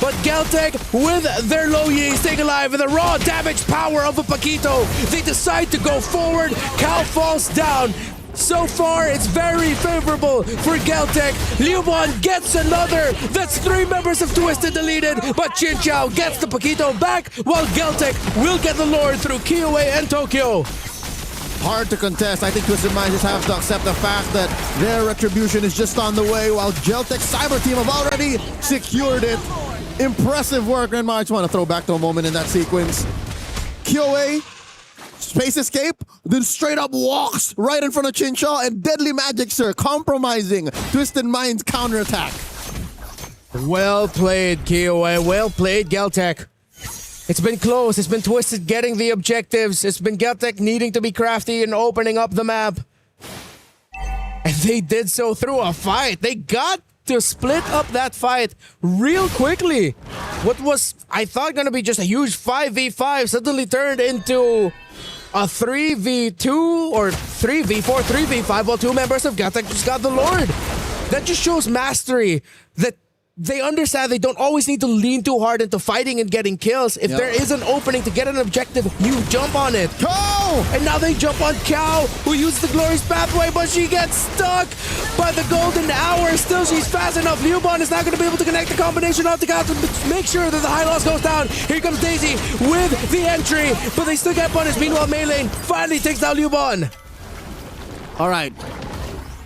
But Galtech, with their low Yi, staying alive with the raw damage power of a Paquito, they decide to go forward. Cal falls down. So far, it's very favorable for Galtech. Liubon gets another. That's 3 members of Twisted deleted, but Chin Chao gets the Paquito back, while Galtech will get the Lord through Kiowa and Tokyo. Hard to contest. I think Twisted Minds just have to accept the fact that their retribution is just on the way, while Galtech Cyber Team have already secured it. Impressive work, and I just want to throw back to a moment in that sequence. Kiowa, space escape, then straight up walks right in front of Chinchaw, and Deadly Magic, sir, compromising Twisted Minds counterattack. Well played, KOA. Well played, Galtech. It's been close. It's been Twisted getting the objectives. It's been Galtech needing to be crafty and opening up the map. And they did so through a fight. They got to split up that fight real quickly. What was, I thought, going to be just a huge 5v5 suddenly turned into a 3v2 or 3v4, 3v5 while 2 members of Galtech just got the Lord. That just shows mastery, that they understand they don't always need to lean too hard into fighting and getting kills. If there is an opening to get an objective, you jump on it. Cow! And now they jump on Cow, who used the glorious pathway, but she gets stuck by the golden hour. Still, she's fast enough. Liubon is not going to be able to connect the combination of the Cow to make sure that the high loss goes down. Here comes Daisy with the entry, but they still get punished. Meanwhile, Melee finally takes down Liubon. All right.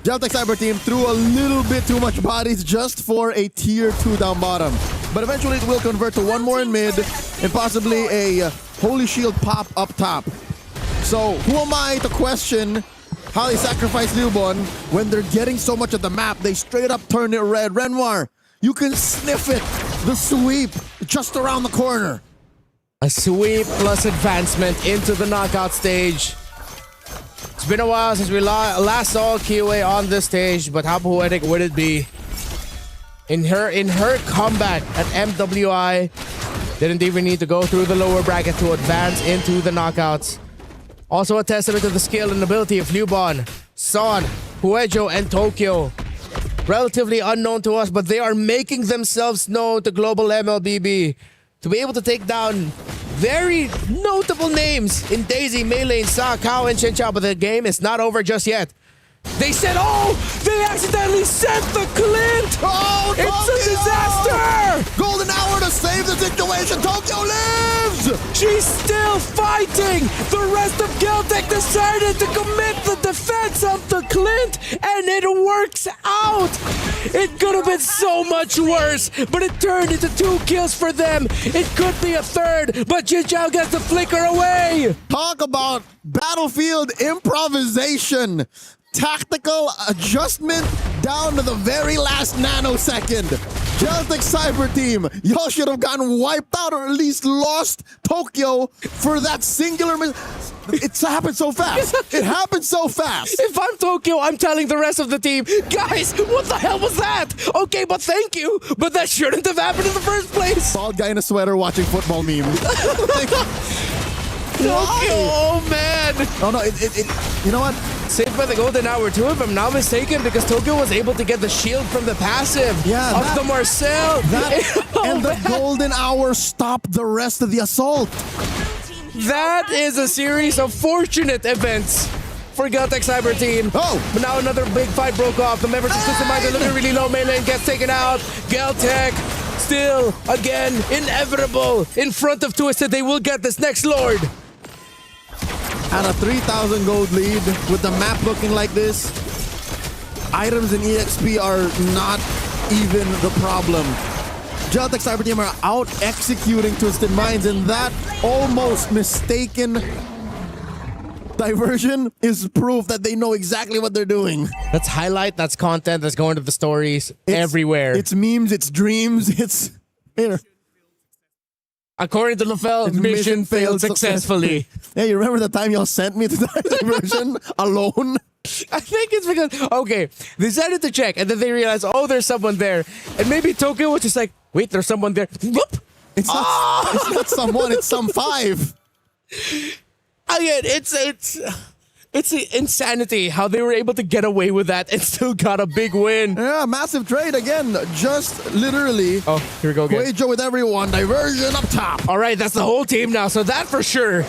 Galtech Cyber Team threw a little bit too much bodies just for a tier 2 down bottom. But eventually it will convert to 1 more in mid and possibly a Holy Shield pop up top. So who am I to question how they sacrifice Newborn. When they're getting so much of the map, they straight up turn it red. Renoir, you can sniff it. The sweep just around the corner. A sweep plus advancement into the knockout stage. It's been a while since we last saw Kiwi on this stage, but how poetic would it be? In her comeback at MWI, didn't even need to go through the lower bracket to advance into the knockouts. Also a testament to the skill and ability of Newborn, Son, Huejo, and Tokyo. Relatively unknown to us, but they are making themselves known to global MLBB to be able to take down very notable names in Daisy, Melee, Sa, Kao, and Chen Chao, but the game is not over just yet. They said, oh, they accidentally sent the Clint! Oh, it's a disaster! Golden hour to save the situation. Tokyo lives! She's still fighting! The rest of Geltec decided to commit the defense of the Clint, and it works out! It could have been so much worse, but it turned into 2 kills for them. It could be a third, but Jin Chao gets the flicker away! Talk about battlefield improvisation. Tactical adjustment down to the very last nanosecond. Geltec Cyber Team, y'all should have gotten wiped out or at least lost Tokyo for that singular It's happened so fast. It happened so fast. If I'm Tokyo, I'm telling the rest of the team, guys, what the hell was that? Okay, but thank you, but that shouldn't have happened in the first place. Bald guy in a sweater watching football meme. Oh man! Oh no, you know what? Saved by the golden hour too, if I'm not mistaken, because Tokyo was able to get the shield from the passive of the Marcel. And the golden hour stopped the rest of the assault. That is a series of fortunate events for Geltec Cyber Team. Oh! But now another big fight broke off. The members of System Minds are looking really low. Melee gets taken out. Geltec still, again, inevitable. In front of Twisted, they will get this next Lord. At a 3,000 gold lead, with the map looking like this, items in EXP are not even the problem. Geltec Cyber Team are out executing Twisted Minds, and that almost mistaken diversion is proof that they know exactly what they're doing. That's highlight, that's content, that's going to the stories everywhere. It's memes, it's dreams, it's... Here. According to LaFell, mission failed successfully. Hey, you remember the time y'all sent me to that diversion alone? I think it's because, okay, they decided to check, and then they realized, oh, there's someone there. And maybe Tokyo was just like, wait, there's someone there. Whoop! It's not someone, it's some 5. Again, it's insanity how they were able to get away with that and still got a big win. Yeah, massive trade again. Just literally. Oh, here we go again. Wager with everyone. Diversion up top. All right, that's the whole team now. So that for sure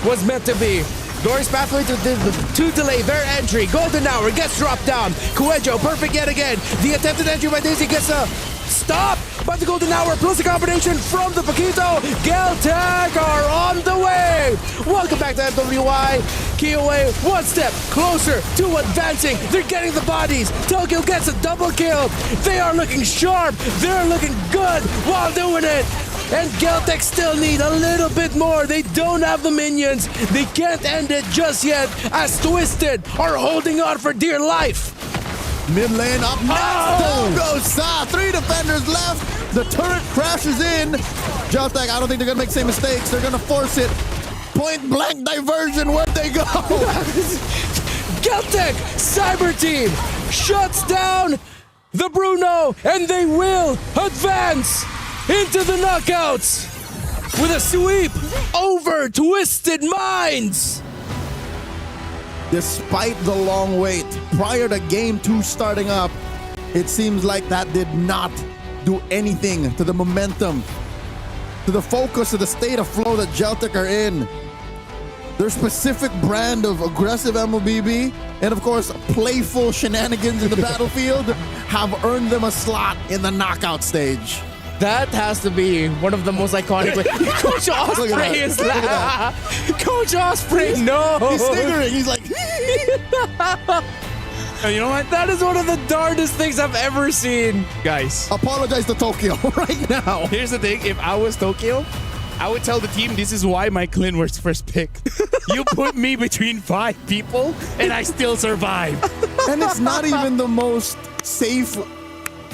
was meant to be. Glorious pathway to delay their entry. Golden hour gets dropped down. Kuejo, perfect yet again. The attempted entry by Daisy gets a stop. But the golden hour plus the combination from the Paquito. Geltec are on the way. Welcome back to MWI. Kiowa one step closer to advancing. They're getting the bodies. Tokyo gets a double kill. They are looking sharp. They're looking good while doing it. And Geltec still need a little bit more. They don't have the minions. They can't end it just yet, as Twisted are holding on for dear life. Mid lane up next. Down goes Sa. 3 defenders left. The turret crashes in. Geltec, I don't think they're going to make the same mistakes. They're going to force it. Point blank diversion. Where'd they go? Geltec Cyber Team shuts down the Bruno, and they will advance into the knockouts with a sweep over Twisted Minds. Despite the long wait, prior to Game 2 starting up, it seems like that did not do anything to the momentum, to the focus, to the state of flow that Geltec are in. Their specific brand of aggressive MLBB and, of course, playful shenanigans in the battlefield have earned them a slot in the knockout stage. That has to be one of the most iconic. Coach Osprey is like, Coach Osprey, no. He's sniggering. He's like, you know what? That is one of the darndest things I've ever seen. Guys, apologize to Tokyo right now. Here's the thing. If I was Tokyo, I would tell the team this is why my Clint was first pick. You put me between 5 people, and I still survive. And it's not even the most safe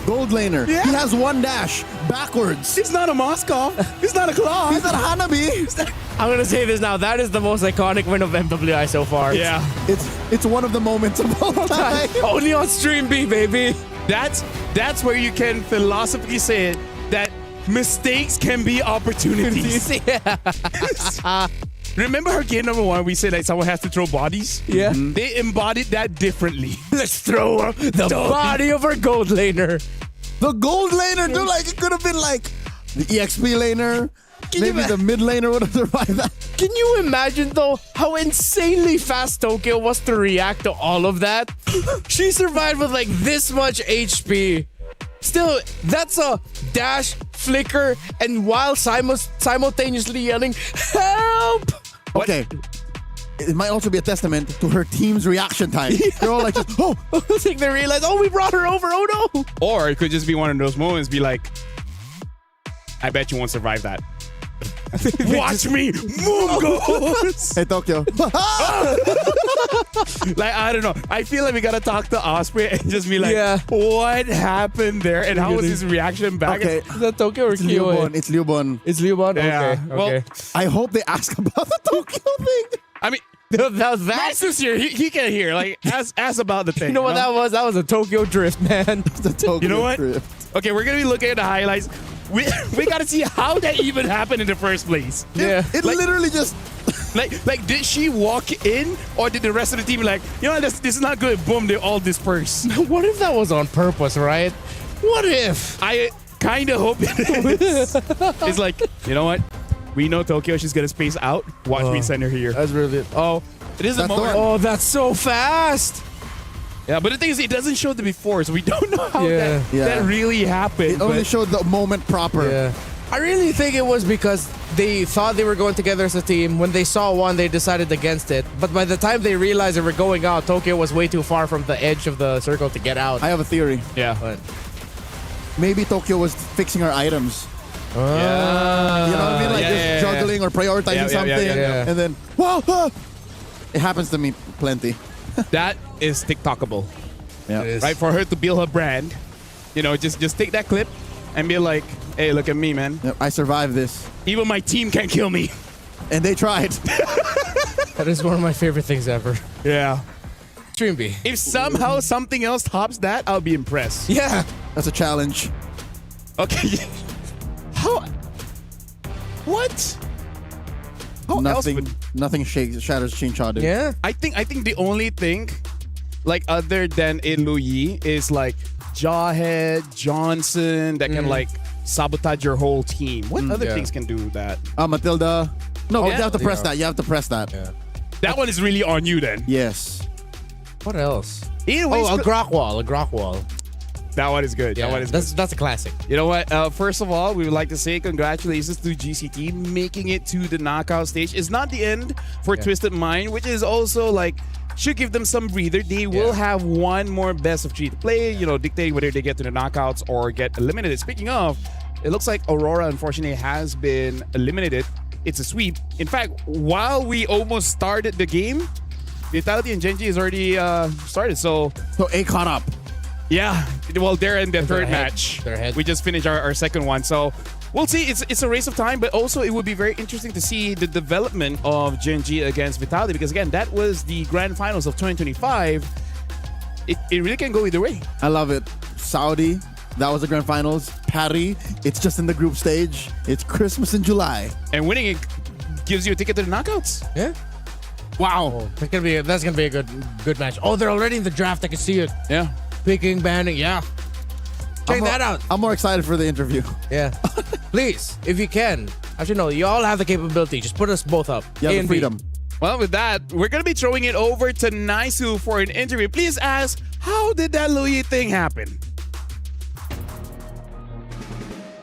gold laner. Yeah. He has 1 dash backwards. He's not a Moskov. He's not a Claw. He's not a Hanabi. I'm gonna say this now. That is the most iconic win of MWI so far. Yeah. It's one of the moments of all time. Only on Stream B, baby. That's where you can philosophically say it, that mistakes can be opportunities. Yeah. Remember her game number 1? We said that someone has to throw bodies. Yeah. They embodied that differently. Let's throw the body of our gold laner. The gold laner, dude, like it could have been like the EXP laner. Maybe the mid laner would have survived that. Can you imagine though how insanely fast Tokyo was to react to all of that? She survived with like this much HP. Still, that's a dash, flicker, and while simultaneously yelling, "Help!" Okay. It might also be a testament to her team's reaction time. They're all like, oh, I think they realized, oh, we brought her over. Oh no! Or it could just be one of those moments, be like, I bet you won't survive that. Watch me, Mungos! Hey, Tokyo. Like, I don't know. I feel like we gotta talk to Osprey and just be like, what happened there? And how was his reaction back? Okay. Is that Tokyo or Kyo? It's Liubon. It's Liubon? Yeah. Okay. Well, Okay. I hope they ask about the Tokyo thing. I mean, That Max's here. He can hear. Like, ask about the thing. you know what that was? That was a Tokyo drift, man. The Tokyo You know what? trip. Okay, we're gonna be looking at the highlights. We gotta see how that even happened in the first place. Yeah. It literally just... Like, did she walk in, or did the rest of the team be like, you know, this is not good? Boom, they all disperse. What if that was on purpose, right? What if? I kind of hope it is. It's like, you know what? We know Tokyo. She's gonna space out. Watch me send her here. That's really. Oh, it is a moment. Oh, that's so fast. Yeah, but the thing is, it doesn't show the before, so we don't know how Yeah. that really happened. It only but- showed the moment proper. Yeah. I really think it was because they thought they were going together as a team. When they saw one, they decided against it. But by the time they realized they were going out, Tokyo was way too far from the edge of the circle to get out. I have a theory. Yeah. But, Maybe Tokyo was fixing her items. You know what I mean? Like just juggling or prioritizing something. And then, whoa, ah. It happens to me plenty. That is TikTokable. Yeah. Right? For her to build her brand, you know, just take that clip and be like, hey, look at me, man. Yep, I survived this. Even my team can't kill me. And they tried. that is one of my favorite things ever. Yeah. Stream B. If somehow something else tops that, I'll be impressed. Yeah. That's a challenge. Okay. How? What? How else would... Nothing shatters Chincha, dude. Yeah. I think the only thing, like other than Iluyi, is like Jawhead, Johnson, that can like sabotage your whole team. What other things can do that? Matilda. No, Oh, you yeah. have to press that. You have to press that. Yeah. That one is really on you then. Yes. What else? Anyways, a Grok wall. That one is good. Yeah, That one is that's a classic. You know what? First of all, we would like to say congratulations to GCT making it to the knockout stage. It's not the end for Twisted Mind, which is also like should give them some breather. They will have one more best of 3 to play, you know, dictating whether they get to the knockouts or get eliminated. Speaking of, it looks like Aurora unfortunately has been eliminated. It's a sweep. In fact, while we almost started the game, Vitality and Genji is already started. So A caught up. Yeah, well, they're in their third ahead. match. They're ahead. We just finished our second one, so we'll see. It's a race of time, but also it would be very interesting to see the development of Genji against Vitality, because again, that was the grand finals of 2025. It really can go either way. I love it. Saudi, that was the grand finals. Paris, it's just in the group stage. It's Christmas in July. And winning it gives you a ticket to the knockouts. Yeah. Wow. That's gonna be a good match. Oh, they're already in the draft. I can see it. Yeah. Picking, banning. Yeah. Check that out. I'm more excited for the interview. Yeah. Please, if you can. Actually, no, you all have the capability. Just put us both up. You have A the and B. freedom. Well, with that, we're going to be throwing it over to Naisu for an interview. Please ask, how did that Louis thing happen?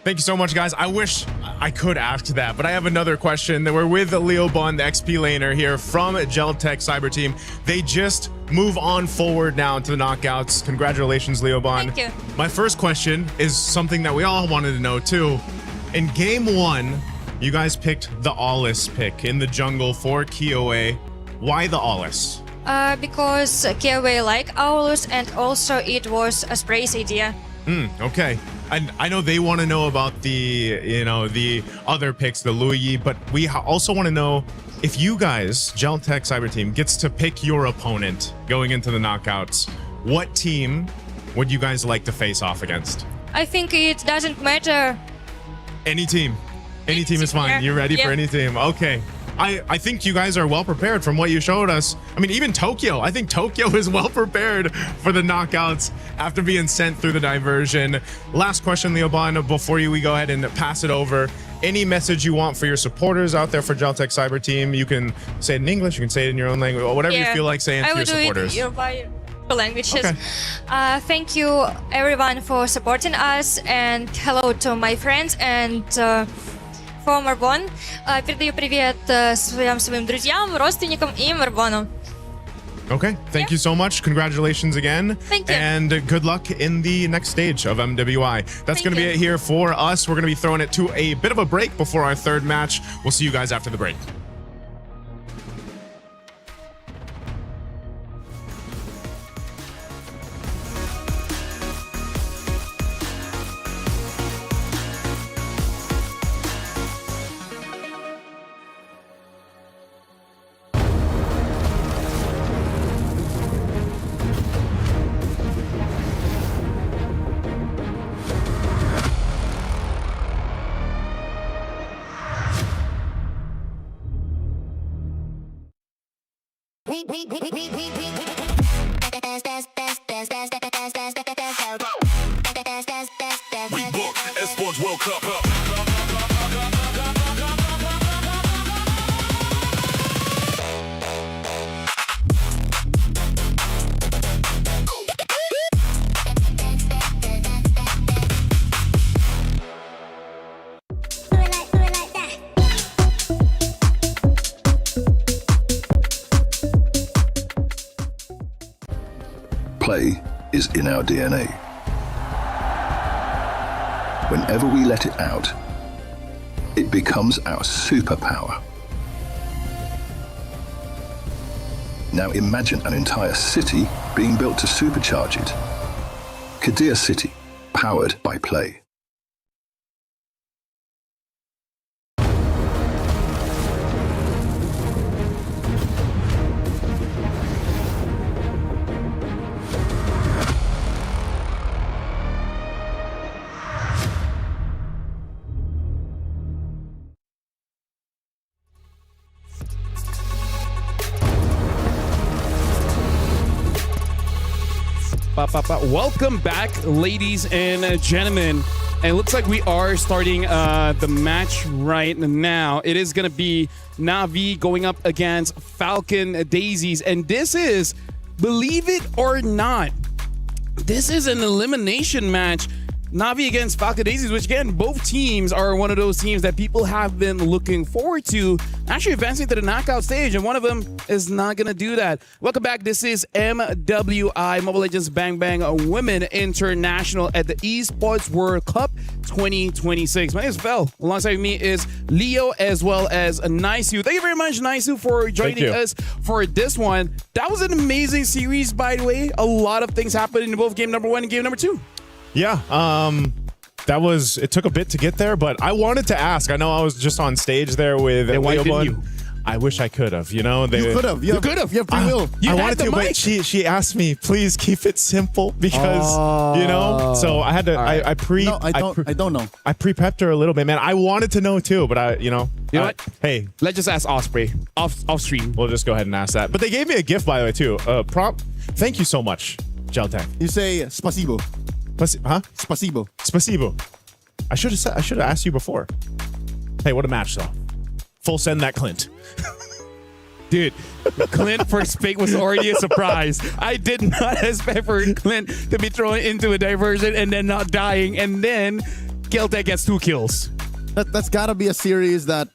Thank you so much, guys. I wish I could ask that, but I have another question. We're with Leo Bond, the XP laner here from Geltech Cyber Team. They just move on forward now to the knockouts. Congratulations, Leo Bond. Thank you. My first question is something that we all wanted to know too. In game 1, you guys picked the Aulis pick in the jungle for KOA. Why the Aulis? Because KOA like Aulus, and also it was a Spray's idea. Okay. And I know they want to know about the other picks, the Louis, but we also want to know if you guys, Geltech Cyber Team, gets to pick your opponent going into the knockouts, what team would you guys like to face off against? I think it doesn't matter. Any team. Any team is fine. You're ready for any team. Okay. I think you guys are well prepared from what you showed us. I mean, even Tokyo. I think Tokyo is well prepared for the knockouts after being sent through the diversion. Last question, Leoban, before we go ahead and pass it over. Any message you want for your supporters out there for Geltech Cyber Team? You can say it in English, you can say it in your own language, or whatever you feel like saying to your supporters. I would do it by languages. Okay. Thank you everyone for supporting us, and hello to my friends and for Marбон. Передаю привет своим друзьям, родственникам и Марбону. Okay, thank you so much. Congratulations again. Thank you. And good luck in the next stage of MWI. That's going to be it here for us. We're going to be throwing it to a bit of a break before our third match. We'll see you guys after the break. Play is in our DNA. Whenever we let it out, it becomes our superpower. Now imagine an entire city being built to supercharge it. Kadir City, powered by play. Welcome back, ladies and gentlemen. And it looks like we are starting the match right now. It is going to be Na'Vi going up against Falcon Daisies. And this is, believe it or not, this is an elimination match. Na'Vi against Falcon Daisies, which again, both teams are one of those teams that people have been looking forward to actually advancing to the knockout stage, and one of them is not going to do that. Welcome back. This is MWI, Mobile Legends Bang Bang Women International at the Esports World Cup 2026. My name is Vel. Alongside me is Leo as well as Naisu. Thank you very much, Naisu, for joining us for this one. That was an amazing series, by the way. A lot of things happened in both game number 1 and game number 2. Yeah, it took a bit to get there, but I wanted to ask. I know I was just on stage there with Leoban. I wish I could have, you know. You could have. You could have. You have free will. I wanted to, but she asked me, please keep it simple because, you know, so I had to, right. I don't know. I pre-prepped her a little bit, man. I wanted to know too, but you know what? Hey, let's just ask Osprey off stream. We'll just go ahead and ask that. But they gave me a gift, by the way, too. Thank you so much, Geltech. You say spasibo. Huh? Spasibo. Spasibo. I should have asked you before. Hey, what a match though. Full send that Clint. Dude, Clint first pick was already a surprise. I did not expect for Clint to be thrown into a diversion and then not dying, and then Geltech gets 2 kills. That's gotta be a series that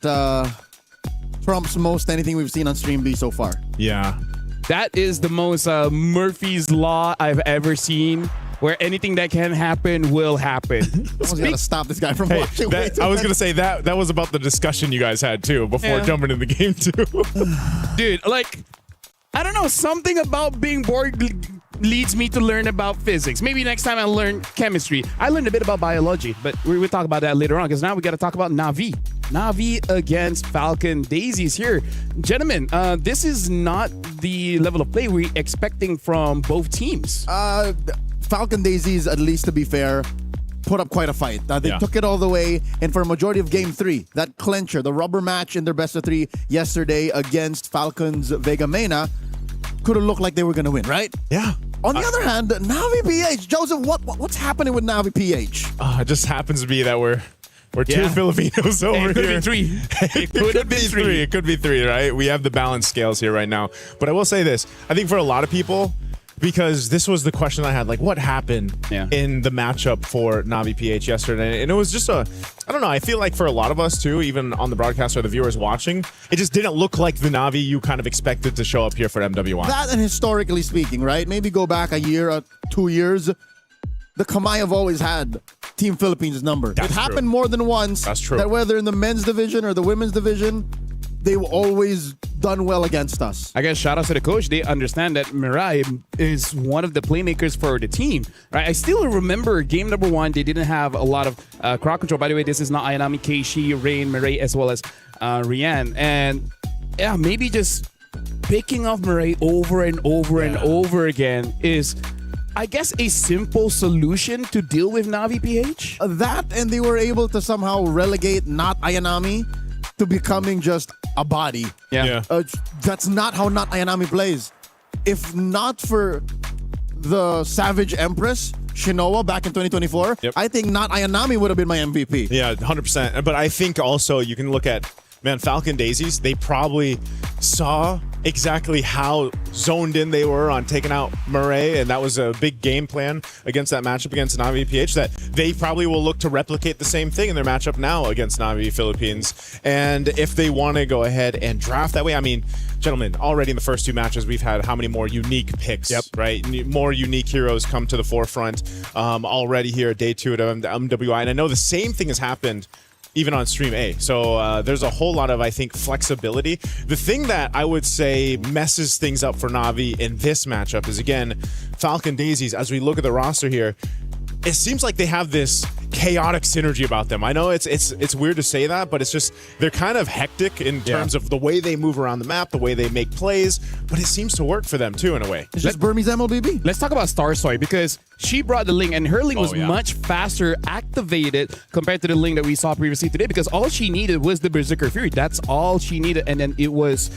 trumps most anything we've seen on Stream B so far. Yeah. That is the most Murphy's Law I've ever seen. where anything that can happen will happen. I gotta stop this guy from watching. I was gonna say that was about the discussion you guys had too before jumping in the game too. Dude, like, I don't know, something about being bored leads me to learn about physics. Maybe next time I'll learn chemistry. I learned a bit about biology, but we'll talk about that later on because now we got to talk about Na'Vi. Na'Vi against Falcon Daisies here. Gentlemen, this is not the level of play we're expecting from both teams. Falcon Daisies, at least to be fair, put up quite a fight. They took it all the way, and for a majority of Game 3, that clincher, the rubber match in their best of 3 yesterday against Falcons Vega Mena, could have looked like they were going to win, right? Yeah. On the other hand, Na'Vi PH, Joseph, what's happening with Na'Vi PH? It just happens to be that we're two Filipinos over here. It could be 3. It could be 3. It could be 3, right? We have the balance scales here right now. But I will say this. I think for a lot of people, because this was the question I had, like, what happened in the matchup for Na'Vi PH yesterday? And it was just I don't know, I feel like for a lot of us too, even on the broadcast or the viewers watching, it just didn't look like the Na'Vi you kind of expected to show up here for MWI. That, and historically speaking, right? Maybe go back a year, 2 years, the Kamai have always had Team Philippines' number. That's it happened true. more than once. That's true. That whether in the men's division or the women's division, they've always done well against us. I guess shout out to the coach. They understand that Mirai is one of the playmakers for the team. Right? I still remember game number 1. They didn't have a lot of crowd control. By the way, this is not Ayanami, Keishi, Rain, Mirai, as well as Rian. And yeah, maybe just picking off Mirai over and over and over again is, I guess, a simple solution to deal with Na'Vi PH. That, and they were able to somehow relegate not Ayanami to becoming just a body. Yeah. That's not how Not Ayanami plays. If not for the Savage Empress, Shinoa, back in 2024, I think Not Ayanami would have been my MVP. Yeah, 100%. But I think also you can look at, man, Falcon Daisies, they probably saw exactly how zoned in they were on taking out Murray, and that was a big game plan against that matchup against Na'Vi PH that they probably will look to replicate the same thing in their matchup now against Na'Vi Philippines. And if they want to go ahead and draft that way, I mean, gentlemen, already in the first 2 matches, we've had how many more unique picks, right? More unique heroes come to the forefront already here at day 2 at MWI. And I know the same thing has happened even on Stream A. So there's a whole lot of, I think, flexibility. The thing that I would say messes things up for Na'Vi in this matchup is, again, Falcon Daisies, as we look at the roster here, it seems like they have this chaotic synergy about them. I know it's weird to say that, but it's just they're kind of hectic in terms of the way they move around the map, the way they make plays, but it seems to work for them too in a way. It's just Burmese MLBB. Let's talk about Starsoy because she brought the Ling, and her Ling was much faster activated compared to the Ling that we saw previously today, because all she needed was the Berserker Fury. That's all she needed, and then it was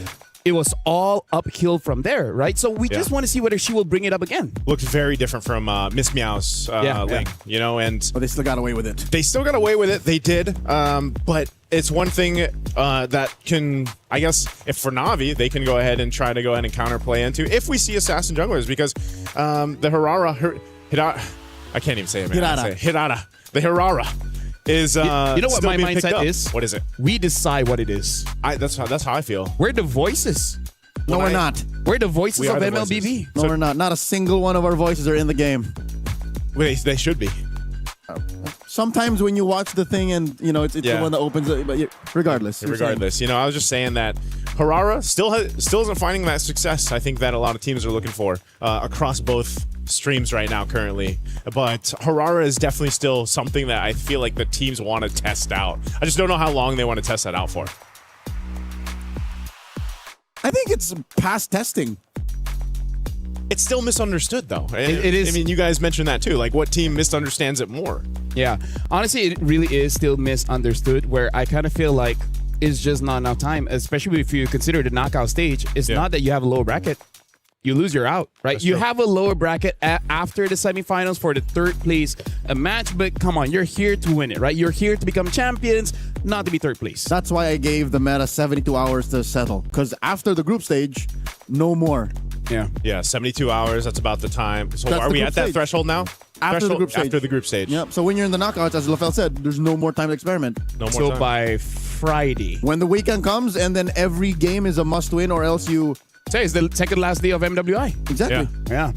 all uphill from there, right? So we just want to see whether she will bring it up again. Looks very different from Miss Meow's Ling, you know, and but they still got away with it. They still got away with it. They did, but it's one thing that can, I guess, if for Na'Vi, they can go ahead and try to go ahead and counterplay into if we see assassin junglers, because the Hirara, I can't even say it, man. Hirara. The Hirara is you know what my mindset is? What is it? We decide what it is. That's how I feel. We're the voices. No, we're not. We're the voices of MLBB. Voices. No, we're not. Not a single one of our voices are in the game. They should be. Sometimes when you watch the thing and, you know, it's the one that opens it, but regardless. You know, I was just saying that Hirara still isn't finding that success I think that a lot of teams are looking for across both streams right now currently. But Hirara is definitely still something that I feel like the teams want to test out. I just don't know how long they want to test that out for. I think it's past testing. It's still misunderstood, though. It is. I mean, you guys mentioned that, too. Like, what team misunderstands it more? Yeah. Honestly, it really is still misunderstood, where I kind of feel like it's just not enough time, especially if you consider the knockout stage. It's not that you have a lower bracket. You lose, you're out, right? That's you true. have a lower bracket after the semifinals for the 3rd place match, but come on, you're here to win it, right? You're here to become champions, not to be 3rd place. That's why I gave the meta 72 hours to settle, because after the group stage, no more. Yeah, 72 hours, that's about the time. So That's are the we group at that stage. threshold now? After the group stage. After the group stage. Yep. So when you're in the knockouts, as LaFell said, there's no more time to experiment. No more So time. by Friday. When the weekend comes, and then every game is a must-win, or else you... Say, it's the second last day of MWI. Exactly. Yeah.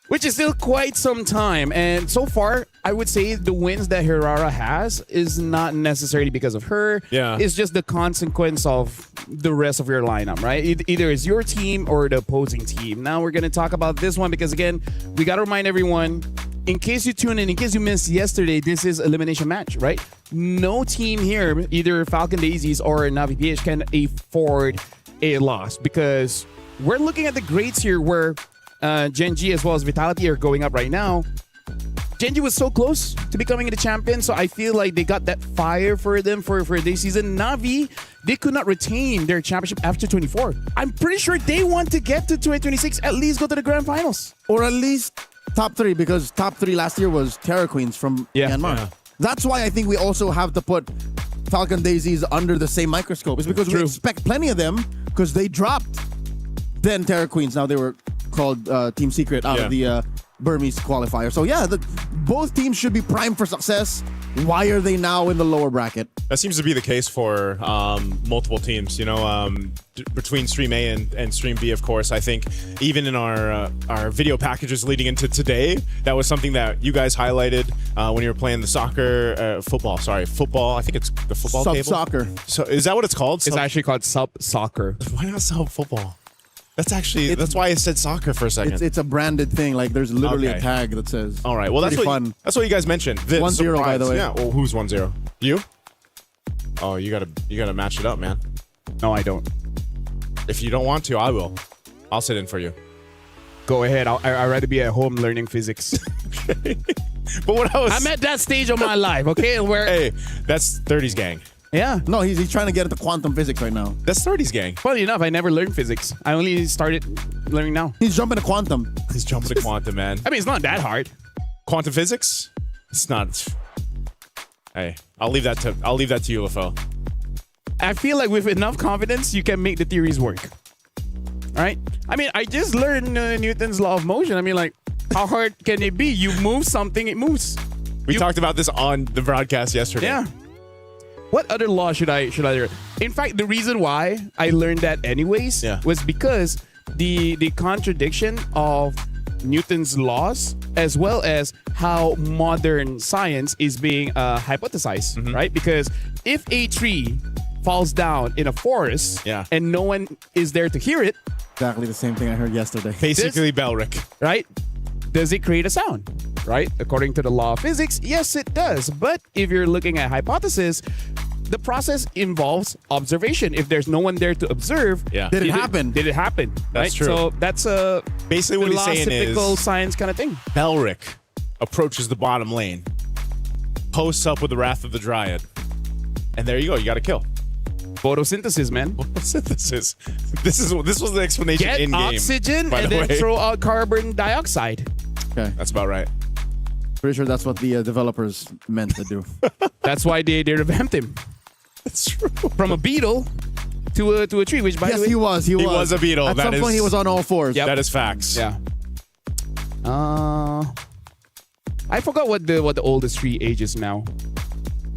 which is still quite some time. And so far, I would say the wins that Hirara has is not necessarily because of her. Yeah. It's just the consequence of the rest of your lineup, right? Either it's your team or the opposing team. Now we're going to talk about this one because, again, we got to remind everyone, in case you tune in case you missed yesterday, this is elimination match, right? No team here, either Falcon Daisies or Navi PH, can afford a loss because we're looking at the grades here where Gen G as well as Vitality are going up right now. Gen G was so close to becoming the champion, so I feel like they got that fire for them for this season. Navi, they could not retain their championship after 24. I'm pretty sure they want to get to 2026, at least go to the grand finals. Or at least top 3, because top 3 last year was Terra Queens from Myanmar. Yeah. That's why I think we also have to put Falcon Daisies under the same microscope. It's because we expect plenty of them because they dropped then Terra Queens. Now they were called Team Secret out of the Burmese qualifier. So yeah, both teams should be primed for success. Why are they now in the lower bracket? That seems to be the case for multiple teams. You know, between Stream A and Stream B, of course. I think even in our video packages leading into today, that was something that you guys highlighted when you were playing the football. I think it's the football table. Sub-soccer. So is that what it's called? It's actually called sub-soccer. Why not sub-football? That's why I said soccer for a second. It's a branded thing. Like there's literally a tag that says. All right. Well, that's what you guys mentioned. 1-0, by the way. Yeah. Well, who's 1-0? You? Oh, you gotta match it up, man. No, I don't. If you don't want to, I will. I'll sit in for you. Go ahead. I'd rather be at home learning physics. Okay. But what I'm at that stage of my life, okay? Where hey, that's 30s gang. Yeah. No, he's trying to get into quantum physics right now. That's 30s gang. Funny enough, I never learned physics. I only started learning now. He's jumping to quantum. He's jumping to quantum, man. I mean, it's not that hard. Quantum physics? It's not. Hey, I'll leave that to you, LaFell. I feel like with enough confidence, you can make the theories work. All right? I mean, I just learned Newton's law of motion. I mean, like, how hard can it be? You move something, it moves. We talked about this on the broadcast yesterday. Yeah. What other law should I learn? In fact, the reason why I learned that anyways was because the contradiction of Newton's laws as well as how modern science is being hypothesized, right? Because if a tree falls down in a forest and no one is there to hear it. Exactly the same thing I heard yesterday. Basically, Belric. Right? Does it create a sound? Right? According to the law of physics, yes, it does. But if you're looking at hypothesis, the process involves observation. If there's no one there to observe, did it happen? Did it happen? That's true. So that's a basically what he's saying is philosophical science kind of thing. Belric approaches the bottom lane, posts up with the Wrath of the Dryad, and there you go. You got to kill. Photosynthesis, man. Photosynthesis. This was the explanation Get in game. Oxygen and then throw out carbon dioxide. Okay, that's about right. Pretty sure that's what the developers meant to do. That's why they revamped him. That's true. From a beetle to a tree, which by the way, he was. He was a beetle. At some point, he was on all fours. Yep. That is facts. Yeah. I forgot what the oldest tree age is now.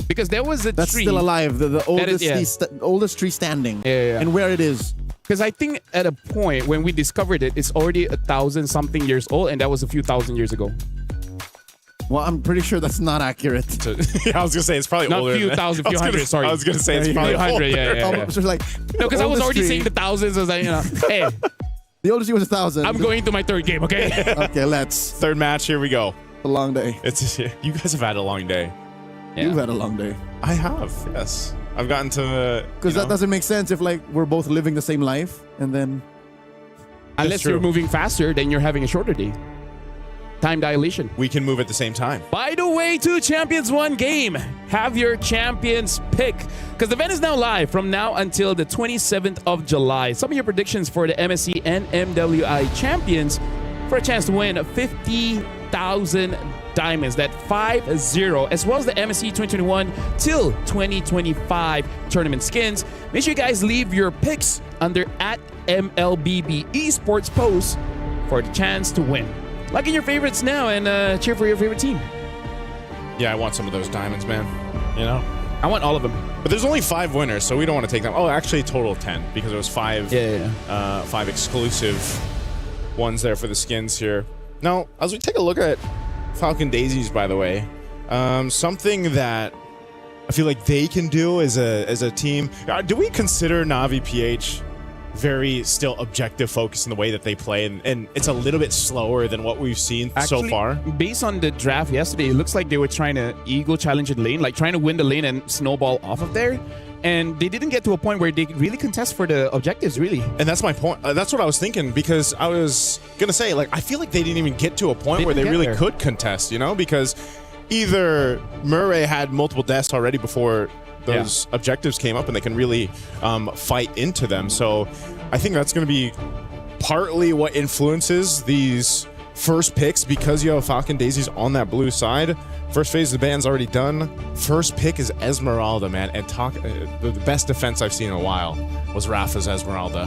Because there was a That's tree still alive. The oldest, is, oldest tree standing. Yeah. And where it is. Because I think at a point when we discovered it, it's already 1,000-something years old, and that was a few thousand years ago. Well, I'm pretty sure that's not accurate. Yeah, I was gonna say it's probably not older. Not few thousand, few hundred. Sorry, I was gonna say it's probably 100. Yeah. So like, no, because I was already saying the thousands. I was like, hey, the oldest tree was 1,000. I'm going to my third game. Okay. Okay, let's. Third match. Here we go. A long day. You guys have had a long day. Yeah. You've had a long day. I have. Yes. I've gotten to. Because that doesn't make sense if like we're both living the same life and then. Unless you're moving faster, then you're having a shorter day. Time dilation. We can move at the same time. By the way, to Champions 1 game. Have your champions pick. Because the event is now live from now until the 27th of July. Some of your predictions for the MSC and MWI champions for a chance to win 50,000 diamonds. That 5-0. As well as the MSC 2021 till 2025 tournament skins. Make sure you guys leave your picks under @MLBB Esports post for the chance to win. Like in your favorites now and cheer for your favorite team. Yeah, I want some of those diamonds, man. You know? I want all of them. But there's only 5 winners, so we don't want to take them. Oh, actually, total 10 because it was 5 exclusive ones there for the skins here. Now, as we take a look at Falcon Daisies, by the way, something that I feel like they can do as a team. Do we consider Na'Vi PH very still objective focused in the way that they play, and it's a little bit slower than what we've seen so far? Based on the draft yesterday, it looks like they were trying to ego challenge in lane, like trying to win the lane and snowball off of there. And they didn't get to a point where they really contest for the objectives, really. And that's my point. That's what I was thinking, because I was going to say, like, I feel like they didn't even get to a point where they really could contest, you know, because either Murray had multiple deaths already before those objectives came up and they can really fight into them. So I think that's going to be partly what influences these first picks, because you have Falcon Daisies on that blue side. First phase of the ban's already done. First pick is Esmeralda, man. And the best defense I've seen in a while was Rafa's Esmeralda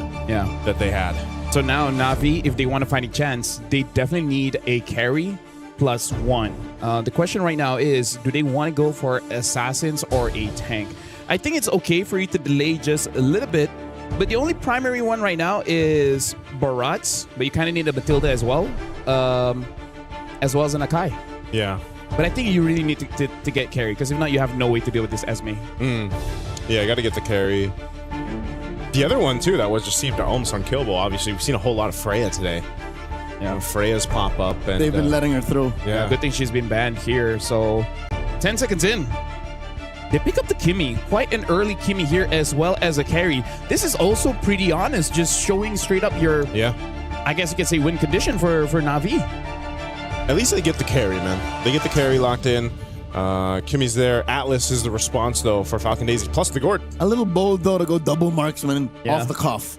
that they had. So now Na'Vi, if they want to find a chance, they definitely need a carry +1. The question right now is, do they want to go for assassins or a tank? I think it's okay for you to delay just a little bit, but the only primary one right now is Barats, but you kind of need a Matilda as well as an Akai. Yeah. But I think you really need to get carry, because if not, you have no way to deal with this Esme. Yeah, I got to get the carry. The other one, too, that was just seemed almost unkillable. Obviously, we've seen a whole lot of Freya today. Yeah, Freya's pop up. And they've been letting her through. Yeah. Good thing she's been banned here. So 10 seconds in, they pick up the Kimmy. Quite an early Kimmy here, as well as a carry. This is also pretty honest, just showing straight up your, I guess you could say, win condition for Na'Vi. At least they get the carry, man. They get the carry locked in. Kimmy's there. Atlas is the response, though, for Falcon Daisy, plus the Gord. A little bold, though, to go double marksman off the cuff.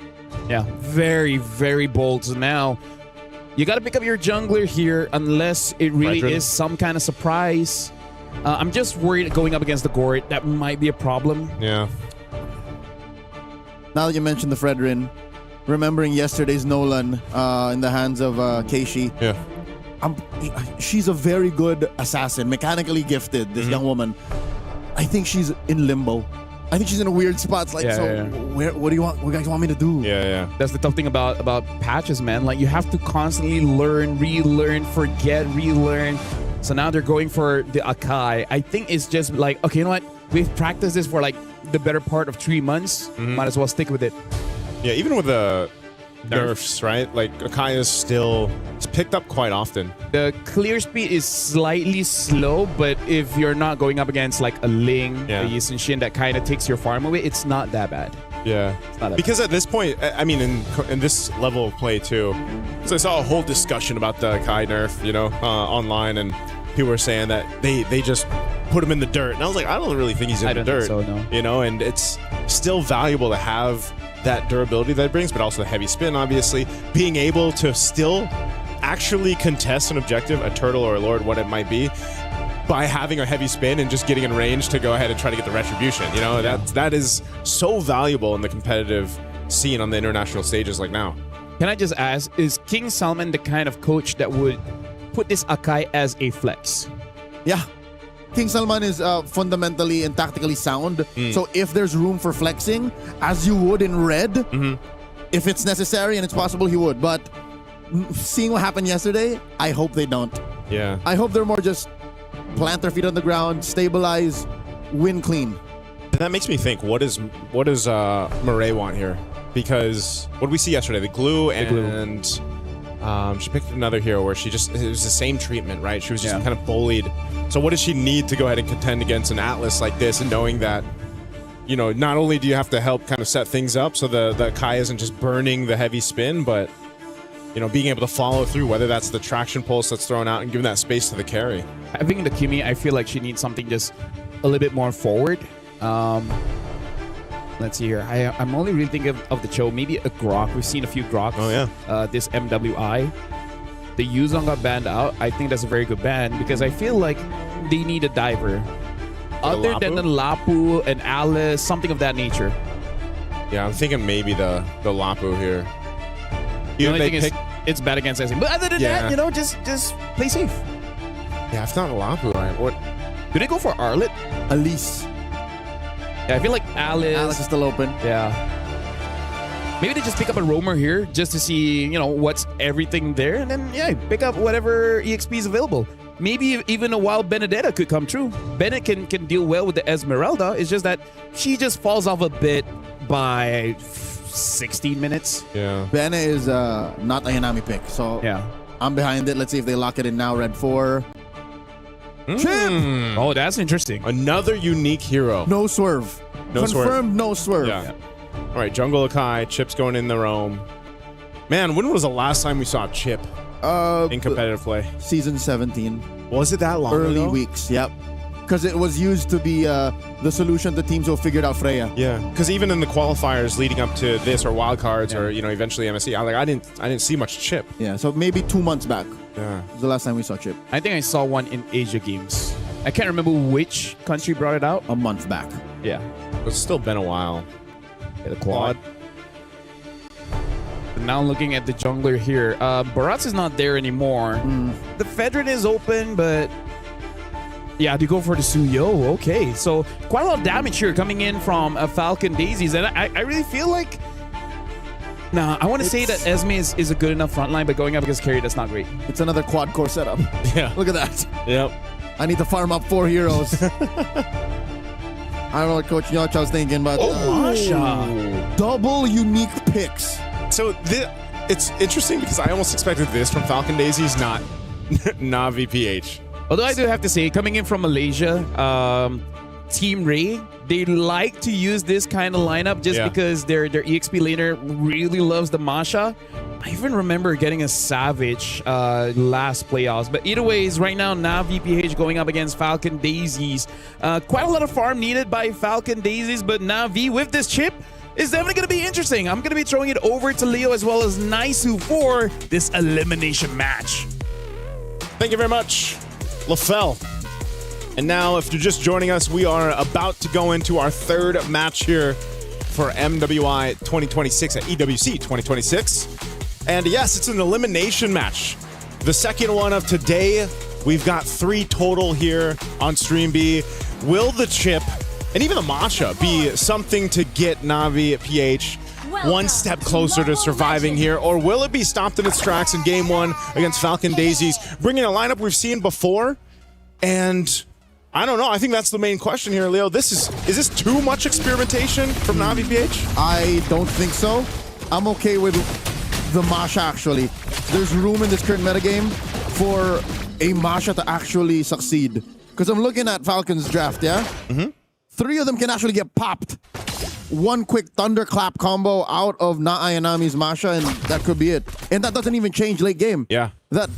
Yeah, very, very bold. So now you got to pick up your jungler here, unless it really is some kind of surprise. I'm just worried going up against the Gord. That might be a problem. Yeah. Now that you mentioned the Fredrin, remembering yesterday's Nolan in the hands of Keishi. Yeah. She's a very good assassin, mechanically gifted, this young woman. I think she's in limbo. I think she's in a weird spot. It's like, what do you want? What guys want me to do? Yeah. That's the tough thing about patches, man. Like, you have to constantly learn, relearn, forget, relearn. So now they're going for the Akai. I think it's just like, okay, you know what? We've practiced this for like the better part of 3 months. Might as well stick with it. Yeah, even with the nerfs, right? Like, Akai is still, it's picked up quite often. The clear speed is slightly slow, but if you're not going up against like a Ling, a Yisun Shin that kind of takes your farm away, it's not that bad. Yeah, because at this point, I mean, in this level of play too, so I saw a whole discussion about the Kai nerf, you know, online, and people were saying that they just put him in the dirt, and I was like, I don't really think he's in the dirt, think so, no. You know, and it's still valuable to have that durability that it brings, but also the heavy spin, obviously, being able to still actually contest an objective, a turtle or a lord, what it might be, by having a heavy spin and just getting in range to go ahead and try to get the retribution. You know, that is so valuable in the competitive scene on the international stages like now. Can I just ask, is King Salman the kind of coach that would put this Akai as a flex? Yeah. King Salman is fundamentally and tactically sound. So if there's room for flexing, as you would in red, if it's necessary and it's possible, he would. But seeing what happened yesterday, I hope they don't. Yeah. I hope they're more just plant their feet on the ground, stabilize, win clean. And that makes me think, what does Murray want here? Because what did we see yesterday? The glue and she picked another hero where it was the same treatment, right? She was just kind of bullied. So what does she need to go ahead and contend against an Atlas like this, and knowing that, you know, not only do you have to help kind of set things up so the Kai isn't just burning the heavy spin, but, you know, being able to follow through, whether that's the traction pulse that's thrown out and giving that space to the carry. Having the Kimmy, I feel like she needs something just a little bit more forward. Let's see here. I'm only really thinking of the Cho. Maybe a Grok. We've seen a few Groks. Oh, yeah. This MWI. The Yuzong got banned out. I think that's a very good ban, because I feel like they need a diver. Other than the Lapu and Alice, something of that nature. Yeah, I'm thinking maybe the Lapu here. The only thing is, it's bad against SM. But other than that, you know, just play safe. Yeah, if not a Lapu, right? What? Do they go for Arlet? Elise. Yeah, I feel like Alice is still open. Yeah. maybe they just pick up a roamer here just to see, you know, what's everything there, and then yeah, pick up whatever EXP is available. Maybe even a wild Benedetta could come true. Bennett can deal well with the Esmeralda. It's just that she just falls off a bit by 16 minutes. Yeah. Bennett is not a Yanami pick, so yeah, I'm behind it. Let's see if they lock it in now. Red 4. Chip! Oh, that's interesting. Another unique hero. No swerve. No Confirmed swerve. no swerve. Yeah. All right, Jungle Akai, Chip's going in the roam. Man, when was the last time we saw Chip in competitive play? Season 17. Was it that long Early ago? weeks, yep. Because it was used to be the solution to teams who figured out Freya. Yeah, because even in the qualifiers leading up to this or wildcards or, you know, eventually MSC, I didn't see much Chip. Yeah, so maybe 2 months back. Yeah. Was the last time we saw Chip. I think I saw one in Asia Games. I can't remember which country brought it out. A month back. Yeah. It's still been a while. Yeah, the quad. Now looking at the jungler here, Baratz is not there anymore. The Fedrin is open, but yeah, they go for the Suyo. Okay, so quite a lot of damage here coming in from Falcon Daisies, and I really feel like, nah, I want to say that Esme is a good enough frontline, but going up against carry, that's not great. It's another quad core setup. Yeah. Look at that. Yep. I need to farm up 4 heroes. I don't know what Coach Nyocha's thinking, but Masha. Double unique picks. So it's interesting because I almost expected this from Falcon Daisies, not Navi PH. Although I do have to say, coming in from Malaysia, Team Ray, they like to use this kind of lineup just because their EXP laner really loves the Masha. I even remember getting a Savage last playoffs. But either ways, right now, Navi PH going up against Falcon Daisies. Quite a lot of farm needed by Falcon Daisies, but Navi with this chip is definitely going to be interesting. I'm going to be throwing it over to Leo as well as Naisu for this elimination match. Thank you very much, LaFell. And now, if you're just joining us, we are about to go into our third match here for MWI 2026 at EWC 2026. And yes, it's an elimination match. The second one of today. We've got 3 total here on Stream B. Will the chip and even the Masha be something to get Navi PH one step closer to surviving here, or will it be stopped in its tracks in game 1 against Falcon Daisies, bringing a lineup we've seen before? And I don't know. I think that's the main question here, Leo. Is this too much experimentation from Navi PH? I don't think so. I'm okay with the Masha, actually. There's room in this current metagame for a Masha to actually succeed. Because I'm looking at Falcon's draft, yeah? 3 of them can actually get popped. One quick thunderclap combo out of Naayanami's Masha, and that could be it. And that doesn't even change late game. Yeah. That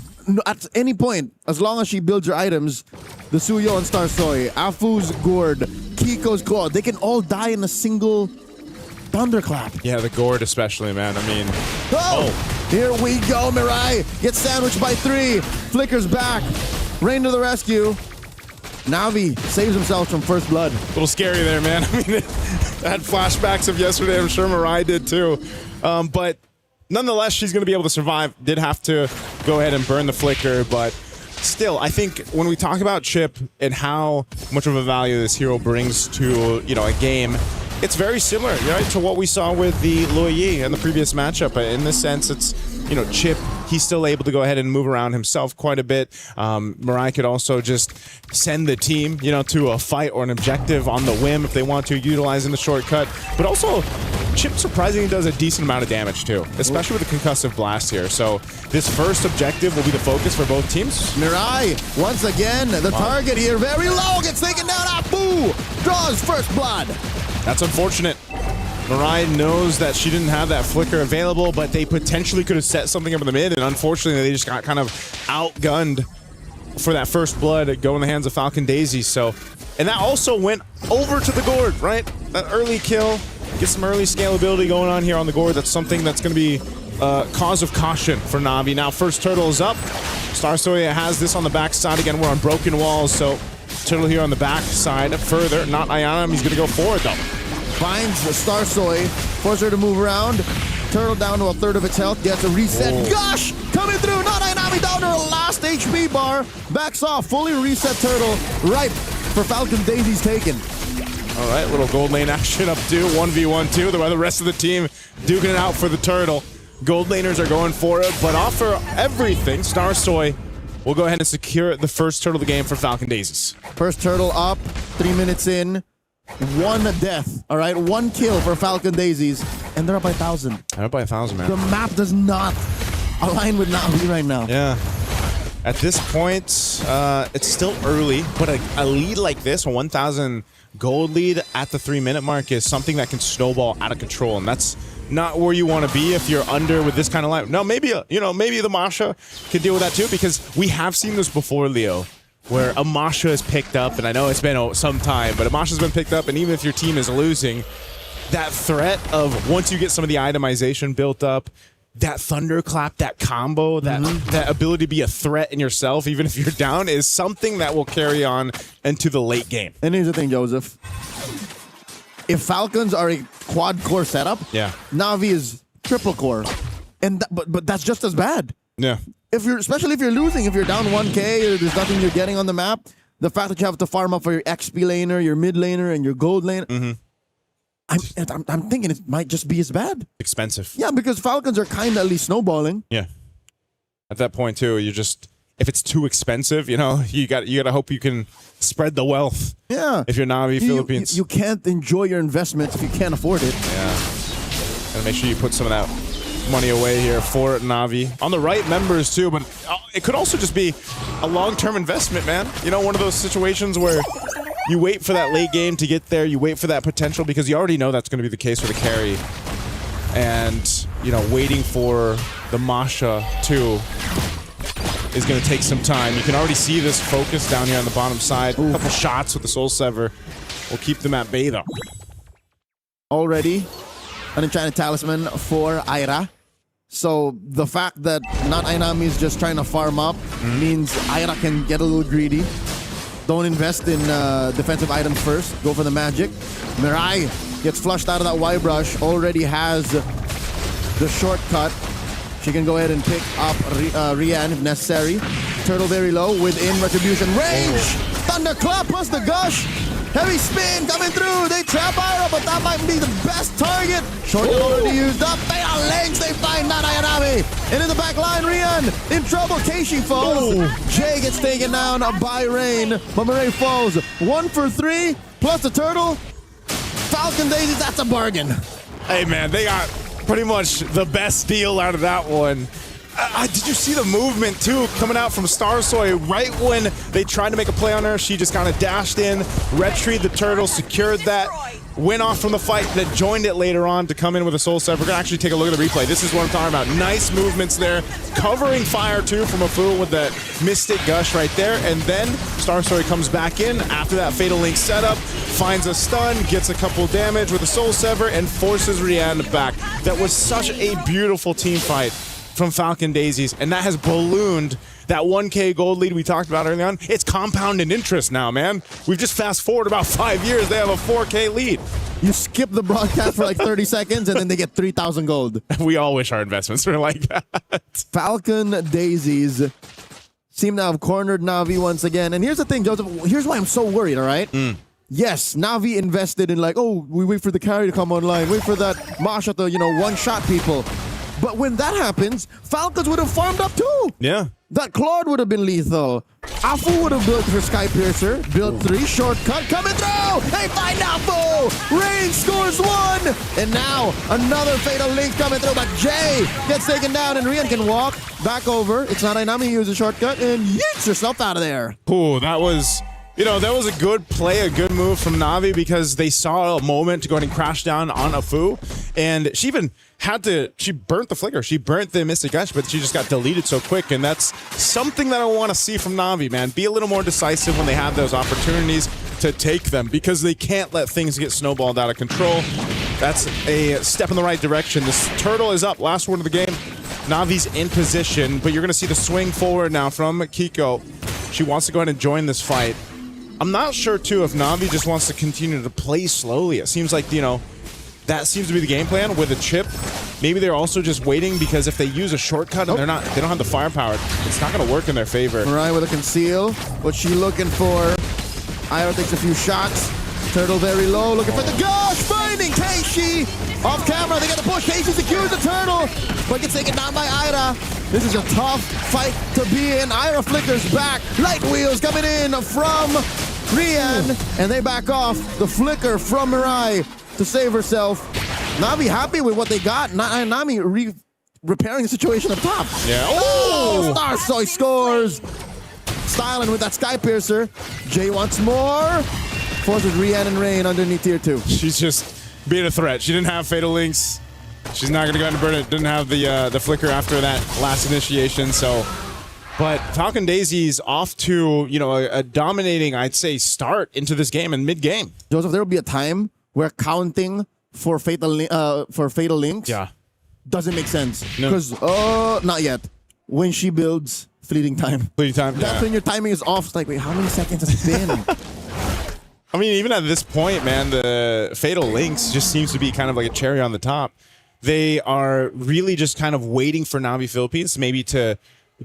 at any point, as long as she builds her items, the Suyo and Star Soy, Afu's Gourd, Kiko's Claw, they can all die in a single thunderclap. Yeah, the Gourd especially, man. I mean... Here we go, Mirai. Gets sandwiched by 3. Flickers back. Rain to the rescue. Navi saves himself from first blood. A little scary there, man. I mean, I had flashbacks of yesterday. I'm sure Mirai did too. But nonetheless, she's going to be able to survive. Did have to go ahead and burn the flicker, but still, I think when we talk about Chip and how much of a value this hero brings to, you know, a game, it's very similar, right, to what we saw with the Luoyi in the previous matchup. In this sense, it's, you know, Chip, he's still able to go ahead and move around himself quite a bit. Mirai could also just send the team, you know, to a fight or an objective on the whim if they want to, utilizing the shortcut. But also, Chip surprisingly does a decent amount of damage too, especially with the concussive blast here. So this first objective will be the focus for both teams. Mirai, once again, the target here, very low, gets taken down. Apu draws first blood. That's unfortunate. Mirai knows that she didn't have that flicker available, but they potentially could have set something up in the mid, and unfortunately they just got kind of outgunned for that first blood go in the hands of Falcon Daisy. So, and that also went over to the Gourd, right? That early kill, get some early scalability going on here on the Gourd. That's something that's going to be cause of caution for Navi. Now first turtle is up. Star Soya has this on the back side. Again, we're on broken walls, so turtle here on the back side further. Not Ayana, he's going to go forward though. Finds the Star Soy, forces her to move around. Turtle down to a third of its health, gets a reset. Gosh! Coming through, not Ainami down to her last HP bar. Backs off, fully reset Turtle, ripe for Falcon Daisy's taken. All right, little gold lane action up 2, 1v1-2. The rest of the team duking it out for the turtle. Gold laners are going for it, but off for everything, Starsoy will go ahead and secure the first turtle of the game for Falcon Daisies. First turtle up, 3 minutes in, 1 death. All right, 1 kill for Falcon Daisies, and they're up by 1,000. They're up by 1,000, man. The map does not align with Na'Vi right now. Yeah. At this point, it's still early, but a lead like this, a 1,000 gold lead at the 3-minute mark, is something that can snowball out of control, and that's not where you want to be if you're under with this kind of line. No, maybe maybe the Masha could deal with that too, because we have seen this before, Leo, where a Masha is picked up, and I know it's been some time, but a Masha's been picked up, and even if your team is losing, that threat of once you get some of the itemization built up, that thunderclap, that combo, that ability to be a threat in yourself, even if you're down, is something that will carry on into the late game. And here's the thing, Joseph. If Falcons are a quad core setup, Na'Vi is triple core, and but that's just as bad. Yeah. Especially if you're losing, if you're down 1K or there's nothing you're getting on the map, the fact that you have to farm up for your XP laner, your mid laner, and your gold laner. I'm thinking it might just be as bad. Expensive. Yeah, because Falcons are kind of at least snowballing. Yeah. At that point too, you just, if it's too expensive, you got to hope you can spread the wealth. Yeah. If you're Na'Vi Philippines, you can't enjoy your investments if you can't afford it. Yeah. Gotta make sure you put some of that money away here for Na'Vi. On the right members too, but it could also just be a long-term investment, man. One of those situations where you wait for that late game to get there, you wait for that potential, because you already know that's going to be the case with a carry. And, waiting for the Masha too is going to take some time. You can already see this focus down here on the bottom side. A couple shots with the Soul Sever will keep them at bay though. Already an enchanted talisman for Ira. So the fact that not Ainami is just trying to farm up means Ira can get a little greedy. Don't invest in defensive items first. Go for the magic. Mirai gets flushed out of that Y-brush. Already has the shortcut. She can go ahead and pick up Rian if necessary. Turtle very low within retribution range. Thunderclap plus the gush. Heavy spin coming through. They trap Ira, but that might be the best target. Shortcut already used up. They are links. They find not Ayanami. And in the back line, Rian in trouble. Keishi falls. Jay gets taken down by Rain. But Mirai falls. 1 for 3 plus the turtle. Falcon Daisies, that's a bargain. Hey man, they got pretty much the best deal out of that one. Did you see the movement too coming out from Starsoy right when they tried to make a play on her? She just kind of dashed in, retrieved the turtle, secured that, went off from the fight, then joined it later on to come in with a Soul Sever. We're gonna actually take a look at the replay. This is what I'm talking about. Nice movements there, covering fire too from a fool with that Mystic Gush right there, and then Starsoy comes back in after that Fatal Link setup, finds a stun, gets a couple damage with a Soul Sever, and forces Rian back. That was such a beautiful team fight from Falcon Daisies, and that has ballooned that 1K gold lead we talked about early on. It's compounded interest now, man. We've just fast forward about 5 years, they have a 4K lead. You skip the broadcast for like 30 seconds and then they get 3,000 gold. We all wish our investments were like that. Falcon Daisies seem to have cornered Na'Vi once again. And here's the thing, Joseph, here's why I'm so worried, all right? Yes, Na'Vi invested in we wait for the carry to come online, wait for that Masha to, one-shot people. But when that happens, Falcons would have farmed up too. Yeah. That Claude would have been lethal. Afu would have built her Sky Piercer, built 3, shortcut, coming through! They find Afu! Rain scores 1! And now, another Fatal Link coming through, but Jay gets taken down and Rian can walk back over. It's not Ainami, uses a shortcut and yeets herself out of there. Ooh, that was... that was a good play, a good move from Na'Vi, because they saw a moment to go ahead and crash down on Afu. And she even she burnt the flicker. She burnt the Mystic Gush, but she just got deleted so quick. And that's something that I want to see from Na'Vi, man. Be a little more decisive when they have those opportunities to take them, because they can't let things get snowballed out of control. That's a step in the right direction. This turtle is up. Last word of the game. Na'Vi's in position, but you're going to see the swing forward now from Kiko. She wants to go ahead and join this fight. I'm not sure, too, if Na'Vi just wants to continue to play slowly. It seems like, that seems to be the game plan with a chip. Maybe they're also just waiting, because if they use a shortcut and they don't have the firepower, it's not going to work in their favor. Mirai with a conceal. What's she looking for? Ira takes a few shots. Turtle very low, looking for the gosh, finding Keishi off camera. They got the push. Keishi secures the turtle, but gets taken down by Ira. This is a tough fight to be in. Ira flickers back. Light wheels coming in from Rian, and they back off. The flicker from Mirai to save herself. Navi happy with what they got. Nami repairing the situation up top. Yeah. Oh! Starsoy scores. Styling with that Sky Piercer. Jay wants more. Forces Rian and Rain underneath tier 2. She's just being a threat. She didn't have Fatal Links. She's not going to go into burn it. Didn't have the flicker after that last initiation. So, but Falcon Daisy's off to, you know, a dominating, I'd say, start into this game and mid-game. Joseph, there will be a time where counting for Fatal Links doesn't make sense. Because, not yet. When she builds Fleeting Time. That's when your timing is off. It's like, wait, how many seconds has it been? I mean, even at this point, man, the Fatal Links just seems to be kind of like a cherry on the top. They are really just kind of waiting for Navi Philippines maybe to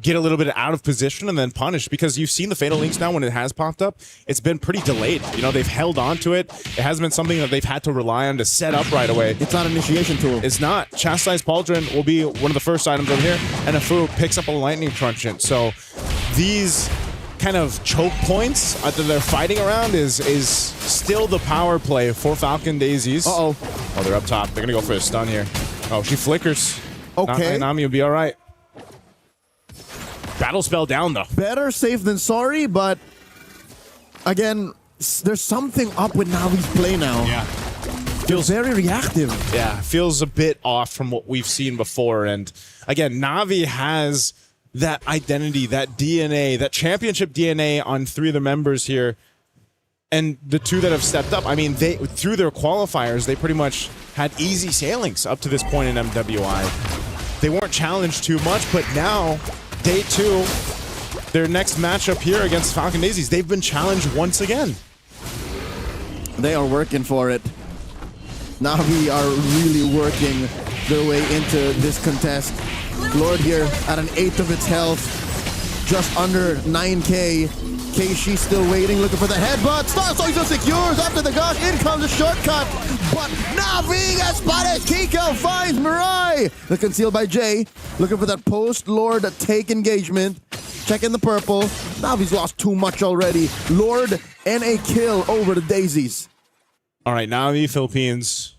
get a little bit out of position and then punish, because you've seen the Fatal Links now when it has popped up. It's been pretty delayed. You know, they've held on to it. It hasn't been something that they've had to rely on to set up right away. It's not an initiation tool. It's not. Chastised Pauldron will be one of the first items over here, and Afu picks up a Lightning Truncheon. So these kind of choke points that they're fighting around is still the power play for Falcon Daisies. Oh, they're up top. They're going to go for a stun here. Oh, she flickers. Okay. Nami will be all right. Battle spell down, though. Better safe than sorry, but again, there's something up with Navi's play now. Yeah. Feels very reactive. Yeah, feels a bit off from what we've seen before. And again, Navi has that identity, that DNA, that championship DNA on 3 of the members here. And the 2 that have stepped up, I mean, they through their qualifiers, they pretty much had easy sailings up to this point in MWI. They weren't challenged too much, but now, day 2, their next matchup here against Falcon Daisies, they've been challenged once again. They are working for it. Navi are really working their way into this contest. Lord here at an 1/8 of its health, just under 9k. Keishi still waiting, looking for the headbutt. Starsoy secures after the gosh. In comes a shortcut, but Navi gets spotted. Kiko finds Mirai. The concealed by Jay, looking for that post Lord take engagement. Checking the purple. Navi's lost too much already. Lord and a kill over the Daisies. All right, Navi Philippines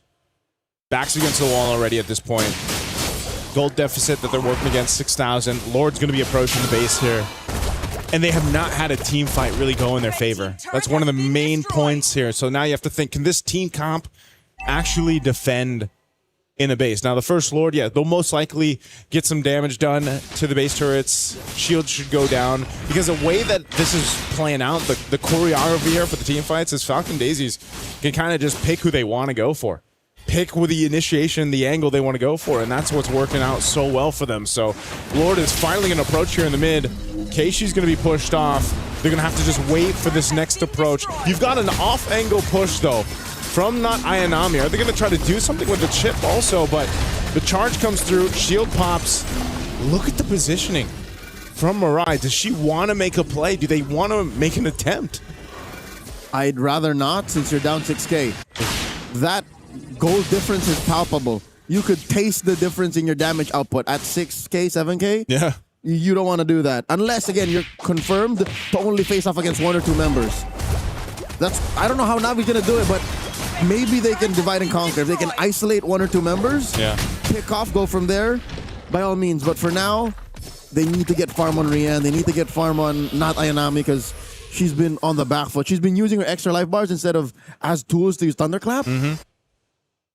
backs against the wall already at this point. Gold deficit that they're working against, 6,000. Lord's going to be approaching the base here. And they have not had a team fight really go in their favor. That's one of the main points here. So now you have to think, can this team comp actually defend in a base? Now, the first Lord, yeah, they'll most likely get some damage done to the base turrets. Shields should go down. Because the way that this is playing out, the choreography here for the team fights is Falcon Daisies can kind of just pick who they want to go for. Pick with the initiation, the angle they want to go for, and that's what's working out so well for them. So Lord is finally going to approach here in the mid. Keishi's going to be pushed off. They're going to have to just wait for this next approach. You've got an off-angle push, though, from not Ayanami. Are they going to try to do something with the chip also? But the charge comes through. Shield pops. Look at the positioning from Mirai. Does she want to make a play? Do they want to make an attempt? I'd rather not, since you're down 6k. That gold difference is palpable. You could taste the difference in your damage output at 6k, 7k. Yeah. You don't want to do that. Unless, again, you're confirmed to only face off against 1 or 2 members. I don't know how Navi's going to do it, but maybe they can divide and conquer. If they can isolate 1 or 2 members, pick off, go from there, by all means. But for now, they need to get farm on Rian. They need to get farm on not Ayanami, because she's been on the back foot. She's been using her extra life bars instead of as tools to use Thunderclap.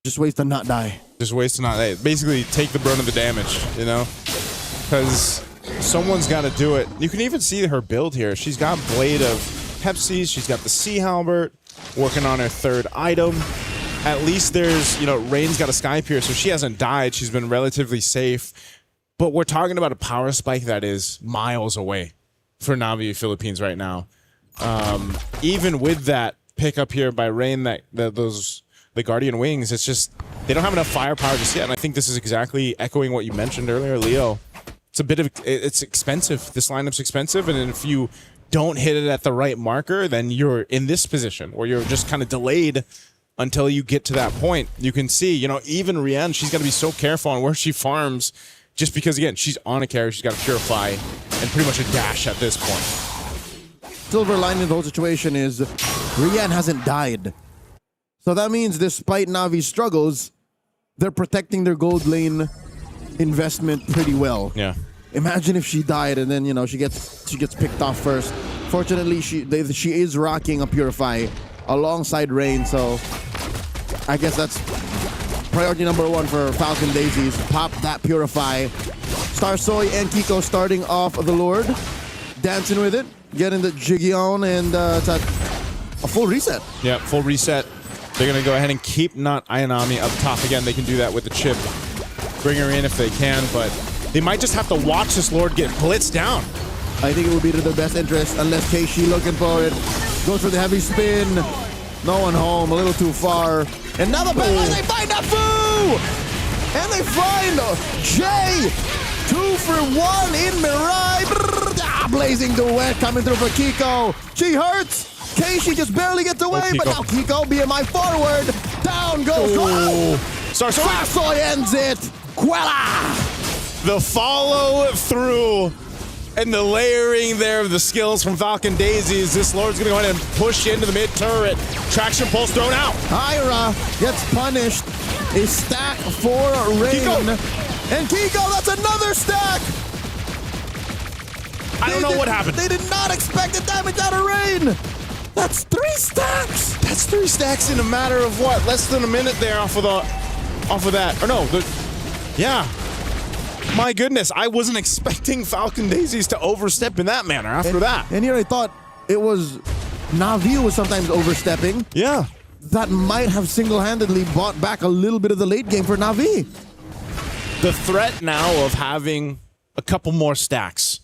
Just ways to not die. Just ways to not die. Basically, take the brunt of the damage, you know? Because someone's got to do it. You can even see her build here. She's got Blade of Pepsi's. She's got the Sea Halbert, working on her 3rd item. At least there's, you know, Rain's got a Sky Pierce, so she hasn't died. She's been relatively safe. But we're talking about a power spike that is miles away for Navi Philippines right now. Even with that pickup here by Rain, the Guardian Wings, it's just, they don't have enough firepower just yet. And I think this is exactly echoing what you mentioned earlier, Leo. It's expensive. This lineup's expensive. And if you don't hit it at the right marker, then you're in this position where you're just kind of delayed until you get to that point. You can see, you know, even Rian, she's got to be so careful on where she farms just because, again, she's on a carry, she's got to purify and pretty much a dash at this point. Silver lining of the whole situation is Rian hasn't died. So that means despite Navi's struggles, they're protecting their gold lane investment pretty well. Yeah. Imagine if she died and then, you know, she gets picked off first. Fortunately, she is rocking a Purify alongside Rain, so I guess that's priority number one for Falcon Daisies. Pop that Purify. Star Soy and Kiko starting off the Lord, dancing with it, getting the jiggy on, and it's a full reset. Yeah, full reset. They're going to go ahead and keep not Ayanami up top. Again, they can do that with the chip. Bring her in if they can, but they might just have to watch this Lord get blitzed down. I think it would be to their best interest unless Keishi looking for it. Goes for the heavy spin. No one home, a little too far. And now the bang, they find Afu! And they find Jay! 2 for 1 in Mirai. Blazing duet coming through for Kiko. She hurts. Keishi just barely gets away, but now Kiko, BMI forward. Down goes. Sarsoy ends it. Quella! The follow through and the layering there of the skills from Falcon Daisies. This Lord's going to go ahead and push into the mid turret. Traction pulse thrown out. Ira gets punished. A stack for Rain. Kiko. And Kiko, that's another stack. I don't know what happened. They did not expect the damage out of Rain. That's 3 stacks. That's 3 stacks in a matter of what? Less than a minute there off of that. Or no, yeah. My goodness, I wasn't expecting Falcon Daisies to overstep in that manner after that. And here I thought it was Navi was sometimes overstepping. Yeah. That might have single-handedly bought back a little bit of the late game for Navi. The threat now of having a couple more stacks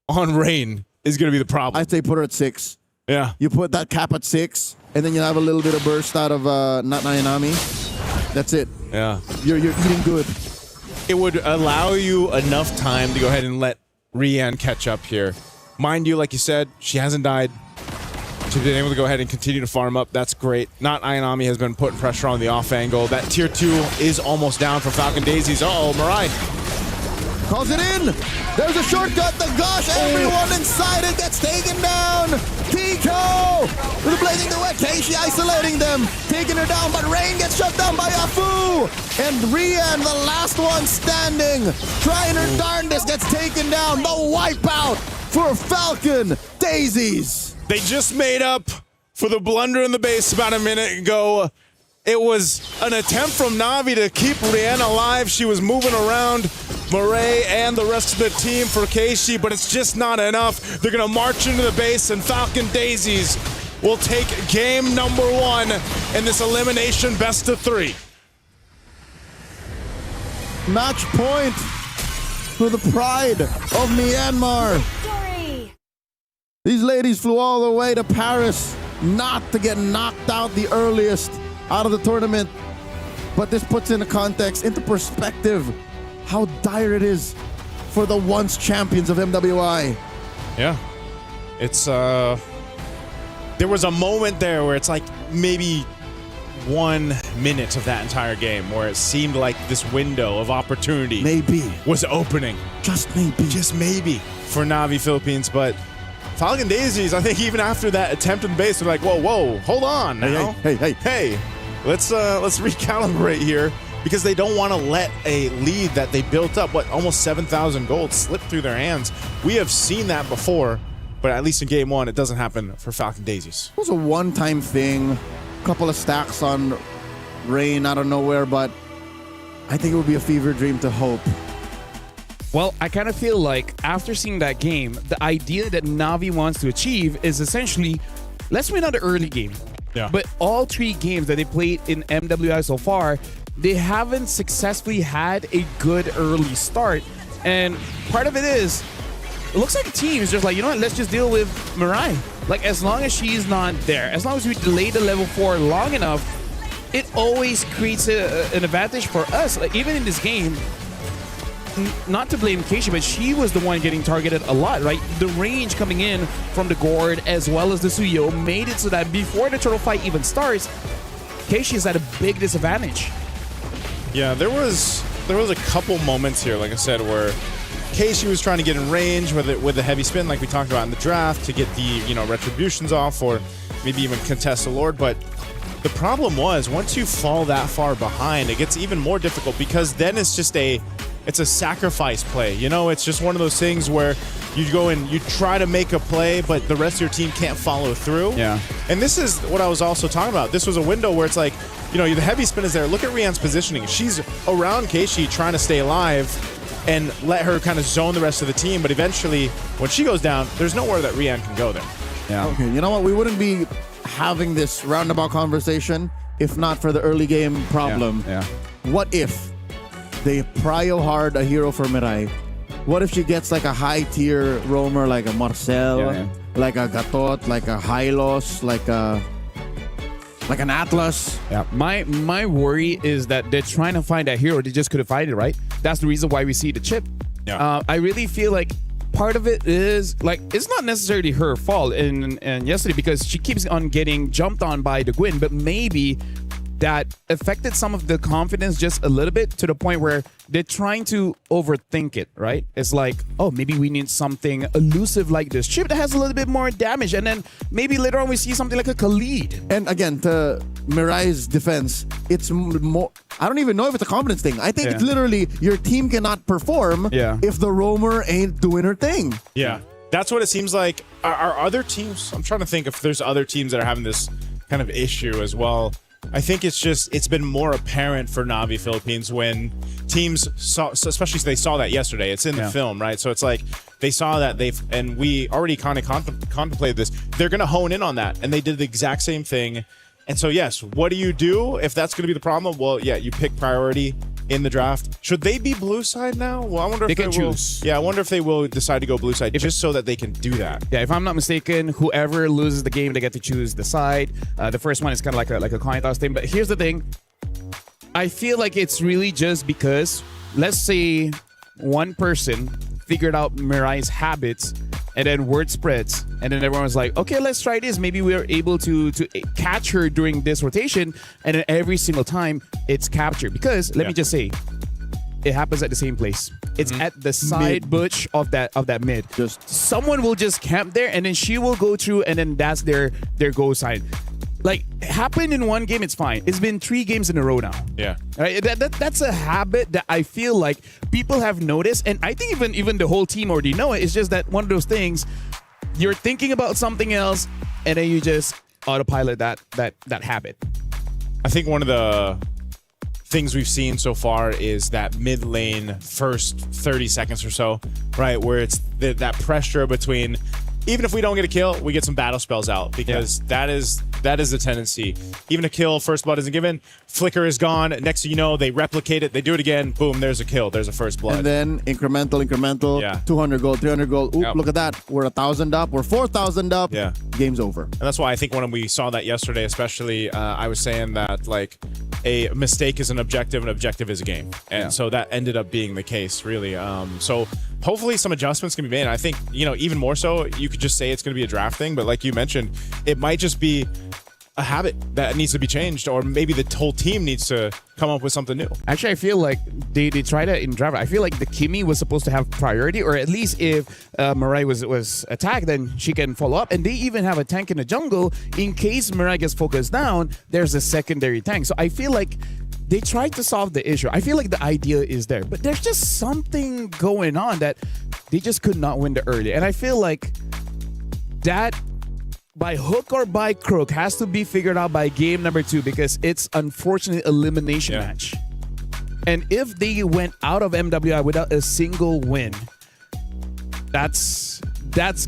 on Rain is going to be the problem. I'd say put her at 6. Yeah. You put that cap at 6, and then you have a little bit of burst out of not Nayanami. That's it. Yeah. You're eating good. It would allow you enough time to go ahead and let Rian catch up here. Mind you, like you said, she hasn't died. She's been able to go ahead and continue to farm up. That's great. Not Ayanami has been putting pressure on the off angle. That tier 2 is almost down for Falcon Daisies. Uh-oh, Mirai. Calls it in. There's a shortcut. The gosh, everyone inside it gets taken down. Kiko with a blazing duet. Keishi isolating them, taking her down, but Rain gets shut down by Afu. And Rian, the last one standing, trying her darndest, gets taken down. The wipeout for Falcon Daisies. They just made up for the blunder in the base about a minute ago. It was an attempt from Navi to keep Rian alive. She was moving around Murray and the rest of the team for Keishi, but it's just not enough. They're going to march into the base, and Falcon Daisies will take game number 1 in this elimination best of 3. Match point for the pride of Myanmar. These ladies flew all the way to Paris not to get knocked out the earliest out of the tournament. But this puts into context, into perspective, how dire it is for the once champions of MWI. Yeah. It's, there was a moment there where it's like maybe 1 minute of that entire game where it seemed like this window of opportunity was opening. Just maybe for Navi Philippines, but Falcon Daisies, I think even after that attempt in the base, they're like, whoa, hold on now. Hey. Let's recalibrate here, because they don't want to let a lead that they built up, almost 7,000 gold, slip through their hands. We have seen that before, but at least in game 1, it doesn't happen for Falcon Daisies. It was a one-time thing, couple of stacks on Rain out of nowhere, but I think it would be a fever dream to hope. Well, I kind of feel like after seeing that game, the idea that Navi wants to achieve is essentially, let's win on the early game. Yeah. But all 3 games that they played in MWI so far, they haven't successfully had a good early start. And part of it is, it looks like the team is just like, you know what, let's just deal with Mirai. Like, as long as she's not there, as long as we delay the level 4 long enough, it always creates an advantage for us. Like, even in this game, not to blame Keishi, but she was the one getting targeted a lot, right? The range coming in from the Gourd as well as the Suyo made it so that before the turtle fight even starts, Keishi is at a big disadvantage. Yeah, there was a couple moments here, like I said, where Keishi was trying to get in range with the heavy spin, like we talked about in the draft, to get the retributions off, or maybe even contest the Lord. But the problem was, once you fall that far behind, it gets even more difficult, because then it's just it's a sacrifice play. It's just one of those things where you go and you try to make a play, but the rest of your team can't follow through. Yeah. And this is what I was also talking about. This was a window where it's like, the heavy spin is there. Look at Rian's positioning. She's around Keishi trying to stay alive and let her kind of zone the rest of the team. But eventually, when she goes down, there's nowhere that Rian can go there. Yeah. Okay, you know what? We wouldn't be having this roundabout conversation if not for the early game problem. Yeah. What if they prio hard a hero for Mirai? What if she gets like a high tier roamer like a Marcel, like a Gatot, like a Hylos, like an Atlas? Yeah. My worry is that they're trying to find that hero. They just couldn't find it, right? That's the reason why we see the chip. Yeah. I really feel like part of it is like it's not necessarily her fault in yesterday, because she keeps on getting jumped on by the Gwyn, but maybe that affected some of the confidence just a little bit, to the point where they're trying to overthink it, right? It's like, oh, maybe we need something elusive like this chip that has a little bit more damage, and then maybe later on we see something like a Khalid. And again, to Mirai's defense, it's more, I don't even know if it's a confidence thing. I think it's literally your team cannot perform if the roamer ain't doing her thing. Yeah, that's what it seems like. Are other teams, I'm trying to think if there's other teams that are having this kind of issue as well. I think it's been more apparent for Na'Vi Philippines when teams saw, especially they saw that yesterday. It's in the film, right? So it's like they saw that and we already kind of contemplated this. They're going to hone in on that, and they did the exact same thing. And so, yes, what do you do if that's going to be the problem? Well, yeah, you pick priority in the draft. Should they be blue side now? Well, I wonder if they can choose. Yeah, I wonder if they will decide to go blue side just so that they can do that. Yeah, if I'm not mistaken, whoever loses the game, they get to choose the side. The first one is kind of like a coin toss thing. But here's the thing. I feel like it's really just because, let's say one person figured out Mirai's habits, and then word spreads, and then everyone was like, okay, let's try this. Maybe we're able to catch her during this rotation, and then every single time it's captured. Because let me just say, it happens at the same place. It's at the side butch of that mid. Just someone will just camp there, and then she will go through, and then that's their go side. Like, happened in one game, it's fine. It's been 3 games in a row now. Yeah. Right? That's a habit that I feel like people have noticed, and I think even the whole team already know it. It's just that one of those things, you're thinking about something else, and then you just autopilot that habit. I think one of the things we've seen so far is that mid lane first 30 seconds or so, right? Where it's that pressure between, even if we don't get a kill, we get some battle spells out, because that is the tendency. Even a kill, first blood isn't given, flicker is gone. Next thing you know, they replicate it, they do it again, boom, there's a kill, there's a first blood. And then incremental, 200 gold, 300 gold. Oop, look at that. We're 1,000 up, we're 4,000 up. Yeah. Game's over. And that's why I think when we saw that yesterday, especially, I was saying that like a mistake is an objective is a game. And so that ended up being the case, really. So hopefully some adjustments can be made. And I think, even more so, you could just say it's going to be a draft thing, but like you mentioned, it might just be a habit that needs to be changed, or maybe the whole team needs to come up with something new. Actually, I feel like they tried that in draft. I feel like the Kimi was supposed to have priority, or at least if Mirai was attacked, then she can follow up. And they even have a tank in the jungle in case Mirai gets focused down. There's a secondary tank. So I feel like they tried to solve the issue. I feel like the idea is there, but there's just something going on that they just could not win the early. And I feel like that, by hook or by crook, has to be figured out by game number 2, because it's unfortunately elimination match. And if they went out of MWI without a single win, that's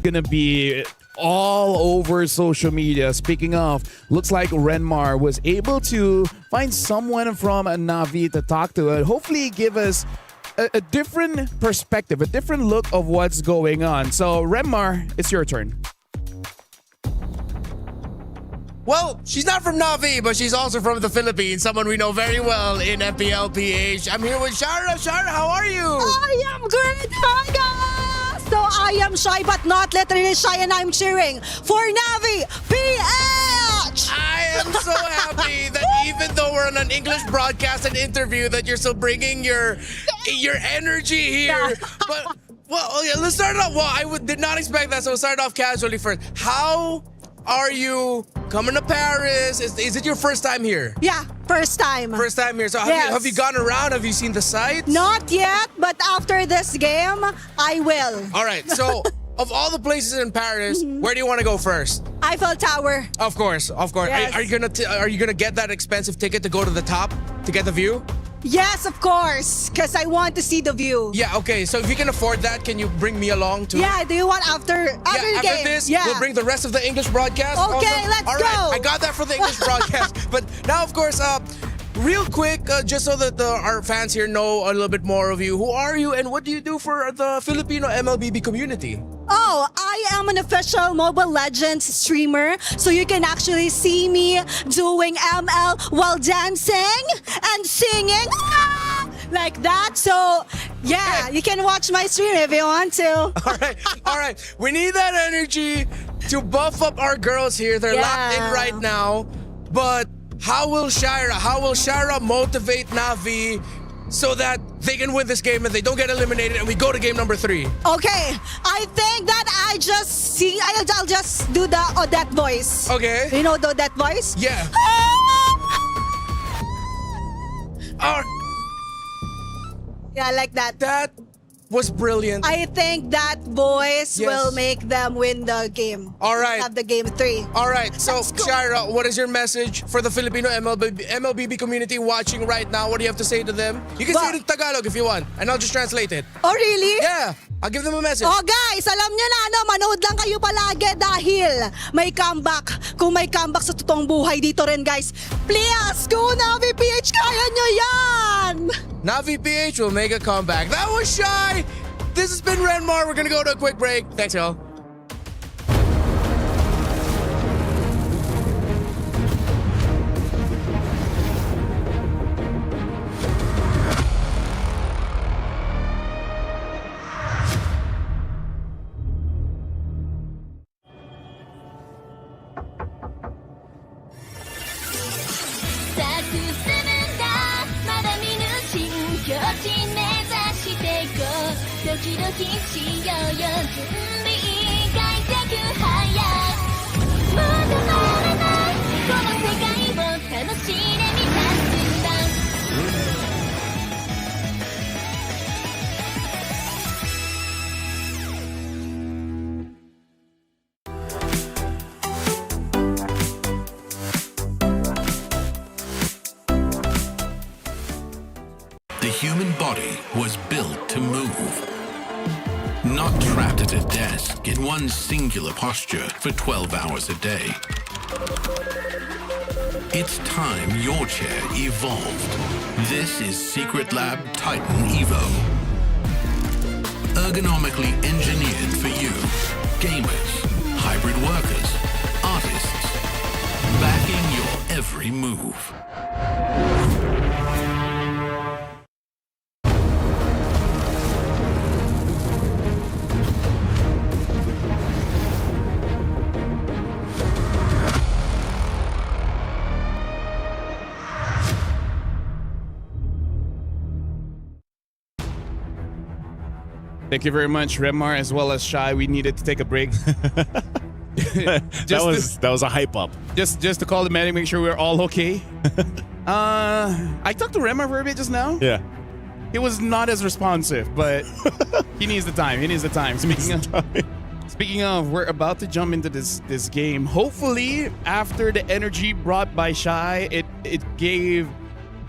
gonna be all over social media. Speaking of, looks like Renmar was able to find someone from Na'Vi to talk to, and hopefully give us a different perspective, a different look of what's going on. So Renmar, it's your turn. Well, she's not from Navi, but she's also from the Philippines, someone we know very well in FPLPH. I'm here with Shara. Shara, how are you? I am great. Hi, guys. So I am shy, but not literally shy, and I'm cheering for Navi PH. I am so happy that even though we're on an English broadcast and interview, that you're still bringing your energy here. But well, okay, let's start it off. Well, did not expect that, so we'll start off casually first. How are you coming to Paris? Is it your first time here? Yeah, first time. First time here. So have you gone around? Have you seen the sights? Not yet, but after this game, I will. All right. So of all the places in Paris, where do you want to go first? Eiffel Tower. Of course. Yes. Are you gonna get that expensive ticket to go to the top to get the view? Yes, of course, because I want to see the view. Yeah, okay. So if you can afford that, can you bring me along too? Yeah, do you want after the after game? this, Yeah. we'll bring the rest of the English broadcast. Okay, let's All go. right, I got that for the English broadcast. But now, of course, real quick, just so that our fans here know a little bit more of you. Who are you and what do you do for the Filipino MLBB community? Oh, I am an official Mobile Legends streamer, so you can actually see me doing ML while dancing and singing like that. So, yeah, you can watch my stream if you want to. All right. We need that energy to buff up our girls here. They're locked in right now. But how will Shira motivate Navi so that they can win this game and they don't get eliminated and we go to game number 3? Okay, I think that I'll just do the Odette voice. Okay. You know the Odette voice? Yeah. Yeah, like that. That was brilliant. I think that voice Yes. will make them win the game. All right. Have the game 3. All right, so Shira, what is your message for the Filipino MLBB community watching right now? What do you have to say to them? You can say it in Tagalog if you want, and I'll just translate it. Oh, really? Yeah, I'll give them a message. Oh, guys, alam nyo na, manood lang kayo palagi dahil may comeback. Kung may comeback sa totoong buhay dito rin, guys. Please, go Navi PH, kaya nyo yan! Navi PH will make a comeback. That was Shy. This has been Renmar. We're going to go to a quick break. Thanks, y'all. The human body was built to move. Not trapped at a desk in one singular posture for 12 hours a day. It's time your chair evolved. This is Secret Lab Titan Evo. Ergonomically engineered for you, gamers, hybrid workers, artists, backing your every move. Thank you very much, Remar, as well as Shy. We needed to take a break. that was a hype up. Just to call the medic, make sure we're all okay. I talked to Remar for a bit just now. Yeah. He was not as responsive, but he needs the time. He needs the time. Speaking of, we're about to jump into this game. Hopefully, after the energy brought by Shy, it gave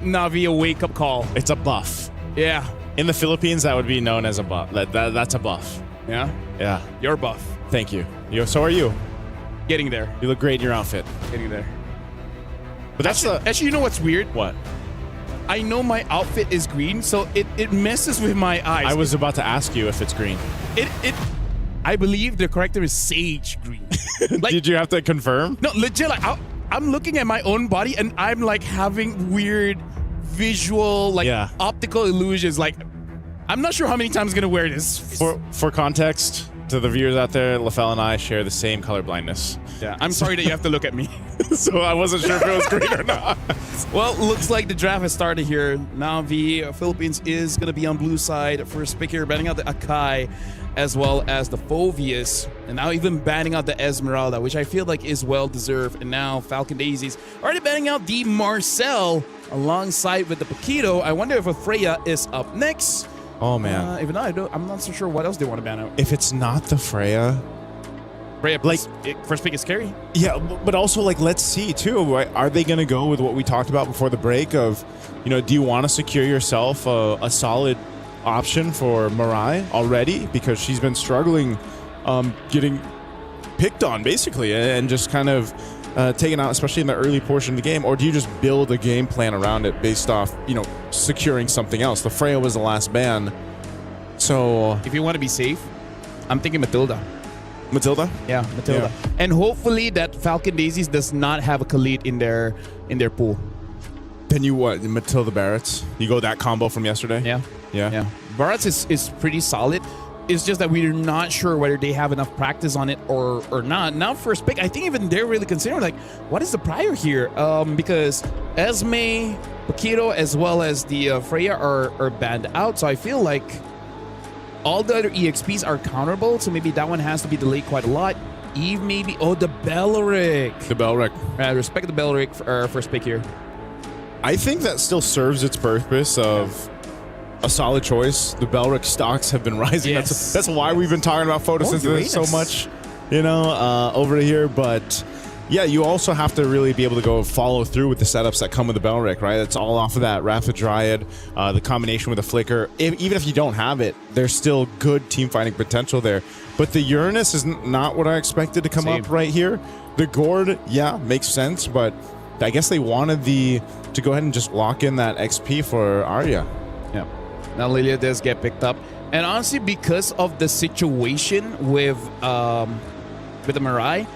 Navi a wake-up call. It's a buff. Yeah. In the Philippines, that would be known as a buff. That's a buff. Yeah? Yeah. You're buff. Thank you. So are you. Getting there. You look great in your outfit. Getting there. But that's actually, you know what's weird? What? I know my outfit is green, so it messes with my eyes. I was about to ask you if it's green. I believe the correct term is sage green. Did you have to confirm? No, legit. Like, I'm looking at my own body and I'm like having weird visual, like optical illusions. Like, I'm not sure how many times I'm gonna wear this. For context, to the viewers out there, LaFell and I share the same color blindness. Yeah, I'm sorry that you have to look at me. So I wasn't sure if it was green or not. Well, looks like the draft has started here. Now the Philippines is gonna be on blue side. First pick here, banning out the Akai, as well as the Phoveus, and now even banning out the Esmeralda, which I feel like is well deserved. And now Falcon Daisies already banning out the Marcel alongside with the Paquito. I wonder if a Freya is up next. Oh man! Even though I'm not so sure what else they want to ban out. If it's not the Freya, like first pick is scary. Yeah, but also like let's see too. Right? Are they going to go with what we talked about before the break? Of, you know, do you want to secure yourself a solid option for Mirai already, because she's been struggling, getting picked on basically, and just kind of taken out, especially in the early portion of the game? Or do you just build a game plan around it based off, you know, securing something else? The Freya was the last ban, so if you want to be safe, I'm thinking Matilda. Matilda? Yeah, Matilda. Yeah. And hopefully that Falcon Daisies does not have a Khalid in their pool. Then you what? Matilda Barretts? You go that combo from yesterday? Yeah. Barretts is pretty solid. It's just that we're not sure whether they have enough practice on it or not. Now, first pick, I think even they're really considering, like, what is the prior here? Because Esme, Paquito, as well as the Freya are banned out. So I feel like all the other EXPs are counterable. So maybe that one has to be delayed quite a lot. Eve, maybe. Oh, the Belric. The Belric. Respect the Belric for our first pick here. I think that still serves its purpose of a solid choice. The Belric stocks have been rising. Yes. That's why we've been talking about photosynthesis so much, you know, over here. But yeah, you also have to really be able to go follow through with the setups that come with the Belric, right? It's all off of that Rapid Dryad, the combination with the Flicker. Even if you don't have it, there's still good team fighting potential there. But the Uranus is not what I expected to come up right here. The Gourd, yeah, makes sense, but I guess they wanted to go ahead and just lock in that XP for Arya. Yeah. Now Lilia does get picked up, and honestly, because of the situation with the Mirai,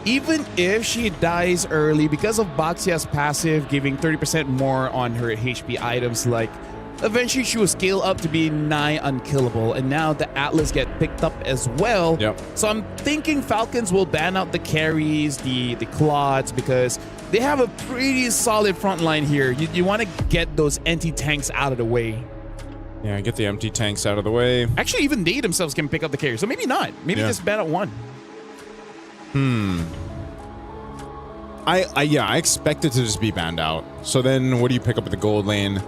even if she dies early, because of Baxia's passive giving 30% more on her HP items, like eventually she will scale up to be nigh unkillable, and now the Atlas get picked up as well. Yep. So I'm thinking Falcons will ban out the carries, the Claudes, because they have a pretty solid front line here. You want to get those empty tanks out of the way. Yeah, get the empty tanks out of the way. Actually, even they themselves can pick up the carry, so maybe not. Maybe just ban out one. I expect it to just be banned out. So then what do you pick up at the gold lane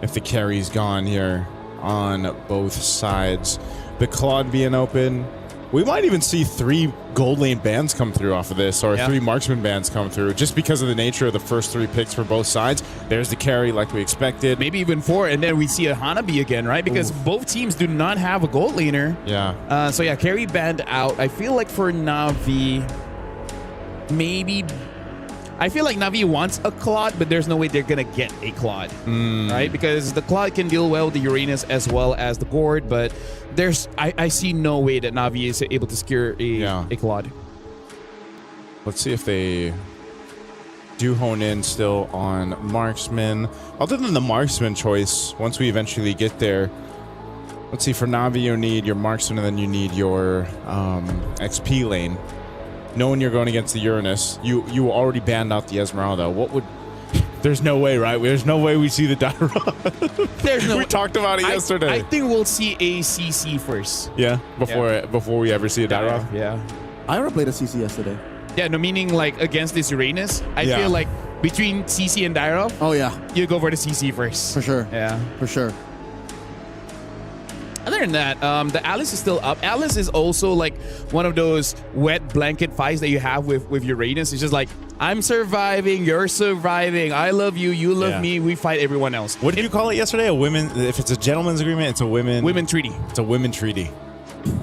if the carry's gone here on both sides? The Claude being open. We might even see 3 gold lane bans come through off of this, or 3 marksman bans come through, just because of the nature of the first 3 picks for both sides. There's the carry like we expected. Maybe even 4, and then we see a Hanabi again, right? Because both teams do not have a gold laner. Yeah. So yeah, carry banned out. I feel like for Na'Vi, maybe... I feel like Na'Vi wants a Claude, but there's no way they're going to get a Claude, right? Because the Claude can deal well with the Uranus as well as the Gourd, but I see no way that Na'Vi is able to secure a Claude. Let's see if they do hone in still on Marksman. Other than the Marksman choice, once we eventually get there, let's see, for Na'Vi you need your Marksman and then you need your XP lane. Knowing you're going against the Uranus, you already banned out the Esmeralda. What would... There's no way, right? There's no way we see the Daira. We talked about it yesterday. I think we'll see a CC first. Yeah? Before we ever see a Daira? Yeah. I already played a CC yesterday. Yeah, no, meaning like against this Uranus, I feel like between CC and Daira, you go for the CC first. For sure. Yeah. For sure. Other than that, the Alice is still up. Alice is also like one of those wet blanket fights that you have with Uranus. It's just like, I'm surviving, you're surviving, I love you, you love me, we fight everyone else. What did you call it yesterday? A women, if it's a gentleman's agreement, it's a women treaty. It's a women treaty.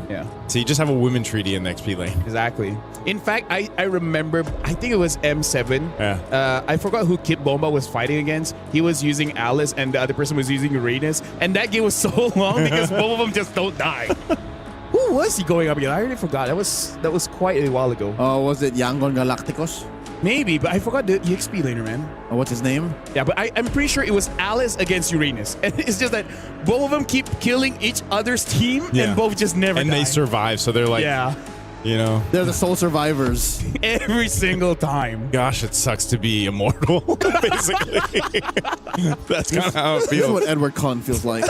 Yeah. So you just have a women treaty in the XP lane. Exactly. In fact, I remember, I think it was M7. Yeah. I forgot who Kid Bomba was fighting against. He was using Alice and the other person was using Uranus. And that game was so long because both of them just don't die. Who was he going up against? I already forgot. That was quite a while ago. Oh, was it Yangon Galacticos? Maybe, but I forgot the EXP laner, man. Oh, what's his name? Yeah, but I'm pretty sure it was Alice against Uranus. And it's just that both of them keep killing each other's team and both just never And die. they survive, so they're like, yeah. you know. They're the sole survivors. Every single time. Gosh, it sucks to be immortal, basically. That's kind of how it This is feels. what Edward Cullen feels like.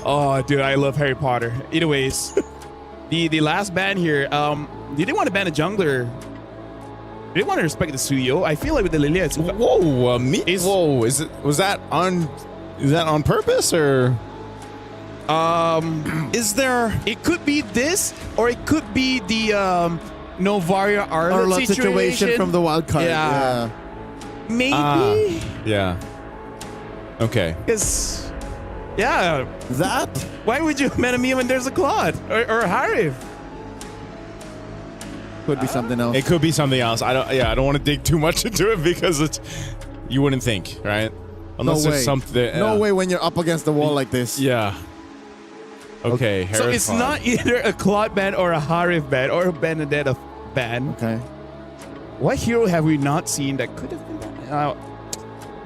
Oh, dude, I love Harry Potter. Anyways, the last ban here, they didn't want to ban a jungler. They didn't want to respect the Suyo. I feel like with the Lilia, it's Whoa, whoa! Was that on purpose or? Is there? It could be this, or it could be the Novaria Arlott situation from the wild card. Yeah. Maybe. Yeah. Okay. Because, yeah. That? Why would you meta me when there's a Claude or a Harif? Could be something else. It could be something else. I don't want to dig too much into it because you wouldn't think, right? Unless no there's way. something. No way when you're up against the wall like this. Yeah. Okay. So it's not either a Claude ban or a Harif ban or a Benedetta ban. Okay. What hero have we not seen that could have been that?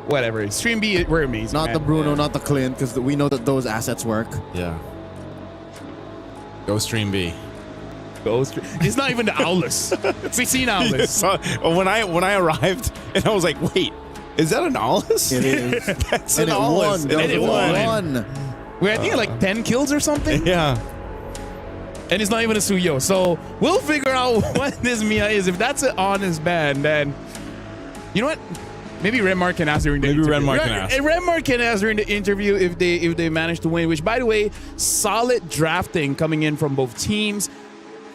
Whatever. Stream B, we're amazing. Not man. the Bruno, not the Clint, because we know that those assets work. Yeah. Go Stream B. It's not even the Owless. We seen Owless. So, when I arrived and I was like, wait, is that an Owless? It is. That's And an it Owless. won. And it won. We're I think like 10 kills or something. Yeah. And it's not even a Suyo. So we'll figure out what this Mia is. If that's an honest ban, then you know what? Maybe Renmar can ask during the interview. Renmar can ask. Renmar can ask during the interview if they manage to win, which by the way, solid drafting coming in from both teams.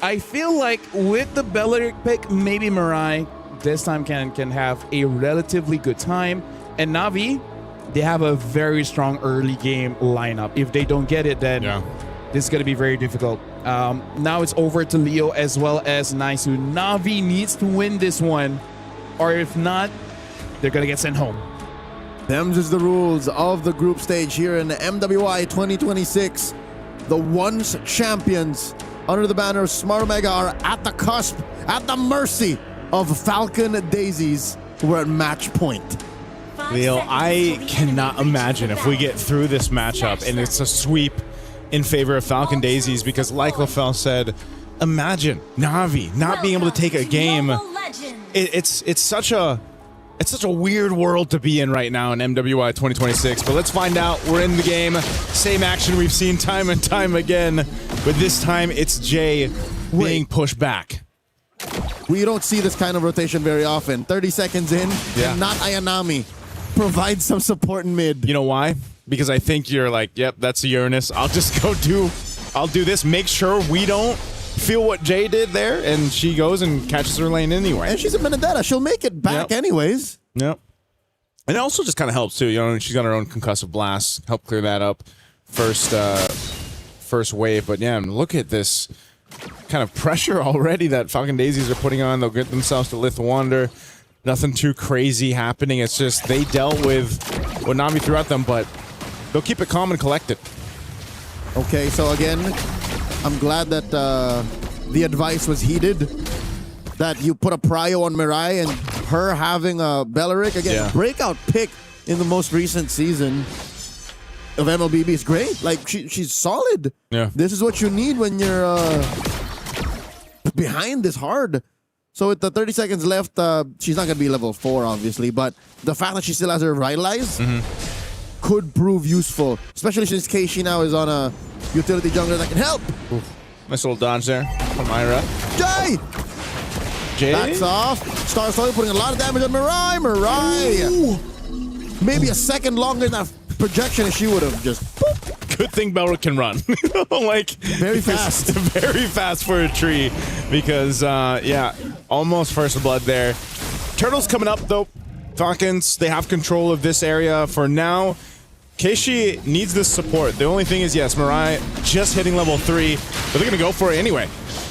I feel like with the Belleric pick, maybe Mirai this time can have a relatively good time. And Navi, they have a very strong early game lineup. If they don't get it, then this is going to be very difficult. Now it's over to Leo as well as Naisu. Navi needs to win this one, or if not, they're going to get sent home. Them's is the rules of the group stage here in the MWI 2026. The once champions under the banner of Smart Omega are at the cusp, at the mercy of Falcon Daisies, who are at match point. Leo, I cannot imagine if we get through this matchup and it's a sweep in favor of Falcon Daisies, because like LaFell said, imagine Navi not being able to take a game. It's such a weird world to be in right now in MWI 2026. But let's find out. We're in the game. Same action we've seen time and time again, but this time it's Jay being pushed back. We don't see this kind of rotation very often. 30 seconds in, and not Ayanami provide some support in mid. You know why? Because I think you're like, yep, that's a Uranus. I'll just I'll do this. Make sure we don't feel what Jay did there, and she goes and catches her lane anyway. And she's a Benedetta. She'll make it back anyways. Yep. And it also just kind of helps too. You know, she's got her own concussive blast. Help clear that up. First wave. But yeah, look at this kind of pressure already that Falcon Daisies are putting on. They'll get themselves to Lith Wander. Nothing too crazy happening. It's just they dealt with what Navi threw at them, but they'll keep it calm and collected. Okay, so again, I'm glad that the advice was heeded. That you put a prio on Mirai, and her having a Belleric, again, breakout pick in the most recent season of MLBB is great. Like, she's solid. Yeah. This is what you need when you're behind this hard. So with the 30 seconds left, she's not going to be level 4, obviously, but the fact that she still has her Revitalize could prove useful, especially since Keishi now is on a utility jungler that can help. Oof. Nice little dodge there from Ira. Jay! Backs off. Star slowly putting a lot of damage on Mirai. Mirai! Maybe a second longer than that projection, and she would have just... Boop. Good thing Belric can run. Like, very fast. Very fast for a tree. Because, yeah, almost first blood there. Turtles coming up, though. Falcons, they have control of this area for now. Keishi needs this support. The only thing is, yes, Mirai just hitting level 3, but they're going to go for it anyway.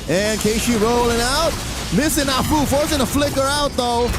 And Keishi rolling out. Missing Afu, forcing a flicker out, though.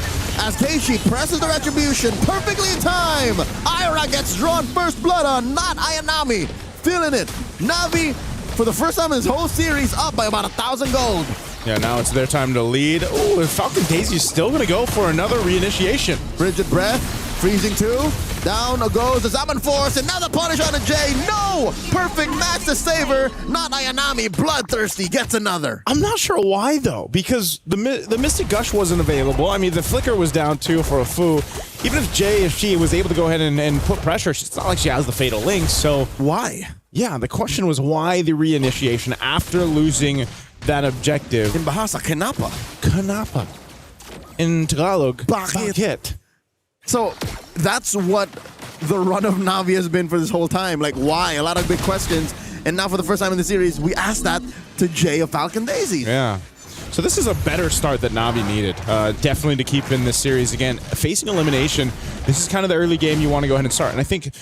As Keishi presses the retribution perfectly in time. Ira gets drawn first blood on, not Ayanami. Feeling it. Navi, for the first time in his whole series, up by about 1,000 gold. Yeah, now it's their time to lead. Oh, Falcon Daisy's still going to go for another reinitiation. Frigid Breath, freezing 2. Down goes the Zaman Force, another punish on a J. No! Perfect match to save her. Not Ayanami, bloodthirsty, gets another. I'm not sure why, though, because the Mystic Gush wasn't available. I mean, the Flicker was down, too, for a Fu. Even if she was able to go ahead and put pressure, it's not like she has the Fatal Link, so... Why? Yeah, the question was why the reinitiation after losing that objective. In Bahasa, Kenapa. Kenapa. In Tagalog, bakit? So that's what the run of Navi has been for this whole time. Like, why? A lot of big questions. And now for the first time in the series, we asked that to Jay of Falcon Daisies. Yeah. So this is a better start that Navi needed. Definitely to keep in this series. Again, facing elimination, this is kind of the early game you want to go ahead and start. And I think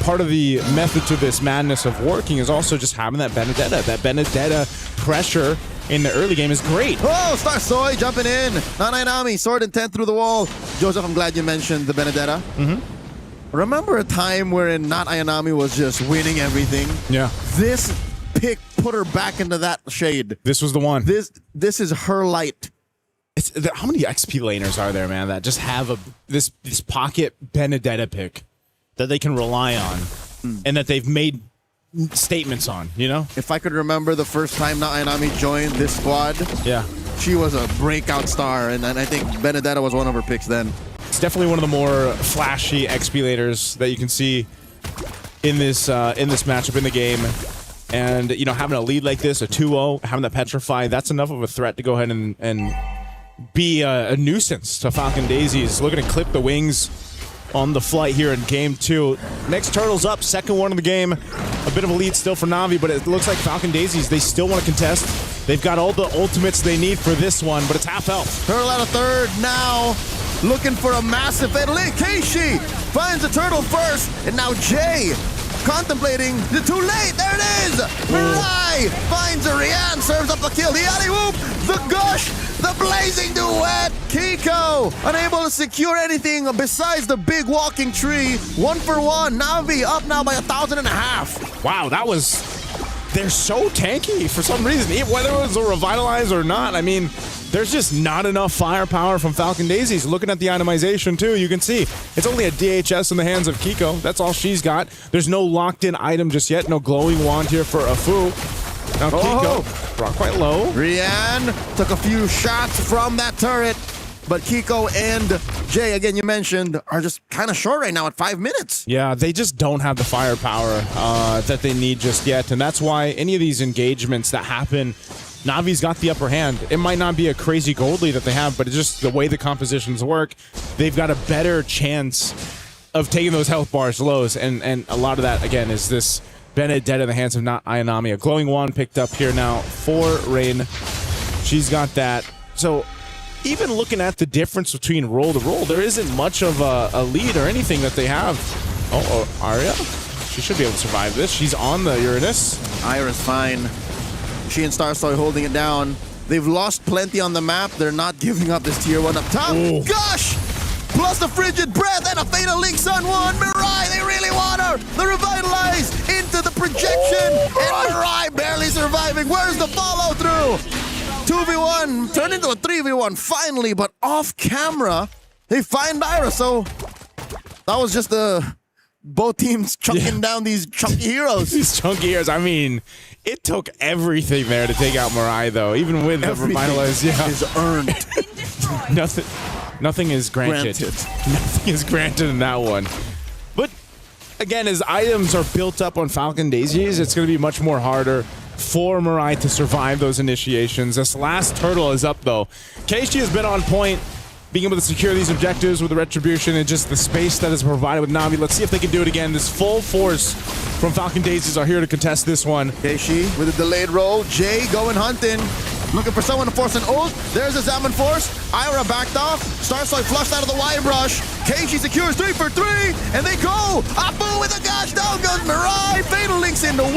part of the method to this madness of working is also just having that Benedetta. That Benedetta pressure in the early game is great. Oh, Star Soy jumping in. Nanayanami, sword intent through the wall. Joseph, I'm glad you mentioned the Benedetta. Remember a time wherein Not Ayanami was just winning everything? Yeah. This pick put her back into that shade. This was the one. This is her light. How many XP laners are there, man, that just have this pocket Benedetta pick that they can rely on and that they've made statements on, you know? If I could remember the first time Not Ayanami joined this squad, yeah, she was a breakout star, and I think Benedetta was one of her picks then. It's definitely one of the more flashy XP laners that you can see in this matchup in the game. And, you know, having a lead like this, a 2-0, having that Petrify, that's enough of a threat to go ahead and be a nuisance to Falcon Daisies. Looking to clip the wings on the flight here in game 2. Next Turtle's up, second one of the game. A bit of a lead still for Navi, but it looks like Falcon Daisies, they still want to contest. They've got all the ultimates they need for this one, but it's half health. Turtle out of third now, looking for a massive fatal link. Keishi finds the Turtle first, and now Jay contemplating the too late. There it is. Mirai finds a Rian, serves up the kill. The alley-whoop, the gush, the blazing duet. Kiko unable to secure anything besides the big walking tree. 1 for 1. Navi up now by 1,500. Wow, that was... They're so tanky for some reason, whether it was a revitalize or not. I mean, there's just not enough firepower from Falcon Daisies. Looking at the itemization too, you can see it's only a DHS in the hands of Kiko. That's all she's got. There's no locked-in item just yet. No glowing wand here for Afu. Now Kiko brought quite low. Rian took a few shots from that turret, but Kiko and Jay, again you mentioned, are just kind of short right now at 5 minutes. Yeah, they just don't have the firepower that they need just yet, and that's why any of these engagements that happen, Navi's got the upper hand. It might not be a crazy gold lead that they have, but it's just the way the compositions work. They've got a better chance of taking those health bars lows, and a lot of that, again, is this Benedetta in the hands of Not Ayanami. A glowing wand picked up here now for Rain. She's got that. So even looking at the difference between roll to roll, there isn't much of a lead or anything that they have. Oh, Arya? She should be able to survive this. She's on the Uranus. Ira's fine. She and Starsoy holding it down. They've lost plenty on the map. They're not giving up this tier 1 up top. Ooh. Gosh! Plus the Frigid Breath and a Fatal Link Sun 1. Mirai, they really want her. The Revitalize into the projection. And Mirai barely surviving. Where's the follow through? 2v1 turned into a 3v1 finally, but off camera, they find Ira. So that was just both teams chunking down these chunky heroes. These chunky heroes. I mean, it took everything there to take out Mirai, though. Even with the Revitalize, is earned. Nothing is granted. Nothing is granted in that one. But again, as items are built up on Falcon Daisies, it's going to be much more harder for Mirai to survive those initiations. This last turtle is up, though. Keishi has been on point, being able to secure these objectives with the Retribution and just the space that is provided with Navi. Let's see if they can do it again. This full force from Falcon Daisies are here to contest this one. Keishi with a delayed roll. Jay going hunting. Looking for someone to force an ult. There's a Zaman Force. Ira backed off. Starsoy flushed out of the Y brush. Keishi secures 3 for 3. And they go. Apu with a gash. Down goes Mirai. Fatal links into 1.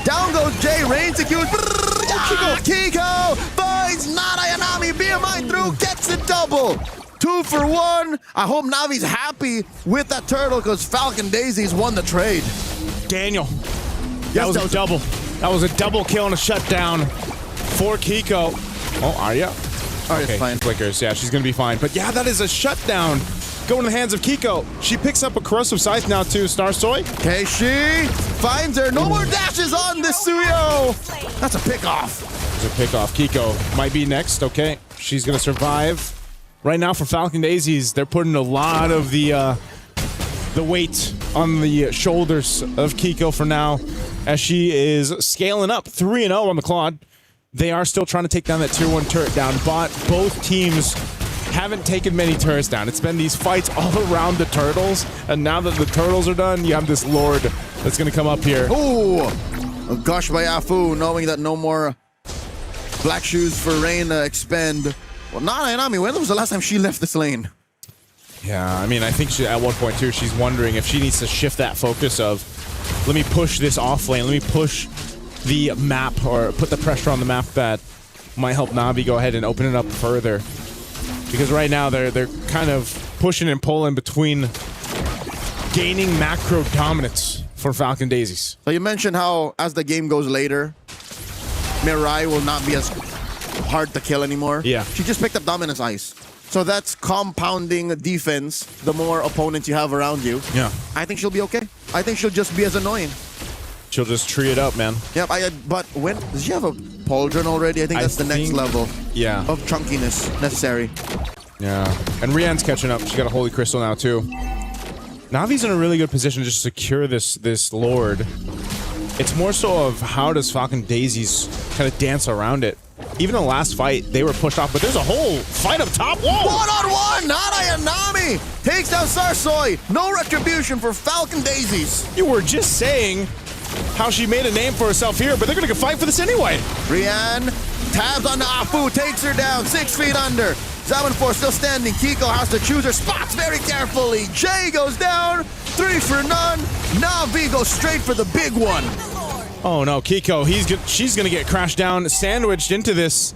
Down goes Jay. Rain secures. Kiko finds Not Ayanami. BMI through. Gets a double. 2 for 1. I hope Navi's happy with that turtle because Falcon Daisies won the trade. Daniel. That was a double. That was a double kill and a shutdown for Kiko. Oh, Arya? Arya's fine. Flickers. Yeah, she's going to be fine. But yeah, that is a shutdown. Going in the hands of Kiko. She picks up a corrosive scythe now too. Star Soy. Okay, she finds her. No more dashes on this Suyo. That's a pick-off. It's a pick-off. Kiko might be next. Okay, she's going to survive. Right now for Falcon Daisies, they're putting a lot of the weight on the shoulders of Kiko for now, as she is scaling up 3-0 on the Claude. They are still trying to take down that tier 1 turret down bot. Both teams haven't taken many turrets down. It's been these fights all around the turtles, and now that the turtles are done, you have this Lord that's going to come up here. Ooh! A gush by Afu, knowing that no more black shoes for Rain to expend. Well, Nami, when was the last time she left this lane? Yeah, I mean, I think at one point, too, she's wondering if she needs to shift that focus of, let me push this off lane, let me push the map, or put the pressure on the map that might help Navi go ahead and open it up further. Because right now, they're kind of pushing and pulling between gaining macro dominance for Falcon Daisies. So you mentioned how, as the game goes later, Mirai will not be as hard to kill anymore. Yeah. She just picked up Dominance Ice. So that's compounding defense the more opponents you have around you. Yeah. I think she'll be okay. I think she'll just be as annoying. She'll just tree it up, man. Yep, but when does she have a pauldron already? I think that's the next level of chunkiness necessary. Yeah. And Rian's catching up. She got a Holy Crystal now, too. Navi's in a really good position to just secure this Lord. It's more so of how does Falcon Daisies kind of dance around it. Even in the last fight, they were pushed off, but there's a whole fight up top. Whoa! One-on-one! Nana and Nami takes down Sarsoy. No retribution for Falcon Daisies. You were just saying how she made a name for herself here, but they're going to fight for this anyway. Rian tabs on Afu, takes her down, 6 feet under. Zaman4 still standing. Kiko has to choose her spots very carefully. Jay goes down, 3 for none. Navi goes straight for the big one. Oh no, Kiko, she's gonna get crashed down, sandwiched into this.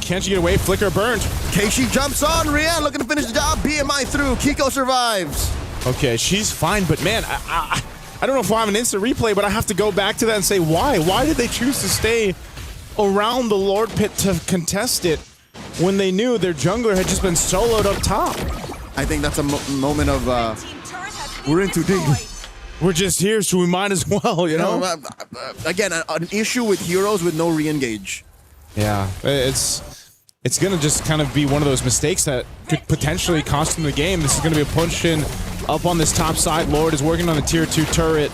Can't she get away? Flicker burned. Keishi jumps on. Rian looking to finish the job. BMI through. Kiko survives. Okay, she's fine, but man, I don't know if we'll have an instant replay, but I have to go back to that and say why? Why did they choose to stay around the Lord Pit to contest it when they knew their jungler had just been soloed up top? I think that's a moment of, we're in too deep. We're just here, so we might as well, you know? Again, an issue with heroes with no re-engage. Yeah, it's going to just kind of be one of those mistakes that could potentially cost them the game. This is going to be a punch in up on this top side. Lord is working on the tier 2 turret.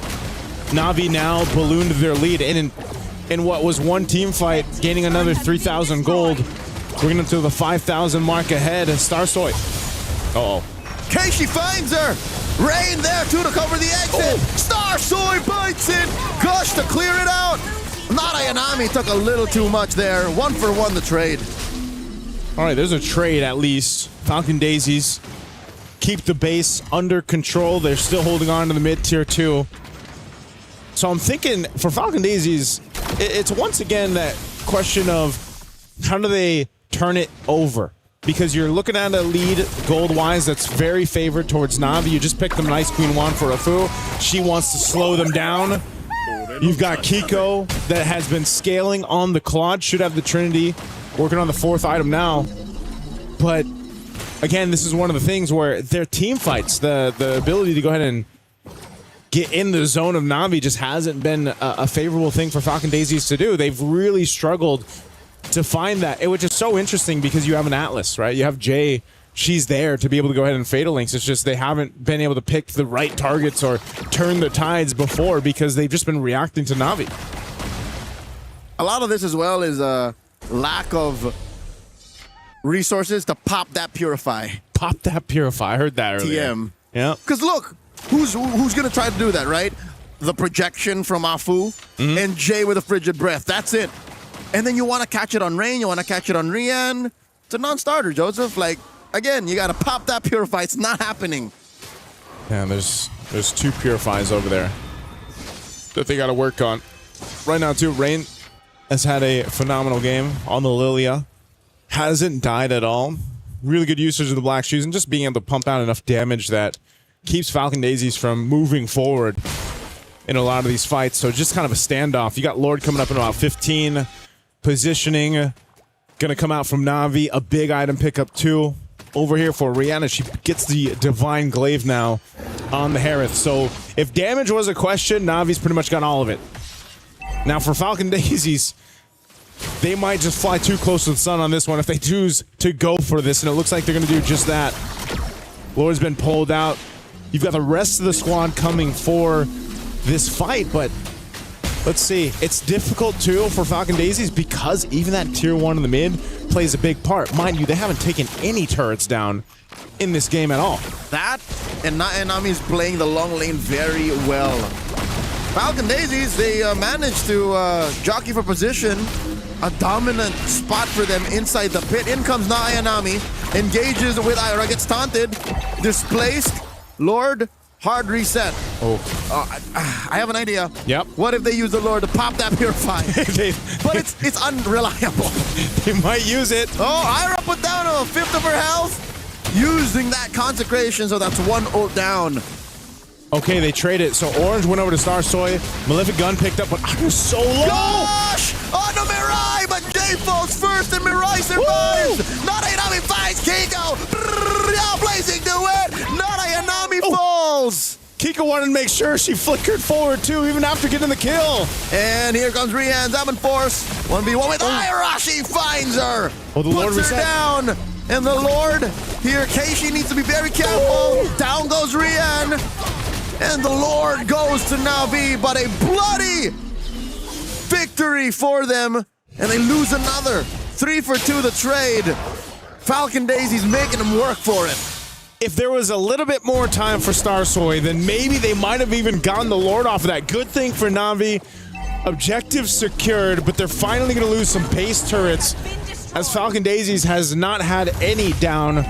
Navi now ballooned their lead in what was one team fight, gaining another 3,000 gold, bringing them to the 5,000 mark ahead. Starsoy. Uh-oh. Keishi finds her. Rain there too to cover the exit. Starsoy bites it. Gush to clear it out. Nada Yanami took a little too much there. 1 for 1 the trade. All right, there's a trade at least. Falcon Daisies keep the base under control. They're still holding on to the mid tier 2. So I'm thinking for Falcon Daisies, it's once again that question of how do they turn it over? Because you're looking at a lead gold-wise that's very favored towards Navi. You just picked them Nice Queen Juan for Afu. She wants to slow them down. You've got Kiko that has been scaling on the Claude. Should have the Trinity. Working on the 4th item now. But, again, this is one of the things where their team fights, the ability to go ahead and get in the zone of Navi just hasn't been a favorable thing for Falcon Daisies to do. They've really struggled to find that, which is so interesting because you have an Atlas, right? You have Jay. She's there to be able to go ahead and Fatal Links. It's just they haven't been able to pick the right targets or turn the tides before because they've just been reacting to Navi. A lot of this as well is a lack of resources to pop that Purify. Pop that Purify. I heard that earlier. TM. Yeah. Because look, who's going to try to do that, right? The projection from Afu and Jay with a Frigid Breath. That's it. And then you want to catch it on Rain, you want to catch it on Rian. It's a non-starter, Joseph. Like, again, you got to pop that Purify. It's not happening. Yeah, there's 2 Purifies over there that they got to work on. Right now, too, Rain has had a phenomenal game on the Lilia. Hasn't died at all. Really good usage of the Black Shoes and just being able to pump out enough damage that keeps Falcon Daisies from moving forward in a lot of these fights. So just kind of a standoff. You got Lord coming up in about 15. Positioning Going to come out from Na'Vi. A big item pickup too. Over here for Rihanna. She gets the Divine Glaive now on the Harith. So if damage was a question, Na'Vi's pretty much got all of it. Now for Falcon Daisies, they might just fly too close to the sun on this one if they choose to go for this. And it looks like they're going to do just that. Lord's been pulled out. You've got the rest of the squad coming for this fight, but let's see. It's difficult too for Falcon Daisies because even that tier 1 in the mid plays a big part. Mind you, they haven't taken any turrets down in this game at all. That and Nami's playing the long lane very well. Falcon Daisies, they managed to jockey for position. A dominant spot for them inside the pit. In comes Nami, engages with Ira, gets taunted, displaced. Lord, hard reset. Oh. I have an idea. Yep. What if they use the Lord to pop that Purify? But it's unreliable. They might use it. Oh, Ira put down a fifth of her health. Using that consecration, so that's 1 ult down. Okay, they trade it. So Orange went over to Star Soy. Malefic Gun picked up, but Ira's so low. Gosh! Oh no, Mirai, but Jay falls first and Mirai survives. Not Ayanami finds Kiko. Now blazing to it. Not Ayanami falls. Kiko wanted to make sure she flickered forward too, even after getting the kill. And here comes Rian, Zaman Force. 1v1 with Ira. She finds her. Oh, the Lord puts her reset. down. And the Lord here, Keishi needs to be very careful. Down goes Rian. And the Lord goes to Na'Vi, but a bloody victory for them. And they lose another. 3 for 2 the trade. Falcon Daisy's making them work for it. If there was a little bit more time for Star Soy, then maybe they might have even gotten the Lord off of that. Good thing for Na'Vi. Objective secured, but they're finally going to lose some base turrets as Falcon Daisies has not had any down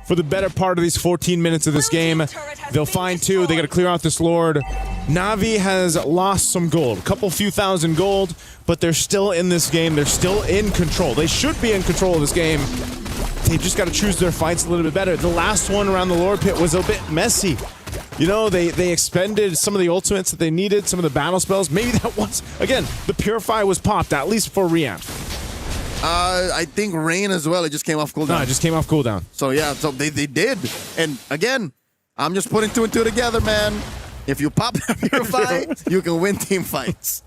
for the better part of these 14 minutes of this game. They'll find 2. They got to clear out this Lord. Na'Vi has lost some gold, a couple few thousand gold, but they're still in this game. They're still in control. They should be in control of this game. They've just got to choose their fights a little bit better. The last one around the Lord Pit was a bit messy. You know, they expended some of the ultimates that they needed, some of the battle spells. Maybe that was, again, the Purify was popped, at least for Rian. I think Rain as well. It just came off cooldown. No, it just came off cooldown. So yeah, so they did. And again, I'm just putting 2 and 2 together, man. If you pop that Purify, you can win team fights.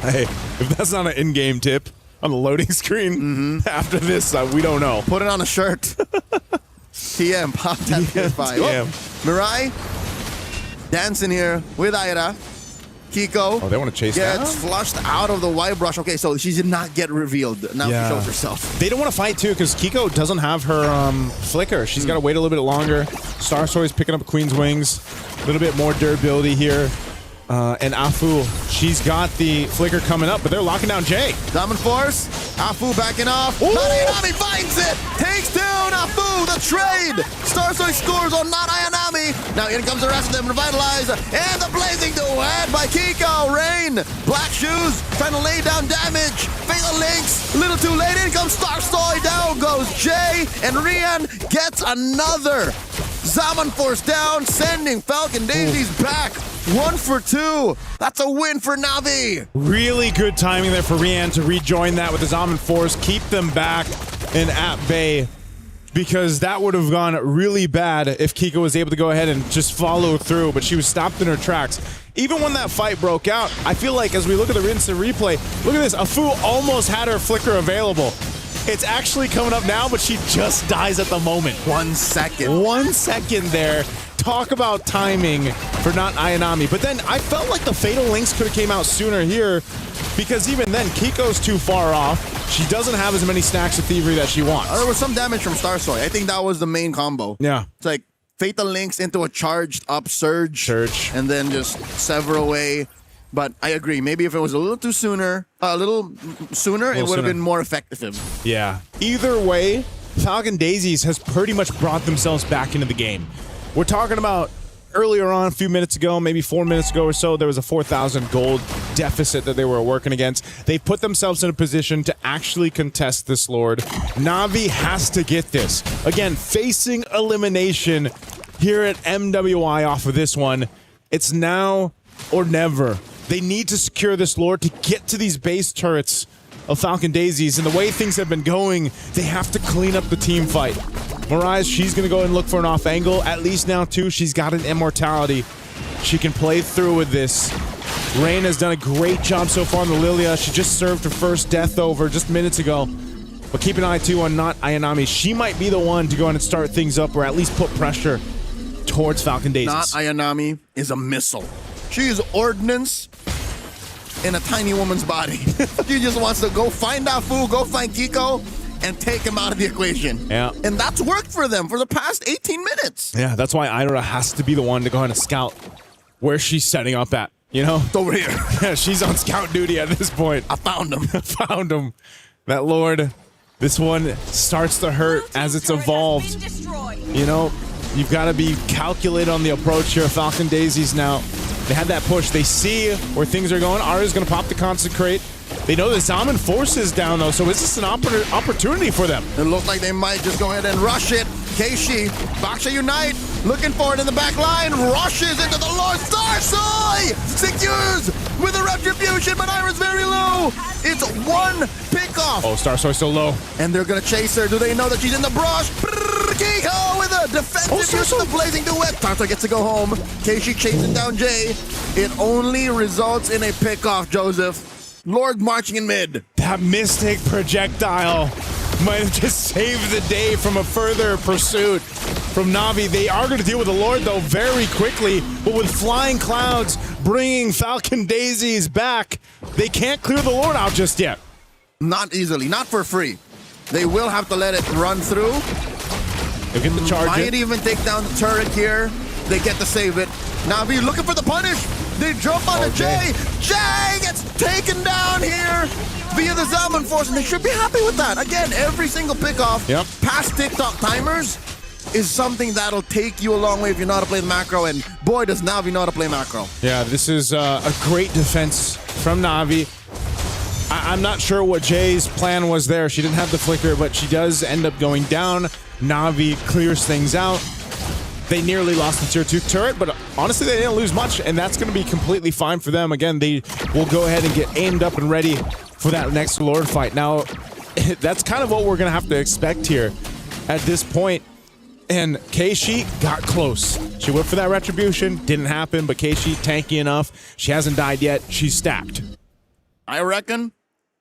Hey, if that's not an in-game tip on the loading screen after this, we don't know. Put it on a shirt. TM, pop that Purify. TM. Mirai dancing here with Ira. Kiko. Oh, they want to chase gets flushed out of the white brush. Okay, so she did not get revealed. Now she shows herself. They don't want to fight too because Kiko doesn't have her flicker. She's got to wait a little bit longer. Star Soy's picking up Queen's Wings. A little bit more durability here. And Afu, she's got the flicker coming up, but they're locking down Jay. Diamond Force. Afu backing off. Nanayanami finds it. Takes down Afu. The trade. Starsoy scores on Nanayanami. Now in comes the rest of them. Revitalize. And the blazing duet by Kiko. Rain. Black Shoes. Trying to lay down damage. Fatal Links. A little too late. In comes Starsoy. Down goes Jay. And Rian gets another. Zaman Force down. Sending Falcon Daisies back. 1 for 2. That's a win for Na'Vi. Really good timing there for Rian to rejoin that with his Zaman Force, keep them back and at bay, because that would have gone really bad if Kiko was able to go ahead and just follow through, but she was stopped in her tracks. Even when that fight broke out, I feel like as we look at the instant replay, look at this, Afu almost had her flicker available. It's actually coming up now, but she just dies at the moment. 1 second. 1 second there. Talk about timing for not Ayanami. But then I felt like the Fatal Links could have came out sooner here, because even then, Kiko's too far off. She doesn't have as many stacks of Thievery that she wants. There was some damage from Starsoy. I think that was the main combo. Yeah. It's like Fatal Links into a charged up Surge. And then just sever away. But I agree. Maybe if it was a little sooner, it would have been more effective. Yeah. Either way, Falcon Daisies has pretty much brought themselves back into the game. We're talking about earlier on, a few minutes ago, maybe 4 minutes ago or so, there was a 4,000 gold deficit that they were working against. They put themselves in a position to actually contest this Lord. Na'Vi has to get this. Again, facing elimination here at MWI off of this one. It's now or never. They need to secure this Lord to get to these base turrets of Falcon Daisies, and the way things have been going, they have to clean up the team fight. Mariah, she's going to go and look for an off angle. At least now, too, she's got an immortality. She can play through with this. Rain has done a great job so far on the Lilia. She just served her first death over just minutes ago. But keep an eye, too, on not Ayanami. She might be the one to go in and start things up, or at least put pressure towards Falcon Daisies. Not Ayanami is a missile. She is ordnance in a tiny woman's body. She just wants to go find Afu, go find Kiko, and take him out of the equation. Yeah. And that's worked for them for the past 18 minutes. Yeah, that's why Ira has to be the one to go ahead and scout where she's setting up at, you know? It's over here. Yeah, she's on scout duty at this point. I found him. Found him. That Lord, this one starts to hurt as it's evolved. You know, you've got to be calculated on the approach here. Falcon Daisies now. They had that push. They see where things are going. Ara's going to pop the Consecrate. They know the Zaman Force is down, though, so is this an opportunity for them? It looks like they might just go ahead and rush it. Keishi, Baksha Unite, looking for it in the back line, rushes into the Lord. Starsoy secures with a Retribution, but Ira's very low. It's one pickoff. Oh, Starsoy's still low. And they're going to chase her. Do they know that she's in the brush? Kiko with a defensive use of the Blazing Duet. Starsoy gets to go home. Keishi chasing down Jay. It only results in a pickoff, Joseph. Lord marching in mid. That Mystic projectile might have just saved the day from a further pursuit from Na'Vi. They are going to deal with the Lord, though, very quickly. But with Flying Clouds bringing Falcon Daisies back, they can't clear the Lord out just yet. Not easily. Not for free. They will have to let it run through. They get the charge. Might even take down the turret here. They get to save it. Na'Vi looking for the punish. They jump on Jay. Jay gets taken down here via the Zaman Force, and they should be happy with that. Again, every single pickoff past TikTok timers is something that'll take you a long way if you know how to play the macro, and boy, does Na'Vi know how to play macro. Yeah, this is a great defense from Na'Vi. I'm not sure what Jay's plan was there. She didn't have the flicker, but she does end up going down. Na'Vi clears things out. They nearly lost the tier 2 turret, but honestly, they didn't lose much, and that's going to be completely fine for them. Again, they will go ahead and get aimed up and ready for that next Lord fight. Now, that's kind of what we're going to have to expect here at this point. And Keishi got close. She went for that Retribution. Didn't happen, but Keishi, tanky enough. She hasn't died yet. She's stacked. I reckon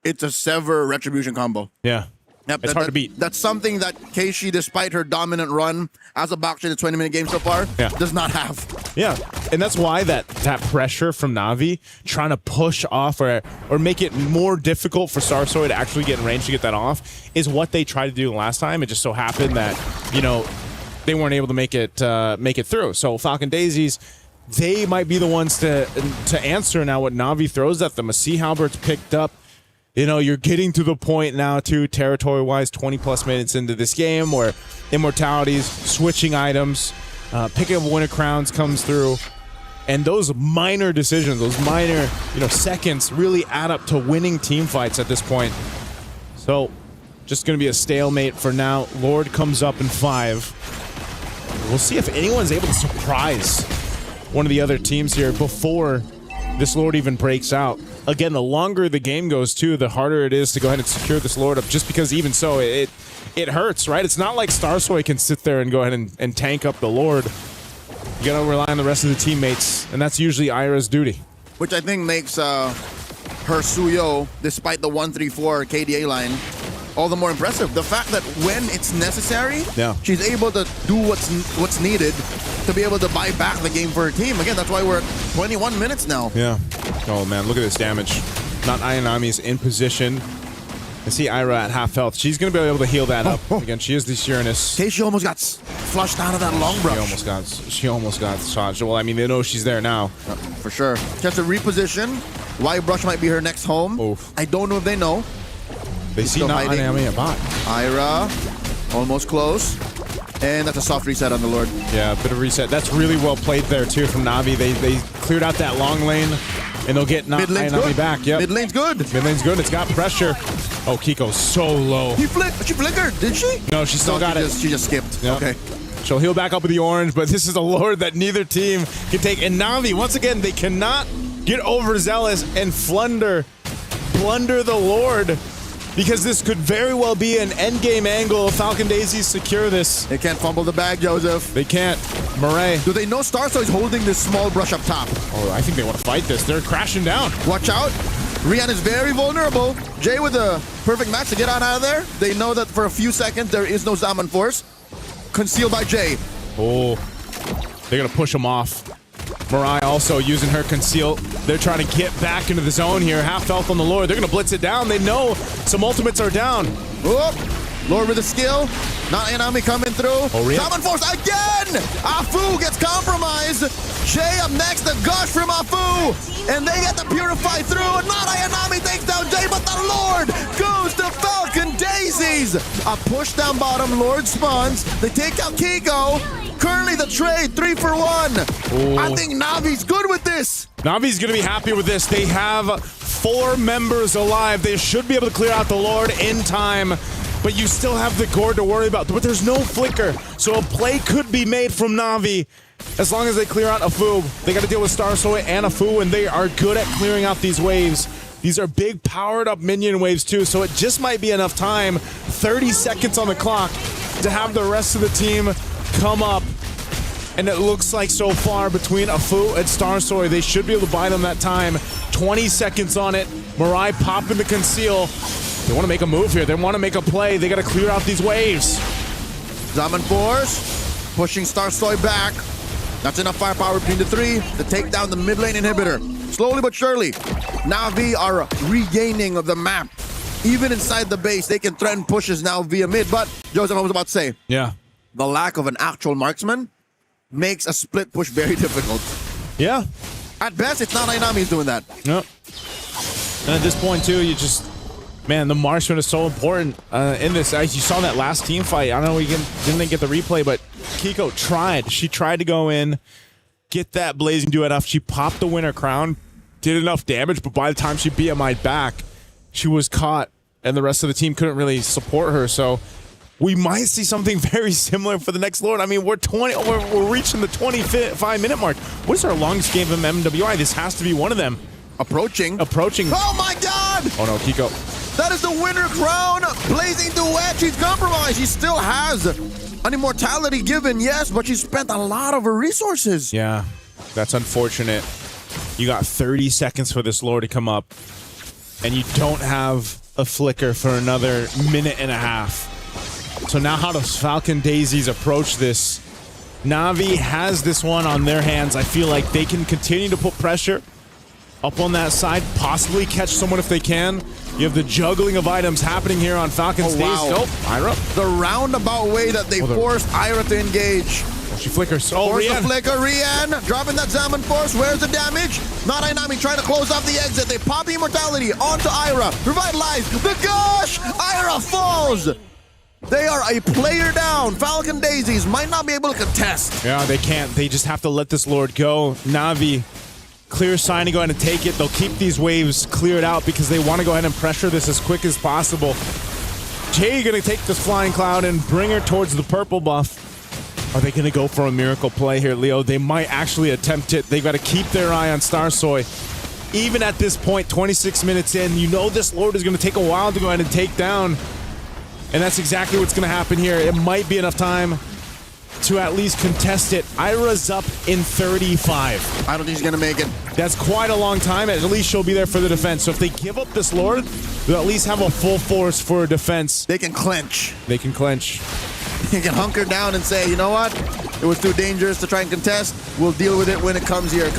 it's a Sever Retribution combo. Yeah. Yep, it's hard to beat. That's something that Keishi, despite her dominant run as a Baksha in the 20-minute game so far, does not have. Yeah, and that's why that pressure from Na'Vi, trying to push off or make it more difficult for Starsoy to actually get in range to get that off, is what they tried to do last time. It just so happened that, you know, they weren't able to make it through. So Falcon Daisies, they might be the ones to answer now what Na'Vi throws at them. A Sea Halbert's picked up. You know, you're getting to the point now, too, territory-wise, 20-plus minutes into this game where immortalities, switching items, picking up Winter Crowns comes through. And those minor decisions, those minor, seconds really add up to winning team fights at this point. So, just going to be a stalemate for now. Lord comes up in 5. We'll see if anyone's able to surprise one of the other teams here before this Lord even breaks out. Again, the longer the game goes, too, the harder it is to go ahead and secure this Lord up, just because even so, it hurts, right? It's not like Starsoy can sit there and go ahead and tank up the Lord. You gotta rely on the rest of the teammates, and that's usually Ira's duty. Which I think makes her Suyo, despite the 1-3-4 KDA line, all the more impressive. The fact that when it's necessary, she's able to do what's needed to be able to buy back the game for her team. Again, that's why we're at 21 minutes now. Yeah. Oh, man, look at this damage. Not Ayanami's in position. I see Ira at half health. She's going to be able to heal that up. Again, she is the Uranus. Keishi almost got flushed out of that long brush. She almost got shot. Well, I mean, they know she's there now. For sure. She has to reposition. Wide brush might be her next home. Oof. I don't know if they know. They see not Ayami a bot. Ira, almost close. And that's a soft reset on the Lord. Yeah, a bit of reset. That's really well played there, too, from Na'Vi. They cleared out that long lane, and they'll get Na'Vi back. Yep. Mid lane's good. Mid lane's good. It's got pressure. Oh, Kiko's so low. She flickered, did she? No, she still got it. She just skipped. Yep. Okay. She'll heal back up with the orange, but this is a Lord that neither team can take. And Na'Vi, once again, they cannot get overzealous and flunder blunder the Lord, because this could very well be an endgame angle. Falcon Daisies secure this. They can't fumble the bag, Joseph. They can't. Murray. Do they know Starso is holding this small brush up top? Oh, I think they want to fight this. They're crashing down. Watch out. Rian is very vulnerable. Jay with a perfect match to get on out of there. They know that for a few seconds there is no Zaman Force. Concealed by Jay. Oh, they're going to push him off. Mirai also using her conceal. They're trying to get back into the zone here. Half health on the Lord. They're going to blitz it down. They know some ultimates are down. Oh, Lord with a skill. Not Inami coming through. Zaman Force again! Afu gets compromised. Jay up next. The gush from Afu. And they get the Purify through. Not Inami takes down Jay, but the Lord goes to Falcon Daisies. A push down bottom. Lord spawns. They take out Kiko. Currently the trade 3 for 1. Ooh. I think Navi's good with this. Navi's going to be happy with this. They have 4 members alive. They should be able to clear out the Lord in time, but you still have the Gourd to worry about. But there's no flicker, so a play could be made from Navi as long as they clear out Afu. They got to deal with Starsoy and Afu, and they are good at clearing out these waves. These are big powered up minion waves too, so it just might be enough time, 30 seconds on the clock, to have the rest of the team come up. And it looks like so far between Afu and Starsoy, they should be able to buy them that time. 20 seconds on it. Mirai popping the conceal. They want to make a move here. They want to make a play. They got to clear out these waves. Zaman Force pushing Starsoy back. That's enough firepower between the 3 to take down the mid lane inhibitor. Slowly but surely, Navi are regaining the map. Even inside the base, they can threaten pushes now via mid. But, Joseph, I was about to say, the lack of an actual marksman makes a split push very difficult. Yeah. At best, it's not Inami's doing that. Yep. And at this point, too, you just... Man, the marksman is so important in this. You saw that last team fight. I don't know, we didn't get the replay, but Kiko tried. She tried to go in, get that blazing duet off. She popped the winner crown, did enough damage, but by the time she BMI'd back, she was caught, and the rest of the team couldn't really support her, so... We might see something very similar for the next Lord. I mean, we're reaching the 25-minute mark. What is our longest game of MWI? This has to be one of them. Approaching. Oh my God! Oh no, Kiko. That is the winner crown. Blazing duet. She's compromised. She still has an immortality given, yes, but she spent a lot of her resources. Yeah, that's unfortunate. You got 30 seconds for this Lord to come up, and you don't have a flicker for another minute and a half. So now how does Falcon Daisies approach this? Navi has this one on their hands. I feel like they can continue to put pressure up on that side, possibly catch someone if they can. You have the juggling of items happening here on Falcon's Daisies. Oh, Ira. The roundabout way that they forced Ira to engage. Oh, she flickers. Oh, Force Rian. the flicker. Rian dropping that Zaman Force. Where's the damage? Not Inami trying to close off the exit. They pop the immortality onto Ira. Revitalize. The gosh! Ira falls. They are a player down. Falcon Daisies might not be able to contest. Yeah, they can't. They just have to let this Lord go. Navi, clear sign to go ahead and take it. They'll keep these waves cleared out because they want to go ahead and pressure this as quick as possible. Jay going to take this Flying Cloud and bring her towards the purple buff. Are they going to go for a miracle play here, Leo? They might actually attempt it. They've got to keep their eye on Starsoy. Even at this point, 26 minutes in, you know this Lord is going to take a while to go ahead and take down. And that's exactly what's going to happen here. It might be enough time to at least contest it. Ira's up in 35. I don't think she's going to make it. That's quite a long time. At least she'll be there for the defense. So if they give up this Lord, they'll at least have a full force for a defense. They can clench. They can clench. They can hunker down and say, you know what? It was too dangerous to try and contest. We'll deal with it when it comes here.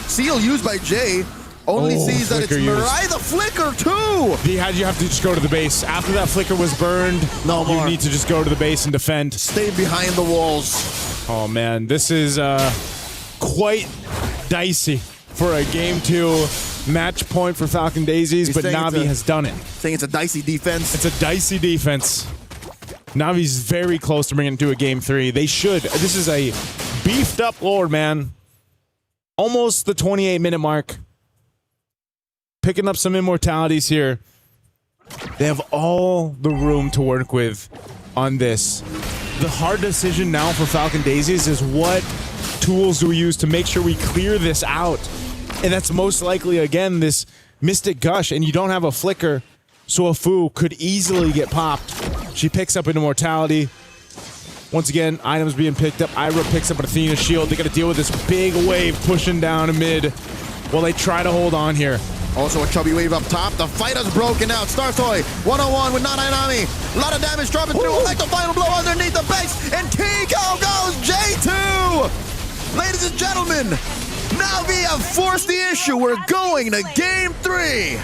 Seal used by Jay. Only sees that it's Mirai the flicker too. You have to just go to the base. After that flicker was burned, you need to just go to the base and defend. Stay behind the walls. Oh man, this is quite dicey for a Game 2 match point for Falcon Daisies, but Navi has done it. Saying it's a dicey defense. It's a dicey defense. Navi's very close to bringing it to a Game 3. They should. This is a beefed up Lord, man. Almost the 28-minute mark. Picking up some immortalities here. They have all the room to work with on this. The hard decision now for Falcon Daisies is what tools do we use to make sure we clear this out? And that's most likely, again, this Mystic Gush, and you don't have a flicker, so a Fu could easily get popped. She picks up an Immortality. Once again, items being picked up. Ira picks up an Athena shield. They got to deal with this big wave pushing down mid while they try to hold on here. Also a chubby wave up top. The fight has broken out. Startoy, one-on-one with Nanayami. A lot of damage dropping through. Like the final blow underneath the base. And Kiko goes J2! Ladies and gentlemen, Navi have forced the issue. We're going to Game 3.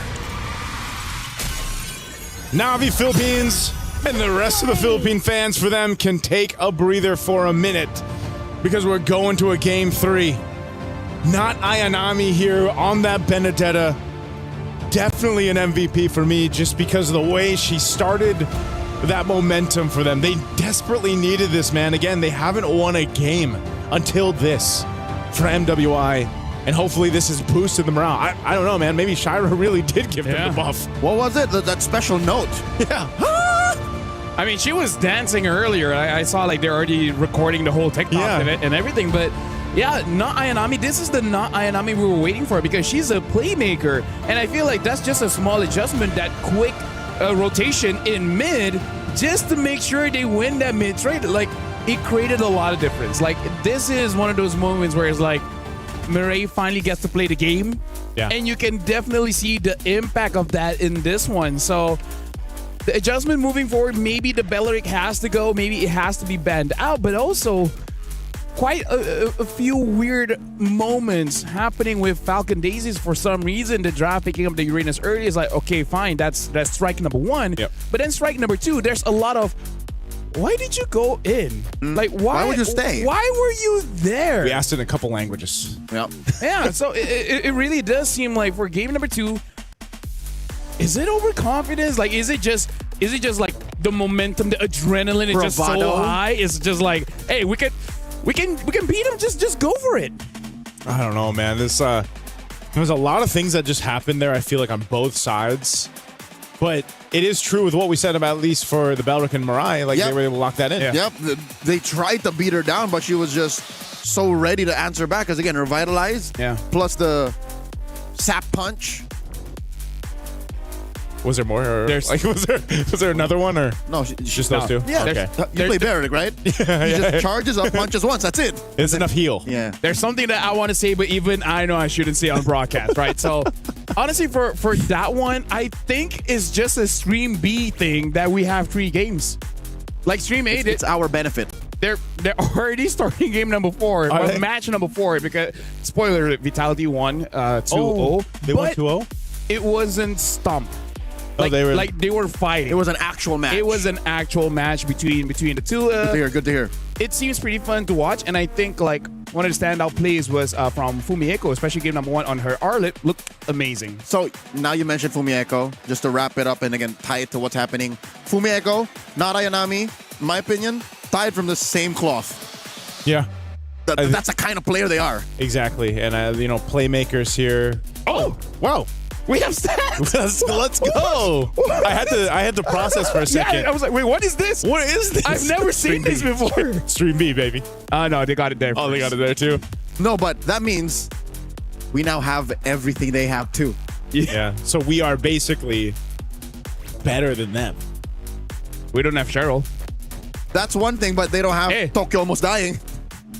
Navi Philippines and the rest of the Philippine fans, for them, can take a breather for a minute because we're going to a Game 3. Not Ayanami here on that Benedetta. Definitely an MVP for me just because of the way she started that momentum for them. They desperately needed this, man. Again, they haven't won a game until this for MWI. And hopefully this has boosted the morale. I don't know, man. Maybe Shira really did give them the buff. What was it? That special note. Yeah. I mean, she was dancing earlier. I saw like they're already recording the whole TikTok of it and everything. But yeah, not Ayanami. This is the not Ayanami we were waiting for because she's a playmaker. And I feel like that's just a small adjustment, that quick rotation in mid just to make sure they win that mid trade. Like, it created a lot of difference. Like, this is one of those moments where it's like, Mireille finally gets to play the game. Yeah. And you can definitely see the impact of that in this one. So the adjustment moving forward, maybe the Belleric has to go, maybe it has to be banned out, but also quite a few weird moments happening with Falcon Daisies for some reason. The draft picking up the Uranus early is like, okay, fine, that's strike number one. Yep. But then strike number two, there's a lot of, why did you go in? Like, why would you stay? Why were you there? We asked it in a couple languages. Yep. Yeah, so it really does seem like for game number two, is it overconfidence? Like, is it just like the momentum, the adrenaline is just so Bravado. high? It's just like, hey, we can beat him. Just go for it. I don't know, man. There's a lot of things that just happened there, I feel like, on both sides. But it is true with what we said about, at least for the Belleric and Mirai, like they were able to lock that in. Yep. They tried to beat her down, but she was just so ready to answer back. Because again, revitalize. Yeah. Plus the sap punch. Was there more? Or, like, was there another one? Or no, just those two? Yeah. Okay. You play Belleric, right? He just charges up, punches once. That's it. It's enough heal. Yeah. There's something that I want to say, but even I know I shouldn't say on broadcast, right? So honestly, for that one, I think it's just a Stream B thing that we have 3 games. Like Stream A, it's our benefit. They're already starting game number 4, Are or they? match number 4, because spoiler, Vitality won 2-0. They won but 2-0? It wasn't stomp. Oh, Like, they were fighting. It was an actual match. It was an actual match between the two. Good to hear. It seems pretty fun to watch, and I think like one of the standout plays was from Fumieko, especially game number 1 on her Arlet. Looked amazing. So now you mentioned Fumieko, just to wrap it up and again tie it to what's happening. Fumieko, not Ayanami, in my opinion, tied from the same cloth. Yeah. That's the kind of player they are. Exactly. And, playmakers here. Oh, wow. We have stats. Let's go. I had to process for a second. Yeah, I was like, wait, what is this? What is this? I've never seen this before. Stream B, baby. No, they got it there. Oh, they got it there too. No, but that means we now have everything they have too. Yeah. So we are basically better than them. We don't have Cheryl. That's one thing, but they don't have Tokyo almost dying.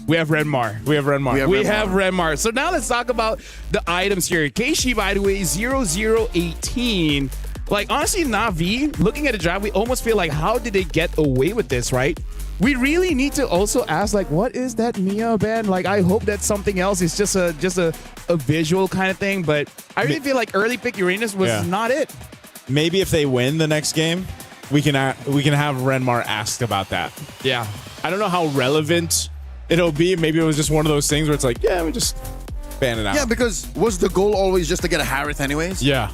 We have Renmar. We have Renmar. We have Renmar. So now let's talk about the items here. Keishi, by the way, 0018. Like, honestly, Navi, looking at the draft, we almost feel like, how did they get away with this, right? We really need to also ask, like, what is that Mia band? Like, I hope that's something else. It's just a visual kind of thing. But I really feel like early pick Uranus was not it. Maybe if they win the next game, we can have Renmar asked about that. Yeah. I don't know how relevant it'll be. Maybe it was just one of those things where it's like, yeah, we just ban it out. Yeah, because was the goal always just to get a Harith anyways? Yeah.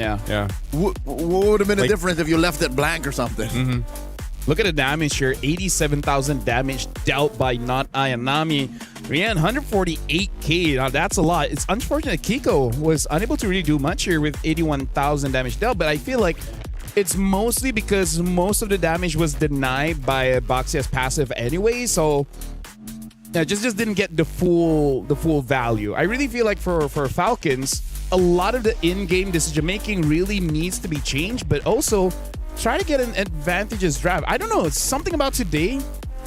What would have been the difference if you left it blank or something? Mm-hmm. Look at the damage here. 87,000 damage dealt by not Ayanami. Rian, 148k. Now, that's a lot. It's unfortunate Kiko was unable to really do much here with 81,000 damage dealt, but I feel like it's mostly because most of the damage was denied by Boxia's passive anyway, so yeah, just didn't get the full value. I really feel like for Falcons, a lot of the in-game decision making really needs to be changed, but also try to get an advantageous draft. I don't know, it's something about today.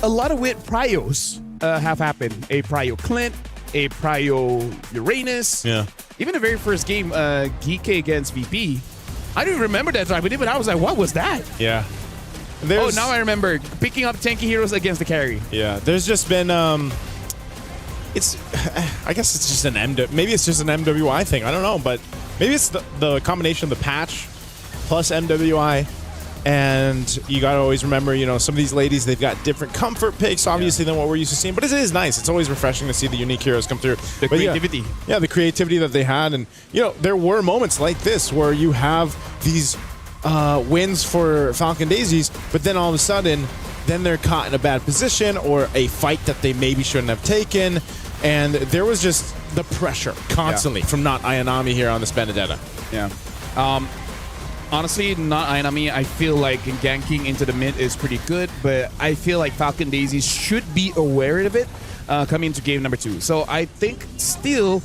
A lot of weird pryos have happened. A pryo Clint, a pryo Uranus. Yeah. Even the very first game, Geeke against VP. I didn't remember that draft, but even I was like, what was that? Yeah. Oh, now I remember. Picking up tanky heroes against the carry. Yeah, there's just been it's I guess it's just maybe it's just an MWI thing. I don't know, but maybe it's the combination of the patch plus MWI. And you got to always remember, you know, some of these ladies, they've got different comfort picks, obviously, than what we're used to seeing. But it is nice. It's always refreshing to see the unique heroes come through. The creativity. Yeah, the creativity that they had. And, you know, there were moments like this where you have these wins for Falcon Daisies, but then all of a sudden, then they're caught in a bad position or a fight that they maybe shouldn't have taken. And there was just the pressure constantly from not Ayanami here on this Benedetta. Yeah. Honestly, not Ayanami. I feel like ganking into the mid is pretty good, but I feel like Falcon Daisies should be aware of it coming into game number 2. So I think still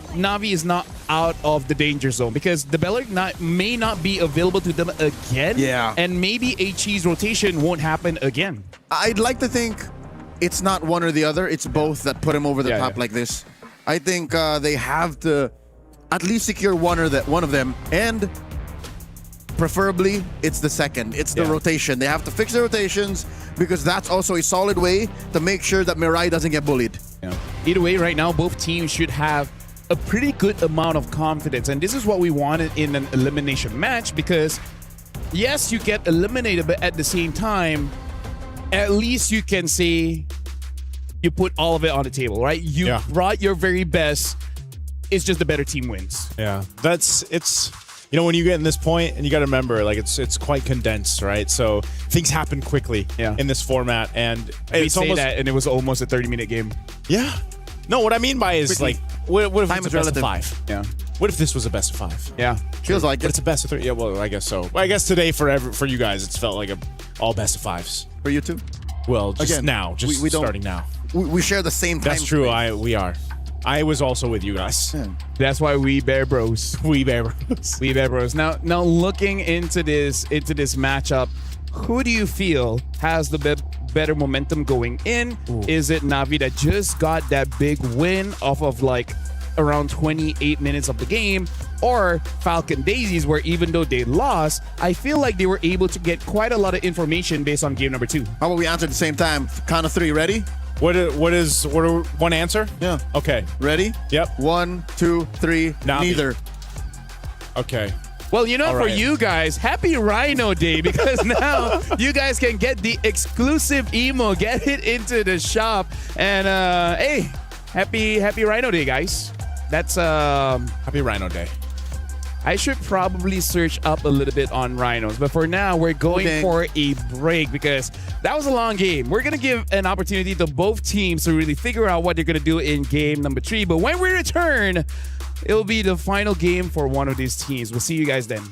Navi is not out of the danger zone because the Bellark may not be available to them again. Yeah. And maybe a cheese rotation won't happen again. I'd like to think it's not one or the other. It's both that put him over the top like this. I think they have to at least secure one of them, and preferably it's the second. It's the rotation. They have to fix the rotations because that's also a solid way to make sure that Mirai doesn't get bullied. Yeah. Either way, right now, both teams should have a pretty good amount of confidence. And this is what we wanted in an elimination match because, yes, you get eliminated, but at the same time, at least you can say you put all of it on the table, right? You brought your very best. It's just the better team wins. Yeah, it's you know, when you get in this point, and you got to remember, like it's quite condensed, right? So things happen quickly in this format, and it's almost that, and it was almost a 30-minute game. Yeah. No, what I mean by is like, what if Time it's is a best of relative. 5? Yeah. What if this was a best of 5? Yeah. Feels like But it's a best of 3. Yeah, well, I guess so. Well, I guess today for you guys, it's felt like all best of 5s. For you too? Well, just Again, now, just we don't- starting now. We share the same time. That's true. space. We are. I was also with you guys. That's why we bear bros. We bear bros. We bear bros. Now looking into this matchup, who do you feel has the better momentum going in? Ooh. Is it Navi that just got that big win off of like around 28 minutes of the game, or Falcon Daisies, where even though they lost, I feel like they were able to get quite a lot of information based on game number 2. How about we answer at the same time? Count of 3. Ready? What are one answer? Yeah. Okay. Ready? Yep. 1, 2, 3. Navi. Neither. Okay. Well, you know, All for right. you guys, happy Rhino Day, because now you guys can get the exclusive emo, get it into the shop, and hey, happy Rhino Day, guys. That's happy Rhino Day. I should probably search up a little bit on rhinos, but for now, we're going for a break because that was a long game. We're going to give an opportunity to both teams to really figure out what they're going to do in game number 3. But when we return, it'll be the final game for one of these teams. We'll see you guys then.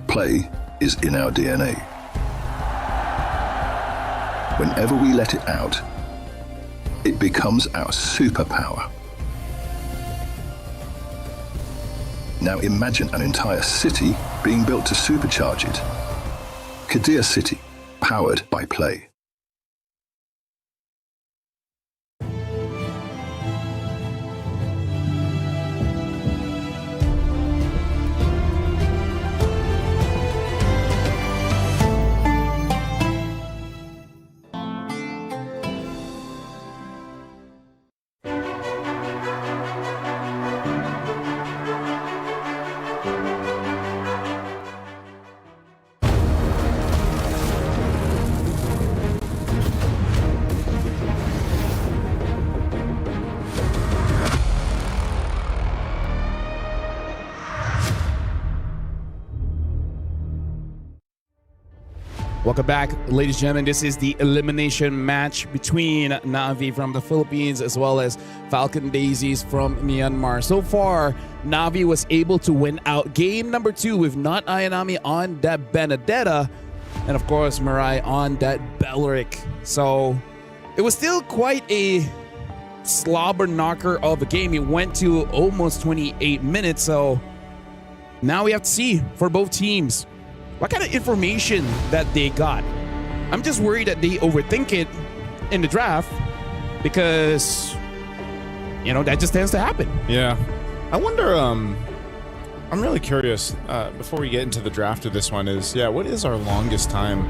Play is in our DNA. Whenever we let it out, it becomes our superpower. Now imagine an entire city being built to supercharge it. Kadir City, powered by play. Welcome back, ladies and gentlemen. This is the elimination match between Na'Vi from the Philippines as well as Falcon Daisies from Myanmar. So far, Na'Vi was able to win out game number 2 with Not Ayanami on that Benedetta and, of course, Mirai on that Belleric. So it was still quite a slobber knocker of a game. It went to almost 28 minutes. So now we have to see for both teams what kind of information that they got. I'm just worried that they overthink it in the draft because, you know, that just tends to happen. Yeah. I wonder, I'm really curious, before we get into the draft of this one is, what is our longest time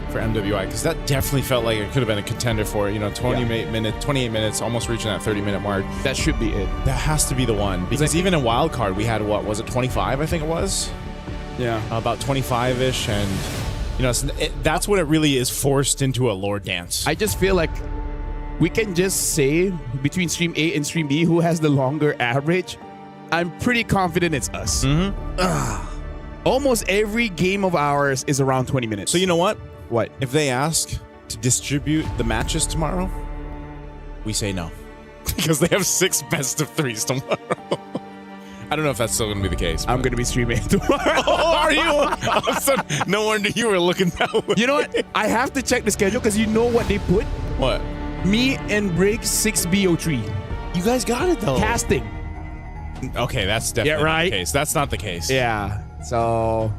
for MWI? Because that definitely felt like it could have been a contender for it. You know, 28 minutes, almost reaching that 30-minute mark. That should be it. That has to be the one. Because even in wild card, we had, what, was it 25, I think it was? Yeah. About 25-ish, and you know, that's when it really is forced into a lore dance. I just feel like we can just say between Stream A and Stream B who has the longer average. I'm pretty confident it's us. Almost every game of ours is around 20 minutes. So you know what? What? If they ask to distribute the matches tomorrow, we say no. Because they have 6 best of 3s tomorrow. I don't know if that's still going to be the case. I'm going to be streaming tomorrow. Oh, are you? All of a sudden, no wonder you were looking that way. You know what? I have to check the schedule because you know what they put? What? Me and Briggs 6BO3. You guys got it, though. Casting. Okay, that's definitely not the case. That's not the case. Yeah. So...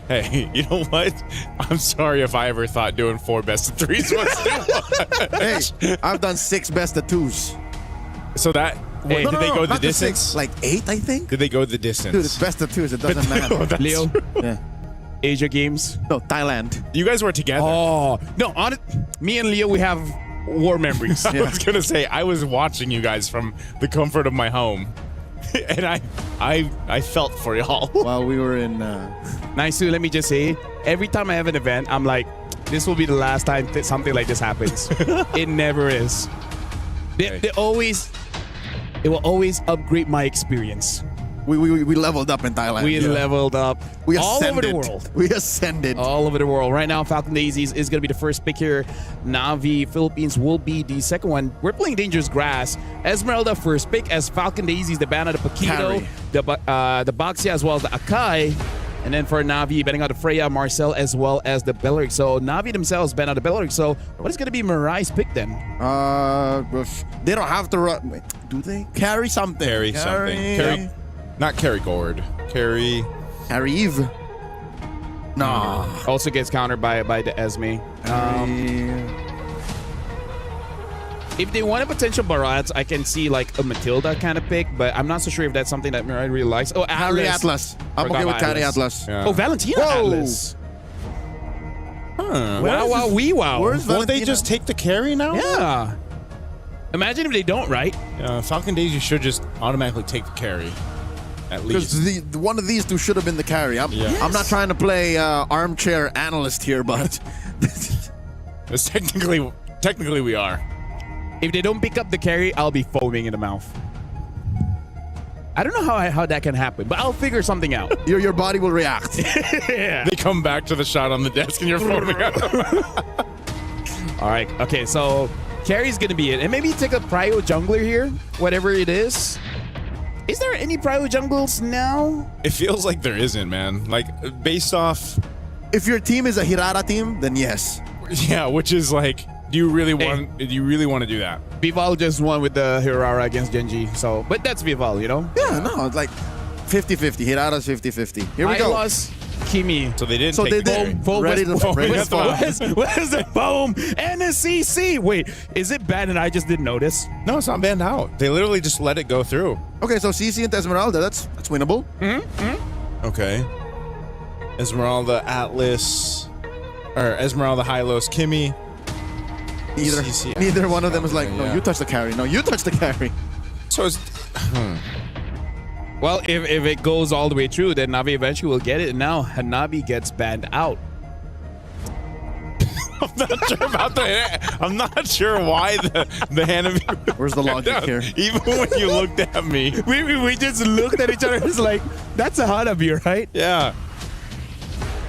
Hey, you know what? I'm sorry if I ever thought doing 4 best of 3s was Hey, I've done 6 best of 2s. So that... Wait, did they go the distance? 6, like 8, I think. Did they go the distance? Dude, it's best of 2s. It doesn't matter. Leo? Yeah. Asia Games? No, Thailand. You guys were together. Oh, no. Me and Leo, we have war memories. I was going to say, I was watching you guys from the comfort of my home. And I felt for y'all. While we were in... Nice, so let me just say, every time I have an event, I'm like, this will be the last time something like this happens. It never is. It will always upgrade my experience. We leveled up in Thailand. We leveled up we all over the world. We ascended. All over the world. Right now, Falcon Daisies is going to be the first pick here. Na'Vi Philippines will be the second one. We're playing Dangerous Grass. Esmeralda first pick as Falcon Daisies, the Bana, the Paquito, the Baxia, as well as the Akai. And then for Na'Vi, betting out the Freya, Marcel, as well as the Belleric. So Na'Vi themselves bet out the Belleric. So what is going to be Mirai's pick then? They don't have to run. Wait, do they? Carry something. Carry. Not carry Gord. Carry Eve. No. Also gets countered by the Esme. If they want a potential Barats, I can see like a Matilda kind of pick, but I'm not so sure if that's something that Mirai really likes. Oh, Carry Atlas. I'm okay with Carry Atlas. Yeah. Oh, Valentina Atlas. Huh. Wow. Won't they just take the carry now? Yeah. Imagine if they don't, right? Falcon Daisy should just automatically take the carry. At least. Because one of these two should have been the carry. I'm not trying to play armchair analyst here, but... technically we are. If they don't pick up the carry, I'll be foaming in the mouth. I don't know how that can happen, but I'll figure something out. Your body will react. Yeah. They come back to the shot on the desk and you're foaming out. All right. Okay, so carry's going to be it. And maybe take a Prio jungler here, whatever it is. Is there any Prio jungles now? It feels like there isn't, man. Like, based off... If your team is a Hirara team, then yes. Yeah, which is like... Do you really want to do that? Vival just won with the Hirara against Genji. So, but that's Vival, you know? Yeah, no, it's like 50-50. Hirara's 50-50. Here we go. Lost Kimi. So they didn't so take they did. Ready to Where's the foam? And a CC. Wait, is it banned and I just didn't notice? No, it's not banned out. They literally just let it go through. Okay, so CC and Esmeralda, that's winnable. Okay. Esmeralda, Atlas, or Esmeralda, Hylos, Kimi. Neither one of them is like, no, you touch the carry. No, you touch the carry. So it's... Well, if it goes all the way through, then Navi eventually will get it. And now Hanabi gets banned out. I'm not sure about that. I'm not sure why the Hanabi... Where's the logic here? Even when you looked at me. We just looked at each other. It's like, that's a Hanabi, right? Yeah.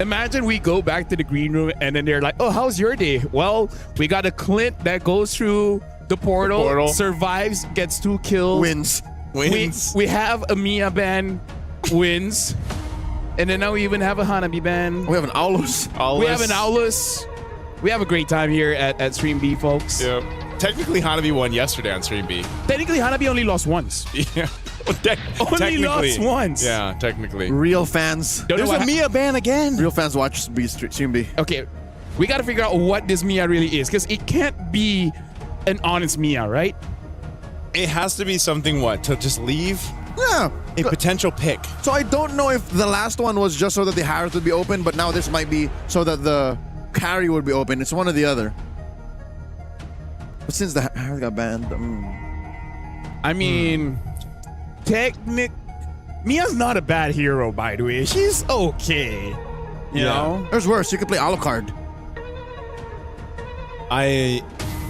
Imagine we go back to the green room and then they're like, oh, how's your day? Well, we got a Clint that goes through the portal, survives, gets 2 kills. Wins. We have a Mia ban, wins. And then now we even have a Hanabi ban. We have an Aulus. We have an Aulus. We have a great time here at Stream B, folks. Yeah. Technically, Hanabi won yesterday on Stream B. Technically, Hanabi only lost once. Yeah. Only lost once. Yeah, technically. Real fans. Don't know There's what a Mia ban again. Real fans watch Stream B. Okay, we got to figure out what this Mia really is, because it can't be an honest Mia, right? It has to be something, to just leave? Yeah. A potential pick. So I don't know if the last one was just so that the Harris would be open, but now this might be so that the carry would be open. It's one or the other. But since the Harris got banned, I mean, Mia's not a bad hero, by the way. She's okay. You know? There's worse. You could play Alucard.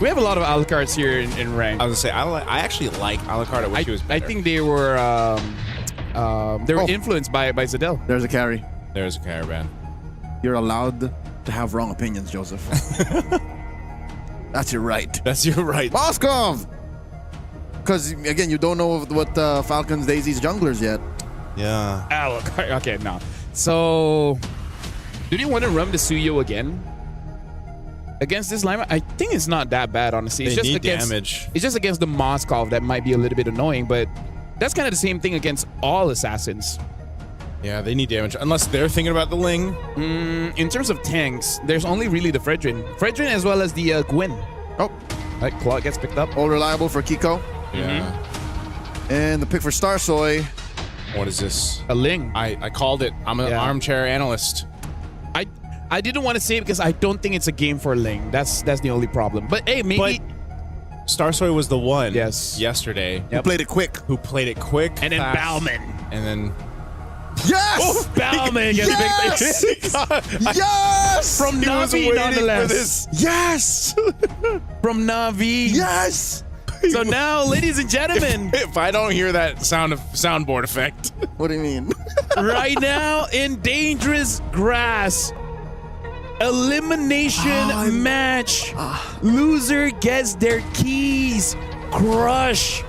We have a lot of Alucards here in rank. I was gonna say I actually like Alucard. I wish he was better. I think they were influenced by Zadel. There's a carry. There's a carry ban. You're allowed to have wrong opinions, Joseph. That's your right. That's your right. Moskov! Because, again, you don't know what Falcons, Daisies, junglers yet. Yeah. Alucard. Okay, no. So, do you want to run the Suyo again? Against this lineup, I think it's not that bad, honestly. It's They just need against damage. It's just against the Moskov that might be a little bit annoying, but that's kind of the same thing against all assassins. Yeah, they need damage. Unless they're thinking about the Ling. In terms of tanks, there's only really the Fredrin. Fredrin as well as the Gwyn. Oh. Right, Claw gets picked up. All reliable for Kiko. Yeah. And the pick for Starsoy. What is this? A Ling. I called it. I'm an armchair analyst. I didn't want to say it because I don't think it's a game for Ling. That's the only problem. But hey, maybe Starsoy was the one yesterday who played it quick. And then fast, Bauman. And then Yes! Oh, Bauman gets picked up. Yes! From Navi, nonetheless. Yes! From Navi. Yes! So now, ladies and gentlemen, if I don't hear that soundboard effect, what do you mean? Right now in dangerous grass, elimination match. Loser gets their keys. Crush.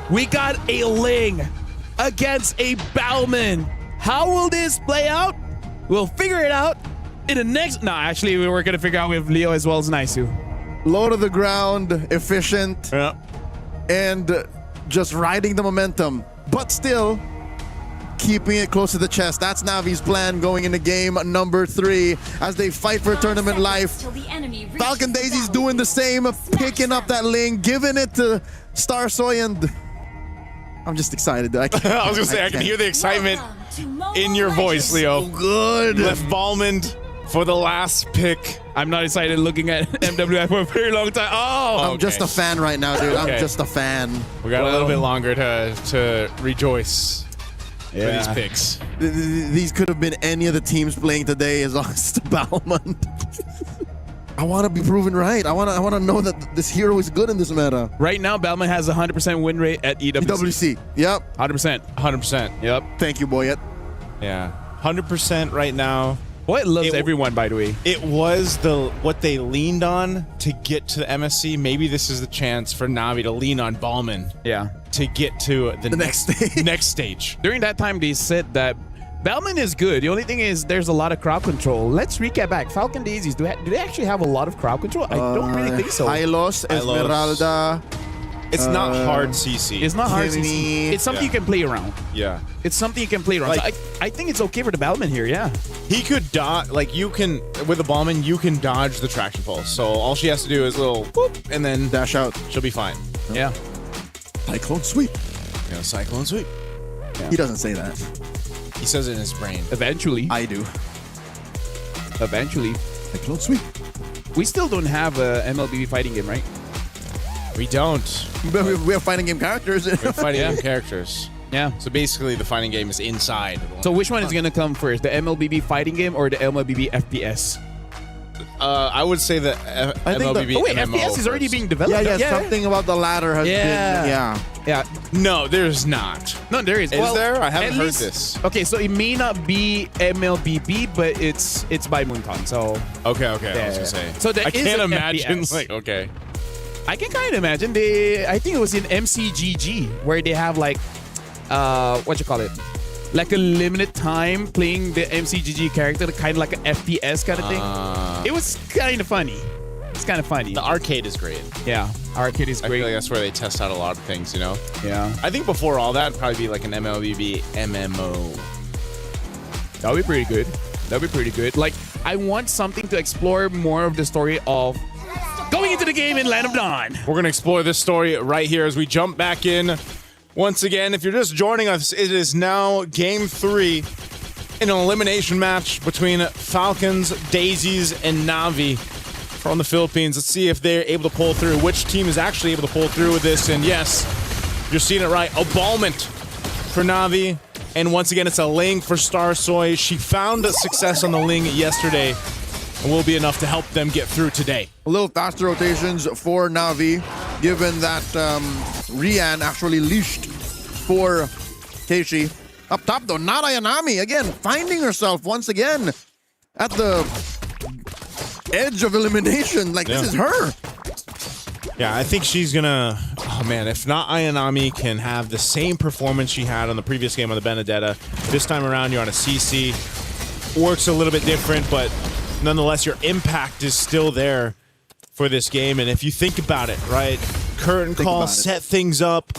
We got a Ling against a Bauman. How will this play out? We'll figure it out in the next. No, actually, we're gonna figure out with Leo as well as Naisu. Low to the ground, efficient, and just riding the momentum, but still keeping it close to the chest. That's Navi's plan going into game number 3 as they fight for tournament life. Falcon Daisy's doing the same, picking up that Ling, giving it to Starsoy, and I'm just excited. I was gonna say I can hear the excitement in your voice, Leo. Good. Left Ballman for the last pick. I'm not excited looking at MWI for a very long time. Oh, I'm just a fan right now, dude. I'm Okay. just a fan. We got a little bit longer to rejoice for these picks. These could have been any of the teams playing today as long as it's Bauman. I want to be proven right. I want to know that this hero is good in this meta. Right now, Bellman has a 100% win rate at EWC. EWC. Yep. 100%. 100%. Yep. Thank you, Boyet. Yeah. 100% right now. Boyet loves everyone, by the way. It was what they leaned on to get to the MSC. Maybe this is the chance for Navi to lean on Ballman. Yeah. To get to the next stage. Next stage. During that time, they said that Bellman is good. The only thing is there's a lot of crowd control. Let's recap back. Falcon Daisies, do they actually have a lot of crowd control? I don't really think so. Hylos, Esmeralda. It's not hard CC. It's not hard Kimmy. CC. It's something you can play around. Yeah. It's something you can play around. Like- So I think it's okay for the Bellman here, yeah. He could dodge, like you can, with the Ballman, you can dodge the traction pulse. So all she has to do is a little whoop, and then dash out. She'll be fine. Yeah. Cyclone sweep. Yeah, Cyclone sweep. He doesn't say that. He says it in his brain. Eventually. I do. Eventually. Cyclone sweep. We still don't have a MLBB fighting game, right? We don't. We have fighting game characters. We have fighting game characters. Yeah. So basically, the fighting game is inside. So which one is going to come first? The MLBB fighting game or the MLBB FPS? I would say the I think MLBB oh wait, MMO FPS is already first. being developed. Yeah, something about the latter has been. Yeah. Yeah. No, there's not. No, there is. Is there? I haven't at heard least- this. Okay, so it may not be MLBB, but it's by Moonton. So Okay. I was gonna say. So there I is can't an imagine. FPS. Like, okay. I can kind of imagine I think it was in MCGG where they have like what you call it, like a limited time playing the MCGG character, kind of like an FPS kind of thing. It was kind of funny. It's kind of funny. The arcade is great. Yeah, arcade is I great. feel like that's where they test out a lot of things, you know? Yeah. I think before all that, it'd probably be like an MLBB MMO. That would be pretty good. That would be pretty good. Like, I want something to explore more of the story of going into the game in Land of Dawn. We're going to explore this story right here as we jump back in. Once again, if you're just joining us, it is now Game 3 in an elimination match between Falcons, Daisies, and Na'Vi from the Philippines. Let's see if they're able to pull through. Which team is actually able to pull through with this? And yes, you're seeing it right. A Balmint for Na'Vi. And once again, it's a Ling for Star Soy. She found success on the Ling yesterday and will be enough to help them get through today. A little faster rotations for Na'Vi, given that Rian actually leashed for Keishi. Up top, though, not Ayanami, again, finding herself once again at the edge of elimination. Like, this is her. Yeah, I think she's gonna... Oh, man, if not Ayanami can have the same performance she had on the previous game on the Benedetta, this time around you're on a CC. Works a little bit different, but nonetheless, your impact is still there for this game. And if you think about it, right? Curtain call, set things up,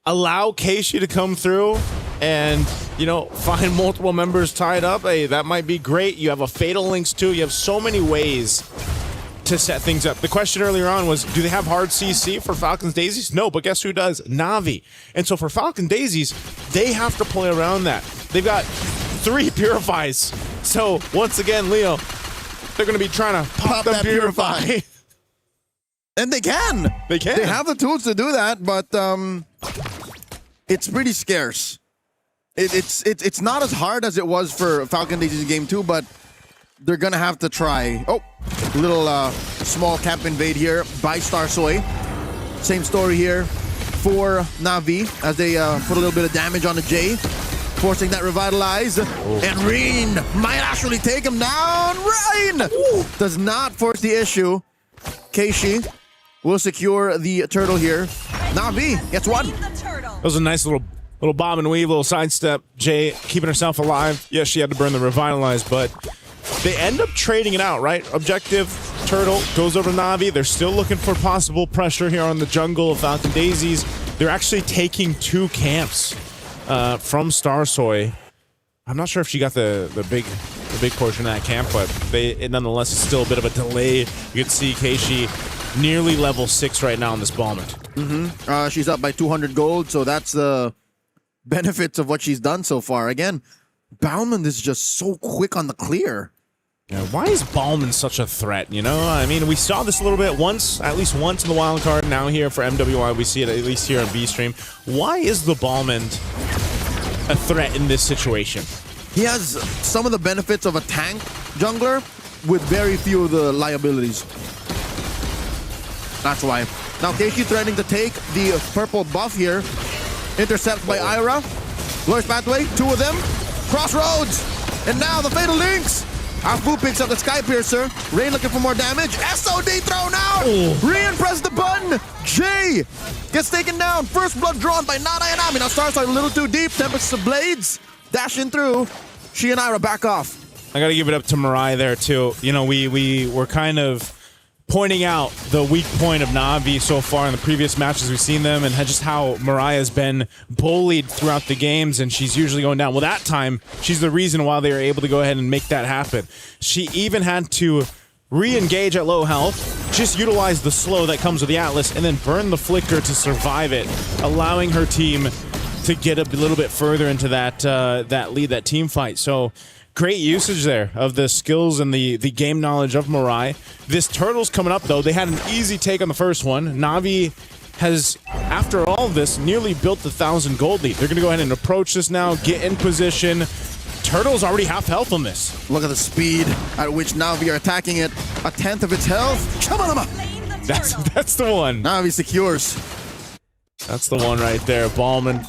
allow Keishi to come through and, you know, find multiple members tied up. Hey, that might be great. You have a Fatal Links too. You have so many ways to set things up. The question earlier on was, do they have hard CC for Falcons Daisies? No, but guess who does? Na'Vi. And so for Falcon Daisies, they have to play around that. They've got 3 Purifies. So once again, Leo, they're going to be trying to pop them that Purify. And they can. They can. They have the tools to do that, but it's pretty scarce. It's not as hard as it was for Falcon Daisies in Game 2, but they're gonna have to try. Oh, little small camp invade here by Star Soy. Same story here for Na'Vi as they put a little bit of damage on the J, forcing that revitalize. And Reen might actually take him down. Reen does not force the issue. Keishi will secure the turtle here. Na'Vi gets one. That was a nice little bob and weave, little sidestep. Jay keeping herself alive. Yes, she had to burn the revitalize, but they end up trading it out, right? Objective, turtle goes over to Na'Vi. They're still looking for possible pressure here on the jungle of Falcon Daisies. They're actually taking 2 camps from Star Soy. I'm not sure if she got the big portion of that camp, but nonetheless, it's still a bit of a delay. You can see Keishi nearly level 6 right now on this Balmint. She's up by 200 gold, so that's the benefits of what she's done so far. Again, Bauman is just so quick on the clear. Yeah, why is Bauman such a threat, you know? I mean, we saw this a little bit at least once in the wild card. Now here for MWI, we see it at least here on B-Stream. Why is the Bauman a threat in this situation? He has some of the benefits of a tank jungler with very few of the liabilities. That's why. Now Keishi threatening to take the purple buff here. Intercept by Ira. Glorious Pathway, 2 of them. Crossroads. And now the Fatal Links. Afu picks up the Sky Piercer. Rain looking for more damage. SOD thrown out. Rian press the button. Jay gets taken down. First blood drawn by Nana and Ami. Now Stars are a little too deep. Tempest of Blades. Dashing through. She and Ira back off. I got to give it up to Mirai there, too. You know, we were kind of pointing out the weak point of Na'Vi so far in the previous matches we've seen them, and just how Mariah's been bullied throughout the games, and she's usually going down. Well, that time, she's the reason why they were able to go ahead and make that happen. She even had to re-engage at low health, just utilize the slow that comes with the Atlas, and then burn the flicker to survive it, allowing her team to get a little bit further into that that team fight. So great usage there of the skills and the game knowledge of Mirai. This turtle's coming up, though. They had an easy take on the first one. Na'Vi has, after all of this, nearly built the 1,000 gold lead. They're going to go ahead and approach this now, get in position. Turtle's already half health on this. Look at the speed at which Na'Vi are attacking it. 1/10 of its health. Come on, That's the one. Na'Vi secures. That's the one right there, Ballman.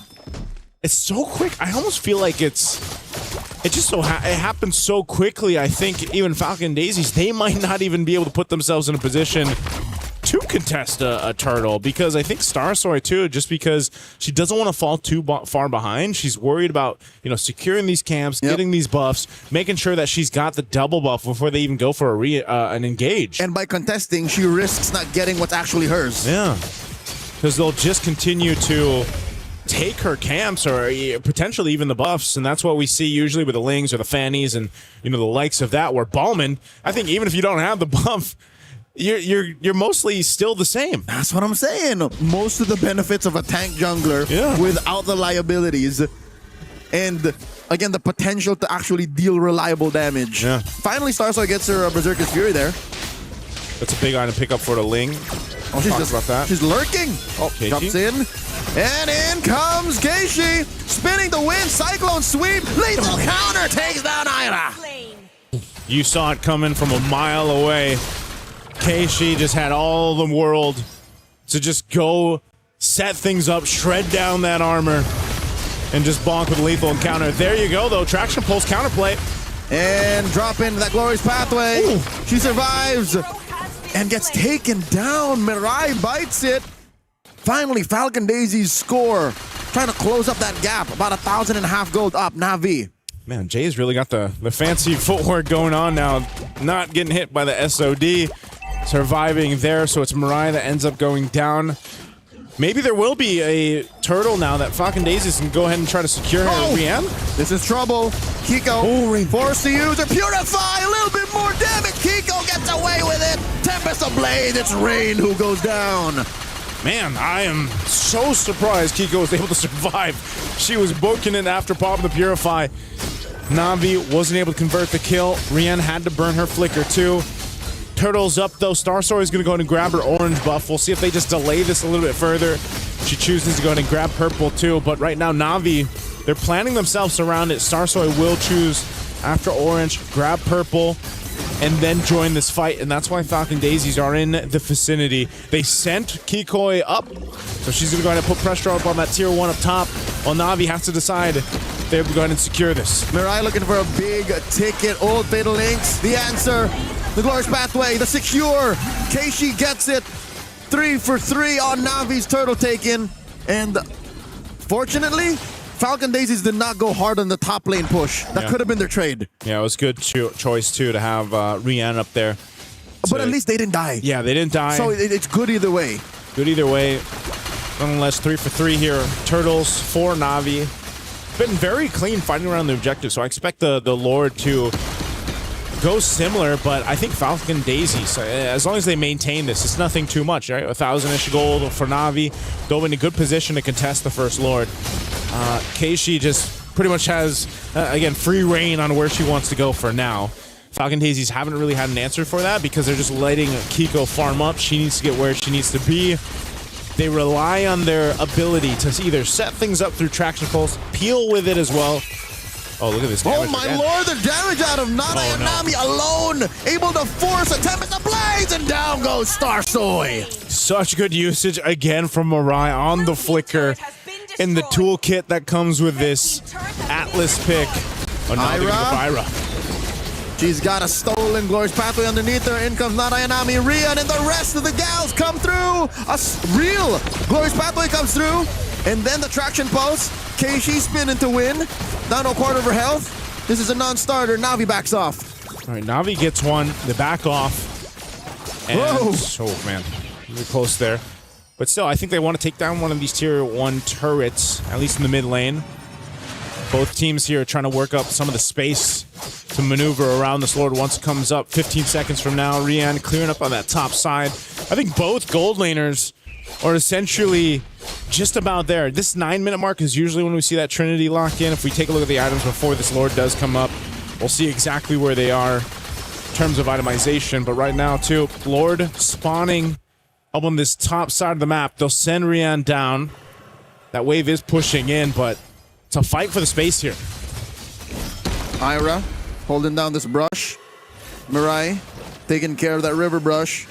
It's so quick. I almost feel like it just it happens so quickly. I think even Falcon Daisies, they might not even be able to put themselves in a position to contest a turtle, because I think Starsoy too, just because she doesn't want to fall too far behind. She's worried about, you know, securing these camps, getting these buffs, making sure that she's got the double buff before they even go for an engage. And by contesting, she risks not getting what's actually hers. Yeah, because they'll just continue to take her camps or potentially even the buffs, and that's what we see usually with the Lings or the Fannies and, you know, the likes of that, where Ballman, I think even if you don't have the buff, you're mostly still the same. That's what I'm saying. Most of the benefits of a tank jungler without the liabilities, and again the potential to actually deal reliable damage. Yeah. Finally, Starsoy gets her Berserker's Fury there. That's a big item pick up for the Ling. Oh, she's about that. She's lurking. Oh, jumps in, and in comes Keishi, spinning the win. Cyclone sweep, lethal counter, takes down Ira. You saw it coming from a mile away. Keishi just had all the world to just go set things up, shred down that armor, and just bonk with lethal encounter. There you go, though. Traction Pulse counterplay. And drop into that glorious pathway. Ooh. She survives and gets taken down. Mirai bites it. Finally, Falcon Daisy's score. Trying to close up that gap. About 1,500 gold up. Navi. Man, Jay's really got the fancy footwork going on now. Not getting hit by the SOD. Surviving there, so it's Mirai that ends up going down. Maybe there will be a turtle now that Falcon Daisies can go ahead and try to secure her. Rian? This is trouble. Kiko forced to use her Purify. A little bit more damage. Kiko gets away with it. Tempest of Blade. It's Rain who goes down. Man, I am so surprised Kiko was able to survive. She was booking it after popping the Purify. Navi wasn't able to convert the kill. Rian had to burn her Flicker too. Turtle's up though. Starsoy is going to go ahead and grab her orange buff. We'll see if they just delay this a little bit further. She chooses to go ahead and grab purple too, but right now Navi, they're planning themselves around it. Starsoy will choose after orange, grab purple, and then join this fight, and that's why Falcon Daisies are in the vicinity. They sent Kikoi up, so she's going to go ahead and put pressure up on that tier 1 up top, while Navi has to decide if they have to go ahead and secure this. Mirai looking for a big ticket. Old Fatal Links. The answer. The Glorious Pathway. The secure. Keishi gets it. 3 for 3 on Navi's turtle taken. And fortunately, Falcon Daisies did not go hard on the top lane push. That could have been their trade. Yeah, it was a good choice too to have Rian up there. But at least they didn't die. Yeah, they didn't die. So it's good either way. Good either way. Nonetheless, 3 for 3 here. Turtles for Navi. Been very clean fighting around the objective, so I expect the Lord to go similar, but I think Falcon Daisies, as long as they maintain this, it's nothing too much, right? 1,000-ish gold for Navi. They'll be in a good position to contest the first Lord. Keishi just pretty much has, again, free reign on where she wants to go for now. Falcon Daisies haven't really had an answer for that because they're just letting Kiko farm up. She needs to get where she needs to be. They rely on their ability to either set things up through Traction Pulse, peel with it as well. Oh, look at this damage. Oh my lord, the damage out of Nana Yanami alone, able to force a Tempest of Blades, and down goes Starsoy. Such good usage again from Mirai on the Flicker in the toolkit that comes with this Atlas pick. Oh, no, Ira. She's got a stolen Glorious Pathway underneath her. In comes Nana Yanami, Rian, and the rest of the gals come through. A real Glorious Pathway comes through. And then the Traction Pulse. Keishi spinning to win. Down to a quarter of her health. This is a non-starter. Navi backs off. All right, Navi gets one. They back off. And, oh, man. Really close there. But still, I think they want to take down one of these tier 1 turrets, at least in the mid lane. Both teams here are trying to work up some of the space to maneuver around this Lord once it comes up. 15 seconds from now, Rian clearing up on that top side. I think both gold laners are essentially just about there. This 9-minute mark is usually when we see that Trinity lock in. If we take a look at the items before this Lord does come up, we'll see exactly where they are in terms of itemization. But right now, too, Lord spawning up on this top side of the map. They'll send Rian down. That wave is pushing in, but it's a fight for the space here. Ira holding down this brush. Mirai taking care of that river brush.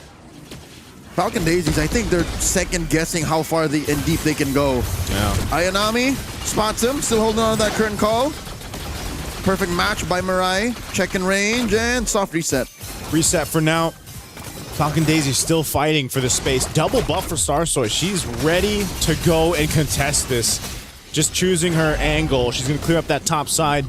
Falcon Daisies, I think they're second guessing how far and deep they can go. Yeah. Ayanami spots him, still holding on to that curtain call. Perfect match by Mirai. Check in range and soft reset. Reset for now. Falcon Daisy still fighting for the space. Double buff for Starsoy. She's ready to go and contest this. Just choosing her angle. She's going to clear up that top side.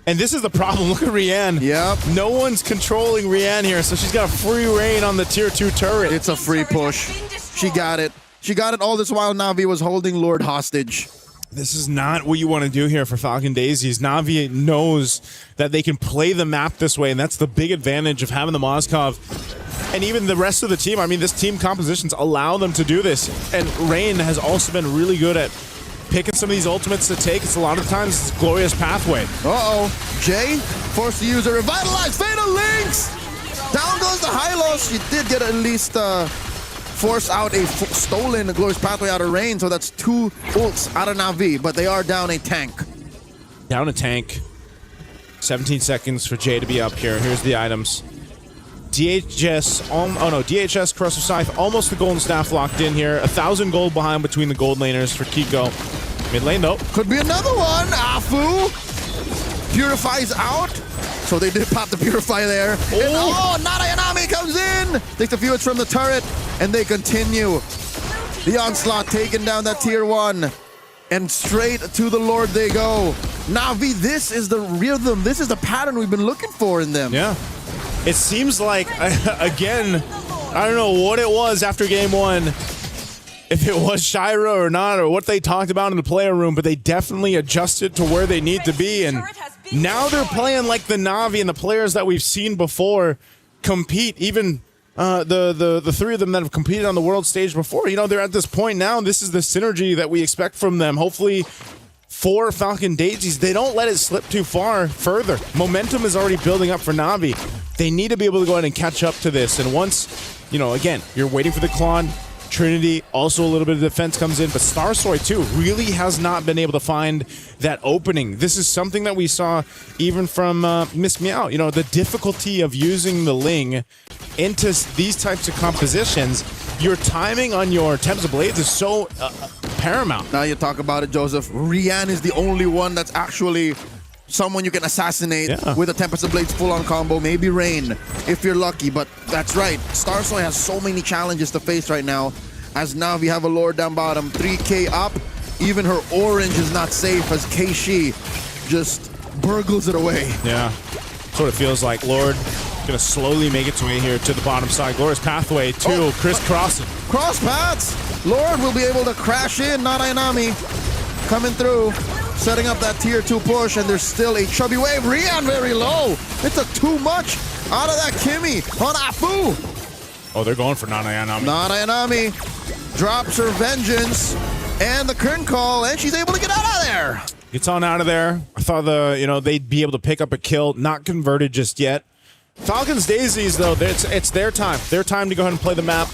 And this is the problem. Look at Rianne. Yep. No one's controlling Rianne here, so she's got a free reign on the tier 2 turret. It's a free push. She got it. She got it all this while Na'Vi was holding Lord hostage. This is not what you want to do here for Falcon Daisies. Na'Vi knows that they can play the map this way, and that's the big advantage of having the Moskov. And even the rest of the team, I mean, this team compositions allow them to do this. And Rain has also been really good at picking some of these ultimates to take. It's a lot of times it's Glorious Pathway. Uh-oh. Jay forced to use a Revitalize. Fatal Links! Down goes the Hylos. She did get at least force out a stolen Glorious Pathway out of range, so that's 2 ults out of Na'Vi, but they are down a tank. Down a tank. 17 seconds for Jay to be up here. Here's the items. DHS, Corrosive Scythe, almost the Golden Staff locked in here. 1,000 gold behind between the gold laners for Kiko. Mid lane though. Could be another one. Afu purifies out. So they did pop the Purify there. And Narayanami comes in. Takes a few hits from the turret. And they continue. The onslaught taking down that tier 1. And straight to the Lord they go. Na'Vi, this is the rhythm. This is the pattern we've been looking for in them. Yeah. It seems like, again, I don't know what it was after game 1. If it was Shira or not, or what they talked about in the player room, but they definitely adjusted to where they need to be. And now they're playing like the Na'Vi and the players that we've seen before compete. Even the 3 of them that have competed on the world stage before, you know, they're at this point now. This is the synergy that we expect from them. Hopefully, for Falcon Daisies, they don't let it slip too far further. Momentum is already building up for Na'Vi. They need to be able to go ahead and catch up to this. And once, you know, again, you're waiting for the Klon, Trinity, also a little bit of defense comes in, but Starsoy too really has not been able to find that opening. This is something that we saw even from Miss Meow. You know, the difficulty of using the Ling into these types of compositions. Your timing on your Temps of Blades is so paramount. Now you talk about it, Joseph. Rianne is the only one that's actually someone you can assassinate with a Tempest of Blades full-on combo. Maybe Rain, if you're lucky. But that's right. Starsoy has so many challenges to face right now. As Na'Vi have a Lord down bottom. 3K up. Even her orange is not safe as Keishi just burgles it away. Yeah. That's what it feels like. Lord gonna slowly make its way here to the bottom side. Glorious Pathway to crisscrossing. Cross paths. Lord will be able to crash in. Narayanami coming through. Setting up that tier 2 push, and there's still a chubby wave. Rian very low. It's a too much out of that Kimmy on Afu. Oh, they're going for Narayanami. Narayanami drops her vengeance and the curtain call, and she's able to get out of there. Gets on out of there. I thought they'd be able to pick up a kill. Not converted just yet. Falcons Daisies, though, it's their time. Their time to go ahead and play the map.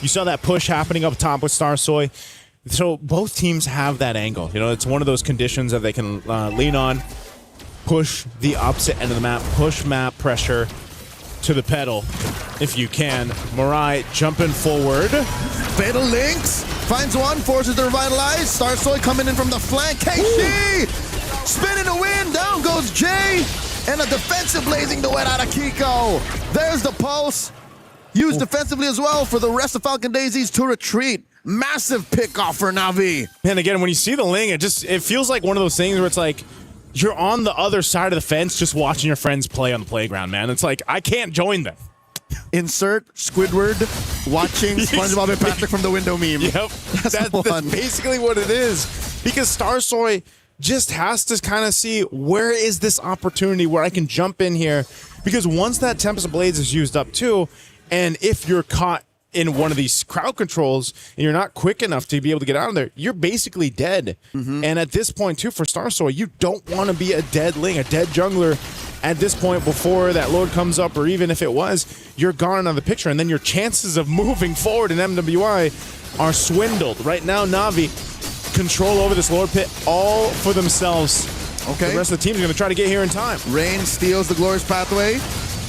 You saw that push happening up top with Starsoy. So both teams have that angle. You know, it's one of those conditions that they can lean on. Push the opposite end of the map. Push map pressure to the pedal if you can. Mirai jumping forward. Fatal Links finds one, forces to revitalize. Starsoy coming in from the flank. KC spinning the wind. Down goes Jay. And a defensive blazing the wet out of Kiko. There's the pulse. Used defensively as well for the rest of Falcon Daisies to retreat. Massive pick off for Na'Vi. And again, when you see the Ling, it feels like one of those things where it's like you're on the other side of the fence just watching your friends play on the playground, man. It's like, I can't join them. Insert Squidward watching SpongeBob and Patrick from the window meme. Yep. That's basically what it is. Because Starsoy just has to kind of see, where is this opportunity where I can jump in here? Because once that Tempest of Blades is used up too, and if you're caught in one of these crowd controls and you're not quick enough to be able to get out of there, you're basically dead. And at this point too, for Starsoy, you don't want to be a dead Ling, a dead jungler at this point before that Lord comes up, or even if it was, you're gone out of the picture, and then your chances of moving forward in MWI are swindled. Right now, Na'Vi control over this Lord pit all for themselves. Okay. The rest of the team's going to try to get here in time. Rain steals the Glorious Pathway.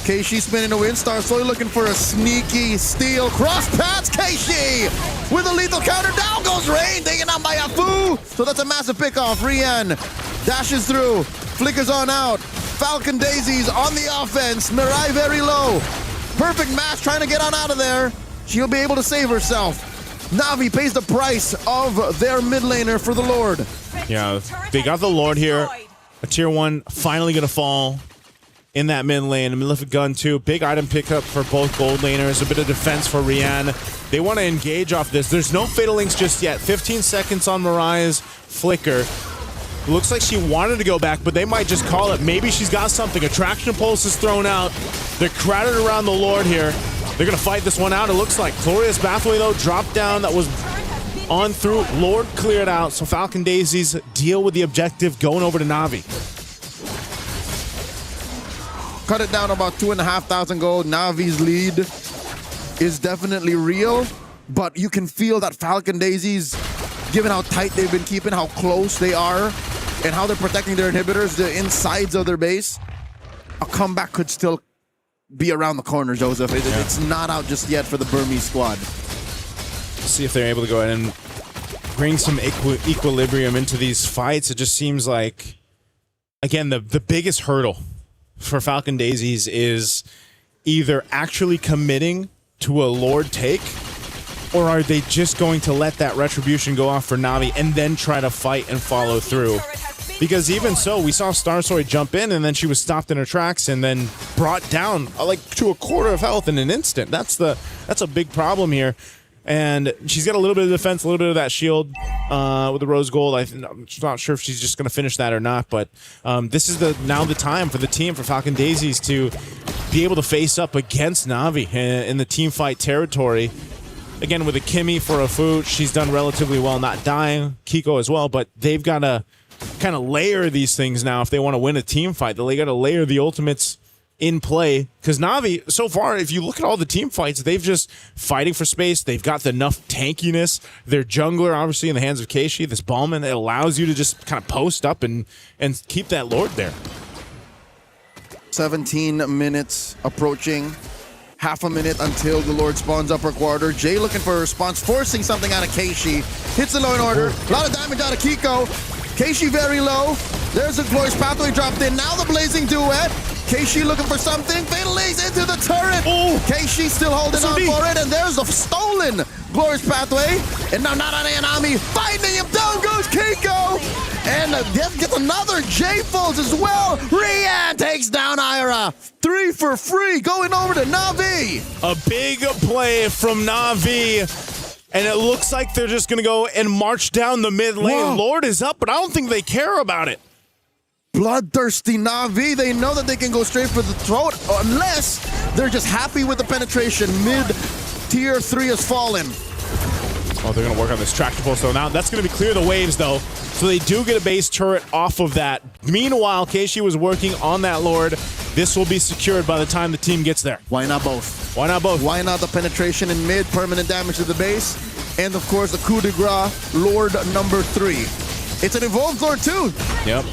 Keishi spinning a win. Star Soy looking for a sneaky steal. Cross paths. Keishi with a lethal counter. Down goes Rain. Taken out by Afu. So that's a massive pickoff. Rian dashes through. Flickers on out. Falcon Daisies on the offense. Mirai very low. Perfect match trying to get on out of there. She'll be able to save herself. Na'Vi pays the price of their mid laner for the Lord. Yeah, they got the Lord here. A tier 1 finally going to fall in that mid lane. A Malefic Gun too. Big item pickup for both gold laners. A bit of defense for Rian. They want to engage off this. There's no Fatal Links just yet. 15 seconds on Mariah's flicker. Looks like she wanted to go back, but they might just call it. Maybe she's got something. Attraction Pulse is thrown out. They're crowded around the Lord here. They're going to fight this one out, it looks like. Glorious Pathway, though, dropped down. That was on through. Lord cleared out. So Falcon Daisies deal with the objective, going over to Na'Vi. Cut it down about 2,500 gold. Na'Vi's lead is definitely real, but you can feel that Falcon Daisies, given how tight they've been keeping, how close they are, and how they're protecting their inhibitors, the insides of their base, a comeback could still be around the corner, Joseph. It's not out just yet for the Burmese squad. See if they're able to go ahead and bring some equilibrium into these fights. It just seems like, again, the biggest hurdle for Falcon Daisies is either actually committing to a Lord take, or are they just going to let that retribution go off for Na'Vi and then try to fight and follow through? Because even so, we saw Starsoy jump in and then she was stopped in her tracks and then brought down like to a quarter of health in an instant. That's a big problem here. And she's got a little bit of defense, a little bit of that shield with the rose gold. I'm not sure if she's just going to finish that or not, but this is now the time for the team, for Falcon Daisies, to be able to face up against Na'Vi in the team fight territory. Again, with a Kimmy for a Fu, she's done relatively well not dying. Kiko as well, but they've got to kind of layer these things now if they want to win a team fight. They got to layer the ultimates in play, because Na'Vi, so far, if you look at all the team fights, they've just fighting for space. They've got enough tankiness. Their jungler, obviously, in the hands of Keishi, this Ballman, it allows you to just kind of post up and keep that Lord there. 17 minutes approaching. Half a minute until the Lord spawns upper quarter. Jay looking for a response, forcing something out of Keishi. Hits the low in order. A lot of damage out of Kiko. Keishi very low. There's a Glorious Pathway dropped in. Now the Blazing Duet. Keishi looking for something. Fatal Links into the turret. Ooh. Keishi still holding on for it. And there's the stolen Glorious Pathway. And now Nana and Ami finding him. Down goes Kiko. And Death gets another J-Falls as well. Rian takes down Ira. 3 for free going over to Na'Vi. A big play from Na'Vi. And it looks like they're just going to go and march down the mid lane. Whoa. Lord is up, but I don't think they care about it. Bloodthirsty Na'Vi. They know that they can go straight for the throat unless they're just happy with the penetration. Mid tier 3 has fallen. Oh, they're going to work on this tractable. So now that's going to be clear the waves, though. So they do get a base turret off of that. Meanwhile, Keishi was working on that Lord. This will be secured by the time the team gets there. Why not both? Why not both? Why not the penetration in mid, permanent damage to the base, and of course the coup de grace, Lord number 3. It's an evolved Lord too. Yep.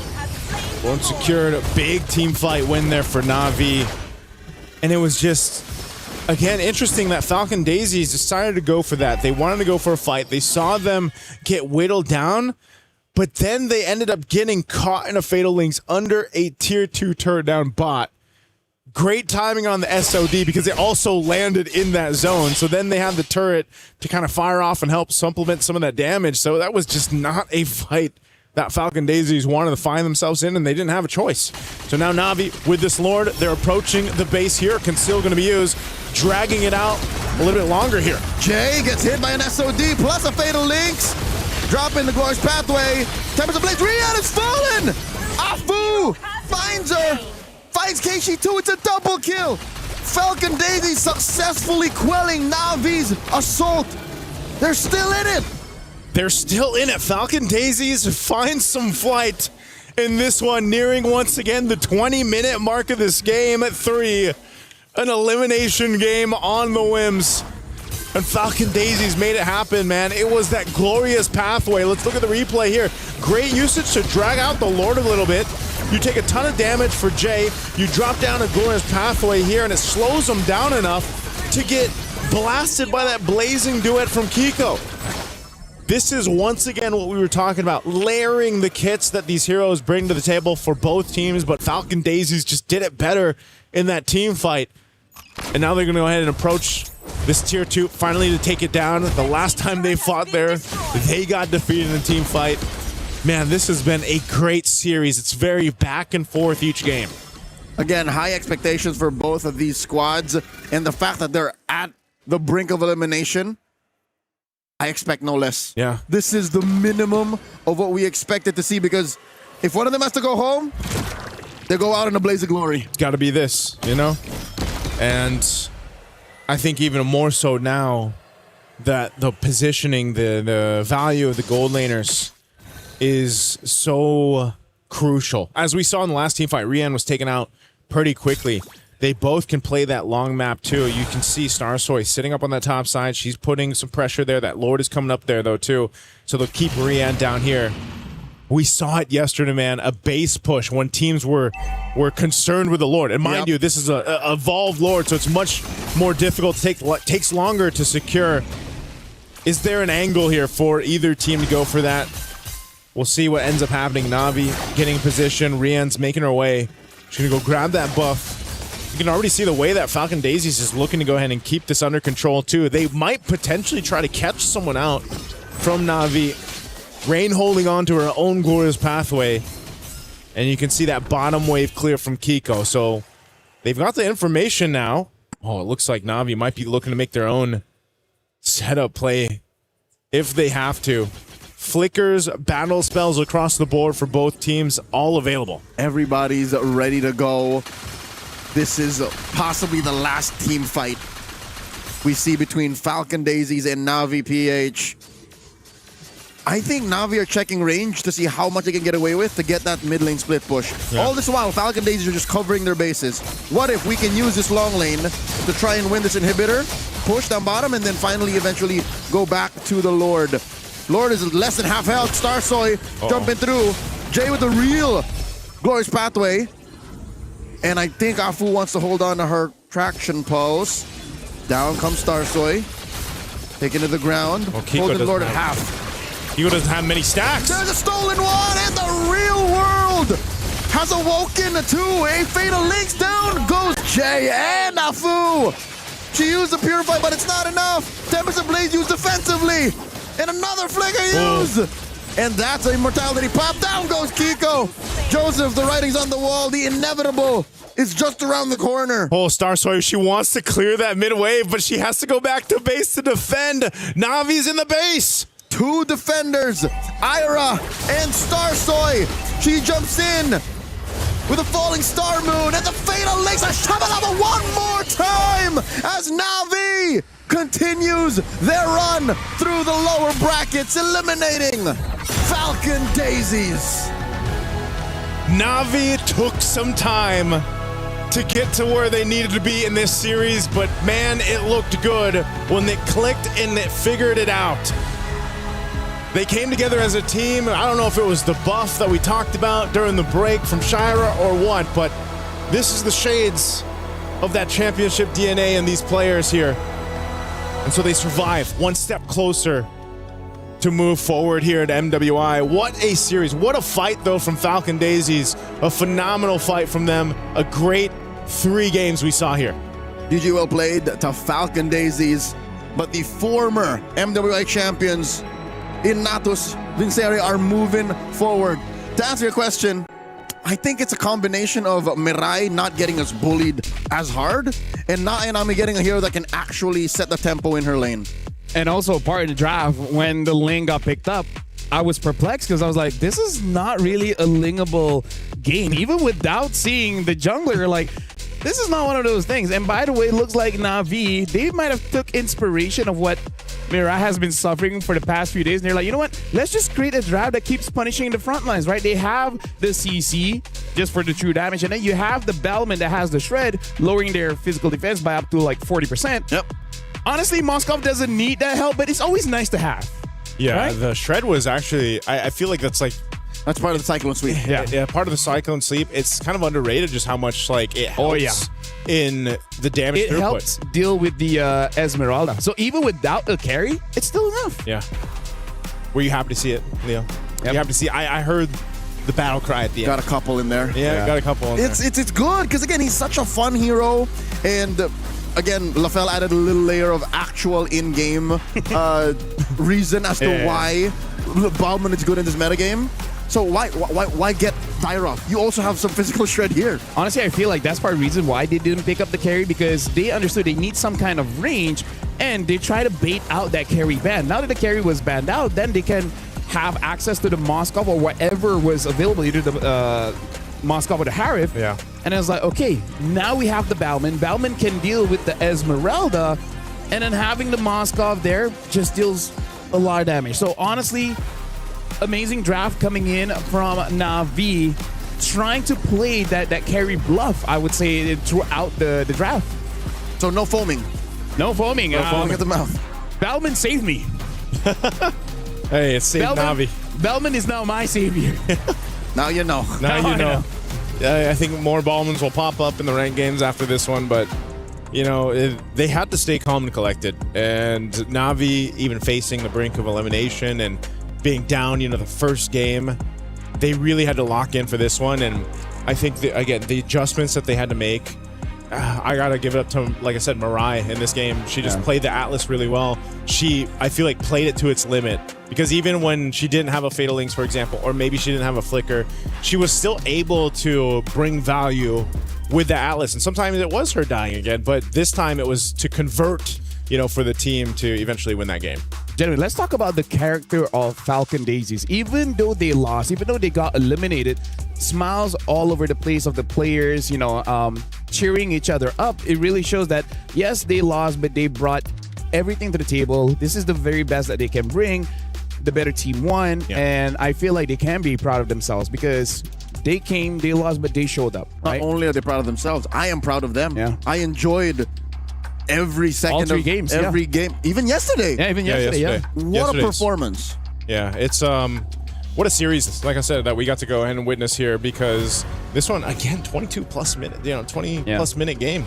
Lord secured, a big team fight win there for Na'Vi. And it was just, again, interesting that Falcon Daisies decided to go for that. They wanted to go for a fight. They saw them get whittled down, but then they ended up getting caught in a Fatal Links under a tier 2 turret down bot. Great timing on the SOD because it also landed in that zone. So then they had the turret to kind of fire off and help supplement some of that damage. So that was just not a fight that Falcon Daisies wanted to find themselves in, and they didn't have a choice. So now Na'Vi with this Lord, they're approaching the base here. Conceal going to be used, dragging it out a little bit longer here. Jay gets hit by an SOD plus a Fatal Links. Dropping the Glorious Pathway. Tempers of Blaze. Rian is fallen. Afu finds her. Finds Keishi too. It's a double kill. Falcon Daisy successfully quelling Na'Vi's assault. They're still in it. They're still in it. Falcon Daisies find some flight in this one, nearing once again the 20-minute mark of this game at 3. An elimination game on the whims. And Falcon Daisies made it happen, man. It was that Glorious Pathway. Let's look at the replay here. Great usage to drag out the Lord a little bit. You take a ton of damage for Jay. You drop down a glorious pathway here, and it slows him down enough to get blasted by that blazing duet from Kiko. This is once again what we were talking about, layering the kits that these heroes bring to the table for both teams, but Falcon Daisies just did it better in that team fight. And now they're going to go ahead and approach this tier 2 finally to take it down. The last time they fought there, they got defeated in a team fight. Man, this has been a great series. It's very back and forth each game. Again, high expectations for both of these squads, and the fact that they're at the brink of elimination, I expect no less. Yeah. This is the minimum of what we expected to see, because if one of them has to go home, they go out in a blaze of glory. It's got to be this, you know? And I think even more so now that the positioning, the value of the gold laners is so crucial. As we saw in the last team fight, Rian was taken out pretty quickly. They both can play that long map too. You can see Starsoy sitting up on that top side. She's putting some pressure there. That Lord is coming up there though too. So they'll keep Rian down here. We saw it yesterday, man. A base push when teams were concerned with the Lord. And mind you, this is a evolved Lord, so it's much more difficult to take. Takes longer to secure. Is there an angle here for either team to go for that? We'll see what ends up happening. Na'Vi getting in position. Rian's making her way. She's gonna go grab that buff. You can already see the way that Falcon Daisies is looking to go ahead and keep this under control too. They might potentially try to catch someone out from Na'Vi. Rain holding on to her own glorious pathway. And you can see that bottom wave clear from Kiko. So they've got the information now. Oh, it looks like Na'Vi might be looking to make their own setup play if they have to. Flickers, battle spells across the board for both teams, all available. Everybody's ready to go. This is possibly the last team fight we see between Falcon Daisies and Na'Vi PH. I think Na'Vi are checking range to see how much they can get away with to get that mid lane split push. Yeah. All this while, Falcon Daisies are just covering their bases. What if we can use this long lane to try and win this inhibitor, push down bottom, and then finally eventually go back to the Lord? Lord is less than half health. Starsoy jumping through. Jay with the real glorious pathway. And I think Afu wants to hold on to her traction pulse. Down comes Starsoy. Taken to the ground. Holding the Lord at half. Kiko doesn't have many stacks. There's a stolen one, and the real world has awoken to a fatal links. Down goes Jay and Afu. She used the Purify, but it's not enough. Tempest Blaze used defensively. And another flicker used. And that's an immortality pop. Down goes Kiko. Joseph, the writing's on the wall. The inevitable is just around the corner. Oh, Starsoy, she wants to clear that mid wave, but she has to go back to base to defend. Na'Vi's in the base. Two defenders, Ira and Starsoy. She jumps in with a falling star moon, and the fatal links a Shabalaba one more time as Na'Vi continues their run through the lower brackets, eliminating Falcon Daisies. Na'Vi took some time to get to where they needed to be in this series, but man, it looked good when they clicked and they figured it out. They came together as a team. I don't know if it was the buff that we talked about during the break from Shira or what, but this is the shades of that championship DNA in these players here. And so they survive one step closer to move forward here at MWI. What a series. What a fight, though, from Falcon Daisies. A phenomenal fight from them. A great 3 games we saw here. GG well played to Falcon Daisies, but the former MWI champions in Natus Vincere are moving forward. To answer your question, I think it's a combination of Mirai not getting us bullied as hard and Na'Inami getting a hero that can actually set the tempo in her lane. And also part of the draft, when the lane got picked up, I was perplexed because I was like, this is not really a lingable game. Even without seeing the jungler, like, this is not one of those things. And by the way, it looks like Na'Vi, they might have took inspiration of what Mirai has been suffering for the past few days. And they're like, you know what? Let's just create a draft that keeps punishing the front lines, right? They have the CC just for the true damage. And then you have the Bellman that has the Shred, lowering their physical defense by up to like 40%. Yep. Honestly, Moskov doesn't need that help, but it's always nice to have. Yeah, right? The Shred was actually, I feel like that's like That's part of the cyclone sweep. Yeah, part of the cyclone sweep. It's kind of underrated just how much like it helps in the damage It throughput. helps deal with the Esmeralda. So even without a carry, it's still enough. Yeah. Were you happy to see it, Leo? You happy to see? I heard the battle cry at the end. Got a couple in there. Yeah, got a couple in there. It's good because again he's such a fun hero, and again LaFell added a little layer of actual in-game reason as to why Bauman is good in this metagame. So why get Tyra? You also have some physical shred here. Honestly, I feel like that's part of the reason why they didn't pick up the carry, because they understood they need some kind of range, and they try to bait out that carry ban. Now that the carry was banned out, then they can have access to the Moskov or whatever was available, either the Moskov or the Harif. Yeah. And I was like, okay, now we have the Bauman. Bauman can deal with the Esmeralda, and then having the Moskov there just deals a lot of damage. So honestly, amazing draft coming in from Na'Vi, trying to play that carry bluff, I would say, throughout the draft. So no foaming. No foaming. No foaming at the mouth. Bauman saved me. Hey, it's saved Na'Vi. Bauman is now my savior. Now you know. Now you know. I think more Ballmans will pop up in the ranked games after this one, but you know, they had to stay calm and collected. And Na'Vi, even facing the brink of elimination and being down, the first game, they really had to lock in for this one. And I think, again, the adjustments that they had to make, I gotta give it up to, like I said, Mirai in this game. She just played the Atlas really well. She, I feel like, played it to its limit, because even when she didn't have a Fatal Links, for example, or maybe she didn't have a Flicker, she was still able to bring value with the Atlas. And sometimes it was her dying again, but this time it was to convert, for the team to eventually win that game. Gentlemen, let's talk about the character of Falcon Daisies. Even though they lost, even though they got eliminated, smiles all over the place of the players, cheering each other up. It really shows that, yes, they lost, but they brought everything to the table. This is the very best that they can bring. The better team won, and I feel like they can be proud of themselves, because they came, they lost, but they showed up. Right? Not only are they proud of themselves, I am proud of them. Yeah. I enjoyed every second all three of games, every game. Even yesterday. Yeah, even yesterday. What a performance. Yeah, it's what a series, like I said, that we got to go ahead and witness here, because this one, again, 22 plus minute, 20 plus minute game.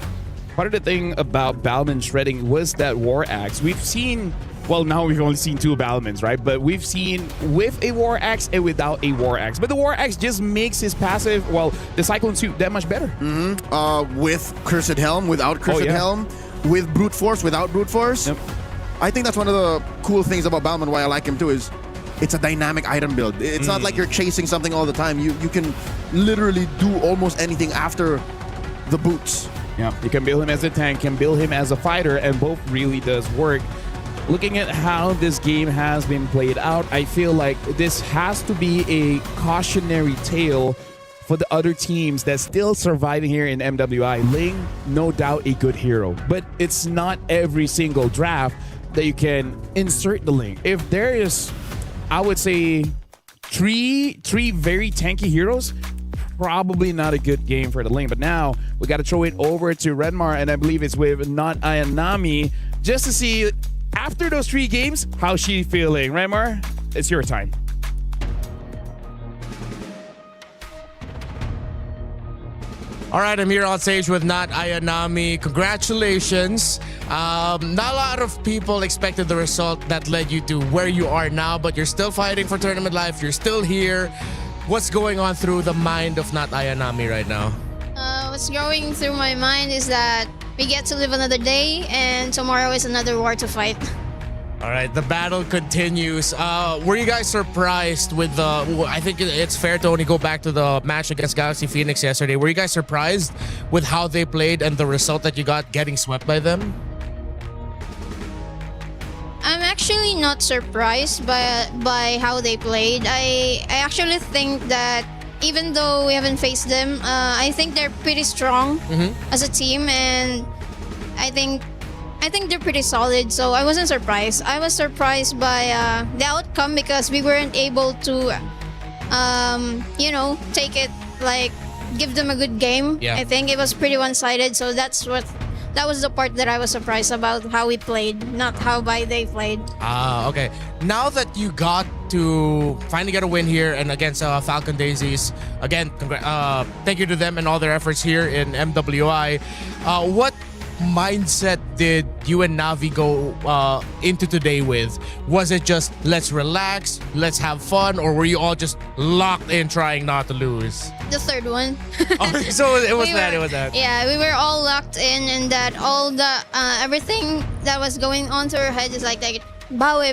Part of the thing about Bauman shredding was that War Axe. We've seen, well, now we've only seen two Baumans, right? But we've seen with a War Axe and without a War Axe. But the War Axe just makes his passive, well, the Cyclone Suit, that much better. With Cursed Helm, without Cursed Helm, with Brute Force, without Brute Force. Yep. I think that's one of the cool things about Bauman, why I like him too, is it's a dynamic item build. It's not like you're chasing something all the time. You can literally do almost anything after the boots. Yeah, you can build him as a tank, can build him as a fighter, and both really does work. Looking at how this game has been played out, I feel like this has to be a cautionary tale for the other teams that's still surviving here in MWI. Ling, no doubt a good hero, but it's not every single draft that you can insert the Ling. If there is, I would say, three very tanky heroes, probably not a good game for the Ling. But now we got to throw it over to Redmar, and I believe it's with Not Ayanami, just to see after those 3 games how she's feeling. Redmar, it's your time. All right, I'm here on stage with Not Ayanami. Congratulations. Not a lot of people expected the result that led you to where you are now, but you're still fighting for tournament life. You're still here. What's going on through the mind of Not Ayanami right now? What's going through my mind is that we get to live another day, and tomorrow is another war to fight. All right, the battle continues. Were you guys surprised with the... I think it's fair to only go back to the match against Galaxy Phoenix yesterday. Were you guys surprised with how they played and the result that you got getting swept by them? I'm actually not surprised by how they played. I actually think that even though we haven't faced them, I think they're pretty strong as a team, and I think they're pretty solid, so I wasn't surprised. I was surprised by the outcome because we weren't able to, take it, like, give them a good game. Yeah. I think it was pretty one-sided, so that's what that was the part that I was surprised about how we played, not how they played. Okay. Now that you got to finally get a win here and against Falcon Daisies, again, thank you to them and all their efforts here in MWI. What mindset did you and Navi go into today with? Was it just let's relax, let's have fun, or were you all just locked in trying not to lose? The third one. So it was that. Yeah, we were all locked in, and that all the everything that was going on through our head is like bawi.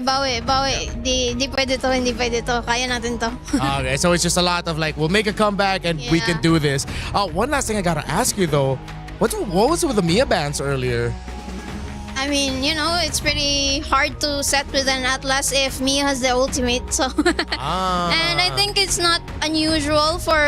Di pwede to, hindi pwede to. Kaya natin to. Okay, so it's just a lot of like, we'll make a comeback and we can do this. One last thing I gotta ask you though. What was it with the Mia bans earlier? I mean, you know, it's pretty hard to set with an Atlas if Mia has the ultimate. So, and I think it's not unusual for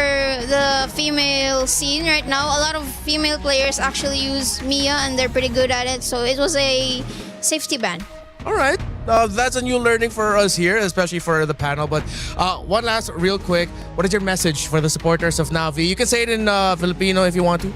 the female scene right now. A lot of female players actually use Mia, and they're pretty good at it. So it was a safety ban. All right. That's a new learning for us here, especially for the panel. But one last real quick, what is your message for the supporters of Navi? You can say it in Filipino if you want to.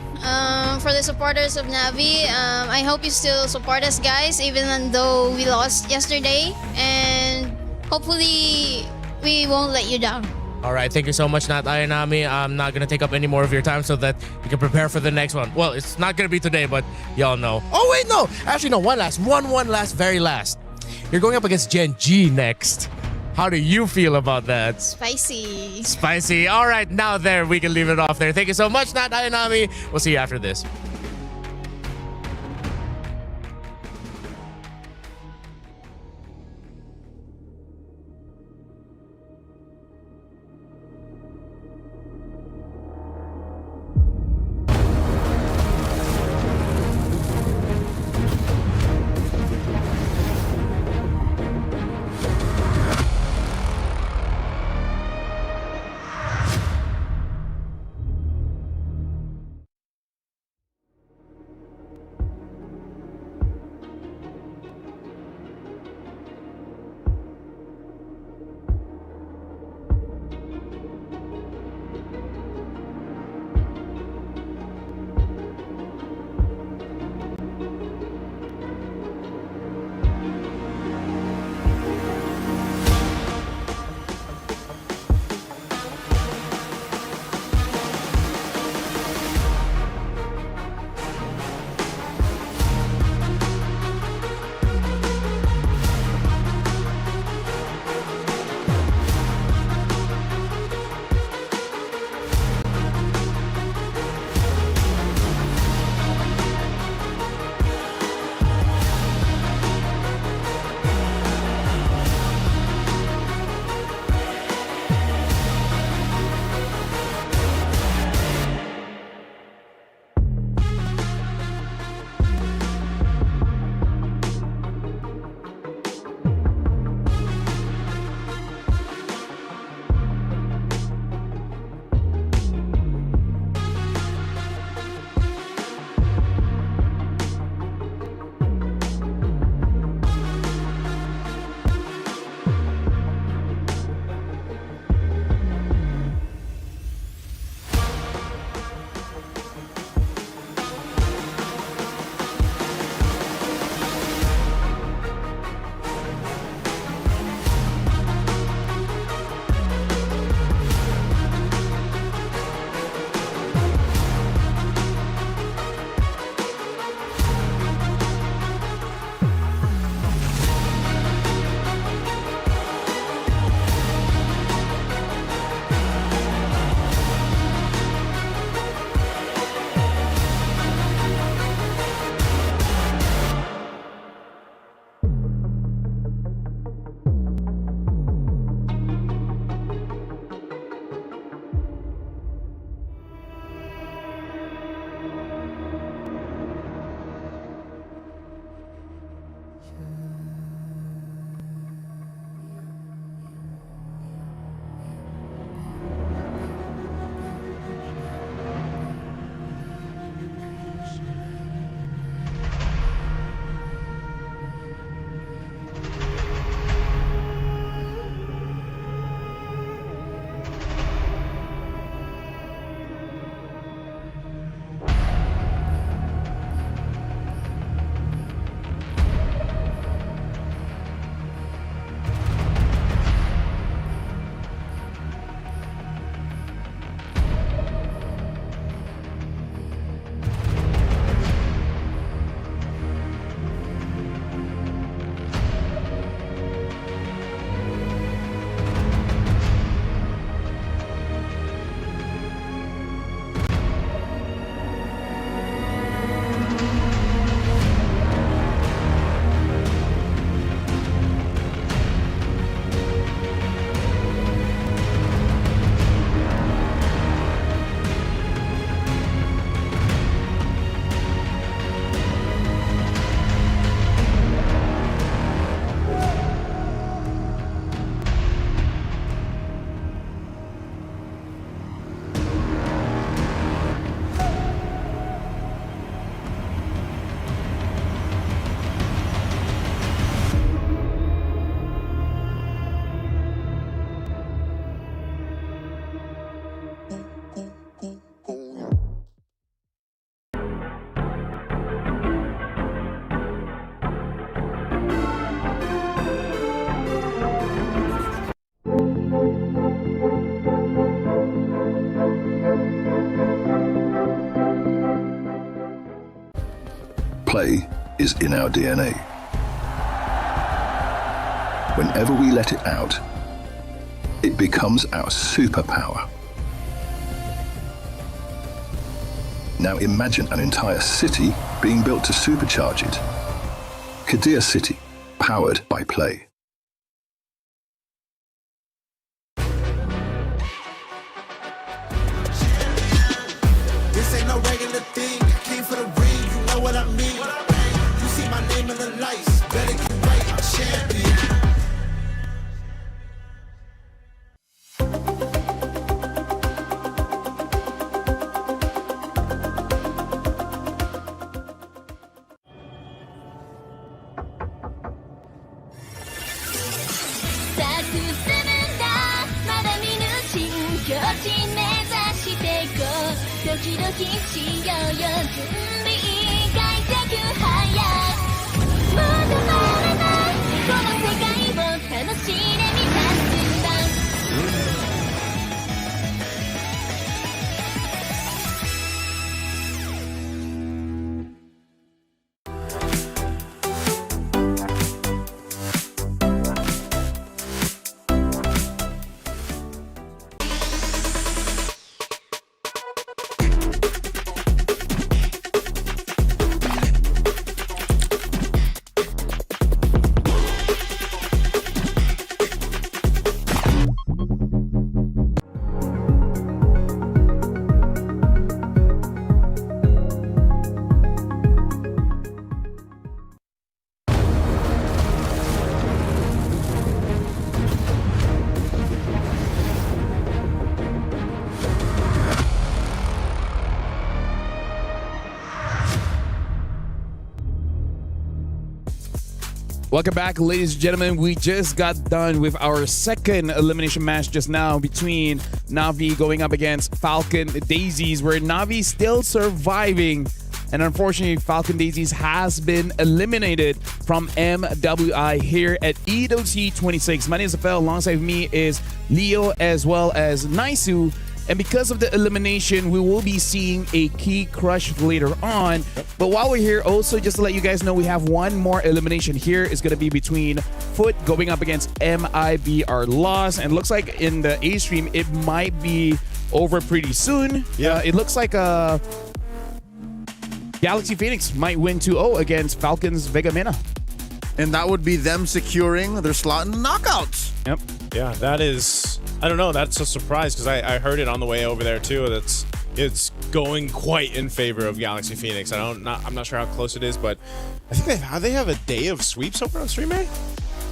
For the supporters of Navi, I hope you still support us, guys, even though we lost yesterday. And hopefully we won't let you down. All right, thank you so much, Nat Ayanami. I'm not going to take up any more of your time so that you can prepare for the next one. Well, it's not going to be today, but y'all know. Oh, wait, no. Actually, no, one last, very last. You're going up against Gen G next. How do you feel about that? Spicy. All right, now there, we can leave it off there. Thank you so much, Nat Ayanami. We'll see you after this. is in our DNA. Whenever we let it out, it becomes our superpower. Now imagine an entire city being built to supercharge it. Kadir City, powered by play. This ain't no regular thing. I came for the ring, you know what I mean. You see my name in the lights, better get right, I'm champion. Welcome back, ladies and gentlemen. We just got done with our second elimination match just now between Na'Vi going up against Falcon Daisies, where Na'Vi still surviving. And unfortunately, Falcon Daisies has been eliminated from MWI here at EWC26. My name is Afel. Alongside me is Leo as well as Naisu. And because of the elimination, we will be seeing a key crush later on. But while we're here, also just to let you guys know, we have one more elimination here. It's going to be between Foot going up against MIBR Loss. And it looks like in the A stream, it might be over pretty soon. Yeah, it looks like Galaxy Phoenix might win 2-0 against Falcons Vega Mena. And that would be them securing their slot in the knockouts. Yep. Yeah, that is, I don't know, that's a surprise because I heard it on the way over there too. It's going quite in favor of Galaxy Phoenix. I'm not sure how close it is, but I think they have a day of sweeps over on Stream A?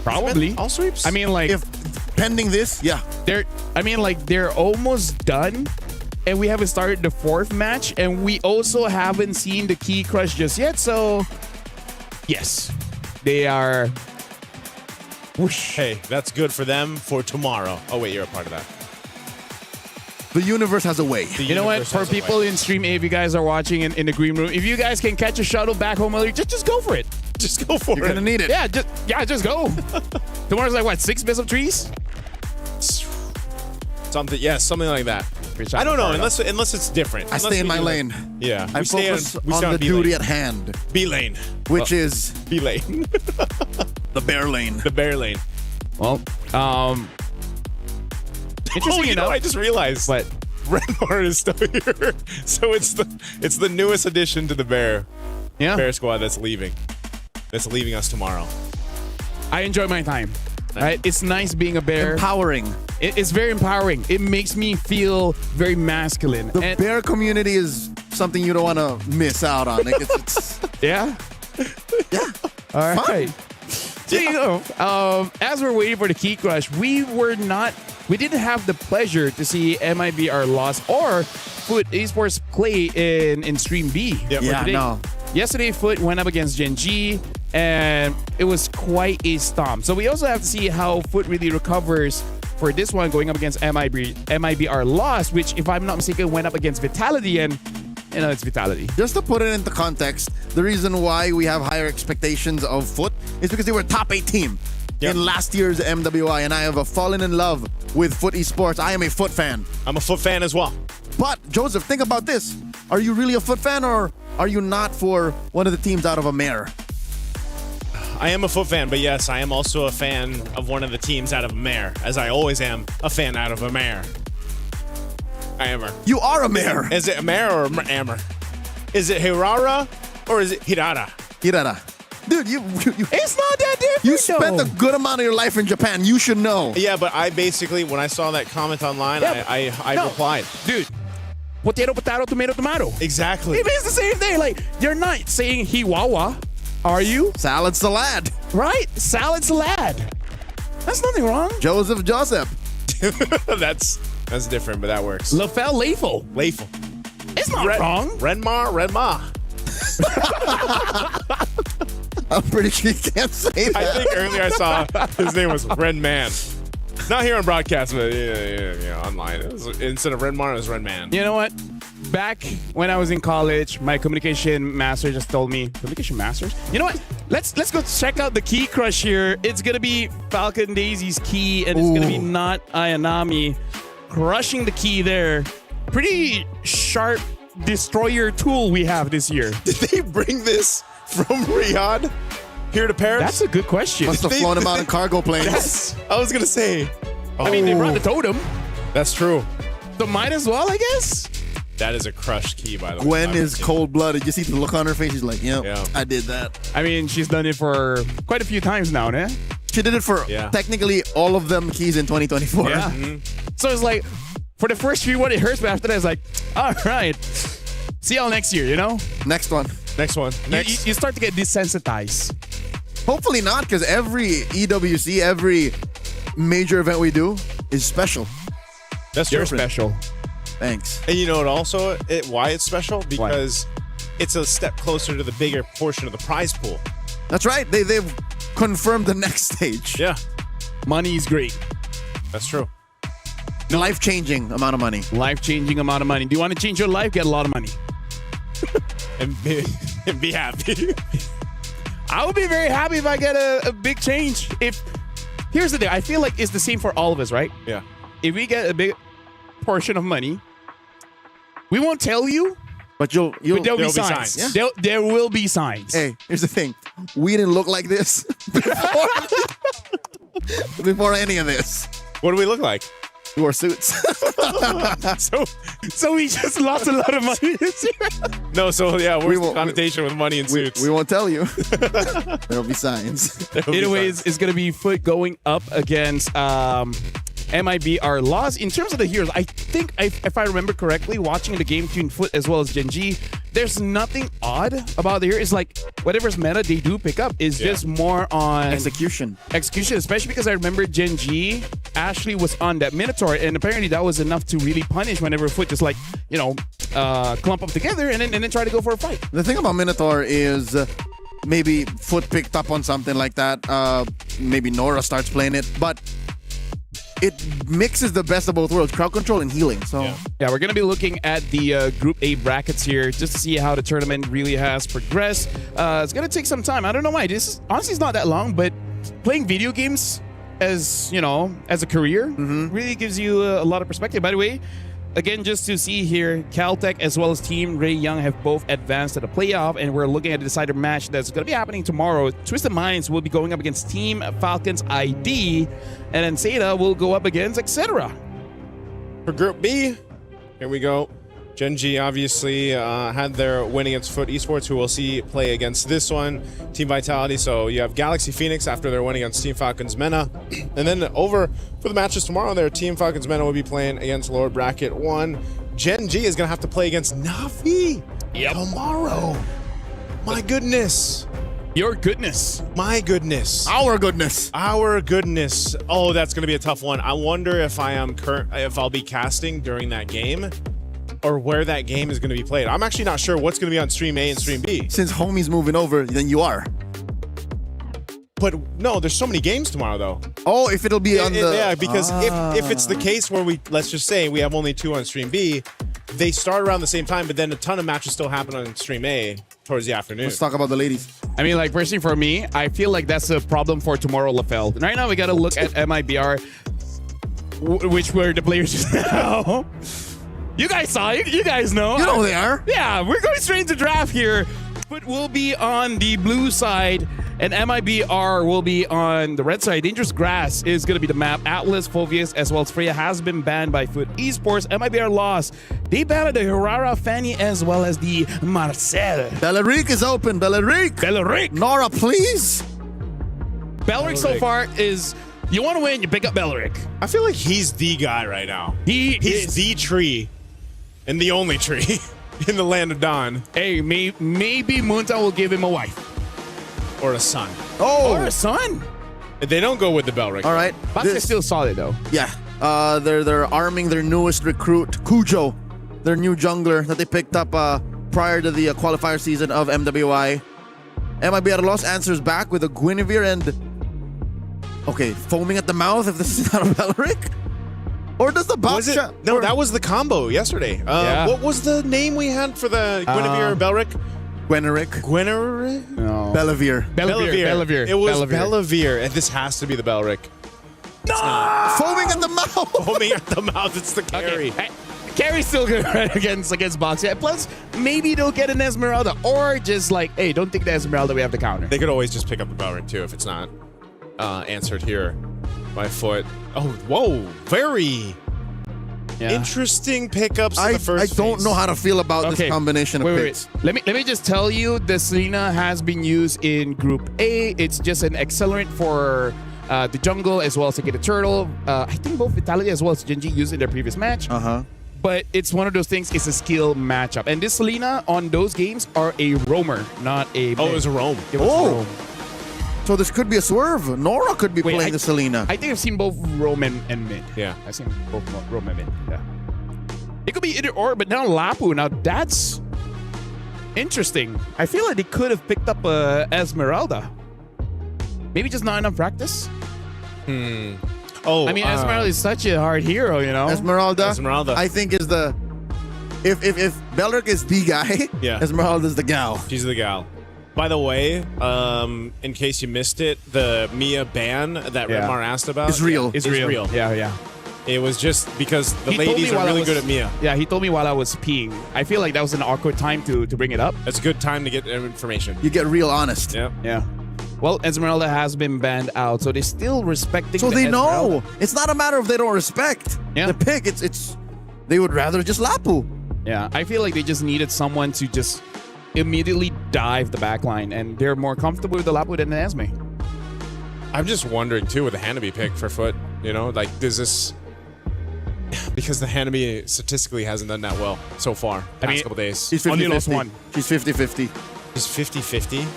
Probably. All sweeps? I mean, like, if pending this, yeah. They're almost done. And we haven't started the fourth match, and we also haven't seen the key crush just yet. So, yes, they are. Whoosh. Hey, that's good for them for tomorrow. Oh wait, you're a part of that. The universe has a way. You know what? For people in Stream A, if you guys are watching in the green room, if you guys can catch a shuttle back home early, just go for it. Just go for it. You're gonna need it. Yeah, just go. Tomorrow's like what, 6 best of trees? Something like that. I don't know, unless it's different. I stay in my lane. Yeah, I focus on the duty at hand. B lane, which is B lane. The bear lane. The bear lane. Well, interesting enough. I just realized what Renmar is still here, so it's the newest addition to the bear squad that's leaving us tomorrow. I enjoy my time. Right? It's nice being a bear. Empowering. It's very empowering. It makes me feel very masculine. The bear community is something you don't want to miss out on. Like it's yeah. Yeah. All right. So you know, as we're waiting for the key crush, we didn't have the pleasure to see MIBR Loss or Foot Esports play in Stream B. No. Yesterday, Foot went up against Gen G, and it was quite a stomp. So we also have to see how Foot really recovers for this one, going up against MIBR Loss, which, if I'm not mistaken, went up against Vitality, and you know, it's Vitality. Just to put it into context, the reason why we have higher expectations of Foot is because they were top 8 team in last year's MWI, and I have fallen in love with Foot Esports. I am a Foot fan. I'm a Foot fan as well. But, Joseph, think about this. Are you really a Foot fan, or are you not for one of the teams out of a mare? I am a foot fan, but yes, I am also a fan of one of the teams out of Mare, as I always am a fan out of a Mare. I am. You are a Mare. Is it a Mare or Amer? Is it Hirara or is it Hirara? Hirara. Dude, you it's not that different. You spent a good amount of your life in Japan. You should know. Yeah, but I basically, when I saw that comment online, I replied. Dude, potato, potato, tomato, tomato. Exactly. It means the same thing. Like, you're not saying hiwawa, are you? Salad salad. Right? Salad salad. That's nothing wrong. Joseph. That's different, but that works. Lafel Leifel. Leifel. It's not wrong. Redma. I'm pretty sure you can't say that. I think earlier I saw his name was Red Man. Not here on broadcast, but online. Instead of Redmar, it was Red Man. You know what? Back when I was in college, my communication master just told me, communication masters? You know what? Let's go check out the key crush here. It's going to be Falcon Daisy's key, and it's going to be not Ayanami crushing the key there. Pretty sharp destroyer tool we have this year. Did they bring this from Riyadh here to Paris? That's a good question. Must have flown him out in cargo planes. I was going to say. I mean, they brought the totem. That's true. So might as well, I guess. That is a crushed key, by the way. Gwen is cold-blooded. You see the look on her face? She's like, yeah, I did that. I mean, she's done it for quite a few times now, né? She did it for technically all of them keys in 2024. Yeah. So it's like, for the first few, it hurts, but after that, it's like, all right, see y'all next year, you know? Next one. You start to get desensitized. Hopefully not, because every EWC, every major event we do is special. That's You're different. special. Thanks. And you know what also, why it's special? Because it's a step closer to the bigger portion of the prize pool. That's right. They've confirmed the next stage. Yeah. Money is great. That's true. Life-changing amount of money. Life-changing amount of money. Do you want to change your life? Get a lot of money. and be happy. I would be very happy if I get a big change. Here's the thing. I feel like it's the same for all of us, right? Yeah. If we get a big portion of money, we won't tell you, but there'll be signs. Yeah. There will be signs. Hey, here's the thing. We didn't look like this before any of this. What do we look like? We wore suits. So we just lost a lot of money this year. No, so yeah, where's the connotation with money and suits? We won't tell you. There'll be signs. Anyways, it's going to be Foot going up against MIBR loss. In terms of the heroes, I think, if I remember correctly, watching the game between Foot as well as Genji, there's nothing odd about the hero. It's like whatever's meta they do pick up is just more on execution, especially because I remember Genji Ashley was on that Minotaur, and apparently that was enough to really punish whenever Foot just like, clump up together and then try to go for a fight. The thing about Minotaur is maybe Foot picked up on something like that. Maybe Nora starts playing it, but it mixes the best of both worlds, crowd control and healing. So yeah, we're going to be looking at the Group A brackets here just to see how the tournament really has progressed. It's going to take some time. I don't know why. This honestly is not that long, but playing video games as a career really gives you a lot of perspective. By the way, again, just to see here, Caltech as well as Team Ray Young have both advanced to the playoff, and we're looking at a decider match that's going to be happening tomorrow. Twisted Minds will be going up against Team Falcons ID, and then Seda will go up against Etc. For Group B, here we go. Genji obviously had their win against Foot Esports, who we'll see play against this one, Team Vitality. So you have Galaxy Phoenix after their win against Team Falcons Mena. And then over for the matches tomorrow, their Team Falcons Mena will be playing against Lower Bracket 1. Genji is going to have to play against Navi tomorrow. My goodness. Your goodness. My goodness. Our goodness. Our goodness. Oh, that's going to be a tough one. I wonder if I'll be casting during that game, or where that game is going to be played. I'm actually not sure what's going to be on Stream A and Stream B. Since Homie's moving over, then you are. But no, there's so many games tomorrow, though. Oh, if it'll be on the... Yeah, because if it's the case where let's just say we have only 2 on Stream B, they start around the same time, but then a ton of matches still happen on Stream A towards the afternoon. Let's talk about the ladies. I mean, like, personally for me, I feel like that's a problem for tomorrow, LaFell. Right now, we got to look at MIBR, which were the players just now. You guys saw it. You guys know. You know who they are. Yeah, we're going straight into draft here. Foot will be on the blue side, and MIBR will be on the red side. Dangerous Grass is going to be the map. Atlas, Fovius, as well as Freya has been banned by Foot Esports. MIBR lost. They banned the Hirara, Fanny, as well as the Marcel. Belleric is open. Belleric. Nora, please. Belleric so far is, you want to win, you pick up Belleric. I feel like he's the guy right now. He's the tree, and the only tree in the land of Dawn. Hey, maybe Munta will give him a wife. Or a son. Oh. Or a son. They don't go with the Belleric. All right. That's still solid, though. Yeah. They're arming their newest recruit, Cujo, their new jungler that they picked up prior to the qualifier season of MWI. MIBR Los answers back with a Guinevere and... Okay, foaming at the mouth if this is not a Belleric? Or does the box... No, that was the combo yesterday. What was the name we had for the Guinevere and Belleric? Gweneric? No. Bellevere. It was Bellevere, and this has to be the Belleric. No! Foaming at the mouth! Foaming at the mouth, it's the carry. Okay. Carry's still good against Box. Yeah, plus, maybe they'll get an Esmeralda. Or just like, hey, don't take the Esmeralda, we have the counter. They could always just pick up the Belleric, too, if it's not answered here by Foot. Oh, whoa. Very interesting pickups in the first I don't phase. know how to feel about this combination of picks. Let me just tell you, the Selena has been used in Group A. It's just an accelerant for the jungle as well as to get a turtle. I think both Vitality as well as Genji used in their previous match. But it's one of those things, it's a skill matchup. And this Selena on those games are a roamer, not a... Oh, it was a roam. It was a roam. So this could be a swerve. Nora could be playing the Selena. I think I've seen both roam and mid. Yeah. I've seen both roam and mid. Yeah. It could be either or, but now Lapu. Now that's interesting. I feel like they could have picked up Esmeralda. Maybe just not enough practice. Oh, I mean, Esmeralda is such a hard hero, you know. Esmeralda, I think is the... If Belleric is the guy, Esmeralda's the gal. She's the gal. By the way, in case you missed it, the Mia ban that Redmar asked about is real. It's real. Yeah. It was just because the ladies are really good at Mia. Yeah, he told me while I was peeing. I feel like that was an awkward time to bring it up. It's a good time to get information. You get real honest. Yeah. Well, Esmeralda has been banned out, so they're still respecting. So they Esmeralda. know. It's not a matter of they don't respect the pick. It's they would rather just Lapu. Yeah, I feel like they just needed someone to just immediately dive the backline, and they're more comfortable with the Lapu than the Esme. I'm just wondering too with the Hanabi pick for Foot. You know, like does this? Because the Hanabi statistically hasn't done that well so far. Past couple days. She's 50-50. She's 50-50. She's 50-50.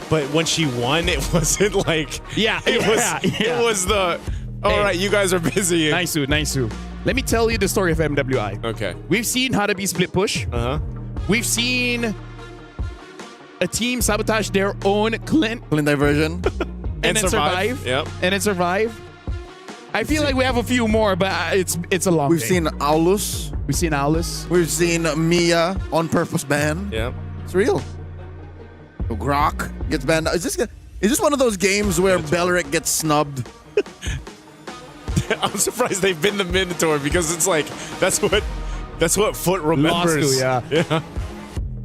But when she won, it wasn't like it was the all right, you guys are busy. Nice. Let me tell you the story of MWI. Okay. We've seen Hanabi split push. We've seen a team sabotage their own Clint diversion and then survive. Yep. And then survive. I feel like we have a few more, but it's a long We've day. seen Aulus. We've seen Mia on purpose ban. Yeah. It's real. So Grok gets banned. Is this one of those games where Belleric gets snubbed? I'm surprised they've been the Minotaur because it's like that's what Foot remembers. Lost to, yeah.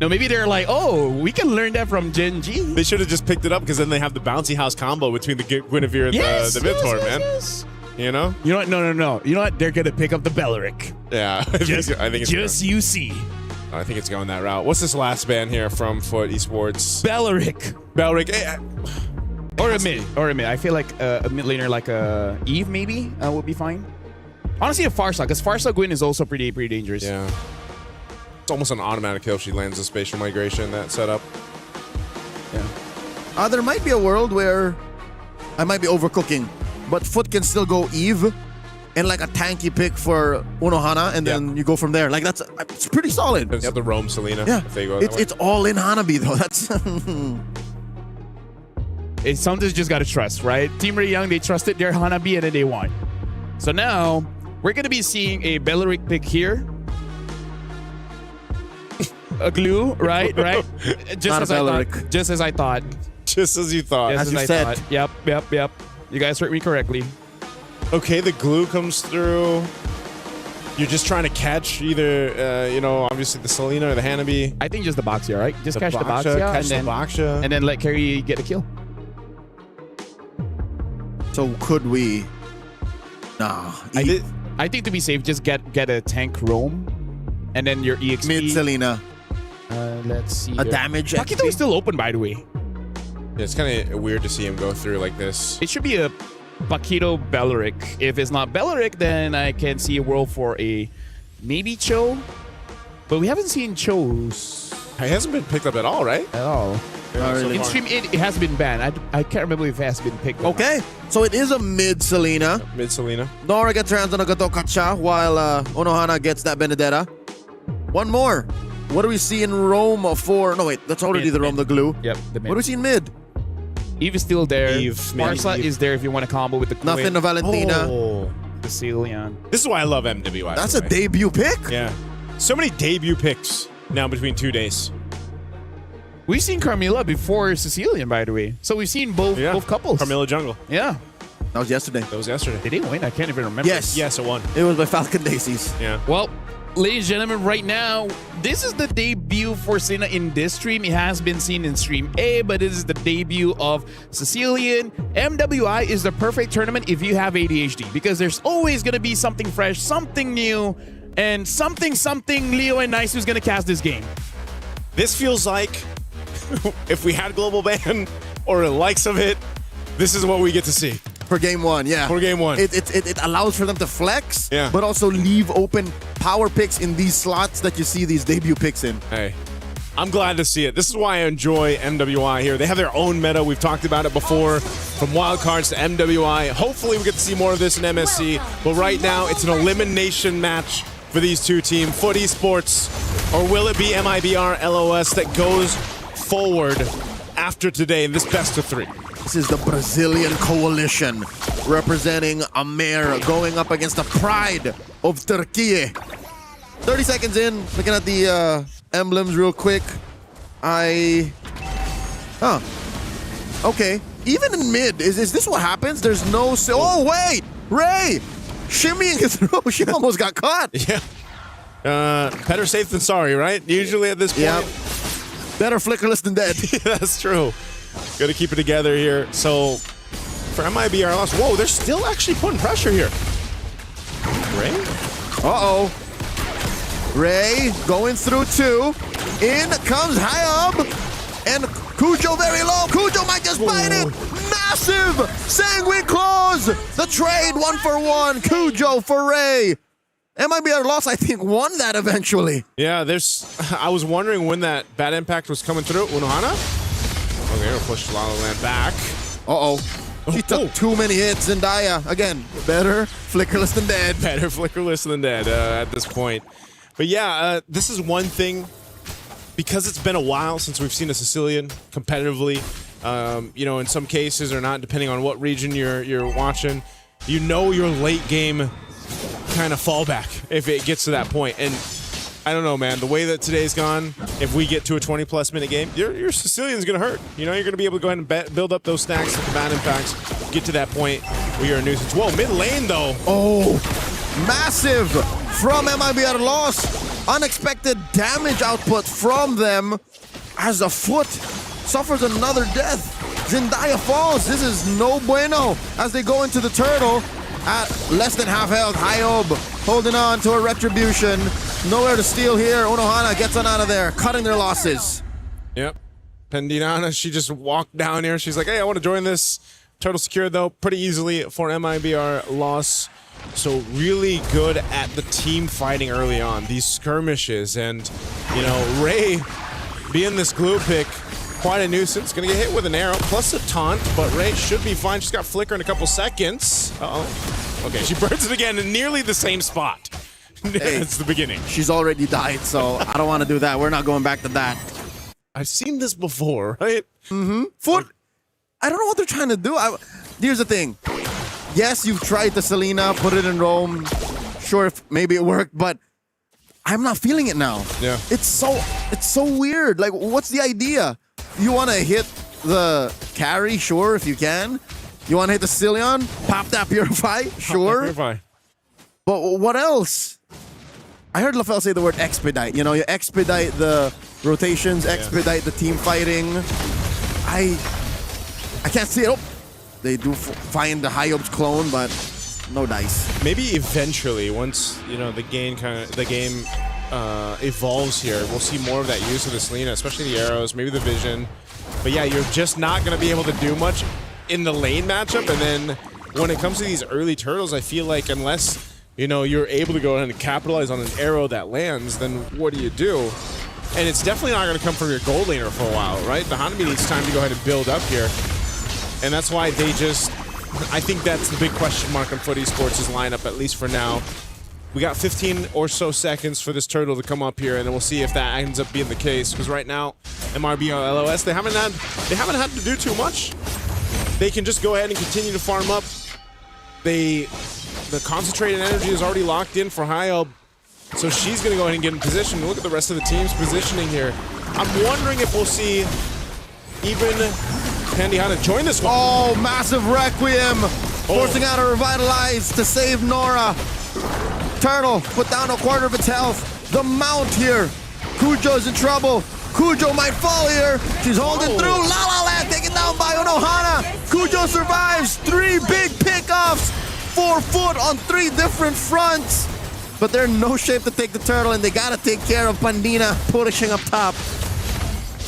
No, maybe they're like, oh, we can learn that from Gen G. They should have just picked it up because then they have the bouncy house combo between the Guinevere and the Minotaur, man. Yes. You know? You know what? No. You know what? They're gonna pick up the Belleric. Yeah. I think it's just you see. I think it's going that route. What's this last ban here from Foot Esports? Belleric. Or a mid. I feel like a mid laner like a Eve maybe would be fine. Honestly, a Farsa, because Farsa Gwyn is also pretty dangerous. Yeah. It's almost an automatic kill if she lands a spatial migration, that setup. Yeah. There might be a world where I might be overcooking, but Foot can still go Eve and like a tanky pick for Unohana, and then you go from there. Like it's pretty solid. It's the Rome Selena. Yeah. If they go that way. It's all in Hanabi though. That's it's something you just gotta trust, right? Team Ray Young, they trusted their Hanabi and then they won. So now we're gonna be seeing a Belleric pick here. A glue, right? Just as I thought. Just as you thought. As I thought. Yep. You guys heard me correctly. Okay, the glue comes through. You're just trying to catch either, obviously the Selena or the Hanabi. I think just the Boxia, right? Just The catch the Boxia, Boxia, catch the Boxia. and then let Carrie get a kill. So could we? Nah. I think to be safe, just get a tank roam, and then your EXP. Mid Selena. Let's see. A damage Paquito is still open, by the way. Yeah, it's kind of weird to see him go through like this. It should be a Paquito Belleric. If it's not Belleric, then I can see a world for a maybe Cho. But we haven't seen Cho's. He hasn't been picked up at all, right? At all. Yeah, so In far. stream, it has been banned. I can't remember if it has been picked up. Okay, so it is a mid Selena. Mid Selena. Nora gets her hands on a Gatokacha while Unohana gets that Benedetta. One more. What do we see in Rome for? No, wait, that's already the Rome, the glue. Yep, the mid. What do we see in mid? Eve is still there. Eve, Sparsa Eve. is there if you want to combo with the Queen. Nothing to Valentina. Oh. Sicilian. This is why I love MWI. That's a debut pick? Yeah. So many debut picks now between 2 days. We've seen Carmilla before Sicilian, by the way. So we've seen both couples. Carmilla Jungle. Yeah. That was yesterday. That was yesterday. Did they win? I can't even remember. Yes. Yes, it won. It was by Falcon Daisies. Yeah. Well, ladies and gentlemen, right now, this is the debut for Sina in this stream. It has been seen in stream A, but this is the debut of Sicilian. MWI is the perfect tournament if you have ADHD, because there's always going to be something fresh, something new, and something Leo and Nice who's going to cast this game. This feels like if we had Global Ban or the likes of it, this is what we get to see. For game one, yeah. For game one. It allows for them to flex, Yeah. but also leave open power picks in these slots that you see these debut picks in. Hey, I'm glad to see it. This is why I enjoy MWI here. They have their own meta. We've talked about it before, from wildcards to MWI. Hopefully we get to see more of this in MSC, but right now it's an elimination match for these two teams. Foot Esports, or will it be MIBR LOS that goes forward after today in this best of 3? This is the Brazilian coalition representing Amer going up against the pride of Turkey. 30 seconds in, looking at the emblems real quick. Okay. Even in mid, is this what happens? There's no... Oh, wait! Ray! Shimmying his throw. She almost got caught. Yeah. Better safe than sorry, right? Usually at this point. Yep. Better flickerless than dead. Yeah, that's true. Got to keep it together here. So, for MIBR loss, whoa, they're still actually putting pressure here. Ray? Uh-oh. Ray going through 2. In comes Hayab. And Cujo very low. Cujo might just bite it. Massive Sanguine Claws. The trade 1-for-1. Cujo for Ray. MIBR loss, I think, won that eventually. Yeah, I was wondering when that bad impact was coming through. Unohana? Okay, we'll push La La Land back. Uh-oh. She took too many hits. Zendaya, again, better flickerless than dead. Better flickerless than dead at this point. But yeah, this is one thing. Because it's been a while since we've seen a Sicilian competitively, in some cases or not, depending on what region you're watching, your late game kind of fallback if it gets to that point. And I don't know, man, the way that today's gone, if we get to a 20-plus minute game, your Sicilian's going to hurt. You're going to be able to go ahead and build up those stacks with the bad impacts, get to that point where you're a nuisance. Whoa, mid lane, though. Oh, massive from MIBR loss. Unexpected damage output from them as a Foot suffers another death. Zendaya falls. This is no bueno as they go into the turtle at less than half health. Hyob holding on to a retribution. Nowhere to steal here. Unohana gets on out of there, cutting their losses. Yep. Pendinana, she just walked down here. She's like, hey, I want to join this. Turtle secured, though, pretty easily for MIBR loss. So really good at the team fighting early on, these skirmishes. And, Ray being this glue pick, quite a nuisance. Gonna get hit with an arrow plus a taunt, but Ray should be fine. She's got flicker in a couple seconds. Uh-oh. Okay, she burns it again in nearly the same spot. Hey, it's the beginning. She's already died, so I don't want to do that. We're not going back to that. I've seen this before, right? Mm-hmm. Foot, I don't know what they're trying to do. Here's the thing. Yes, you've tried the Selena, put it in Rome. Sure, if maybe it worked, but I'm not feeling it now. Yeah. It's so weird. Like, what's the idea? You want to hit the carry? Sure, if you can. You want to hit the Sicilian? Pop that Purify? Sure. Purify. But what else? I heard LaFell say the word expedite. You know, you expedite the rotations, expedite the team fighting. I can't see it. Oh, they do find the Hyob's clone, but no dice. Maybe eventually, once the game evolves here, we'll see more of that use of the Selena, especially the arrows, maybe the vision. But yeah, you're just not going to be able to do much in the lane matchup. And then when it comes to these early turtles, I feel like unless you're able to go ahead and capitalize on an arrow that lands, then what do? And it's definitely not going to come from your gold laner for a while, right? The Hanabi needs time to go ahead and build up here. And that's why I think that's the big question mark on Foot Esports' lineup, at least for now. We got 15 or so seconds for this turtle to come up here, and then we'll see if that ends up being the case. Because right now, MRB or LOS, they haven't had to do too much. They can just go ahead and continue to farm up. The concentrated energy is already locked in for Hyob, so she's going to go ahead and get in position. Look at the rest of the team's positioning here. I'm wondering if we'll see even Pandihana join this one. Oh, massive Requiem. Forcing out a Revitalize to save Nora. Turtle put down a quarter of its health. The mount here. Kujo's in trouble. Kujo might fall here. She's holding through. La La Land taken down by Unohana. Kujo survives. 3 big pickoffs. 4 foot on 3 different fronts. But they're in no shape to take the turtle, and they gotta take care of Pandina pushing up top.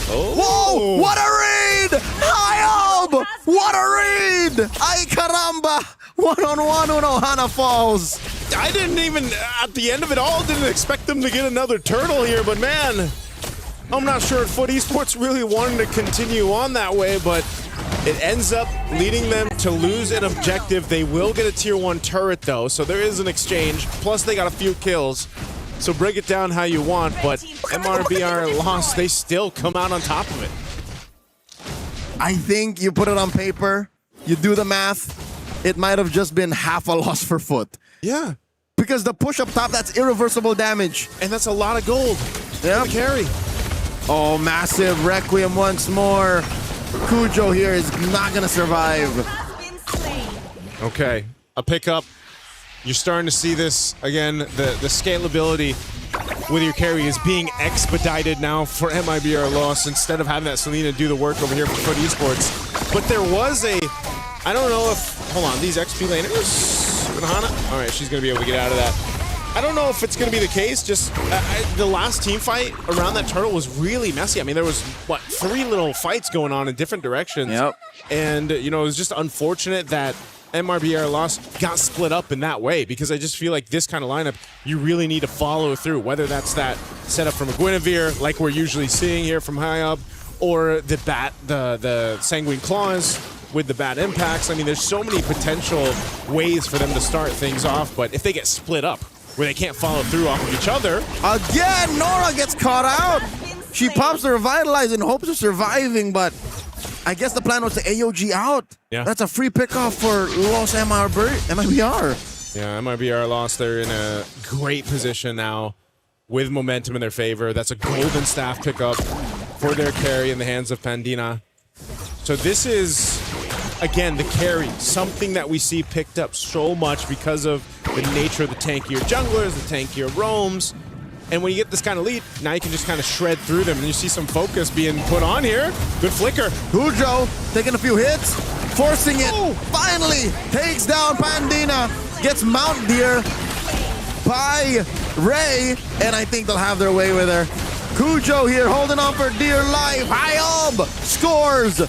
Oh. Whoa! What a read! Hyob! What a read! Ay caramba! 1-on-1 Unohana falls. I didn't even, at the end of it all, didn't expect them to get another turtle here, but man, I'm not sure if Foot Esports really wanted to continue on that way, but it ends up leading them to lose an objective. They will get a tier 1 turret though, so there is an exchange. Plus they got a few kills. So break it down how you want, but MRBR lost. They still come out on top of it. I think you put it on paper, you do the math, it might have just been half a loss for Foot. Yeah. Because the push up top, that's irreversible damage. And that's a lot of gold. Yeah. Carry. Oh, massive Requiem once more. Kujo here is not going to survive. Okay, a pickup. You're starting to see this again. The scalability with your carry is being expedited now for MIBR loss instead of having that Selena do the work over here for Foot Esports. But there was I don't know if, hold on, these XP laners, Hana? All right, she's gonna be able to get out of that. I don't know if it's gonna be the case, just the last team fight around that turtle was really messy. I mean, there was, 3 little fights going on in different directions. Yep. And, it was just unfortunate that MRBR loss got split up in that way, because I just feel like this kind of lineup, you really need to follow through, whether that's that setup from a Guinevere, like we're usually seeing here from Hyob, or the Sanguine Claws with the bad impacts. I mean, there's so many potential ways for them to start things off, but if they get split up, where they can't follow through off of each other. Again, Nora gets caught out. She pops the Revitalize in hopes of surviving, but I guess the plan was to AOG out. Yeah. That's a free pickoff for Los MIBR. Yeah, MIBR lost. They're in a great position now with momentum in their favor. That's a golden staff pickup for their carry in the hands of Pandina. So this is, again, the carry, something that we see picked up so much because of the nature of the tankier junglers, the tankier roams. And when you get this kind of lead, now you can just kind of shred through them. And you see some focus being put on here. Good flicker. Kujo taking a few hits, forcing it. Finally takes down Pandina. Gets Mount Deer by Ray. And I think they'll have their way with her. Kujo here holding on for dear life. Hyob scores.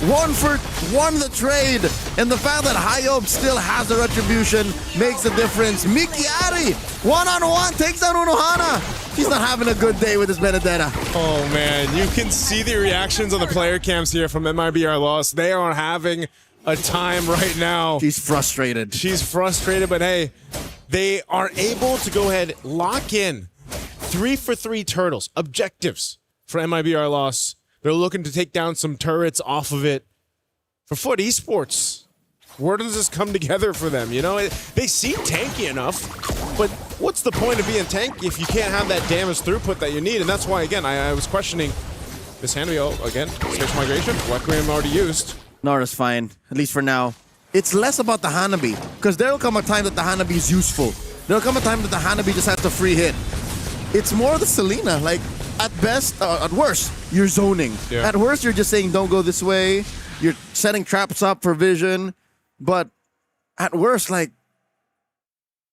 1-for-1 the trade, and the fact that Hyob still has the retribution makes a difference. Mikiari, 1-on-1, takes down Unohana. He's not having a good day with his Benedetta. Oh man, you can see the reactions on the player cams here from MIBR Loss. They are having a time right now. She's frustrated. She's frustrated, but hey, they are able to go ahead, lock in 3-for-3 turtles, objectives for MIBR Loss. They're looking to take down some turrets off of it. For Foot Esports, where does this come together for them? You know, they seem tanky enough, but what's the point of being tanky if you can't have that damage throughput that you need? And that's why, again, I was questioning this Hanabi. Oh, again, Space Migration. Requiem already used. Nora's fine, at least for now. It's less about the Hanabi, because there'll come a time that the Hanabi is useful. there'll come a time that the Hanabi just has to free hit. It's more the Selena. Like, at best, at worst, you're zoning. Yeah. At worst, you're just saying, don't go this way. You're setting traps up for vision. But at worst, like,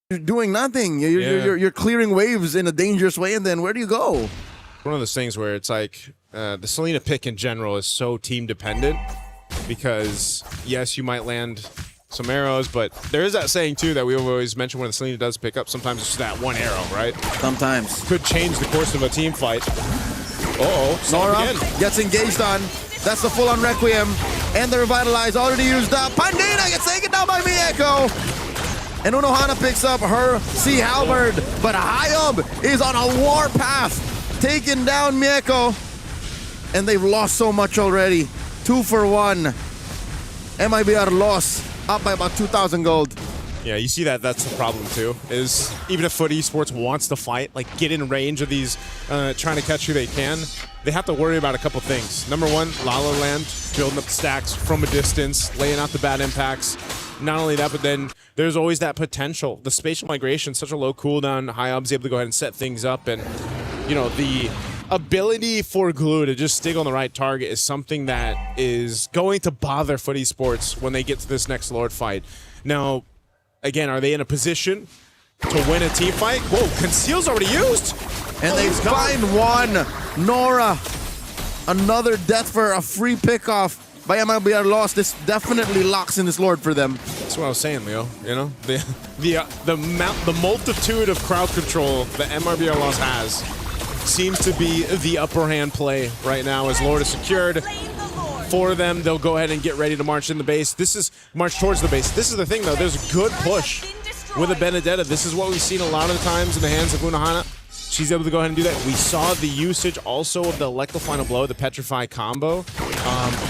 you're doing nothing. You're clearing waves in a dangerous way, and then where do you go? One of those things where it's like the Selena pick in general is so team dependent because, yes, you might land some arrows, but there is that saying too that we always mention when the Selena does pick up, sometimes it's just that one arrow, right? Sometimes. Could change the course of a team fight. Nora gets engaged on. That's the full-on Requiem. And the Revitalize already used up. Pandina gets taken down by Mieko. And Unohana picks up her Sea Halberd. But Hayab is on a war path, taking down Mieko. And they've lost so much already. 2 for 1. MIBR lost, up by about 2,000 gold. Yeah, you see that's the problem too, is even if Foot Esports wants to fight, like get in range of these, trying to catch who they can, they have to worry about a couple things. Number one, La La Land, building up the stacks from a distance, laying out the bad impacts. Not only that, but then there's always that potential. The spatial migration, such a low cooldown, Hayab's able to go ahead and set things up, and you know, the ability for Glue to just stick on the right target is something that is going to bother Foot Esports when they get to this next Lord fight. Now, again, are they in a position to win a team fight? Whoa, Conceal's already used! And they find one. Nora, another death for a free pickoff by MLBB lost. This definitely locks in this Lord for them. That's what I was saying, Leo. You know, the multitude of crowd control that MRBR loss has seems to be the upper hand play right now as Lord is secured for them. They'll go ahead and get ready to march in the base. March towards the base. This is the thing, though. There's a good push with a Benedetta. This is what we've seen a lot of the times in the hands of Unohana. She's able to go ahead and do that. We saw the usage also of the Electro Final Blow, the Petrify combo,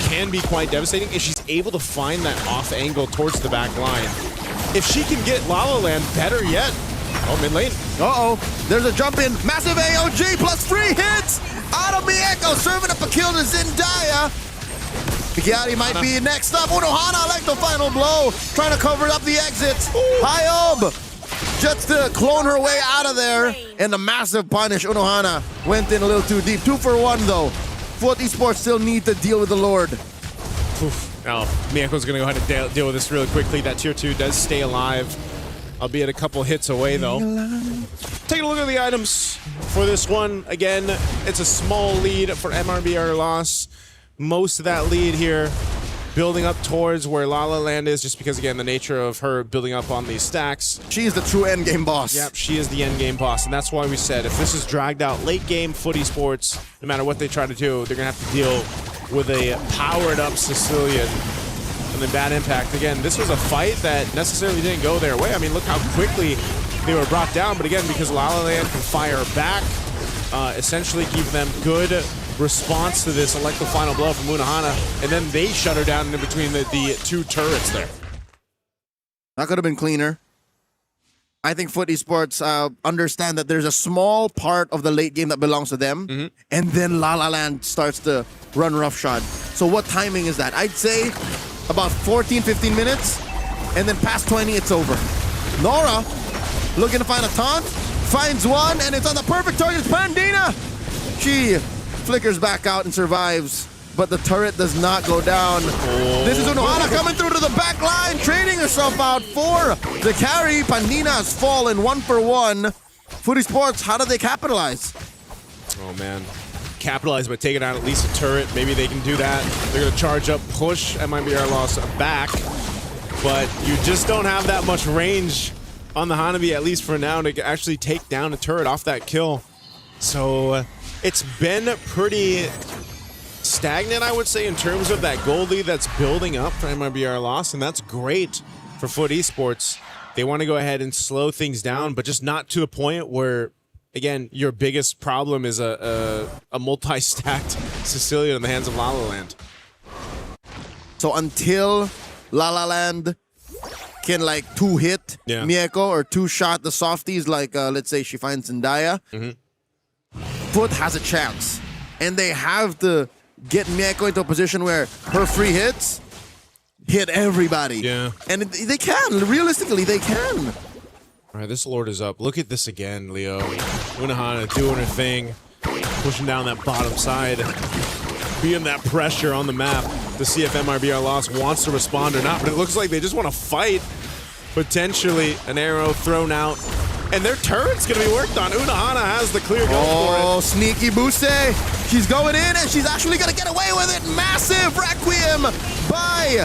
can be quite devastating if she's able to find that off angle towards the back line. If she can get La La Land, better yet. Oh, mid lane. There's a jump in. Massive AOG plus 3 hits out of Mieko, serving up a kill to Zendaya. Pikiari might be next up. Unohana, Electro Final Blow, trying to cover up the exits. Hayab just to clone her way out of there, and a massive punish. Unohana went in a little too deep. 2 for 1 though. Foot Esports still need to deal with the Lord. Now, Miyako's going to go ahead and deal with this really quickly. That tier 2 does stay alive, albeit a couple hits away though. Taking a look at the items for this one. Again, it's a small lead for MRBR loss. Most of that lead here building up towards where La La Land is, just because, again, the nature of her building up on these stacks. She is the true endgame boss. Yep, she is the endgame boss, and that's why we said if this is dragged out late game Foot Esports, no matter what they try to do, they're going to have to deal with a powered-up Sicilian and then bad impact. Again, this was a fight that necessarily didn't go their way. I mean, look how quickly they were brought down, but again, because La La Land can fire back, essentially give them good response to this Electro Final Blow from Unohana, and then they shut her down in between the 2 turrets there. That could have been cleaner. I think Foot Esports understand that there's a small part of the late game that belongs to them, and then La La Land starts to run roughshod. So what timing is that? I'd say about 14, 15 minutes, and then past 20, it's over. Nora looking to find a taunt, finds one, and it's on the perfect target. It's Pandina. She flickers back out and survives, but the turret does not go down. This is Unohana coming through to the back line, trading herself out for the carry. Pandina has fallen 1 for 1. Foot Esports, how do they capitalize? Oh, man. Capitalize by taking out at least a turret. Maybe they can do that. They're going to charge up, push MIBR loss back, but you just don't have that much range on the Hanabi, at least for now, to actually take down a turret off that kill. So it's been pretty stagnant, I would say, in terms of that gold lead that's building up for MIBR loss, and that's great for Foot Esports. They want to go ahead and slow things down, but just not to the point where, again, your biggest problem is a multi-stacked Sicilian in the hands of La La Land. So until La La Land can like 2-hit Mieko or 2-shot the softies, like let's say she finds Zendaya, Foot has a chance. And they have to get Mieko into a position where her free hits hit everybody. Yeah. And they can. Realistically, they can. All right, this Lord is up. Look at this again, Leo. Unohana doing her thing, pushing down that bottom side, being that pressure on the map to see if MRBR Lost wants to respond or not. But it looks like they just want to fight. Potentially an arrow thrown out. And their turret's going to be worked on. Unohana has the clear go for it. Oh, sneaky Buse. She's going in, and she's actually going to get away with it. Massive Requiem by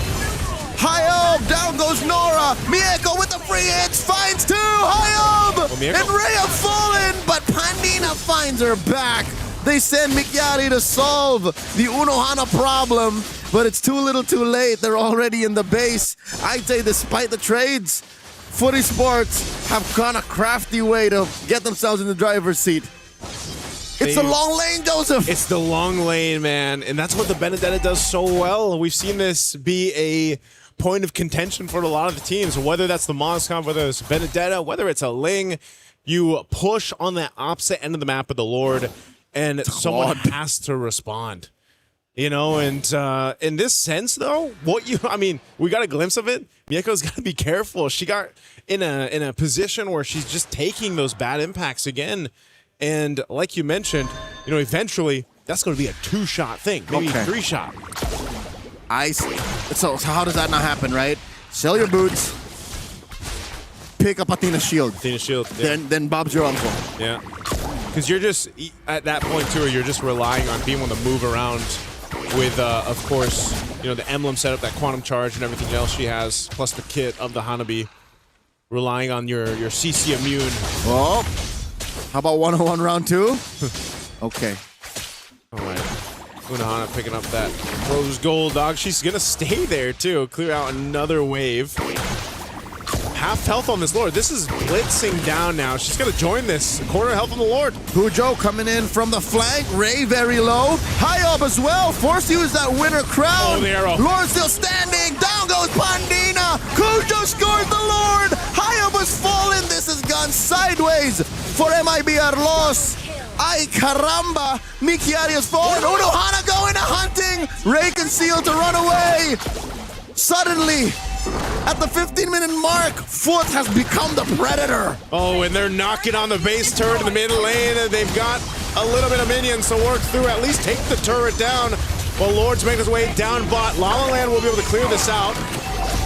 Hyob. Down goes Nora. Mieko with the free hits. Finds two. Hyob and Rhea fallen, but Pandina finds her back. They send Mikyari to solve the Unohana problem, but it's too little too late. They're already in the base. I'd say despite the trades, Footy Sports have gone a crafty way to get themselves in the driver's seat. It's the long lane, Joseph. It's the long lane, man. And that's what the Benedetta does so well. We've seen this be a point of contention for a lot of the teams, whether that's the Moscom, whether it's Benedetta, whether it's a Ling. You push on that opposite end of the map of the Lord, and someone has to respond. You know, and in this sense, though, we got a glimpse of it. Mieko's got to be careful. She got in a position where she's just taking those bad impacts again. And like you mentioned, you know, eventually that's going to be a 2-shot thing, maybe 3-shot. I see. So how does that not happen, right? Sell your boots, pick up Athena's shield. Yeah. Then Bob's your uncle. Yeah. Because you're just, at that point, too, you're just relying on being able to move around with, of course, you know, the emblem setup, that quantum charge and everything else she has, plus the kit of the Hanabi. Relying on your CC immune. Oh, how about 101 round 2? Okay. All right. Unohana picking up that rose gold, dog. She's going to stay there, too. Clear out another wave. Half health on this Lord. This is blitzing down now. She's going to join this. Quarter health on the Lord. Hujo coming in from the flank. Ray very low. High up as well. Forced to use that winner crown. Oh, the arrow. Lord still standing. Down goes Pandina. Cujo scores the Lord. High up has fallen. This has gone sideways for MIBR loss. Ay caramba. Mikyari has fallen. Unohana going to hunting. Ray concealed to run away. Suddenly, at the 15-minute mark, Foot has become the predator. Oh, and they're knocking on the base turret in the mid lane, and they've got a little bit of minions to work through. At least take the turret down while Lord's making his way down bot. La La Land will be able to clear this out.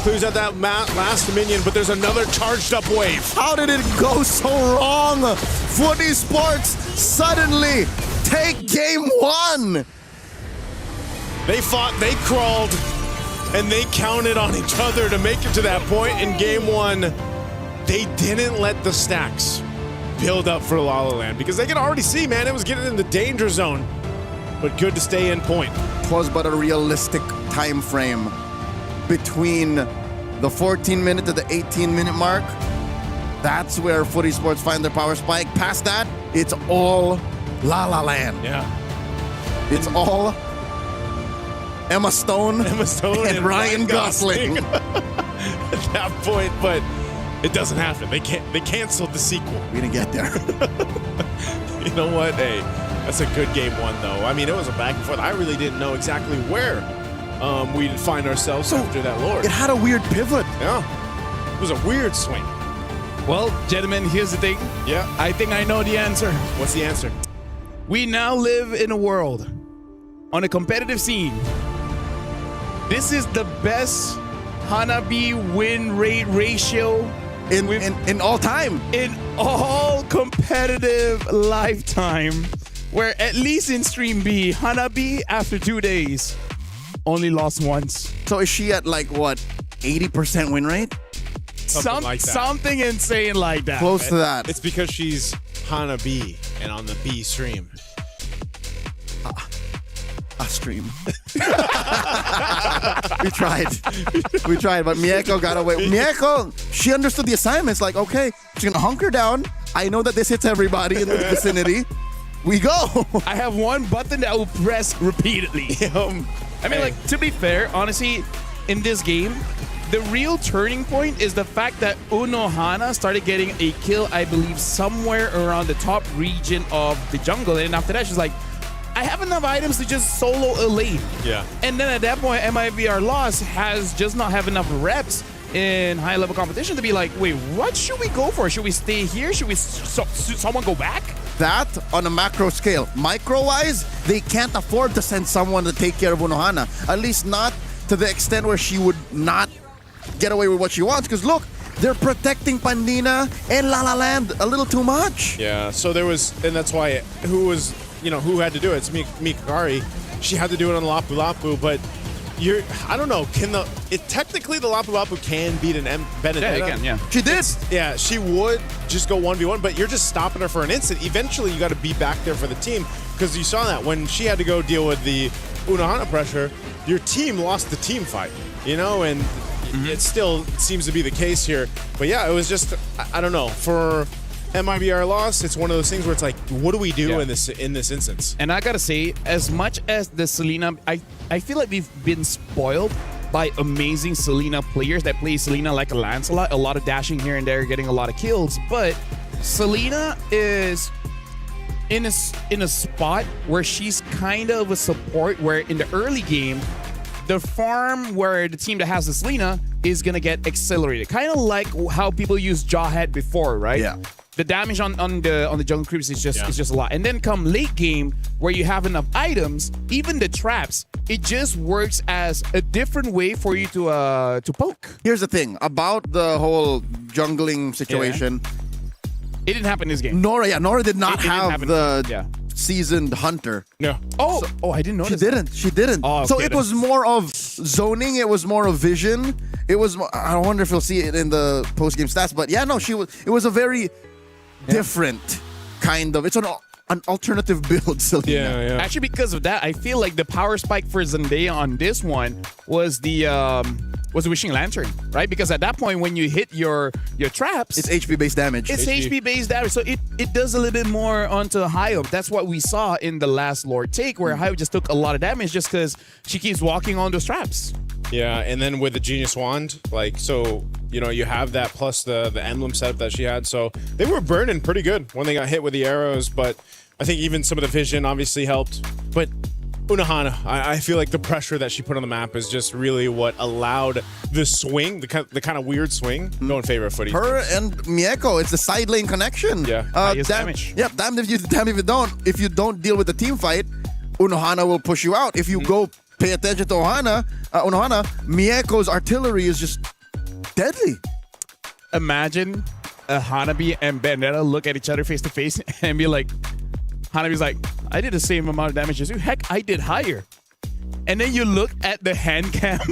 Clears out that last minion, but there's another charged up wave. How did it go so wrong? Footy Sports suddenly take game 1. They fought, they crawled, and they counted on each other to make it to that point in game 1. They didn't let the stacks build up for La La Land because they could already see, man, it was getting in the danger zone. But good to stay in point. It was but a realistic time frame between the 14-minute to the 18-minute mark. That's where Footy Sports find their power spike. Past that, it's all La La Land. Yeah. It's all Emma Stone and Ryan Gosling. At that point, but it doesn't happen. They canceled the sequel. We didn't get there. You know what? Hey, that's a good game 1, though. I mean, it was a back and forth. I really didn't know exactly where we'd find ourselves after that Lord. It had a weird pivot. Yeah. It was a weird swing. Well, gentlemen, here's the thing. Yeah. I think I know the answer. What's the answer? We now live in a world on a competitive scene. This is the best Hanabi win rate ratio in all time. In all competitive lifetime. Where at least in Stream B, Hanabi, after 2 days, only lost once. So is she at like, what, 80% win rate? Something like that. Something insane like that. Close to that. It's because she's Hana B and on the B stream. A stream. We tried, but Mieko got away. Mieko, she understood the assignment. It's like, okay, she's gonna hunker down. I know that this hits everybody in the vicinity. We go. I have one button that will press repeatedly. I mean, like, to be fair, honestly, in this game, the real turning point is the fact that Unohana started getting a kill, I believe, somewhere around the top region of the jungle. And after that, she's like, I have enough items to just solo a lane. Yeah. And then at that point, MIBR Lost has just not have enough reps in high-level competition to be like, wait, what should we go for? Should we stay here? Should we someone go back? That on a macro scale. Micro-wise, they can't afford to send someone to take care of Unohana. At least not to the extent where she would not get away with what she wants. Because look, they're protecting Pandina and La La Land a little too much. Yeah, so there was, and that's why who had to do it? It's Mikari. She had to do it on Lapu Lapu, but I don't know, technically the Lapu Lapu can beat an Benedetta. Yeah, again, yeah. She did. Yeah, she would just go 1v1, but you're just stopping her for an instant. Eventually, you got to be back there for the team, because you saw that when she had to go deal with the Unohana pressure, your team lost the team fight, and it still seems to be the case here. But yeah, it was just, I don't know, for MIBR loss, it's one of those things where it's like, what do we do in this instance? And I gotta say, as much as the Selena, I feel like we've been spoiled by amazing Selena players that play Selena like a Lancelot, a lot of dashing here and there, getting a lot of kills. But Selena is in a spot where she's kind of a support, where in the early game, the farm where the team that has the Selena is gonna get accelerated, kind of like how people use Jawhead before, right? Yeah. The damage on the jungle creeps is just a lot. And then come late game where you have enough items, even the traps, it just works as a different way for you to poke. Here's the thing about the whole jungling situation. It didn't happen this game. Nora did not have the Yeah. seasoned hunter. No. Oh, I didn't notice. She didn't. Oh, So okay, it was more of zoning. It was more of vision. It was. I wonder if you'll see it in the post game stats. But yeah, no, she was. It was a very different kind of. It's an alternative build, Selena. Yeah. Actually, because of that, I feel like the power spike for Zendaya on this one was the Wishing Lantern, right? Because at that point, when you hit your traps, It's HP based damage. it's HP based damage, so it does a little bit more onto Hyope. That's what we saw in the last Lord take, where Hyope just took a lot of damage just because she keeps walking on those traps. Yeah, and then with the Genius Wand, you have that plus the emblem setup that she had. So they were burning pretty good when they got hit with the arrows, but I think even some of the vision obviously helped. But Unohana, I feel like the pressure that she put on the map is just really what allowed the swing, the kind of weird swing, go in favor of Footy. Her and Mieko, it's the side lane connection. Yeah. Highest damage. Yeah, damn if you don't. If you don't deal with the team fight, Unohana will push you out. If you go pay attention to Unohana, Mieko's artillery is just deadly. Imagine Hanabi and Bandetta look at each other face to face and be like, Hanabi's like, I did the same amount of damage as you. Heck, I did higher. And then you look at the hand cam of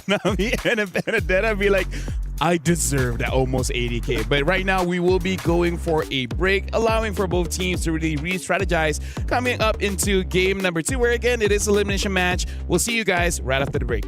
Hanabi and Bandetta and be like, I deserve that almost 80k. But right now, we will be going for a break, allowing for both teams to really re-strategize coming up into game number 2, where again, it is elimination match. We'll see you guys right after the break.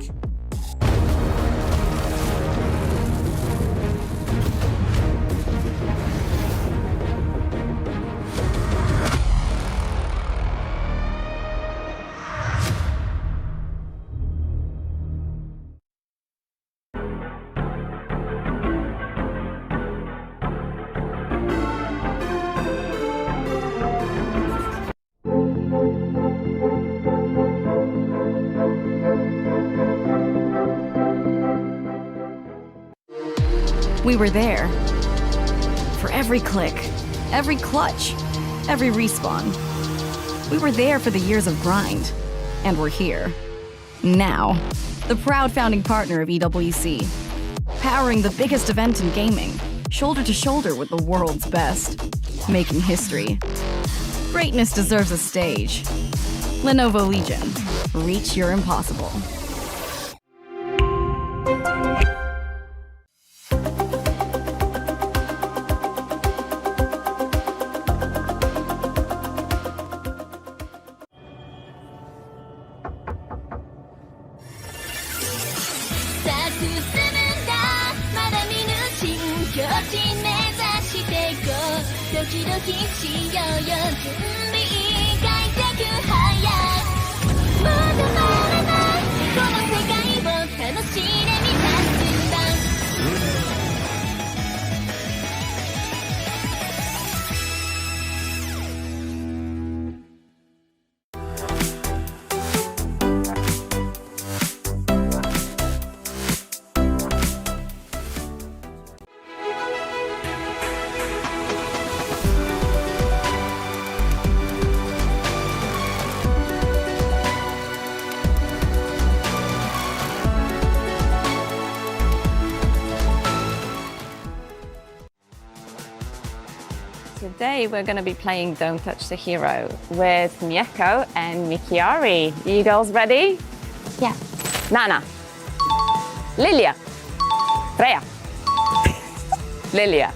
We were there. For every click, every clutch, every respawn. We were there for the years of grind. And we're here. Now. The proud founding partner of EWC. Powering the biggest event in gaming. Shoulder to shoulder with the world's best. Making history. Greatness deserves a stage. Lenovo Legion. Reach your impossible. today we're going to be playing Don't Touch the Hero with Mieko and Mikiari. You girls ready? Yeah. Nana. Lilia. Freya. Lilia.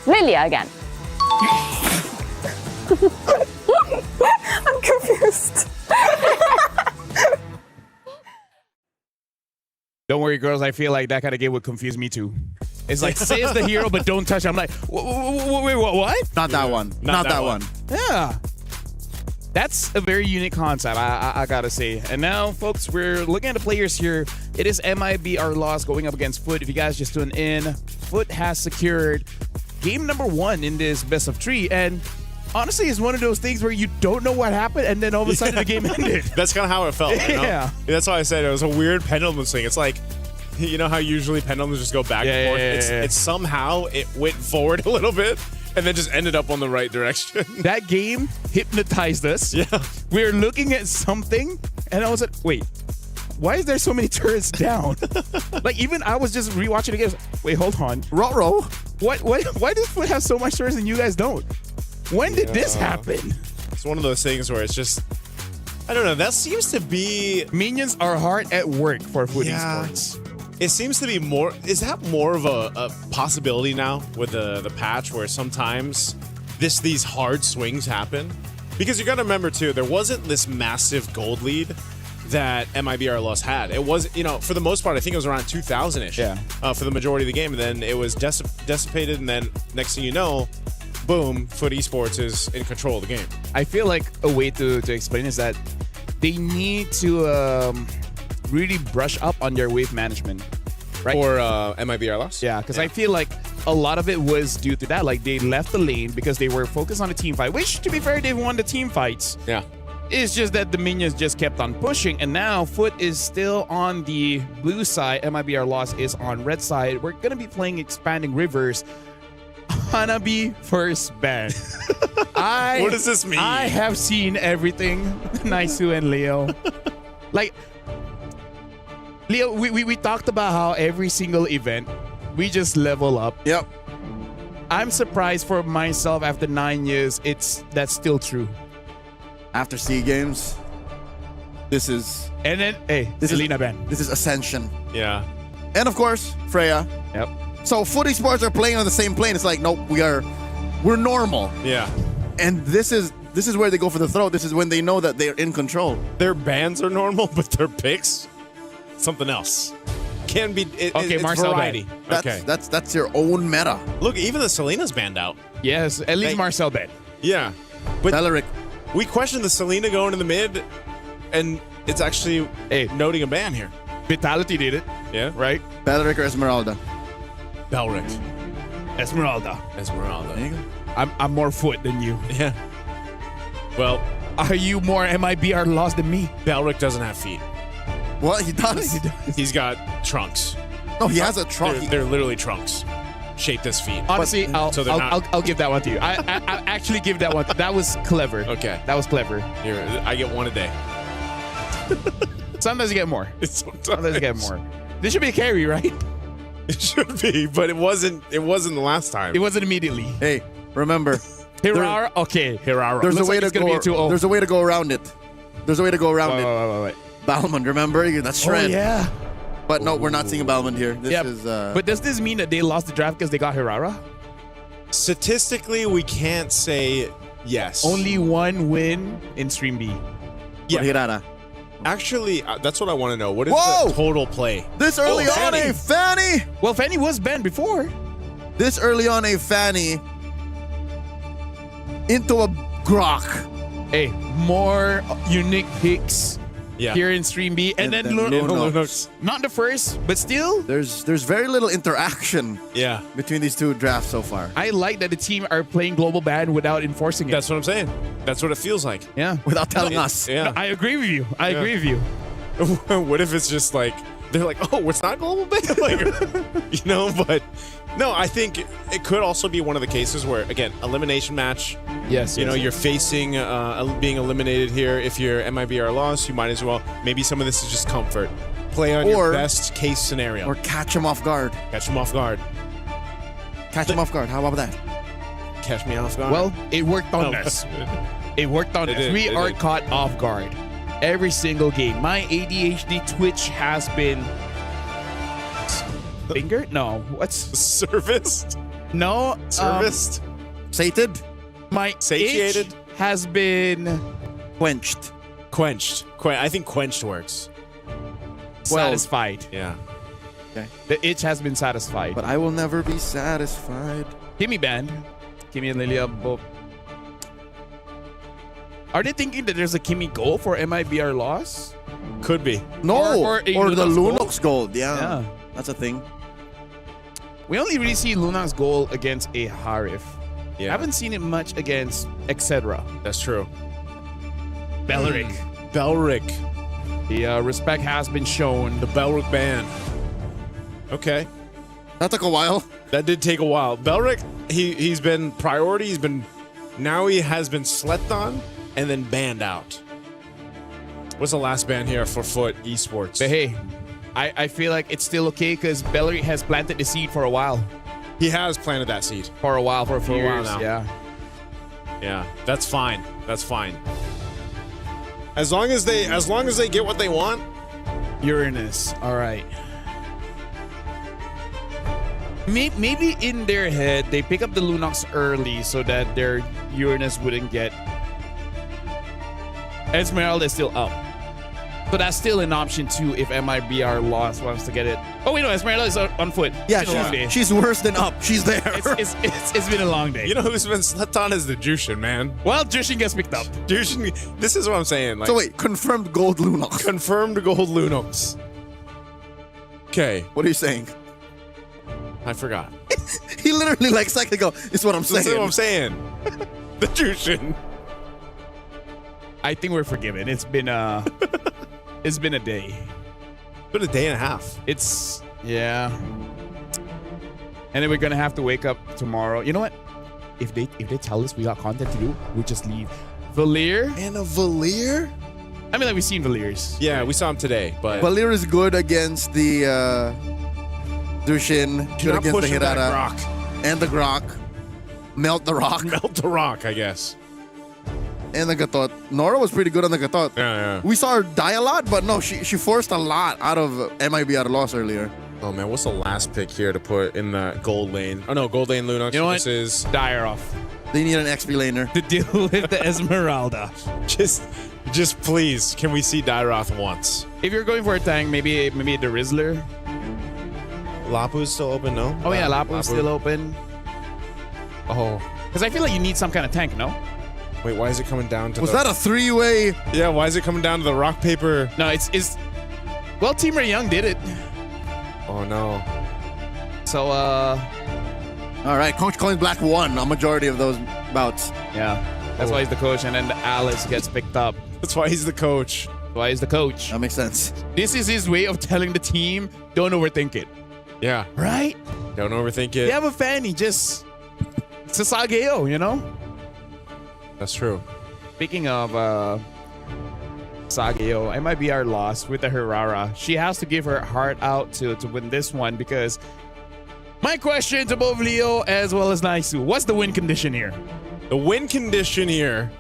Lilia again. I'm confused. Don't worry, girls. I feel like that kind of game would confuse me too. It's like, say it's the hero, but don't touch it. I'm like, wait, what? Not that one. Not that one. Yeah. That's a very unique concept, I gotta say. And now, folks, we're looking at the players here. It is MIB, our loss, going up against Foot. If you guys just tune in, Foot has secured game number 1 in this best of 3. And honestly, it's one of those things where you don't know what happened, and then all of a sudden the game ended. That's kind of how it felt. You know? Yeah. That's why I said it was a weird pendulum swing. It's like, you know how usually pendulums just go back and forth? It's somehow it went forward a little bit and then just ended up on the right direction. That game hypnotized us. Yeah. We were looking at something, and I was like, wait, why is there so many turrets down? Like, even I was just rewatching the game. Wait, hold on. Row. Why does Foot have so much turrets and you guys don't? When did this happen? It's one of those things where it's just, I don't know, that seems to be... Minions are hard at work for Foot Esports. It seems to be more... Is that more of a possibility now with the patch where sometimes these hard swings happen? Because you got to remember, too, there wasn't this massive gold lead that MIBR Loss had. It was, you know, for the most part, I think it was around 2,000-ish for the majority of the game. And then it was dissipated, and then next thing you know, boom, Foot Esports is in control of the game. I feel like a way to explain is that they need to really brush up on their wave management, right? For MIBR Loss? Yeah, because I feel like a lot of it was due to that. Like, they left the lane because they were focused on the team fight, which, to be fair, they won the team fights. Yeah. It's just that the minions just kept on pushing, and now Foot is still on the blue side. MIBR Loss is on red side. We're going to be playing Expanding Rivers. Hanabi first ban. What does this mean? I have seen everything. Naisu and Leo. Like, Leo, we talked about how every single event, we just level up. Yep. I'm surprised for myself after 9 years, that's still true. After SEA Games, this is... And then, hey, this Selena is, ban. This is Ascension. Yeah. And of course, Freya. Yep. So Foot Esports are playing on the same plane. It's like, nope, we're normal. Yeah. And this is where they go for the throw. This is when they know that they're in control. Their bans are normal, but their picks, something else. Can be it's Marcel variety. That's your own meta. Look, even the Selena's banned out. Yes, at least Marcel banned. Yeah. But Beleric. We questioned the Selena going in the mid, and it's actually noting a ban here. Vitality did it. Yeah. Right? Beleric or Esmeralda? Belric. Esmeralda. There you go. I'm more Foot than you. Yeah. Well, are you more MIBR Lost than me? Belric doesn't have feet. Well, he does. He's got trunks. No, he has a trunk. They're literally trunks, shaped as feet. Honestly, I'll give that one to you. I actually give that one. That was clever. Okay. That was clever. Here, I get one a day. Sometimes you get more. Sometimes you get more. This should be a carry, right? It should be, but it wasn't the last time. It wasn't immediately. Hey, remember. Hirara? Okay. Hirara. There's Looks a way like to it's gonna go. be a 2-0. There's a way to go around it. There's a way to go around it. Wait. Balmond, remember? That's shred. Oh, yeah. But no, we're not seeing a Balmond here. This is. But does this mean that they lost the draft because they got Hirara? Statistically, we can't say yes. Only one win in Stream B. Yeah. Hirara. Actually, that's what I want to know. What is Whoa! the total play? This early on, a Fanny. Well, Fanny was banned before. This early on, a Fanny into a Grok. Hey, more unique picks Yeah. here in Stream B. And then Lunox. Not the first, but still. There's very little interaction Yeah. between these two drafts so far. I like that the team are playing global ban without enforcing it. That's what I'm saying. That's what it feels like. Yeah. Without telling us. Yeah. No, I agree with you. I agree with you. What if it's just like, they're like, oh, it's not global ban? Like, you know, but no, I think it could also be one of the cases where, again, elimination match. Yes. You know, you're facing being eliminated here. If you're MIBR loss, you might as well. Maybe some of this is just comfort. Play on your best case scenario. Or catch him off guard. Catch him off guard. Catch him off guard. How about that? Catch me off guard. Well, it worked on Oh. us. It worked on It us. did, We it are did. caught off guard every single game. My ADHD twitch has been fingered. No, what's serviced? No, Serviced? Sated? My Satiated? itch has been Quenched. Quenched. I think quenched works. satisfied. Yeah. Okay. The itch has been satisfied. But I will never be satisfied. Kimmy band. Kimmy and Lilia both. Are they thinking that there's a Kimmy goal for MIBR loss? Could be. No, Or a or the Lunox Lunox gold. Yeah. Yeah. That's a thing. We only really see Luna's goal against a Harif. Yeah. Haven't seen it much against etc. That's true. Belric. Belric. The respect has been shown. The Belric band. Okay. That took a while. That did take a while. Belric, he's been priority. Now he has been slept on and then banned out. What's the last ban here for Foot Esports? But hey, I feel like it's still okay because Bellery has planted the seed for a while. He has planted that seed. For a while, for a few a while years. now. Yeah. Yeah, that's fine. That's fine. As long as they get what they want. Uranus. All right. Maybe in their head they pick up the Lunox early so that their Uranus wouldn't get. Esmeralda is still up. So that's still an option too if MIBR lost wants to get it. Oh wait, no, Esmeralda is on foot. Yeah, It's been a long day. she's worse than up. She's there. It's been a long day. You know who's been slept on is the Jushin, man. Well, Jushin gets picked up. Jushin, this is what I'm saying. Like, So wait, confirmed gold Lunox. confirmed gold Lunox. Okay, What are you saying? I forgot. He literally like a second ago. Is what I'm This is saying. what I'm saying. The Jushin. I think we're forgiven. It's been it's been a day. Been a day and a half. It's yeah. And then we're gonna have to wake up tomorrow. You know what? If they tell us we got content to do, we just leave. Valir? And a Valir? I mean, like we've seen Valirs. Yeah, we saw him today, but Valir is good against the Dushin. do Good not against push the him that Hirara. rock. And the Grok. Melt the rock. Melt the rock, I guess. And the Gatot. Nora was pretty good on the Gatot. Yeah. We saw her die a lot, but no, she forced a lot out of MIBR loss earlier. Oh man, what's the last pick here to put in the gold lane? Oh no, gold lane Lunox. You know what? This is Dire off. They need an XP laner. To deal with the Esmeralda. just please, can we see Dyroth once? If you're going for a tank, maybe the Rizzler. Lapu's still open, no? Oh yeah, Lapu's still open. Oh. Because I feel like you need some kind of tank, no? Wait, why is it coming down to Was that a three-way? Yeah, why is it coming down to the rock, paper? No, it's well, Team Ray Young did it. Oh no. So all right, Coach Colin Black won a majority of those bouts. yeah. That's why he's the coach, and then Alice gets picked up. That's why he's the coach. That's why he's the coach. That makes sense. This is his way of telling the team, don't overthink it. Yeah. Right? Don't overthink it. You have a fan, he just Sasageo, you know? That's true. Speaking of Sageo, it might be our loss with the Hirara. She has to give her heart out to win this one because my question to both Leo as well as Naisu, what's the win condition here? The win condition here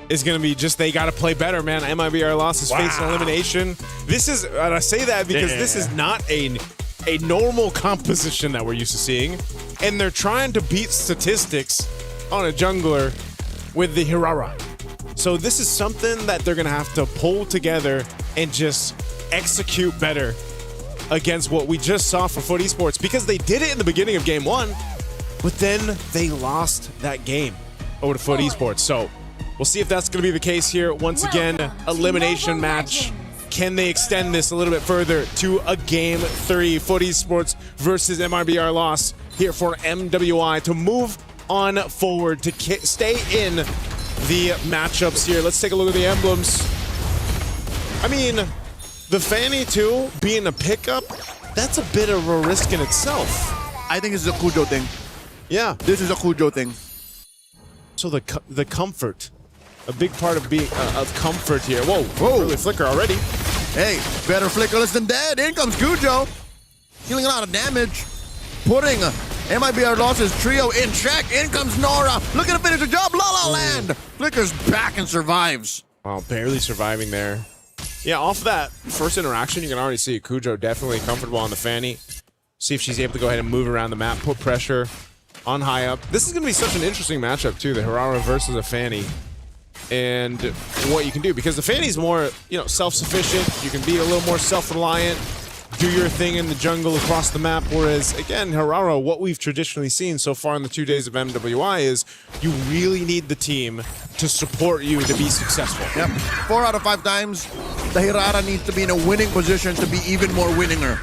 is going to be just they got to play better, man. MIBR loss is facing elimination. This is, and I say that because this is not a normal composition that we're used to seeing. And they're trying to beat statistics on a jungler with the Hirara. So this is something that they're going to have to pull together and just execute better against what we just saw for Foot Esports, because they did it in the beginning of game one, but then they lost that game over to Foot Esports. So we'll see if that's going to be the case here. Once again, elimination match. Can they extend this a little bit further to a game 3? Foot Esports versus MRBR loss here for MWI to move on forward to stay in the matchups here. Let's take a look at the emblems. I mean, the Fanny 2 being a pickup, that's a bit of a risk in itself. I think this is a Kujo thing. Yeah. This is a Kujo thing. So the comfort, a big part of being of comfort here. Whoa, really flicker already. Hey, better flickerless than dead. In comes Kujo. Dealing a lot of damage. Putting MIBR losses trio in check. In comes Nora. Looking to finish the job. La La Land. Flickers back and survives. Wow, barely surviving there. Yeah, off that first interaction, you can already see Kujo definitely comfortable on the Fanny. See if she's able to go ahead and move around the map, put pressure on high up. This is going to be such an interesting matchup, too, the Harara versus a Fanny. And what you can do, because the Fanny's more, self-sufficient. You can be a little more self-reliant, do your thing in the jungle across the map. Whereas, again, Harara, what we've traditionally seen so far in the 2 days of MWI is you really need the team to support you to be successful. Yep. 4 out of 5 times, the Harara needs to be in a winning position to be even more winninger.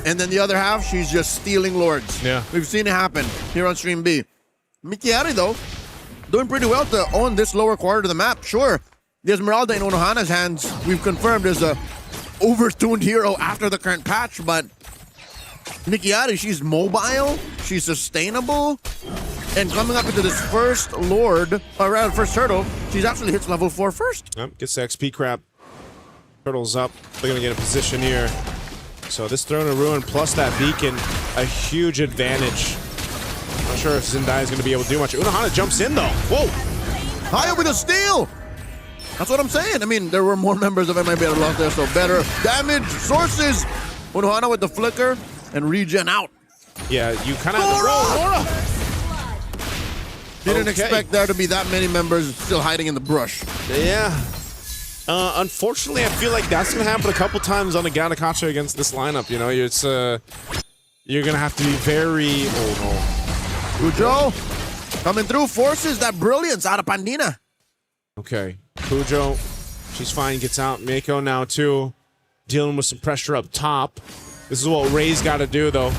And then the other half, she's just stealing Lords. Yeah. We've seen it happen here on Stream B. Mikiari, though, doing pretty well to own this lower quarter of the map. Sure, the Esmeralda in Unohana's hands, we've confirmed, is a overtuned hero after the current patch, but Mikiari, she's mobile, she's sustainable, and coming up into this first Lord, or rather first turtle, she's actually hits level 4 first. Yep, gets the XP crap. Turtle's up. They're going to get a position here. So this Throne of Ruin plus that beacon, a huge advantage. Not sure if Zendaya is going to be able to do much. Unohana jumps in, though. Whoa! High up with a steal! That's what I'm saying. I mean, there were more members of MIB that lost there, so better damage sources. Unohana with the flicker and regen out. Yeah, you kind of have to roll. Nora! Didn't expect there to be that many members still hiding in the brush. Yeah. Unfortunately, I feel like that's going to happen a couple times on the Gattacacho against this lineup. You're going to have to be very... Oh, no. Kujo coming through, forces that brilliance out of Pandina. Okay. Kujo, she's fine, gets out. Mako now, too, dealing with some pressure up top. This is what Ray's got to do, though.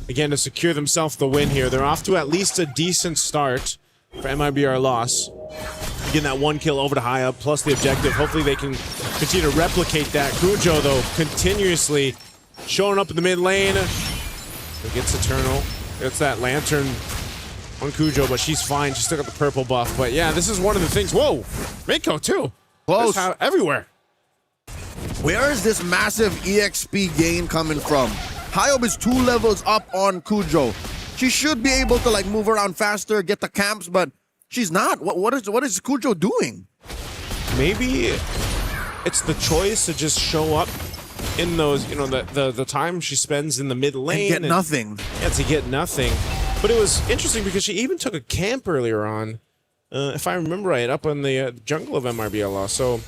Again, to secure themselves the win here. They're off to at least a decent start for MIBR loss. Getting that 1 kill over to high up, plus the objective. Hopefully they can continue to replicate that. Kujo, though, continuously showing up in the mid lane. It gets Eternal. Gets that Lantern on Kujo, but she's fine. She still got the purple buff. But yeah, this is one of the things. Whoa! Mako, too. Close. Everywhere. Where is this massive EXP gain coming from? Hyob is 2 levels up on Kujo. She should be able to move around faster, get the camps, but she's not. What is Kujo doing? Maybe it's the choice to just show up in those, the time she spends in the mid lane. And get nothing. Yeah, to get nothing. But it was interesting because she even took a camp earlier on, if I remember right, up on the jungle of MRBLA. So,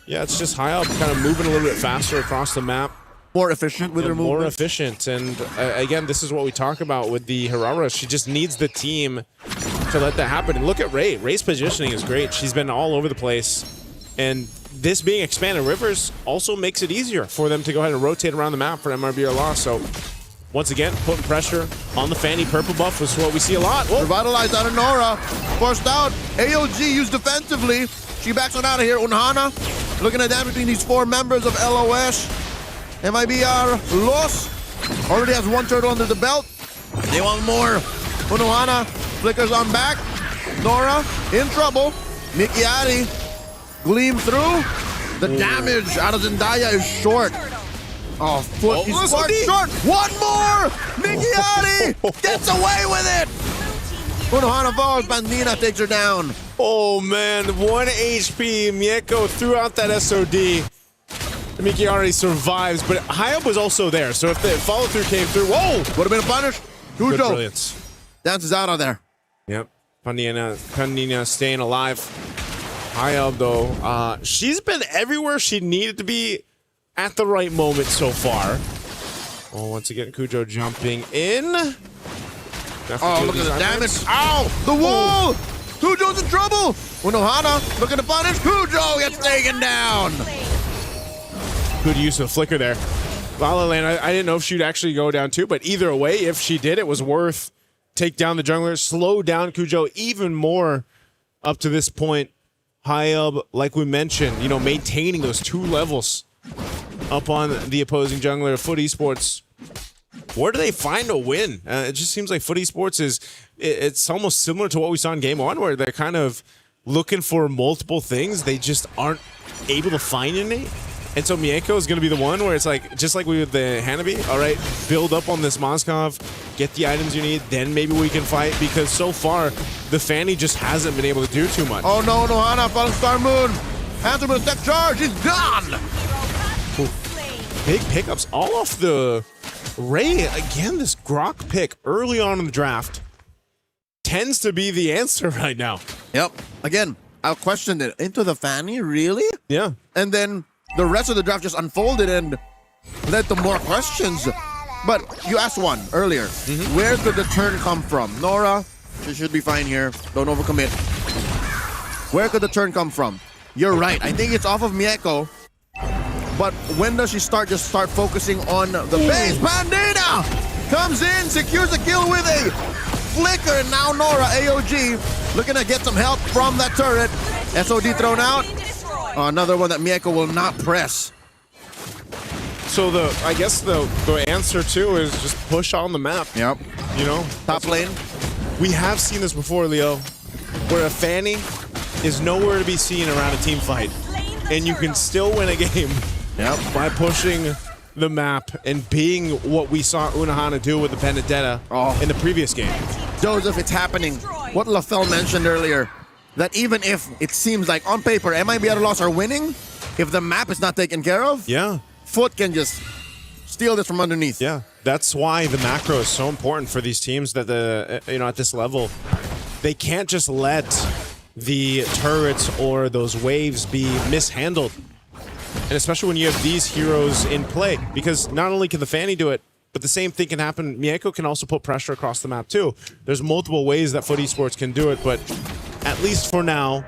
yeah, it's just high up, kind of moving a little bit faster across the map. More efficient with her movement. More efficient. And again, this is what we talk about with the Harara. She just needs the team to let that happen. And look at Ray. Ray's positioning is great. She's been all over the place. And this being expanded rivers also makes it easier for them to go ahead and rotate around the map for MRBLA. So, once again, putting pressure on the Fanny purple buff is what we see a lot. Whoa. Revitalized out of Nora. Forced out. AOG used defensively. She backs on out of here. Unohana looking at that between these 4 members of LOS. MIBR lost. Already has 1 turtle under the belt. They want more. Unohana flickers on back. Nora in trouble. Mikiari gleam through. The damage out of Zendaya is short. Oh, foot. He's short. 1 more. Mikiari gets away with it. Unohana falls. Pandina takes her down. Oh, man. 1 HP. Mieko threw out that SOD. Mikiari survives, but Hayab was also there, so if the follow-through came through, whoa! Would have been a punish. Good Kujo brilliance. dances out of there. Yep. Pandina staying alive. Hayab, though, she's been everywhere she needed to be at the right moment so far. Oh, once again, Kujo jumping in. Oh, look at the damage. Ow! The wall! Kujo's in trouble! Unohana looking to punish. Kujo gets taken down. Good use of flicker there. La La Land, I didn't know if she'd actually go down too, but either way, if she did, it was worth take down the jungler, slow down Kujo even more up to this point. Hayab, like we mentioned, maintaining those 2 levels up on the opposing jungler. Foot Esports, where do they find a win? It just seems like Foot Esports it's almost similar to what we saw in Game 1, where they're kind of looking for multiple things. They just aren't able to find any. And so Mieko is going to be the one where it's like, just like we did the Hanabi, all right, build up on this Moskov, get the items you need, then maybe we can fight, because so far, the Fanny just hasn't been able to do too much. Oh no, Nohana, Fallen Star Moon. Answer with a step charge, he's gone! Ooh. Big pickups all off the Ray. Again, this Grok pick early on in the draft tends to be the answer right now. Yep. Again, I'll question it. Into the Fanny, really? Yeah. And then the rest of the draft just unfolded and led to more questions. But you asked one earlier. Where could the turn come from? Nora, she should be fine here. Don't overcommit. Where could the turn come from? You're right. I think it's off of Mieko. But when does she start focusing on the base? Bandana comes in, secures a kill with a flicker. And now Nora, AOG, looking to get some help from that turret. SOD thrown out. Another one that Mieko will not press. So I guess the answer too is just push on the map. Yep. You know, top lane. We have seen this before, Leo, where a Fanny is nowhere to be seen around a team fight, and you can still win a game. Yep. By pushing the map and being what we saw Unahana do with the Benedetta in the previous game. Joseph, it's happening. What LaFell mentioned earlier, that even if it seems like on paper MIBR loss are winning, if the map is not taken care of, Foot can just steal this from underneath. Yeah, that's why the macro is so important for these teams that at this level, they can't just let the turrets or those waves be mishandled. And especially when you have these heroes in play, because not only can the Fanny do it, but the same thing can happen. Mieko can also put pressure across the map too. There's multiple ways that Foot Esports can do it, but at least for now,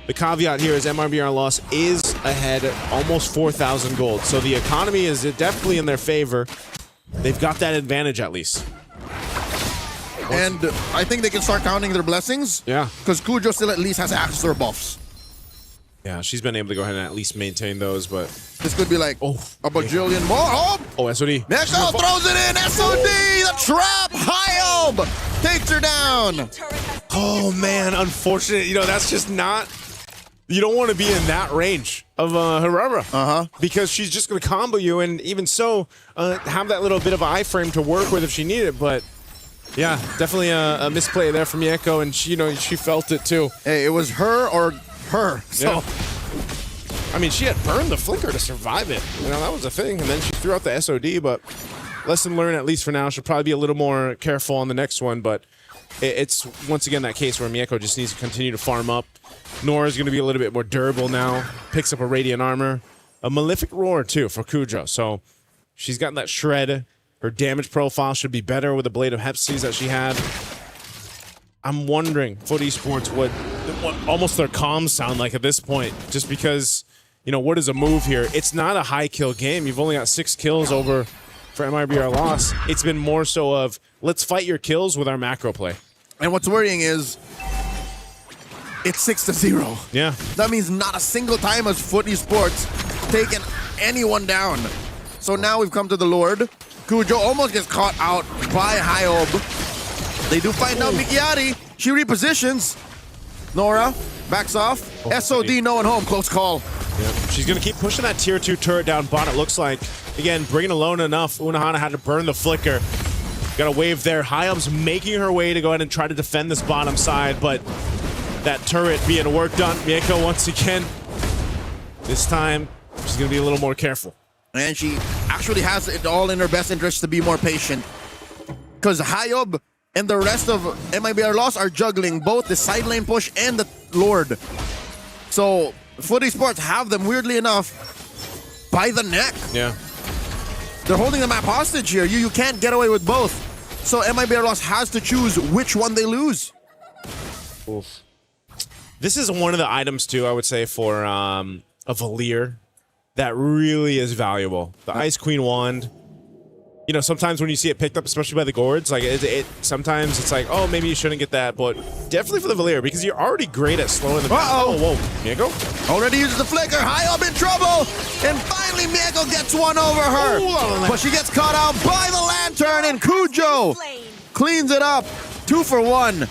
the caveat here is MRBR loss is ahead almost 4,000 gold. So the economy is definitely in their favor. They've got that advantage at least. And I think they can start counting their blessings. Yeah. Because Kujo still at least has access to her buffs. Yeah, she's been able to go ahead and at least maintain those, but... This could be like a bajillion more. Oh, SOD. Neko throws it in. SOD, the trap. Hyob takes her down. Oh, man, unfortunate. You know, that's just not... You don't want to be in that range of Herrera. Because she's just going to combo you, and even so, have that little bit of an iframe to work with if she needed it, but... Yeah, definitely a misplay there from Mieko, and she felt it too. Hey, it was her or her. So, yeah. I mean, she had burned the flicker to survive it. You know, that was a thing, and then she threw out the SOD. But lesson learned, at least for now. She'll probably be a little more careful on the next one. But it's once again that case where Mieko just needs to continue to farm up. Nora's going to be a little bit more durable now. Picks up a radiant armor, a malefic roar too for Kujo. So she's got that shred. Her damage profile should be better with the Blade of Hepsies that she had. I'm wondering, Foot Esports, what almost their comms sound like at this point, just because, what is a move here? It's not a high kill game. You've only got 6 kills over for MIBR loss. It's been more so of, let's fight your kills with our macro play. And what's worrying is, it's 6-0. Yeah. That means not a single time has Foot Esports taken anyone down. So now we've come to the Lord. Kujo almost gets caught out by Hyob. They do find out Mikiari. She repositions. Nora backs off. SOD no one home. Close call. Yep. She's going to keep pushing that tier 2 turret down bot, it looks like. Again, bringing alone enough. Unahana had to burn the flicker. Got a wave there. Hyob's making her way to go ahead and try to defend this bottom side, but that turret being worked on. Mieko once again. This time, she's going to be a little more careful. And she actually has it all in her best interest to be more patient. Because Hyob and the rest of MIBR Loss are juggling both the side lane push and the Lord. So, Foot Esports have them, weirdly enough, by the neck. Yeah. They're holding the map hostage here. You can't get away with both. So MIBR Loss has to choose which one they lose. Oof. This is one of the items, too, I would say, for a Valier that really is valuable. The Ice Queen Wand. Sometimes when you see it picked up, especially by the Gourds, like sometimes it's like, oh, maybe you shouldn't get that, but definitely for the Valier, because you're already great at slowing the Uh-oh. Oh, whoa. Mieko? Already uses the flicker. Hyob in trouble. And finally, Mieko gets one over her. But she gets caught out by the lantern, and Kujo cleans it up. 2 for 1.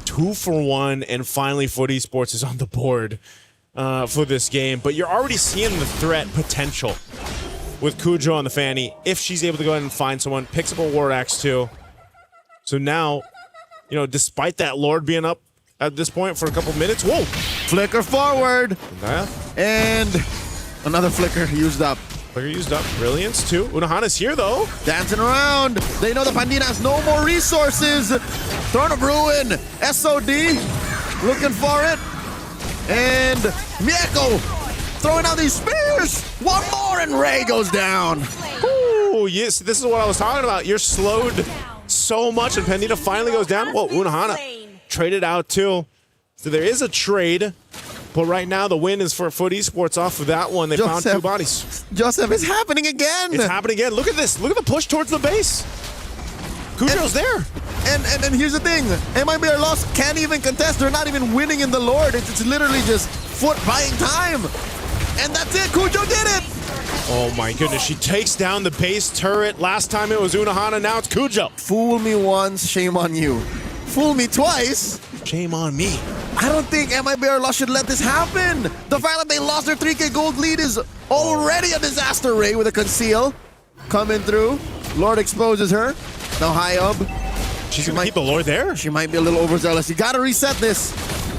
2 for 1, and finally Foot Esports is on the board. for this game, but you're already seeing the threat potential with Cujo on the Fanny. If she's able to go ahead and find someone, picks up a Ward Axe too. So now, you know, despite that Lord being up at this point for a couple minutes, whoa! Flicker forward. Yeah. And another flicker used up. Flicker used up. Brilliance too. Unohana's here though. Dancing around. They know the Pandina has no more resources. Throne of Ruin. SOD looking for it. And Mieko throwing out these spears. One more and Ray goes down. Ooh, yes. This is what I was talking about. You're slowed so much, and Pandita finally goes down. Whoa, Unohana traded out too. So there is a trade, but right now the win is for Foot Esports off of that one. They found 2 bodies. Joseph, it's happening again. It's happening again. Look at this. Look at the push towards the base. Cujo's there. And here's the thing. MIB are lost. Can't even contest. They're not even winning in the Lord. It's literally just Foot buying time. And that's it. Cujo did it. Oh my goodness. She takes down the base turret. Last time it was Unohana. Now it's Cujo. Fool me once, shame on you. Fool me twice. Shame on me. I don't think MIB Lost should let this happen. The fact that they lost their 3K gold lead is already a disaster. Ray with a conceal. Coming through. Lord exposes her. Now high up. She's gonna keep the Lord there? She might be a little overzealous. You gotta reset this.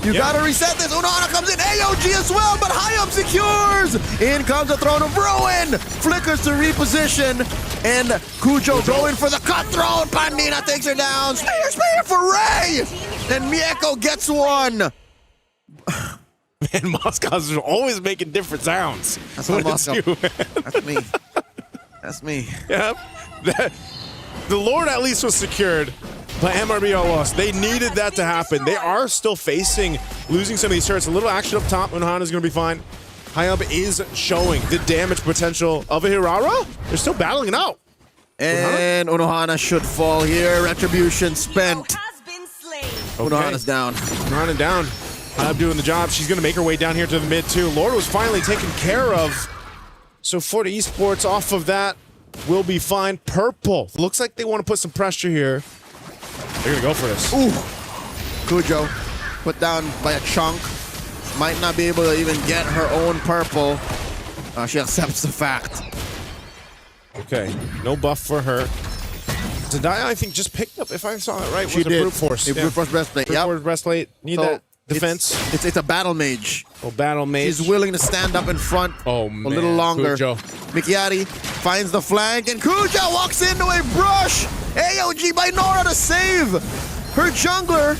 You gotta reset this. Unohana comes in. AOG as well, but high up secures. In comes the Throne of Ruin. Flickers to reposition. And Cujo going for the cutthroat. Pandina takes her down. Spear for Ray. And Mieko gets one. Man, Moscow's always making different sounds. That's not Moscow. That's me. That's me. Yep. The Lord at least was secured, but MRB are lost. They needed that to happen. They are still facing losing some of these turrets. A little action up top. Unohana's going to be fine. High up is showing the damage potential of a Hirara. They're still battling it out. And Unohana should fall here. Retribution spent. Unohana's down. Unohana down. High up doing the job. She's going to make her way down here to the mid too. Lord was finally taken care of. So Porte Esports off of that will be fine. Purple. Looks like they want to put some pressure here. They're going to go for this. Ooh. Cujo put down by a chunk. Might not be able to even get her own purple. She accepts the fact. Okay. No buff for her. Zendaya, I think, just picked up, if I saw it right, She was did. a brute force. A brute force breastplate. Brute force breastplate. Need So that defense. It's a battle mage. Oh, battle mage. She's willing to stand up in front a little longer. Cujo. Mikiari finds the flank, and Cujo walks into a brush. AOG by Nora to save her jungler.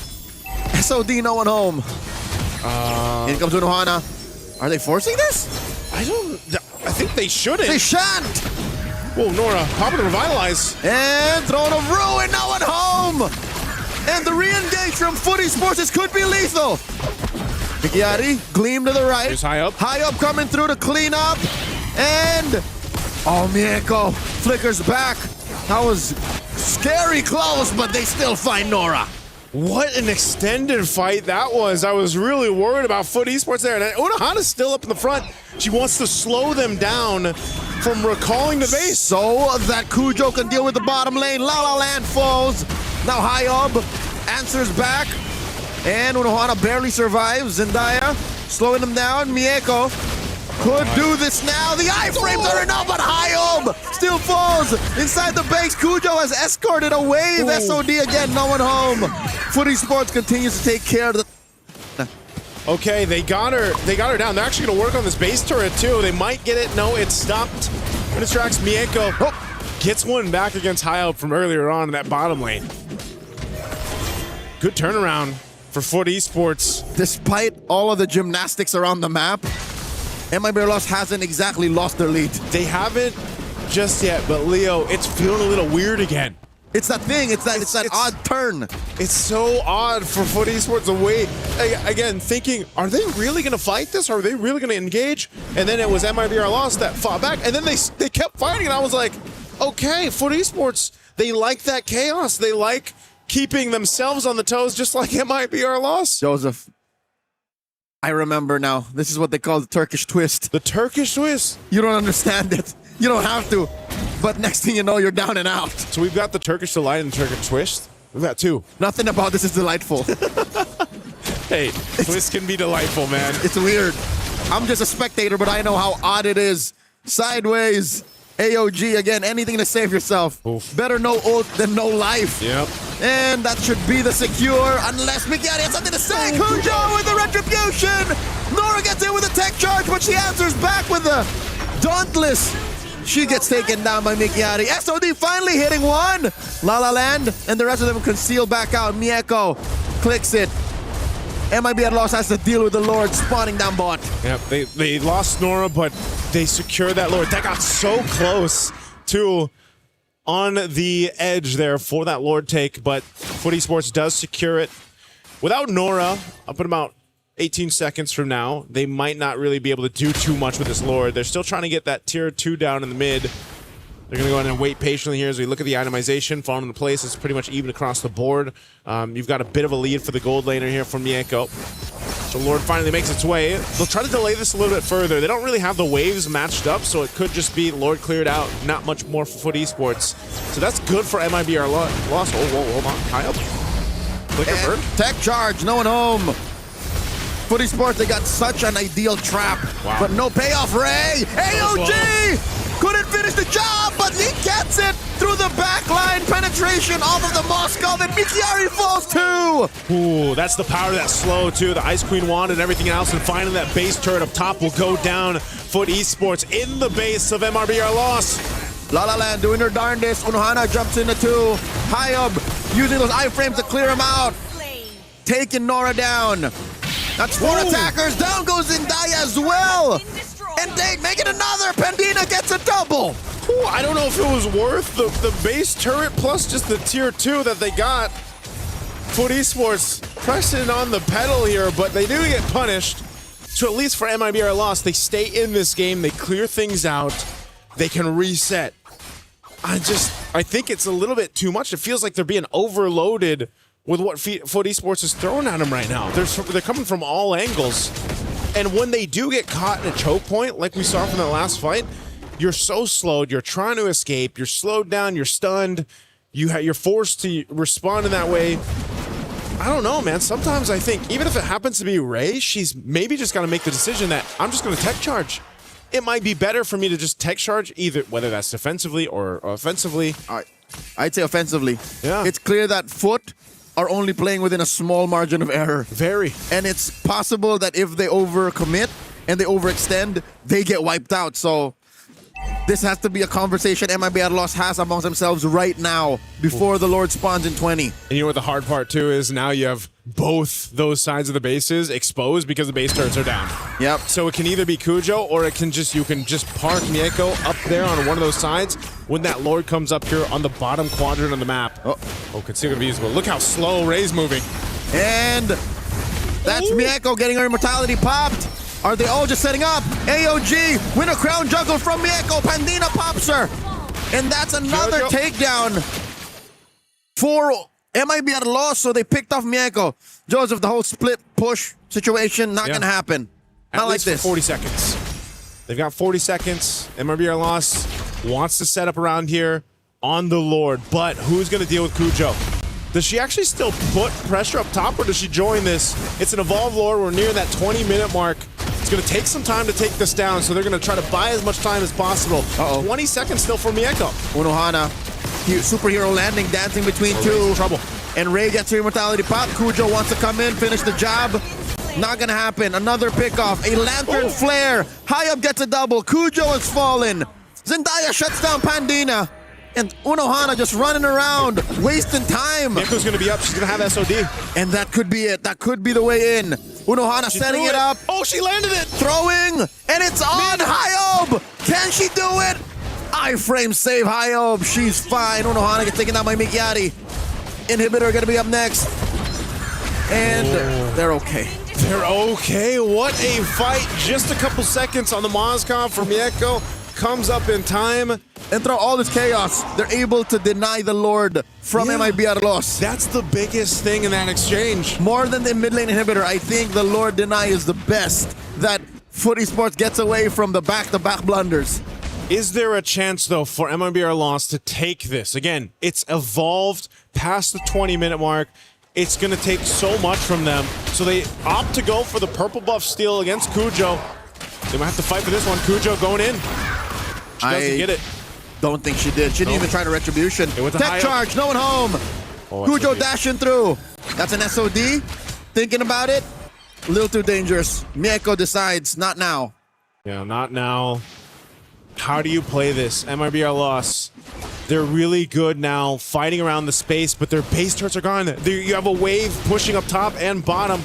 SOD, no one home. In comes Unohana. Are they forcing this? I think they shouldn't. They shan't. Whoa, Nora, popping to revitalize. And Throne of Ruin, no one home. And the re-engage from Foot Esports, this could be lethal. Mikiari, gleam to the right. Here's high up. High up coming through to clean up. And, oh, Mieko flickers back. That was scary close, but they still find Nora. What an extended fight that was. I was really worried about Foot Esports there. And Unohana's still up in the front. She wants to slow them down from recalling the base. So that Cujo can deal with the bottom lane. La La Land falls. Now high up answers back. And Unohana barely survives. Zendaya slowing them down. Mieko could do this now. The iframes are enough, but Hayom still falls inside the base. Cujo has escorted a wave. SOD again, no one home. Foot Esports continues to take care of the... Okay, they got her. They got her down. They're actually going to work on this base turret too. They might get it. No, it stopped. It distracts Mieko. Gets one back against Hayom from earlier on in that bottom lane. Good turnaround for Foot Esports. Despite all of the gymnastics around the map, MIB Lost hasn't exactly lost their lead. They haven't just yet, but Leo, it's feeling a little weird again. It's that thing. It's that odd turn. It's so odd for Foot Esports. The way, again, thinking, are they really going to fight this? Are they really going to engage? And then it was MIBR Lost that fought back, and then they kept fighting, and I was like, okay, Foot Esports, they like that chaos. They like keeping themselves on the toes, just like MIBR Lost. Joseph, I remember now. This is what they call the Turkish twist. The Turkish twist? You don't understand it. You don't have to. But next thing you know, you're down and out. So we've got the Turkish delight and the Turkish twist. We've got two. Nothing about this is delightful. Hey, twist can be delightful, man. It's weird. I'm just a spectator, but I know how odd it is. Sideways. AOG again, anything to save yourself. Oof. Better no ult than no life. Yep. And that should be the secure, unless Mikiari has something to say. Kujo with the retribution. Nora gets in with a tech charge, but she answers back with the Dauntless. She gets taken down by Mikiari. SOD finally hitting one. La La Land, and the rest of them conceal back out. Mieko clicks it. MIB at loss has to deal with the Lord spawning down bot. Yep, they lost Nora, but they secured that Lord. That got so close to on the edge there for that Lord take, but Foot Esports does secure it. Without Nora, up in about 18 seconds from now, they might not really be able to do too much with this Lord. They're still trying to get that tier 2 down in the mid. They're going to go ahead and wait patiently here as we look at the itemization. Falling into place, it's pretty much even across the board. You've got a bit of a lead for the gold laner here from Mieko. So Lord finally makes its way. They'll try to delay this a little bit further. They don't really have the waves matched up, so it could just be Lord cleared out. Not much more for Foot Esports. So that's good for MIBR loss. Oh, whoa, hold on. High up. Clicker bird. Tech charge, no one home. Foot Esports, they got such an ideal trap, but no payoff. Ray, AOG couldn't finish the job, but he gets it through the backline penetration off of the Moscow that Mikiari falls to. Ooh, that's the power of that slow too. The Ice Queen wand and everything else, and finally that base turret up top will go down. Foot Esports in the base of MRBR loss. La La Land doing her darndest. Unohana jumps into two. Hayab using those iframes to clear him out. Taking Nora down. That's 4 attackers. Down goes Zendaya as well. And Date making another. Pandina gets a double. Ooh, I don't know if it was worth the base turret plus just the tier 2 that they got. Foot Esports pressing on the pedal here, but they do get punished. So at least for MIBR loss, they stay in this game. They clear things out. They can reset. I think it's a little bit too much. It feels like they're being overloaded with what Foot Esports is throwing at them right now. They're coming from all angles. And when they do get caught in a choke point, like we saw from the last fight, you're so slowed, you're trying to escape, you're slowed down, you're stunned, you're forced to respond in that way. I don't know, man. Sometimes I think, even if it happens to be Ray, she's maybe just got to make the decision that I'm just going to tech charge. It might be better for me to just tech charge, either whether that's defensively or offensively. I'd say offensively. Yeah. It's clear that Foot are only playing within a small margin of error. Very. And it's possible that if they overcommit and they overextend, they get wiped out. So this has to be a conversation MIB at loss has amongst themselves right now before the Lord spawns in 20. And you know what the hard part too is? Now you have both those sides of the bases exposed because the base turrets are down. Yep. So it can either be Kujo or you can just park Mieko up there on one of those sides when that Lord comes up here on the bottom quadrant of the map. Oh, concealed visible. Look how slow Ray's moving. And that's Mieko getting her immortality popped. Are they all just setting up? AOG, win a crown juggle from Mieko. Pandina pops her. And that's another takedown for MIB at a loss, so they picked off Mieko. Joseph, the whole split push situation, not going to happen. Not like this. 40 seconds. They've got 40 seconds. MIB at a loss wants to set up around here on the Lord, but who's going to deal with Kujo? Does she actually still put pressure up top, or does she join this? It's an evolved Lord. We're near that 20-minute mark. It's going to take some time to take this down, so they're going to try to buy as much time as possible. 20 seconds still for Mieko. Unohana, superhero landing, dancing between two. Trouble. And Ray gets her immortality pop. Kujo wants to come in, finish the job. Not going to happen. Another pickoff. A lantern flare. Hayab gets a double. Kujo has fallen. Zendaya shuts down Pandina. And Unohana just running around, wasting time. Mieko's going to be up. She's going to have SOD. And that could be it. That could be the way in. Unohana setting it up. Oh, she landed it. Throwing. And it's on Hayab. Can she do it? Iframe save Hayab. She's fine. Unohana gets taken down by Mikiari. Inhibitor going to be up next. And they're okay. They're okay. What a fight. Just a couple seconds on the Moscow for Mieko. Comes up in time. And through all this chaos, they're able to deny the Lord from MIB at a loss. That's the biggest thing in that exchange. More than the mid lane inhibitor, I think the Lord deny is the best that Foot Esports gets away from the back-to-back blunders. Is there a chance, though, for MIBR loss to take this? Again, it's evolved past the 20-minute mark. It's going to take so much from them. So they opt to go for the purple buff steal against Kujo. They might have to fight for this one. Cujo going in. She doesn't get it. Don't think she did. She didn't even try the retribution. Tech charge, no one home. Cujo dashing through. That's an SOD. Thinking about it, a little too dangerous. Mieko decides, not now. Yeah, not now. How do you play this? MRBR loss. They're really good now, fighting around the space, but their base turrets are gone. You have a wave pushing up top and bottom.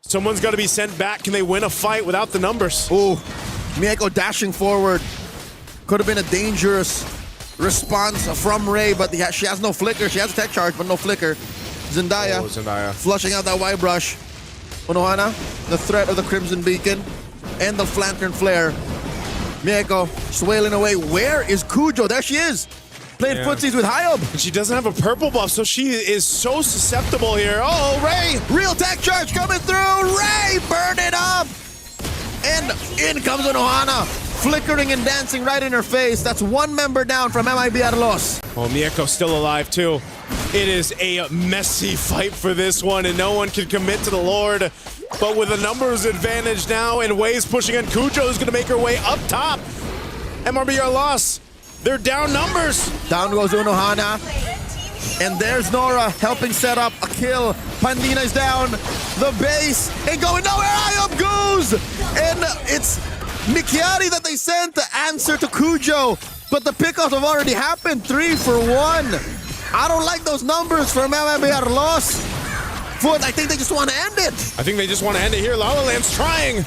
Someone's got to be sent back. Can they win a fight without the numbers? Ooh, Mieko dashing forward. Could have been a dangerous response from Ray, but she has no flicker. She has a tech charge, but no flicker. Zendaya flushing out that Y brush. Unohana, the threat of the Crimson Beacon and the Lantern Flare. Mieko swailing away. Where is Cujo? There she is. Playing footsies with Hyob. And she doesn't have a purple buff, so she is so susceptible here. Oh, Ray! Real tech charge coming through. Ray, burn it up. And in comes Unohana. Flickering and dancing right in her face. That's one member down from MIBR loss. Oh, Mieko's still alive too. It is a messy fight for this one, and no one can commit to the Lord. But with a numbers advantage now, and Waves pushing in, Cujo's gonna make her way up top. MRBR loss. They're down numbers. Down goes Unohana. And there's Nora helping set up a kill. Pandina is down. The base ain't going nowhere. Hyob goes. And it's Mikiari that they sent to answer to Cujo. But the pickoffs have already happened. 3 for 1. I don't like those numbers from MMBR loss. Foot, I think they just want to end it. I think they just want to end it here. La La Land's trying.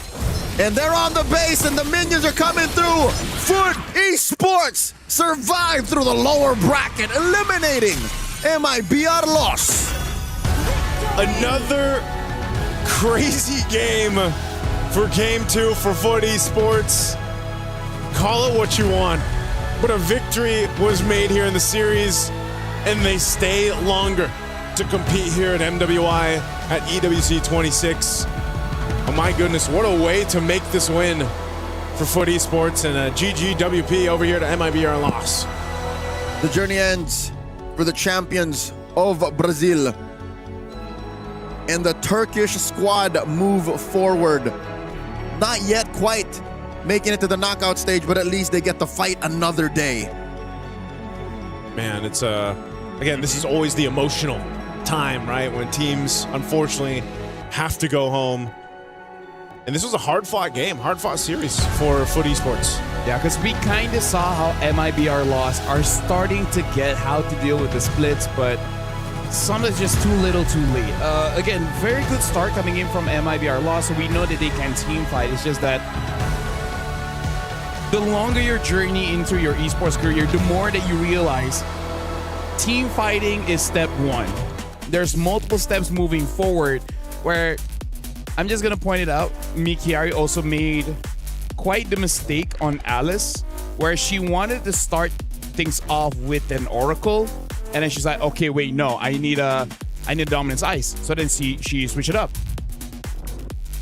And they're on the base and the minions are coming through. Foot Esports survived through the lower bracket, eliminating MIBR loss. Another crazy game for Game 2 for Foot Esports. Call it what you want, but a victory was made here in the series, and they stay longer to compete here at MWI at EWC26. Oh my goodness, what a way to make this win for Foot Esports, and a GGWP over here to MIBR loss. The journey ends for the champions of Brazil. And the Turkish squad move forward. Not yet quite making it to the knockout stage, but at least they get to fight another day. Man, it's again, this is always the emotional time, right? When teams, unfortunately, have to go home. And this was a hard-fought game, hard-fought series for Foot Esports. Yeah, because we kind of saw how MIBR loss are starting to get how to deal with the splits, but some is just too little too late. Again, very good start coming in from MIBR loss, so we know that they can team fight. It's just that the longer your journey into your esports career, the more that you realize team fighting is step one. There's multiple steps moving forward where, I'm just gonna point it out, Mikiari also made quite the mistake on Alice, where she wanted to start things off with an Oracle, and then she's like, okay, wait, no, I need a Dominance Ice. So then she switched it up.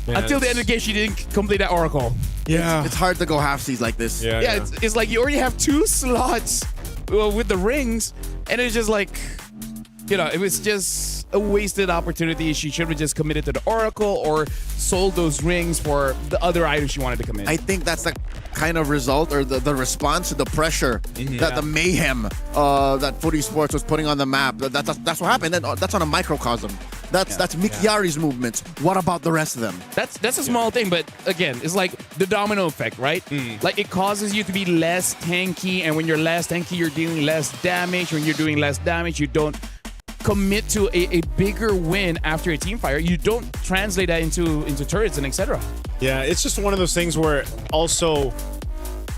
Yeah, until the end of the game, she didn't complete that Oracle. Yeah. It's hard to go halfsies like this. Yeah. It's like you already have 2 slots with the rings, and it's just like, you know, it was just a wasted opportunity. She should have just committed to the Oracle or sold those rings for the other items she wanted to commit. I think that's the kind of result or the response to the pressure that the mayhem that Foot Esports was putting on the map. That's what happened. And that's on a microcosm. That's Mikiari's movements. What about the rest of them? That's a small thing, but again, it's like the domino effect, right? Like it causes you to be less tanky, and when you're less tanky, you're dealing less damage. When you're doing less damage, you don't commit to a bigger win after a team fire. You don't translate that into turrets and etc. Yeah, it's just one of those things where also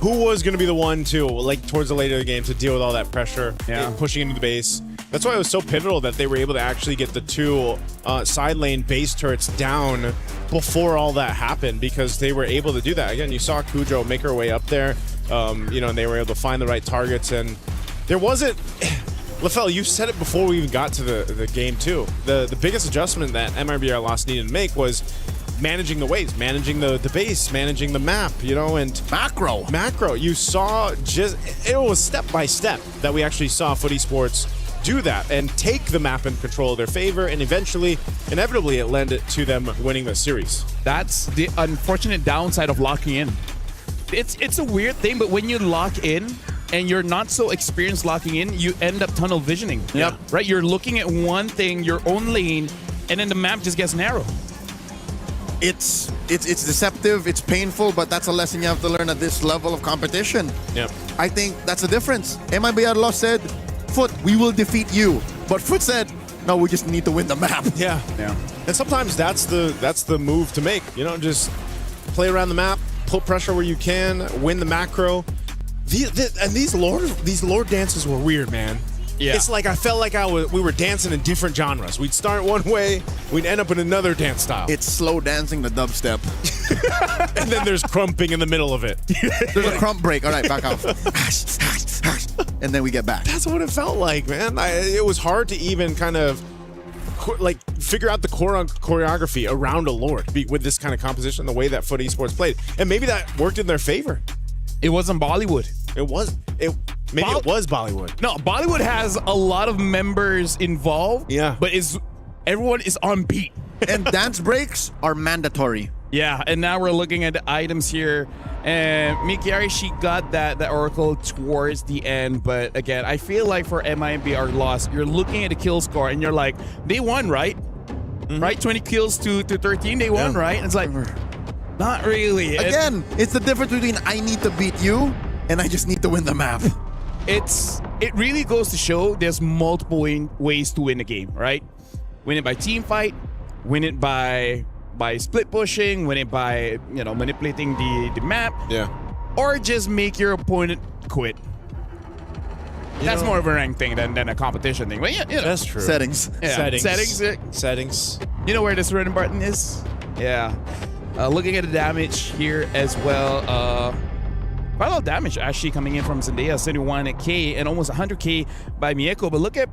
who was going to be the one to, like, towards the later of the game to deal with all that pressure, pushing into the base. That's why it was so pivotal that they were able to actually get the 2 side lane base turrets down before all that happened, because they were able to do that. Again, you saw Cujo make her way up there, you know, and they were able to find the right targets, and there wasn't... LaFell, you said it before we even got to the game too. The biggest adjustment that MRBR loss needed to make was managing the waves, managing the base, managing the map, you know, and macro. You saw it was step by step that we actually saw Foot Esports do that and take the map in control of their favor, and eventually, inevitably, it led to them winning the series. That's the unfortunate downside of locking in. It's a weird thing, but when you lock in and you're not so experienced locking in, you end up tunnel visioning. Yep. Right? You're looking at one thing, your own lane, and then the map just gets narrow. It's deceptive, it's painful, but that's a lesson you have to learn at this level of competition. Yep. I think that's the difference. MLBB said, Foot, we will defeat you. But Foot said, no, we just need to win the map. Yeah. And sometimes that's the move to make. You know, just play around the map, put pressure where you can, win the macro. And these lord dances were weird, man. Yeah. It's like I felt like we were dancing in different genres. We'd start one way, we'd end up in another dance style. It's slow dancing the dubstep. And then there's crumping in the middle of it. There's a crump break. All right, back off. And then we get back. That's what it felt like, man. It was hard to even kind of figure out the choreography around a Lord with this kind of composition, the way that Foot Esports played. And maybe that worked in their favor. It wasn't Bollywood. It was Bollywood. No, Bollywood has a lot of members involved. Yeah. But everyone is on beat. And dance breaks are mandatory. Yeah, and now we're looking at the items here. And Mikiari, she got that Oracle towards the end. But again, I feel like for MIMB our loss, you're looking at the kill score and you're like, they won, right? Mm-hmm. Right? 20 kills to 13, they won, right? And it's like, not really. Again, it's the difference between I need to beat you and I just need to win the map. It really goes to show there's multiple ways to win a game, right? Win it by team fight, win it by split pushing, win it by manipulating the map, or just make your opponent quit. That's more of a ranked thing than a competition thing. But that's true. Settings. Yeah. Settings. You know where this run button is? Yeah. Looking at the damage here as well. Quite a lot of damage actually coming in from Zendaya, 71k and almost 100k by Mieko. But look at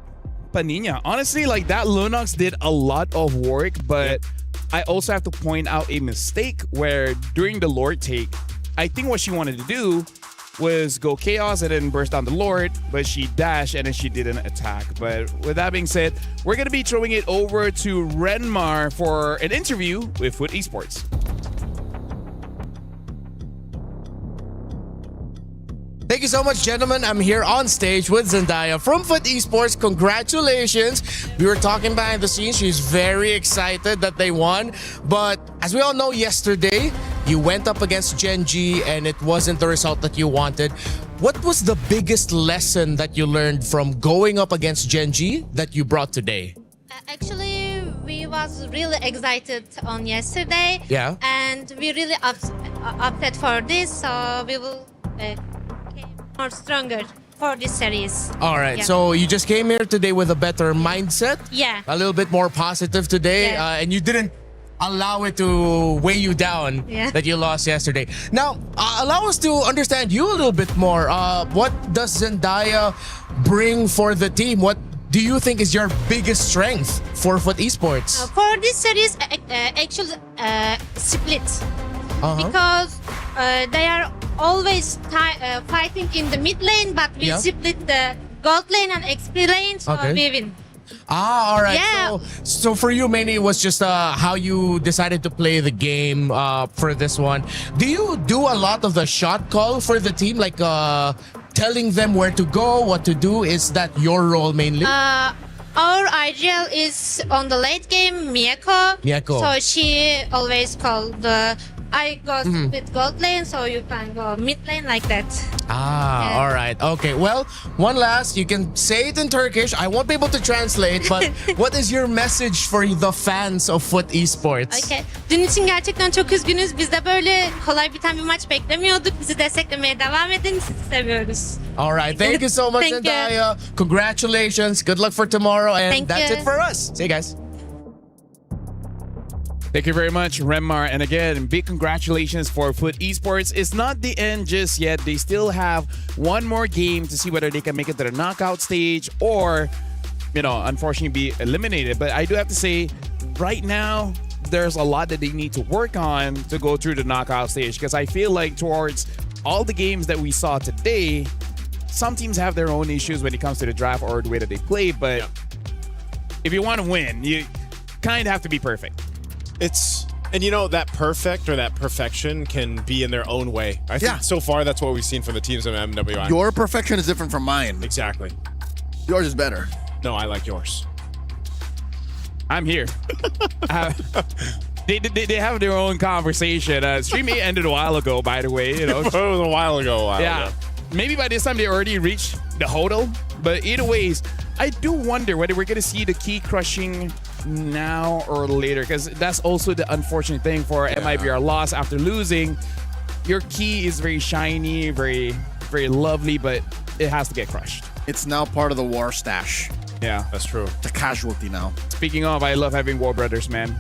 Panina. Honestly, like that Lunox did a lot of work, but I also have to point out a mistake where during the Lord take, I think what she wanted to do was go Chaos and then burst down the Lord, but she dashed and then she didn't attack. But with that being said, we're going to be throwing it over to Renmar for an interview with Foot Esports. Thank you so much, gentlemen. I'm here on stage with Zendaya from Foot Esports. Congratulations. We were talking behind the scenes. She's very excited that they won. But as we all know, yesterday, you went up against Gen G and it wasn't the result that you wanted. What was the biggest lesson that you learned from going up against Gen G that you brought today? Actually, we was really excited on yesterday. Yeah. And we really upset for this. So we will... more stronger for this series. All right, so you just came here today with a better mindset. Yeah. A little bit more positive today, and you didn't allow it to weigh you down that you lost yesterday. Now, allow us to understand you a little bit more. What does Zendaya bring for the team? What do you think is your biggest strength for Foot Esports? For this series, actually split. Because they are always fighting in the mid lane, but we split the gold lane and XP lane, so we win. All right. Yeah. So for you, mainly, it was just how you decided to play the game for this one. Do you do a lot of the shot call for the team, like telling them where to go, what to do? Is that your role mainly? Our IGL is on the late game, Mieko. So she always called I go with gold lane, so you can go mid lane like that. All right. Okay. Well, one last. You can say it in Turkish. I won't be able to translate, but what is your message for the fans of Foot Esports? Okay. Dün için gerçekten çok üzgünüz. Biz de böyle kolay biten bir maç beklemiyorduk. Bizi desteklemeye devam edin. Sizi seviyoruz. All right. Thank you so much, Thank Zendaya. Congratulations. Good luck for tomorrow. And Thank that's you. it for us. See you guys. Thank you very much, Renmar. And again, big congratulations for Foot Esports. It's not the end just yet. They still have one more game to see whether they can make it to the knockout stage or, unfortunately be eliminated. But I do have to say, right now, there's a lot that they need to work on to go through the knockout stage. Because I feel like towards all the games that we saw today, some teams have their own issues when it comes to the draft or the way that they play, but if you want to win, you kind of have to be perfect. And you know, that perfect or that perfection can be in their own way. I think so far that's what we've seen from the teams of MWI. Your perfection is different from mine. Exactly. Yours is better. No, I like yours. I'm here. They have their own conversation. Stream 8 ended a while ago, by the way. You know, it was a while ago. Maybe by this time they already reached the hodl. But either ways, I do wonder whether we're going to see the key crushing now or later, because that's also the unfortunate thing for MIBR loss after losing. Your key is very shiny, very, very lovely, but it has to get crushed. It's now part of the war stash. Yeah, that's true. It's a casualty now. Speaking of, I love having War Brothers, man.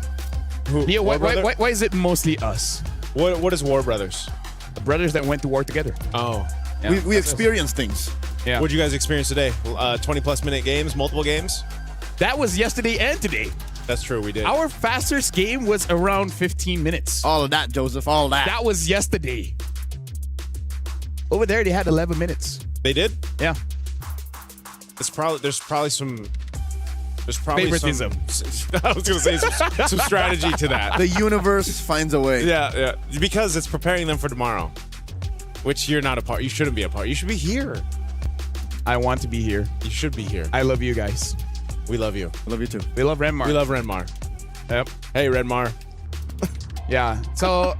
Yeah, why is it mostly us? What is War Brothers? The brothers that went to war together. Oh. Yeah. We experienced things. Yeah. What'd you guys experience today? 20+ minute games, multiple games? That was yesterday and today. That's true, we did. Our fastest game was around 15 minutes. All of that, Joseph, all that. That was yesterday. Over there, they had 11 minutes. They did? Yeah. There's probably some favoritism. I was going to say some strategy to that. The universe finds a way. Yeah. Because it's preparing them for tomorrow, which you're not a part. You shouldn't be a part. You should be here. I want to be here. You should be here. I love you guys. We love you. I love you too. We love Renmar. We love Renmar. Yep. Hey, Renmar. Yeah. So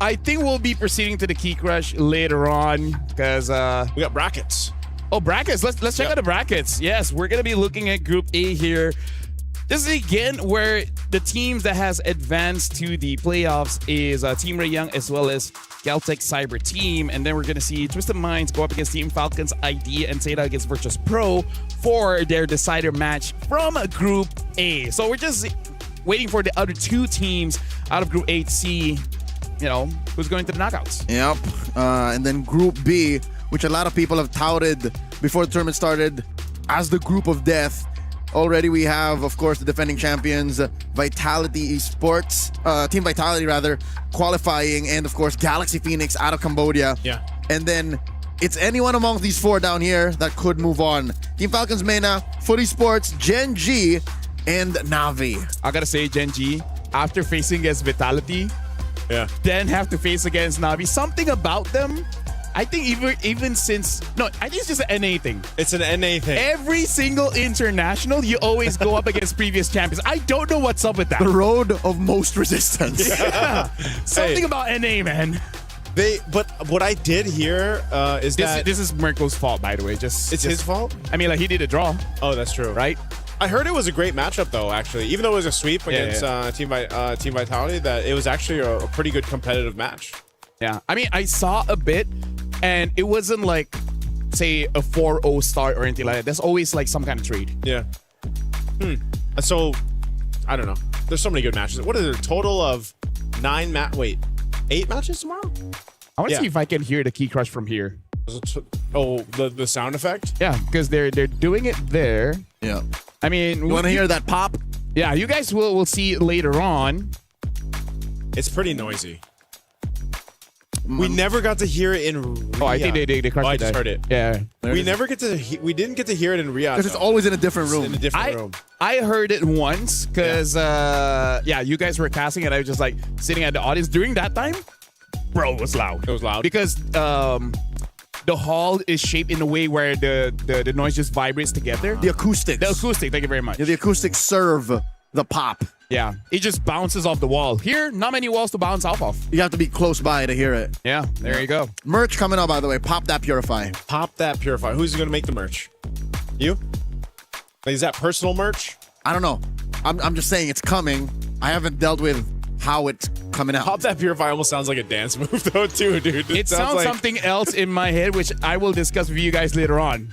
I think we'll be proceeding to the key crush later on because we got brackets. Oh, brackets. Let's check out the brackets. Yes, we're gonna be looking at Group A here. This is again where the teams that has advanced to the playoffs is Team Ray Young as well as Galtech Cyber Team, and then we're gonna see Twisted Minds go up against Team Falcons ID and Zeta against Virtus Pro for their decider match from Group A. So we're just waiting for the other two teams out of Group A to see, who's going to the knockouts. Yep. And then Group B, which a lot of people have touted before the tournament started as the group of death. Already we have, of course, the defending champions, Vitality Esports, Team Vitality rather, qualifying, and of course, Galaxy Phoenix out of Cambodia. Yeah. And then it's anyone among these four down here that could move on. Team Falcons Mena, Foot Esports, Gen G, and Navi. I gotta say, Gen G, after facing against Vitality, then have to face against Navi, something about them, I think even since, I think it's just an NA thing. It's an NA thing. Every single international, you always go up against previous champions. I don't know what's up with that. The road of most resistance. Yeah. Something about NA, man. But what I did hear is that this is Mirko's fault, by the way. It's his fault? I mean, he did a draw. Oh, that's true. Right? I heard it was a great matchup, though, actually. Even though it was a sweep against Team Vitality, that it was actually a pretty good competitive match. Yeah. I mean, I saw a bit, and it wasn't like, say, a 4-0 start or anything like that. There's always like some kind of trade. Yeah. So, I don't know. There's so many good matches. What is it? A total of 8 matches tomorrow? I want to see if I can hear the key crush from here. Oh, the sound effect? Yeah, because they're doing it there. Yeah. I mean, you want to hear that pop? Yeah, you guys will see it later on. It's pretty noisy. We never got to hear it in Riyadh. Oh, I think they crushed it. I just heard it. Yeah. We didn't get to hear it in Riyadh. Because it's always in a different room. In a different room. I heard it once because, you guys were casting it. I was just like sitting at the audience. During that time, bro, it was loud. It was loud. Because the hall is shaped in a way where the noise just vibrates together. The acoustics. The acoustic, thank you very much. Yeah, the acoustics serve the pop. Yeah, it just bounces off the wall. Here, not many walls to bounce off of. You have to be close by to hear it. Yeah, there you go. Merch coming up, by the way. Pop That Purify. Pop That Purify. Who's going to make the merch? You? Like, is that personal merch? I don't know. I'm just saying it's coming. I haven't dealt with how it's coming out. Pop That Purify almost sounds like a dance move, though, too, dude. It sounds like something else in my head, which I will discuss with you guys later on.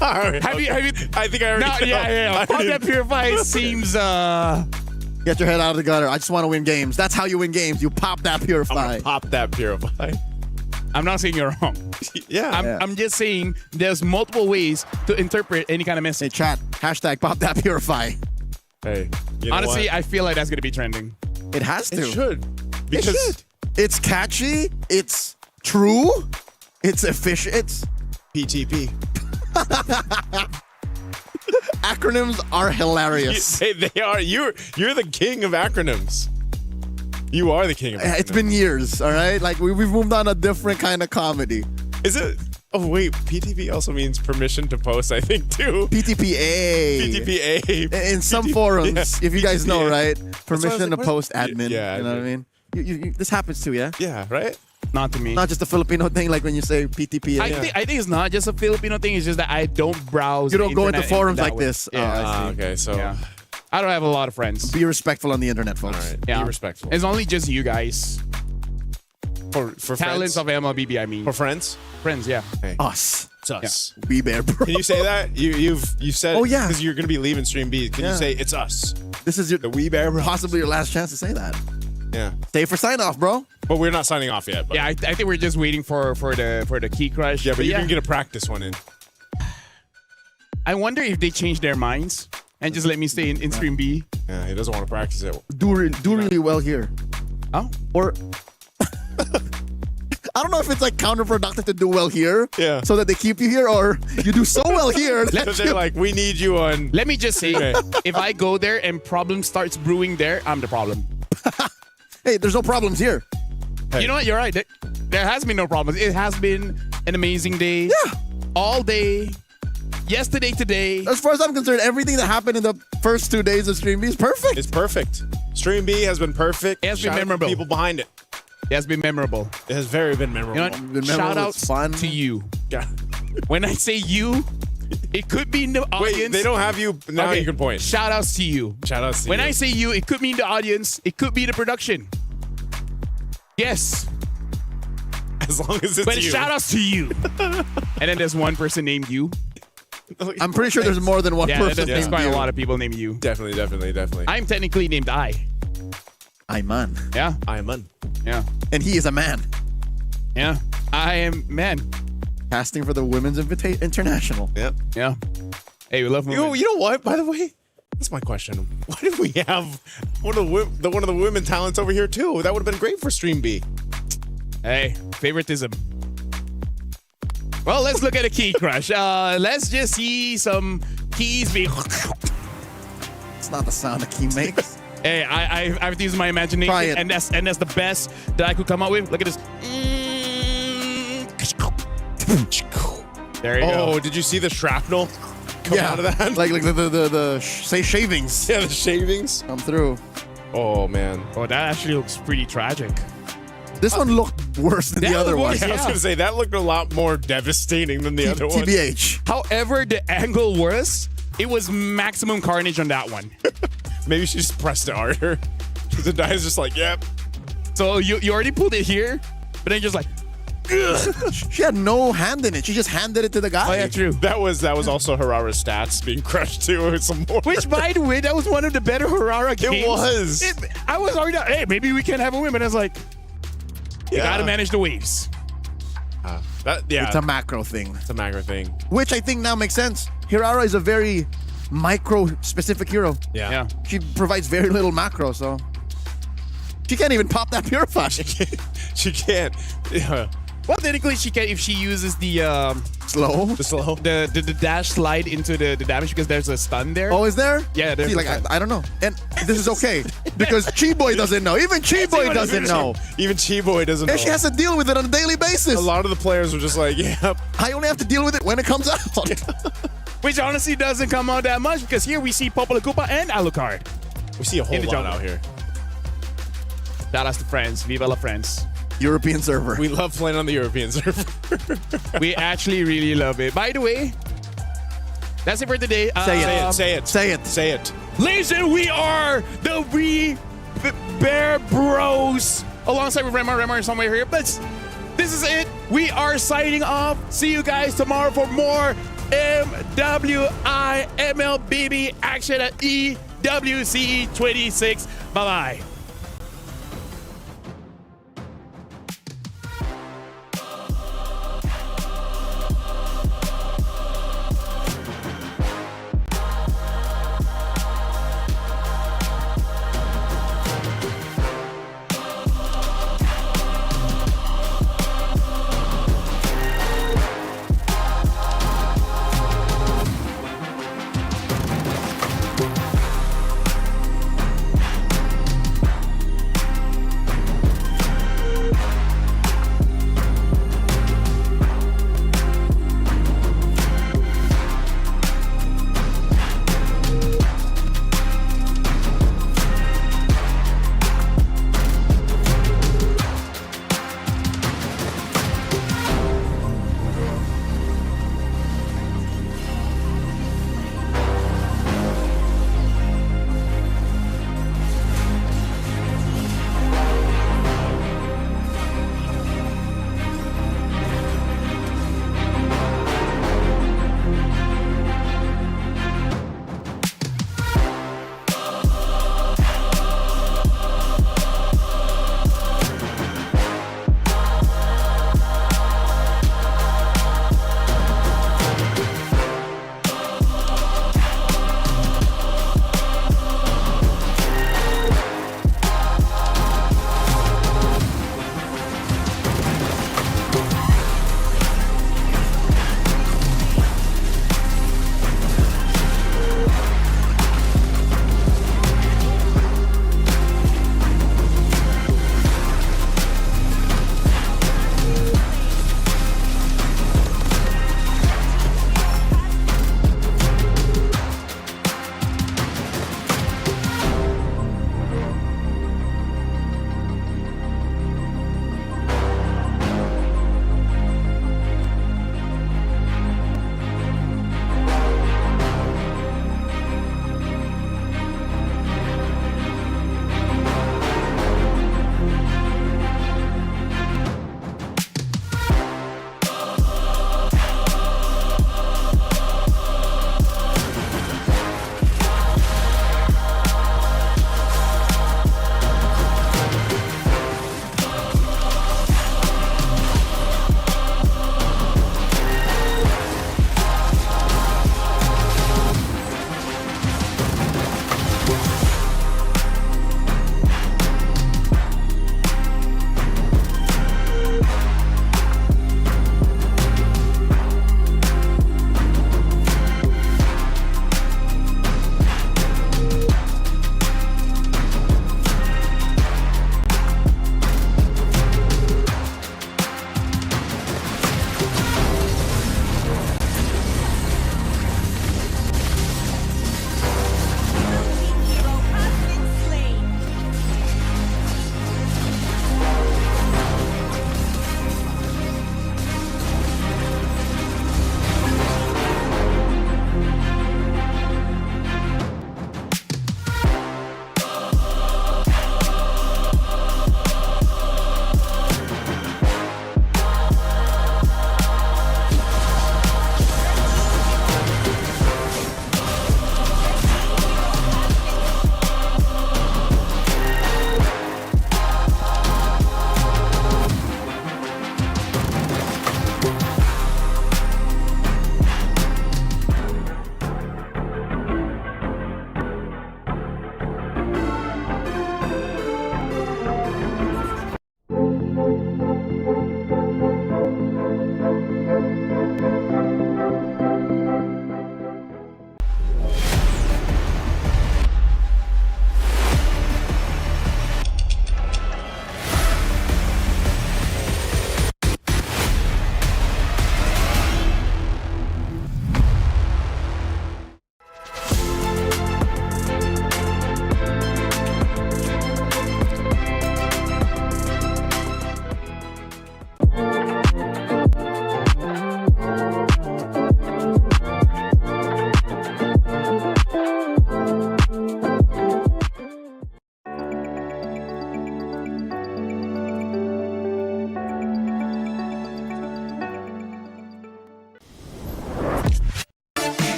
All right, have you? I think I already know. Yeah. Pop That Purify seems... Get your head out of the gutter. I just want to win games. That's how you win games. You pop that purify. I'm gonna pop that purify. I'm not saying you're wrong. I'm just saying there's multiple ways to interpret any kind of message. Hey, chat. Hashtag pop that purify. Hey, you know honestly, what? I feel like that's going to be trending. It has to. It should. Because it's catchy. It's true. It's efficient. It's PTP. Acronyms are hilarious. They are. You're the king of acronyms. You are the king of acronyms. It's been years, all right? Like, we've moved on a different kind of comedy. Is it? Oh, wait. PTP also means permission to post, I think, too. PTPA. PTPA. In some forums, if you guys know, PTPA. right? Permission to post admin. Yeah, you know what I mean? This happens too, yeah? Yeah, right? Not to me. Not just a Filipino thing, like when you say PTPA. I think it's not just a Filipino thing. It's just that I don't browse. You don't go into internet forums that like way. this. Yeah. Oh, I see. Okay, so. Yeah. I don't have a lot of friends. Be respectful on the internet, folks. All right. Yeah. Be respectful. It's only just you guys. For Talents friends? of MLBB, I mean. For friends? Friends, yeah. Hey. Us. It's us. We bear, bro. Can you say that? You said. Oh, yeah. Because you're gonna be leaving Stream B. Can you say it's us? This is the We Bear Bros. Possibly your last chance to say that. Yeah. Stay for sign off, bro. But we're not signing off yet. But. Yeah, I think we're just waiting for the key crush. Yeah, but you're gonna get a practice one in. I wonder if they change their minds and just let me stay in Stream B. Yeah, he doesn't want to practice it. Do really well here. Oh? Or I don't know if it's like counterproductive to do well here, yeah, so that they keep you here, or you do so well here. So they're like, we need you on. Let me just say, if I go there and problem starts brewing there, I'm the problem. Hey, there's no problems here. Hey. You know what? You're right. There has been no problems. It has been an amazing day. Yeah. All day. Yesterday, today. As far as I'm concerned, everything that happened in the first 2 days of Stream B is perfect. It's perfect. Stream B has been perfect. It has been Shout out to memorable. People behind it. It has been memorable. It has been memorable. You know what? Shout out to you. Yeah. When I say you, it could be in the audience. Wait, they don't have you. Now Okay, you can point. Shout outs to you. Shout outs to when you. I say you, it could be in the audience. It could be the production. Yes. As long as it's But you. shout outs to you. And then there's one person named you. I'm pretty sure there's more than one person There's named quite you. a lot of people named you. Definitely. I'm technically named I. man. Yeah. man. Yeah. And he is a man. Yeah. I am man. Casting for the Women's International. Yep. Yeah. Hey, we love women. You know what? By the way, that's my question. Why did we have one of the women talents over here too? That would have been great for Stream B. Hey, favoritism. Well, let's look at a key crush. Let's just see some keys being. It's not the sound a key makes. Hey, I have to use my imagination, Try it. and that's the best that I could come up with. Look at this. There you go. Oh, did you see the shrapnel come out of that? Like the say shavings. Yeah, the shavings come through. Oh man. Oh, that actually looks pretty tragic. This one looked worse than the other one. Yeah, I was gonna say that looked a lot more devastating than the other one. TBH. However, the angle was, it was maximum carnage on that one. Maybe she just pressed it harder. The guy's just like, yep. So you already pulled it here, but then just like, She had no hand in it. She just handed it to the guy. oh yeah, true. That was also Harara's stats being crushed too with some more. Which, by the way, that was one of the better Harara games. It was. I was already, hey, maybe we can have a win, but I was like, you gotta manage the waves. It's a macro thing. It's a macro thing. Which I think now makes sense. Hirara is a very micro-specific hero. Yeah. She provides very little macro, so she can't even pop that purify. She can't. Yeah. Well, technically, she can if she uses the slow, the dash slide into the damage because there's a stun there. Oh, is there? Yeah, there's See, like I don't know, and this is okay because Chi-Boy doesn't know. Even Chi-Boy doesn't know. Even Chi-Boy doesn't know. And she has to deal with it on a daily basis. A lot of the players were just like, yep. I only have to deal with it when it comes out. Which honestly doesn't come out that much because here we see Popolo Koopa and Alucard. We see a whole lot out here. Shout out to France. Viva la France. European server. We love playing on the European server. We actually really love it. By the way, that's it for today. Say it. Listen, we are the Bear Bros. Alongside with Remar somewhere here. But this is it. We are signing off. See you guys tomorrow for more MWI MLBB action at EWC26. Bye-bye.